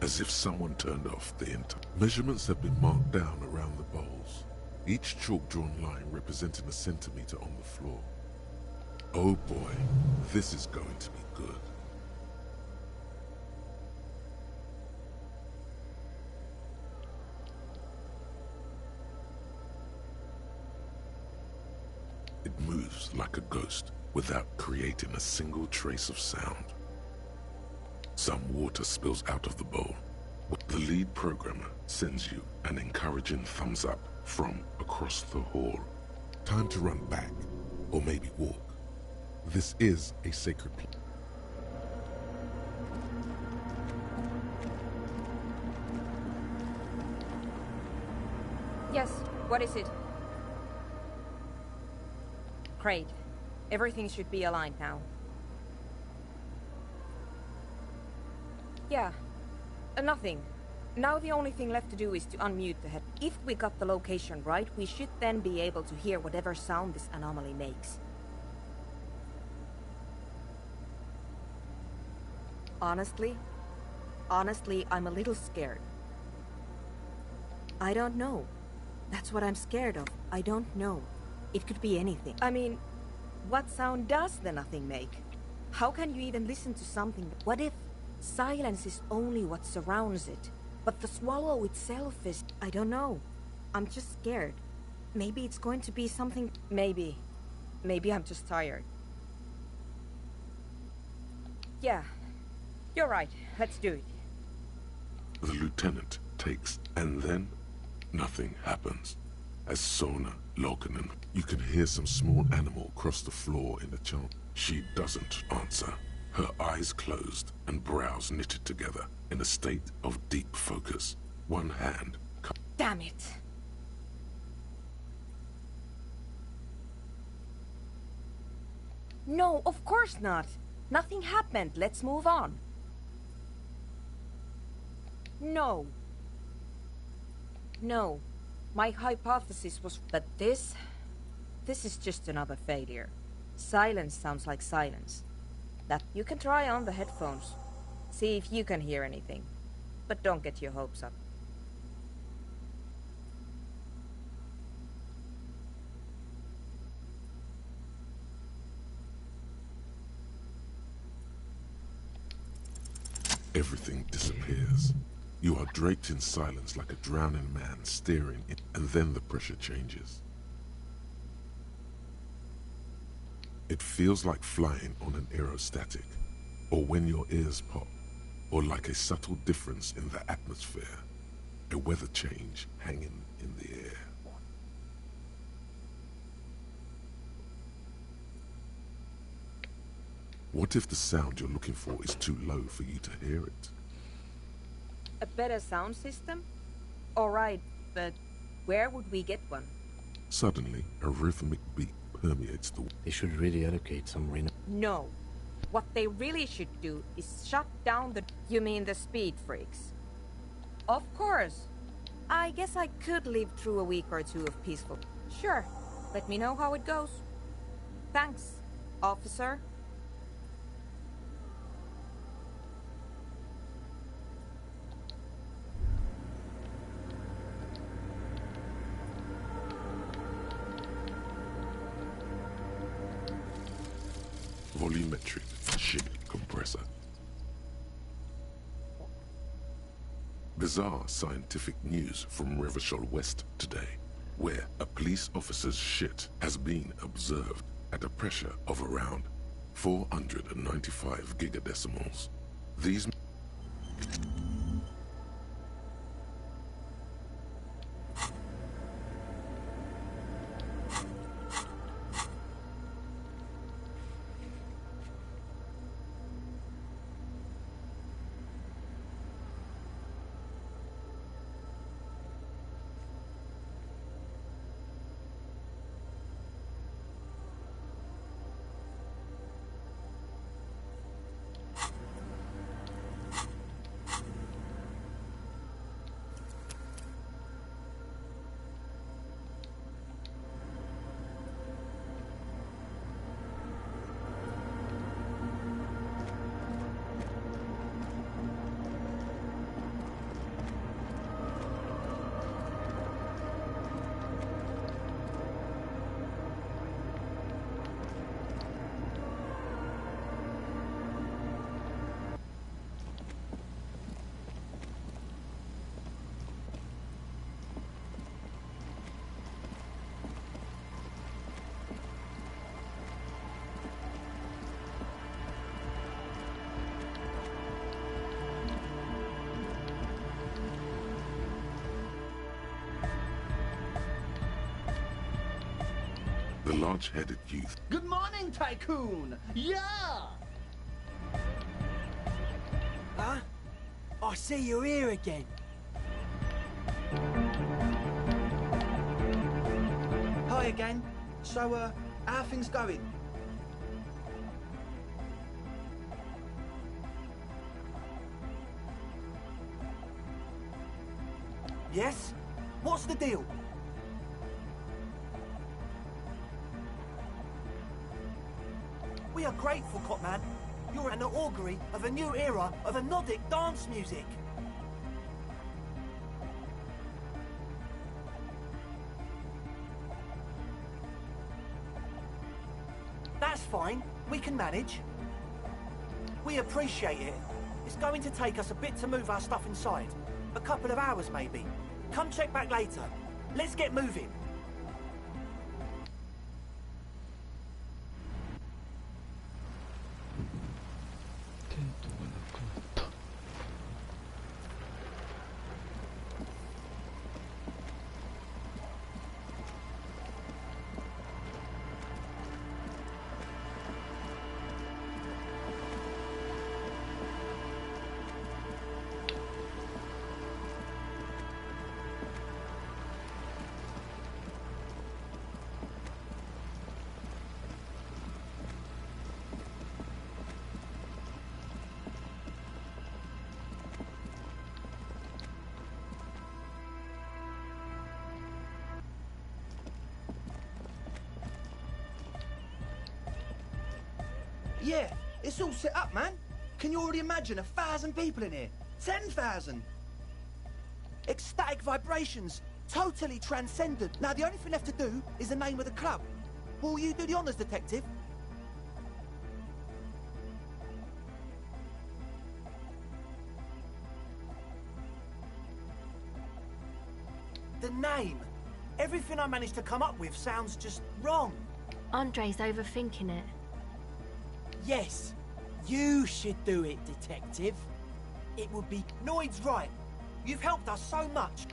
as if someone turned off the entire... Measurements have been marked down around the bowls, each chalk-drawn line representing a centimeter on the floor. Oh boy, this is going to be good. It moves like a ghost without creating a single trace of sound. Some water spills out of the bowl. The lead programmer sends you an encouraging thumbs up from across the hall. Time to run back, or maybe walk. This is a sacred place. Yes, what is it? Great. Everything should be aligned now. Yeah, nothing. Now the only thing left to do is to unmute the head. If we got the location right, we should then be able to hear whatever sound this anomaly makes. Honestly, I'm a little scared. I don't know. That's what I'm scared of. I don't know. It could be anything. I mean, what sound does the nothing make? How can you even listen to something? What if silence is only what surrounds it, but the swallow itself is... I don't know. I'm just scared. Maybe it's going to be something... Maybe I'm just tired. Yeah, you're right. Let's do it. The lieutenant takes, and then nothing happens. As Sona, Loken, you can hear some small animal cross the floor in the chant. She doesn't answer. Her eyes closed and brows knitted together in a state of deep focus. One hand... Damn it! No, of course not. Nothing happened. Let's move on. No. No. My hypothesis was... But this is just another failure. Silence sounds like silence. That you can try on the headphones. See if you can hear anything. But don't get your hopes up. Everything disappears. You are draped in silence like a drowning man staring in, and then the pressure changes. It feels like flying on an aerostatic, or when your ears pop, or like a subtle difference in the atmosphere, a weather change hanging in the air. What if the sound you're looking for is too low for you to hear it? A better sound system? Alright, but where would we get one? Suddenly, a rhythmic beat permeates the... They should really allocate some No. What they really should do is shut down the... You mean the speed freaks? Of course. I guess I could live through a week or two of peaceful... Sure. Let me know how it goes. Thanks, officer. Volumetric ship compressor. Bizarre scientific news from Revachol West today, where a police officer's shit has been observed at a pressure of around 495 gigadecimals. These... The large-headed youth. Good morning, Tycoon! Yeah! Huh? I see you're here again. Hi again. So, how are things going? Yes? What's the deal? We are grateful, Cotman. You're an augury of a new era of a Nordic dance music. That's fine. We can manage. We appreciate it. It's going to take us a bit to move our stuff inside. A couple of hours, maybe. Come check back later. Let's get moving. Yeah, it's all set up, man. Can you already imagine 1,000 people in here? 10,000! Ecstatic vibrations, totally transcendent. Now, the only thing left to do is the name of the club. Will you do the honours, detective? The name. Everything I managed to come up with sounds just wrong. Andre's overthinking it. Yes, you should do it, detective. It would be... Noid's right. You've helped us so much.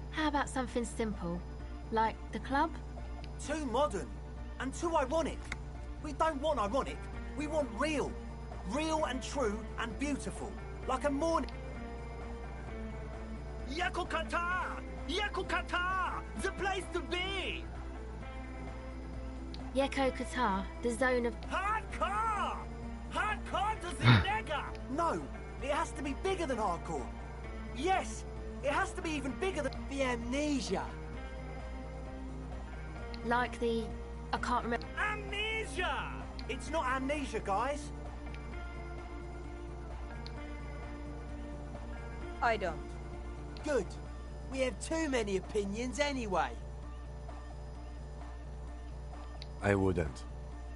How about something simple? Like the club? Too modern. And too ironic. We don't want ironic. We want real. Real and true and beautiful. Like a morning... Yakukata! Yakukata! The place to be! Yeko Qatar, the zone of... Hardcore! Hardcore to the nigger! No, it has to be bigger than hardcore. Yes, it has to be even bigger than... The amnesia. Like the... I can't remember... Amnesia! It's not amnesia, guys. I don't. Good. We have too many opinions anyway. I wouldn't.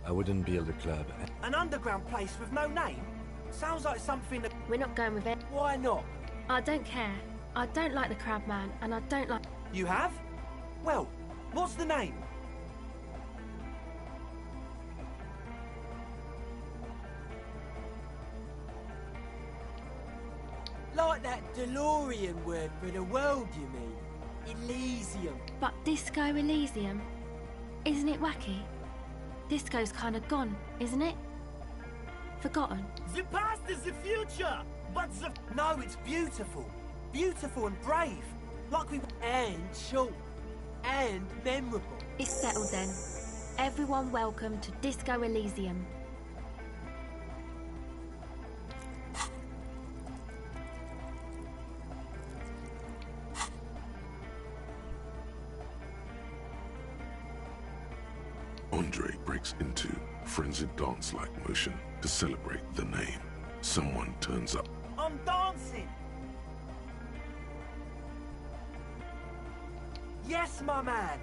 I wouldn't build a club. An underground place with no name? Sounds like something that... We're not going with it. Why not? I don't care. I don't like the Crabman, and I don't like... You have? Well, what's the name? DeLorean word for the world, you mean? Elysium. But Disco Elysium? Isn't it wacky? Disco's kind of gone, isn't it? Forgotten. The past is the future, but the... No, it's beautiful. Beautiful and brave. Like we... And short. And memorable. It's settled then. Everyone welcome to Disco Elysium. Andre breaks into frenzied dance-like motion to celebrate the name. Someone turns up. I'm dancing! Yes, my man!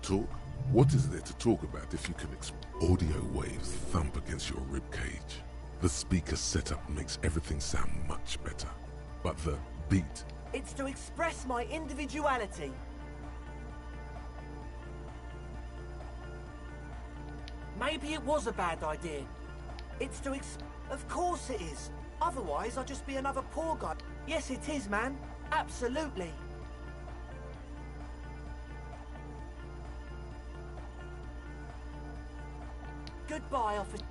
Talk? What is there to talk about if you can audio waves thump against your ribcage? The speaker setup makes everything sound much better. But the beat... It's to express my individuality. Maybe it was a bad idea. It's to Of course it is. Otherwise, I'd just be another poor guy. Yes, it is, man. Absolutely. Goodbye, officer.